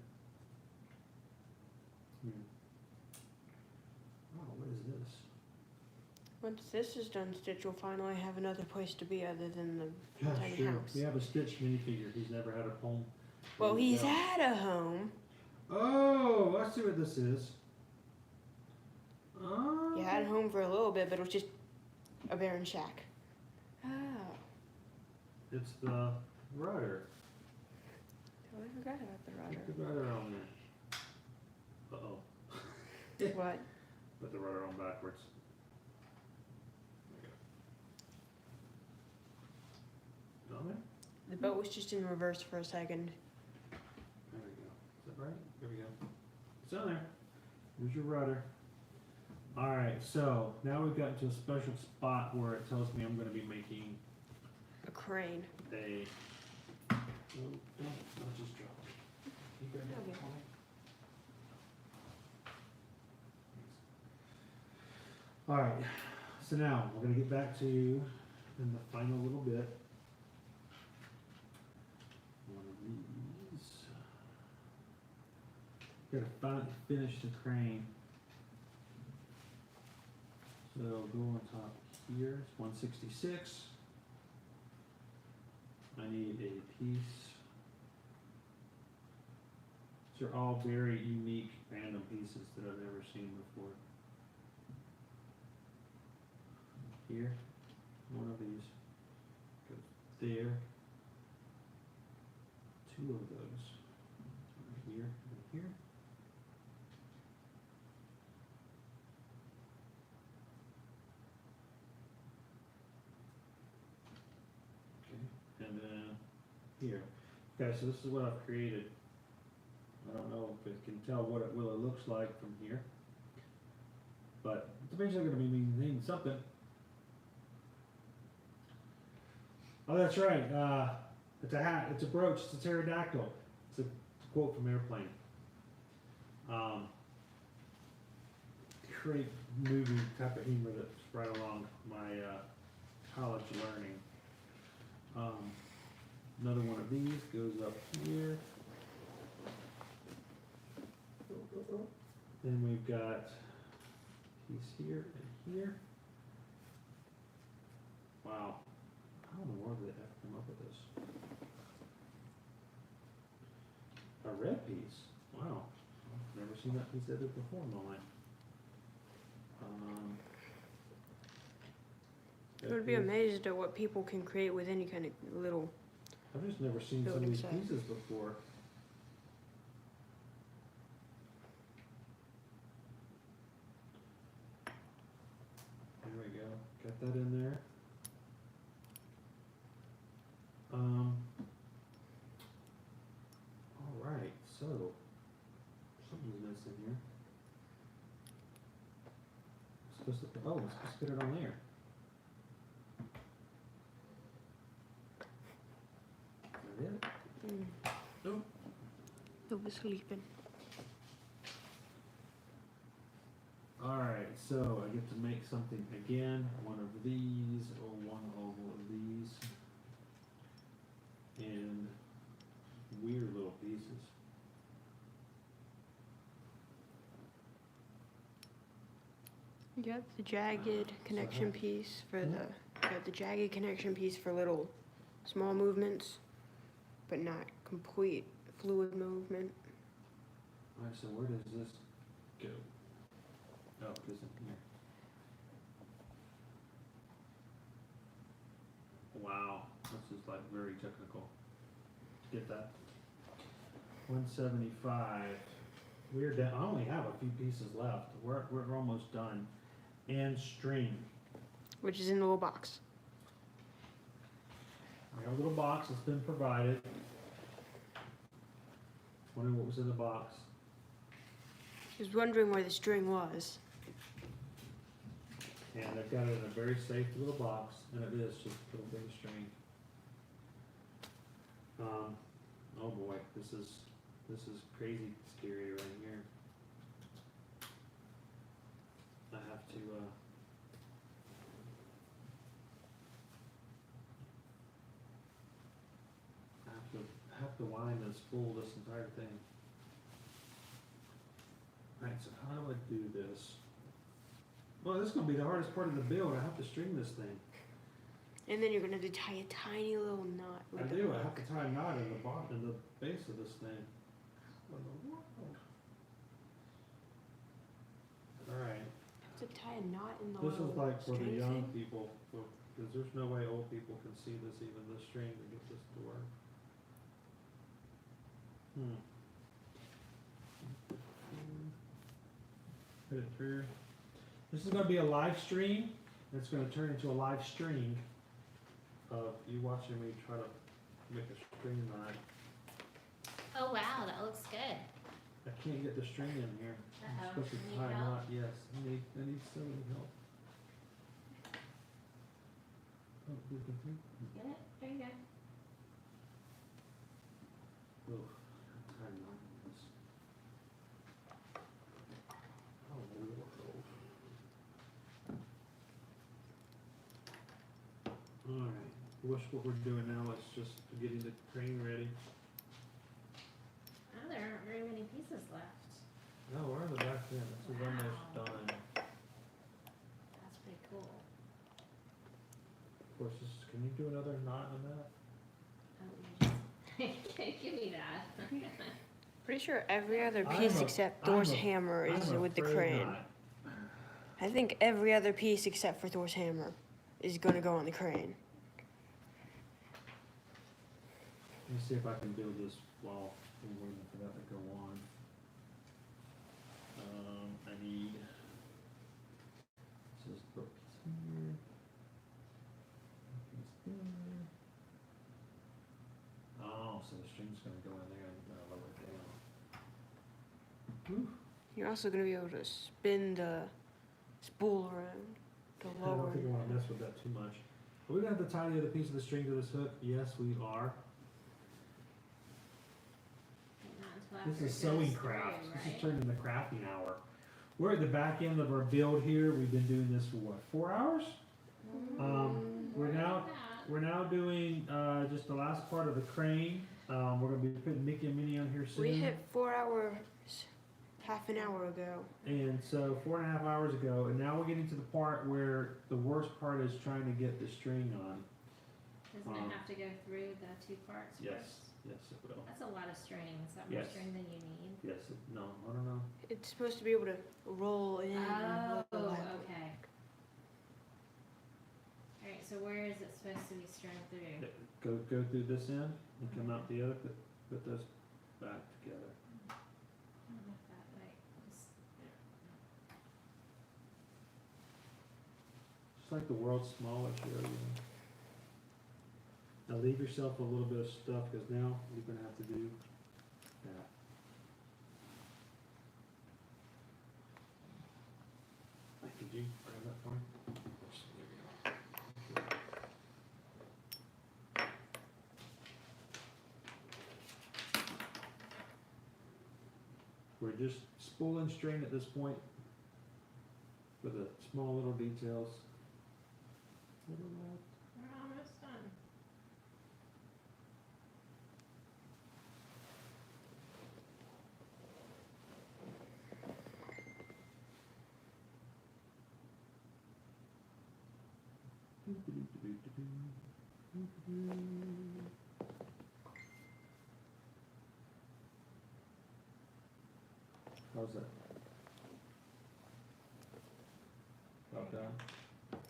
Here. Oh, what is this?
Once this is done, Stitch will finally have another place to be other than the
Yeah,
tiny
sure.
house.
We have a Stitch minifigure. He's never had a home.
Well, he's
Yeah.
had a home.
Oh, I see what this is. Oh.
He had a home for a little bit, but it was just a barren shack. Oh.
It's the rudder.
Oh, I forgot about the
Put
rudder.
the rudder on there. Uh-oh.
What?
Put the rudder on backwards. There. On there?
The boat was just in reverse for a second.
There we go. Is that right? There we go. It's on there. There's your rudder. Alright, so now we've gotten to a special spot where it tells me I'm going to be making
A crane.
a. Oh, no, not just drop it. Can you grab that
Okay.
for me? Alright, so now we're going to get back to in the final little bit. One of these. Gotta finish the crane. So go on top here, it's 166. I need a piece. These are all very unique random pieces that I've never seen before. Here, one of these goes there. 2 of those. Right here and here. Okay, and then here. Okay, so this is what I've created. I don't know if it can tell what it looks like from here, but it's eventually going to be meaning something. Oh, that's right. It's a hat. It's a brooch. It's a pterodactyl. It's a quote from Airplane. Great movie type of humor that's right along my college learning. Another one of these goes up here. Then we've got piece here and here. Wow. How in the world did they have to come up with this? A red piece. Wow. I've never seen that piece edited before in my life.
I would be amazed at what people can create with any kind of little.
I've just never seen some of
building
these
set.
pieces before. There we go. Got that in there. All right. So something's missing here. Supposed to. Oh, let's just get it on there. Is that it? Nope.
They'll be sleeping.
Alright, so I get to make something again, one of these, or one oval of these, in weird little pieces.
You got the jagged connection piece for the. You got the jagged connection piece for little, small movements, but not complete fluid movement.
Alright, so where does this go? Oh, it goes in here. Wow, this is like very technical. Get that? 175. We're down. I only have a few pieces left. We're almost done. And string.
Which is in the little box.
I have a little box that's been provided. Wondering what was in the box.
I was wondering where the string was.
And I've got it in a very safe little box, and it is just a little bit of string. Oh boy, this is crazy scary right here. I have to I have to wind and spool this entire thing. Alright, so how do I do this? Well, this is gonna be the hardest part of the build. I have to string this thing.
And then you're gonna have to tie a tiny little knot with
I
the
do. I
hook.
have to tie a knot in the bottom, in the base of this thing. What in the world? All right.
Have to tie a knot in the
This is
little
like for the
string
young
thing.
people, because there's no way old people can see this, even the string to get this to work. Put it through. This is going to be a live stream. It's going to turn into a live string of you watching me try to make a string knot.
Oh wow, that looks good.
I can't get the string in here. I'm
Uh-oh.
supposed to
Need
tie a
help?
knot. Yes, I need so many help. Oh, you can see?
Get it? There you go.
Oh, tie a knot in this. Oh, Lord. All right. What we're doing now is just getting the crane ready.
Oh, there aren't very many pieces left.
No, we're in the back end. This is almost
Wow.
done.
That's pretty cool.
Of course, can you do another knot on that?
Oh, you just give me that.
Pretty sure every other
I'm
piece
a-
except
I'm
Thor's
a-
hammer is
I'm
with the
afraid
crane.
not.
I think every other piece except for Thor's hammer is gonna go on the crane.
Let me see if I can build this while we're waiting for that to go on. I need. So this book is here. Piece there. Oh, so the string's gonna go in there and lower it down. Whew.
You're also gonna be able to spin the spool around to
I
lower.
don't think I wanna mess with that too much. Are we gonna have to tie the other piece of the string to this hook? Yes, we are.
Not until
This
after
is
it
sewing
goes
craft.
through,
This
right?
is turning the crafting hour. We're at the back end of our build here. We've been doing this for what, 4 hours? We're now doing just the last part of the crane. We're gonna be putting Mickey and Minnie on here soon.
We hit 4 hours half an hour ago.
And so 4.5 hours ago, and now we're getting to the part where the worst part is trying to get the string on.
Doesn't it have to go through the 2 parts
Yes,
first?
yes it will.
That's a lot of string. Is that more
Yes.
string than you need?
Yes, no, I don't know.
It's supposed to be able to roll in. and
Oh,
roll out.
okay. Alright, so where is it supposed to be strung through?
Go through this end and come out the other, put those back together.
I don't know if that way.
It's like the world's smallest area. Now leave yourself a little bit of stuff, because now you're gonna have to do that. Could you grab that for me? There you go. We're just spooling string at this point for the small little details.
We're almost done.
How's that? About done?
Done.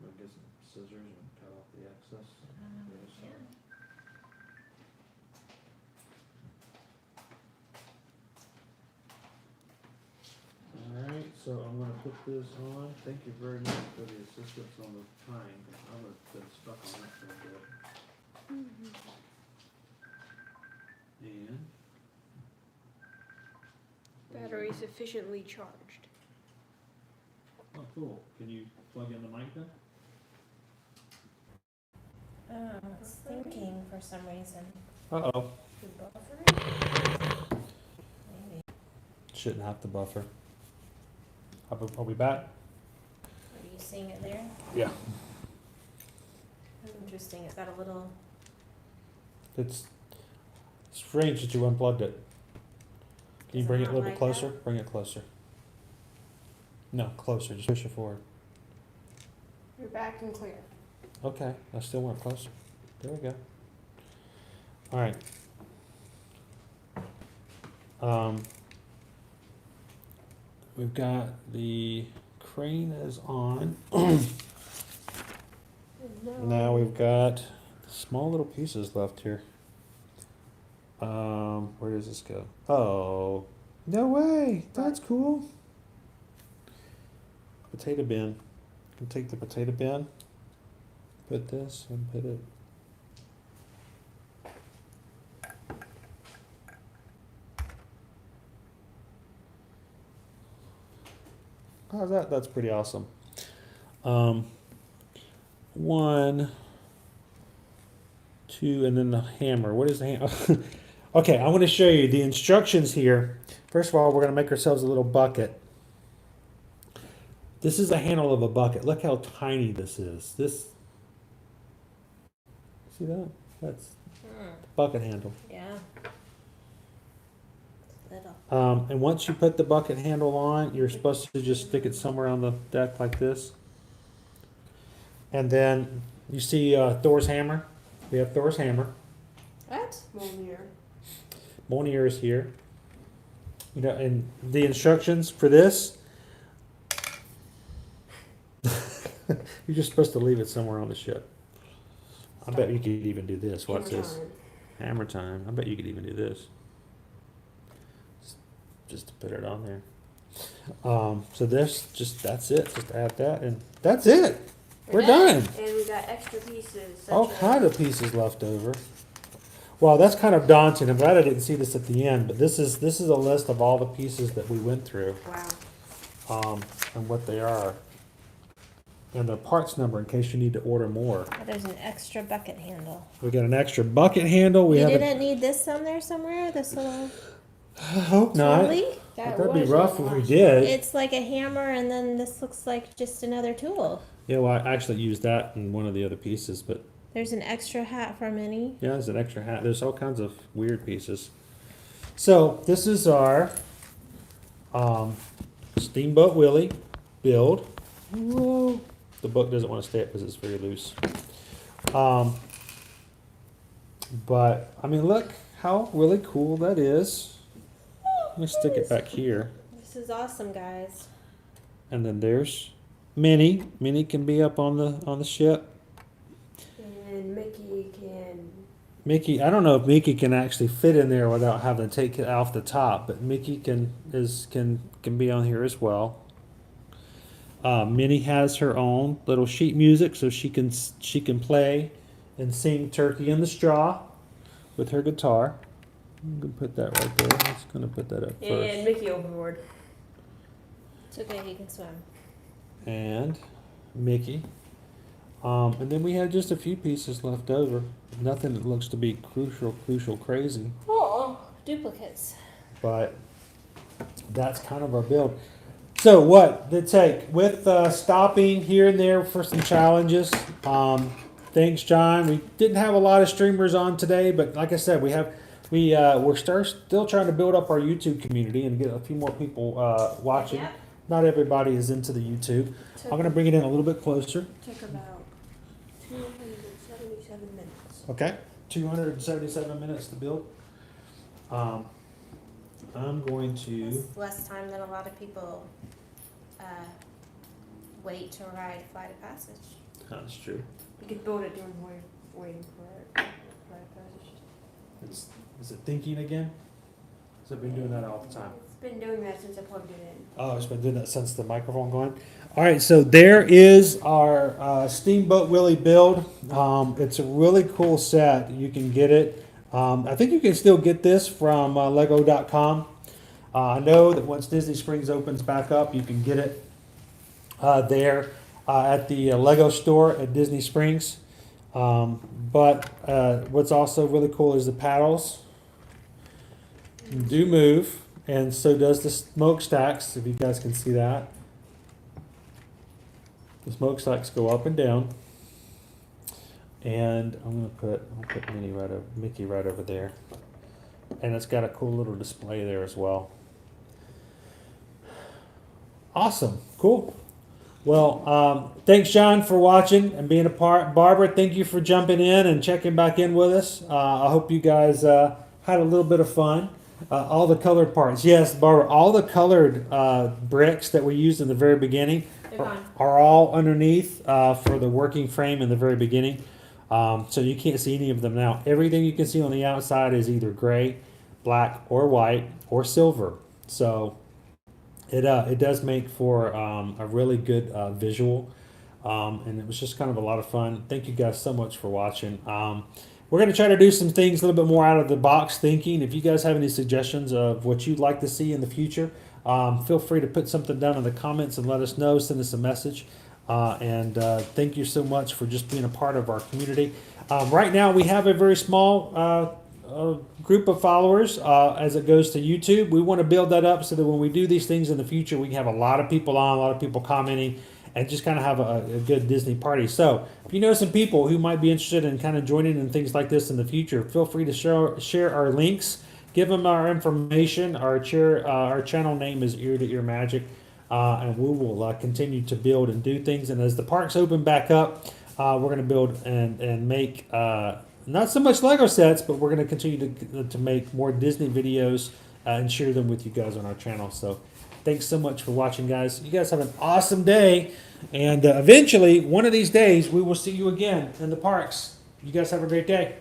We'll get some scissors and cut off the excess.
Yeah.
Alright, so I'm gonna put this on. Thank you very much for the assistance on the time. I'm gonna been stuck on that for a bit. And
Battery sufficiently charged.
oh, cool. Can you plug in the mic then?
It's thinking for some reason.
Uh-oh.
The buffer? Maybe.
Shouldn't have to buffer. Are we back?
Are you seeing it there?
Yeah.
Interesting. It's got a little.
It's strange that you unplugged it. Can you
Is it
bring it a
not
little bit
like
closer?
that?
Bring it closer. No, closer. Just push it forward.
You're back and clear.
Okay, I still want it closer. There we go. All right. We've got the crane is on. Now we've got small little pieces left here. Where does this go? Oh, no way! That's cool. Potato bin. Can take the potato bin. Put this and put it. How's that? That's pretty awesome. 1, 2, and then the hammer. What is the hammer? Okay, I want to show you the instructions here. First of all, we're going to make ourselves a little bucket. This is the handle of a bucket. Look how tiny this is. This, see that? That's the bucket handle.
Yeah. Little.
And once you put the bucket handle on, you're supposed to just stick it somewhere on the deck like this. And then you see Thor's hammer. We have Thor's hammer.
What? Mjolnir.
Mjolnir is here. You know, and the instructions for this, you're just supposed to leave it somewhere on the ship. I bet you could even do this. Watch
Hammer
this.
time.
Hammer time. I bet you could even do this. Just to put it on there. So this, that's it. Just add that, and that's it. We're done.
And we got extra pieces. Such
All
as-
kind of pieces left over. Well, that's kind of daunting. I'm glad I didn't see this at the end, but this is a list of all the pieces that we went through,
Wow.
and what they are, and the parts number in case you need to order more.
Oh, there's an extra bucket handle.
We got an extra bucket handle. We
You
have.
didn't need this on there somewhere? This little
I hope not.
trolley?
That'd be
was
rough
a
if we
lot.
did.
It's like a hammer, and then this looks like just another tool.
Yeah, well, I actually used that in one of the other pieces, but
There's an extra hat for Minnie.
yeah, there's an extra hat. There's all kinds of weird pieces. So this is our Steamboat Willie build. Whoa. The book doesn't want to stay up because it's very loose. But I mean, look how really cool that is. Let me stick it back here.
This is awesome, guys.
And then there's Minnie. Minnie can be up on the ship.
And Mickey can.
Mickey, I don't know if Mickey can actually fit in there without having to take it off the top, but Mickey can be on here as well. Minnie has her own little sheet music, so she can play and sing "Turkey in the Straw" with her guitar. I'm gonna put that right there. I'm just gonna put that up
And
first.
Mickey overboard.
It's okay, he can swim.
And Mickey. And then we have just a few pieces left over. Nothing that looks to be crucial crazy.
Oh, duplicates.
But that's kind of our build. So what the take with stopping here and there for some challenges. Thanks, John. We didn't have a lot of streamers on today, but like I said, we're still trying to build up our YouTube community and get a few more people watching.
Yep.
Not everybody is into the YouTube. I'm going to bring it in a little bit closer.
Took about 277 minutes.
Okay, 277 minutes to build. I'm going to.
That's less time than a lot of people wait to ride Flight of Passage.
That's true.
You could build it during waiting for it.
Is it thinking again? Has it been doing that all the time?
It's been doing that since I plugged it in.
Oh, it's been doing that since the microphone going. All right, so there is our Steamboat Willie build. It's a really cool set. You can get it. I think you can still get this from Lego.com. I know that once Disney Springs opens back up, you can get it there at the Lego store at Disney Springs. But what's also really cool is the paddles do move, and so does the smokestacks, if you guys can see that. The smokestacks go up and down. And I'll put Mickey right over there. And it's got a cool little display there as well. Awesome, cool. Well, thanks, John, for watching and being a part. Barbara, thank you for jumping in and checking back in with us. I hope you guys had a little bit of fun. All the colored parts. Yes, Barbara, all the colored bricks that we used in the very beginning are all underneath for the working frame in the very beginning. So you can't see any of them now. Everything you can see on the outside is either gray, black, or white, or silver. So it does make for a really good visual, and it was just kind of a lot of fun. Thank you guys so much for watching. We're going to try to do some things a little bit more out of the box thinking. If you guys have any suggestions of what you'd like to see in the future, feel free to put something down in the comments and let us know. Send us a message. And thank you so much for just being a part of our community. Right now, we have a very small group of followers as it goes to YouTube. We want to build that up so that when we do these things in the future, we can have a lot of people on, a lot of people commenting, and just kind of have a good Disney party. So if you know some people who might be interested in kind of joining in things like this in the future, feel free to share our links, give them our information. Our channel name is Ear to Ear Magic. And we will continue to build and do things. And as the parks open back up, we're going to build and make not so much Lego sets, but we're going to continue to make more Disney videos and share them with you guys on our channel. So thanks so much for watching, guys. You guys have an awesome day. And eventually, one of these days, we will see you again in the parks. You guys have a great day.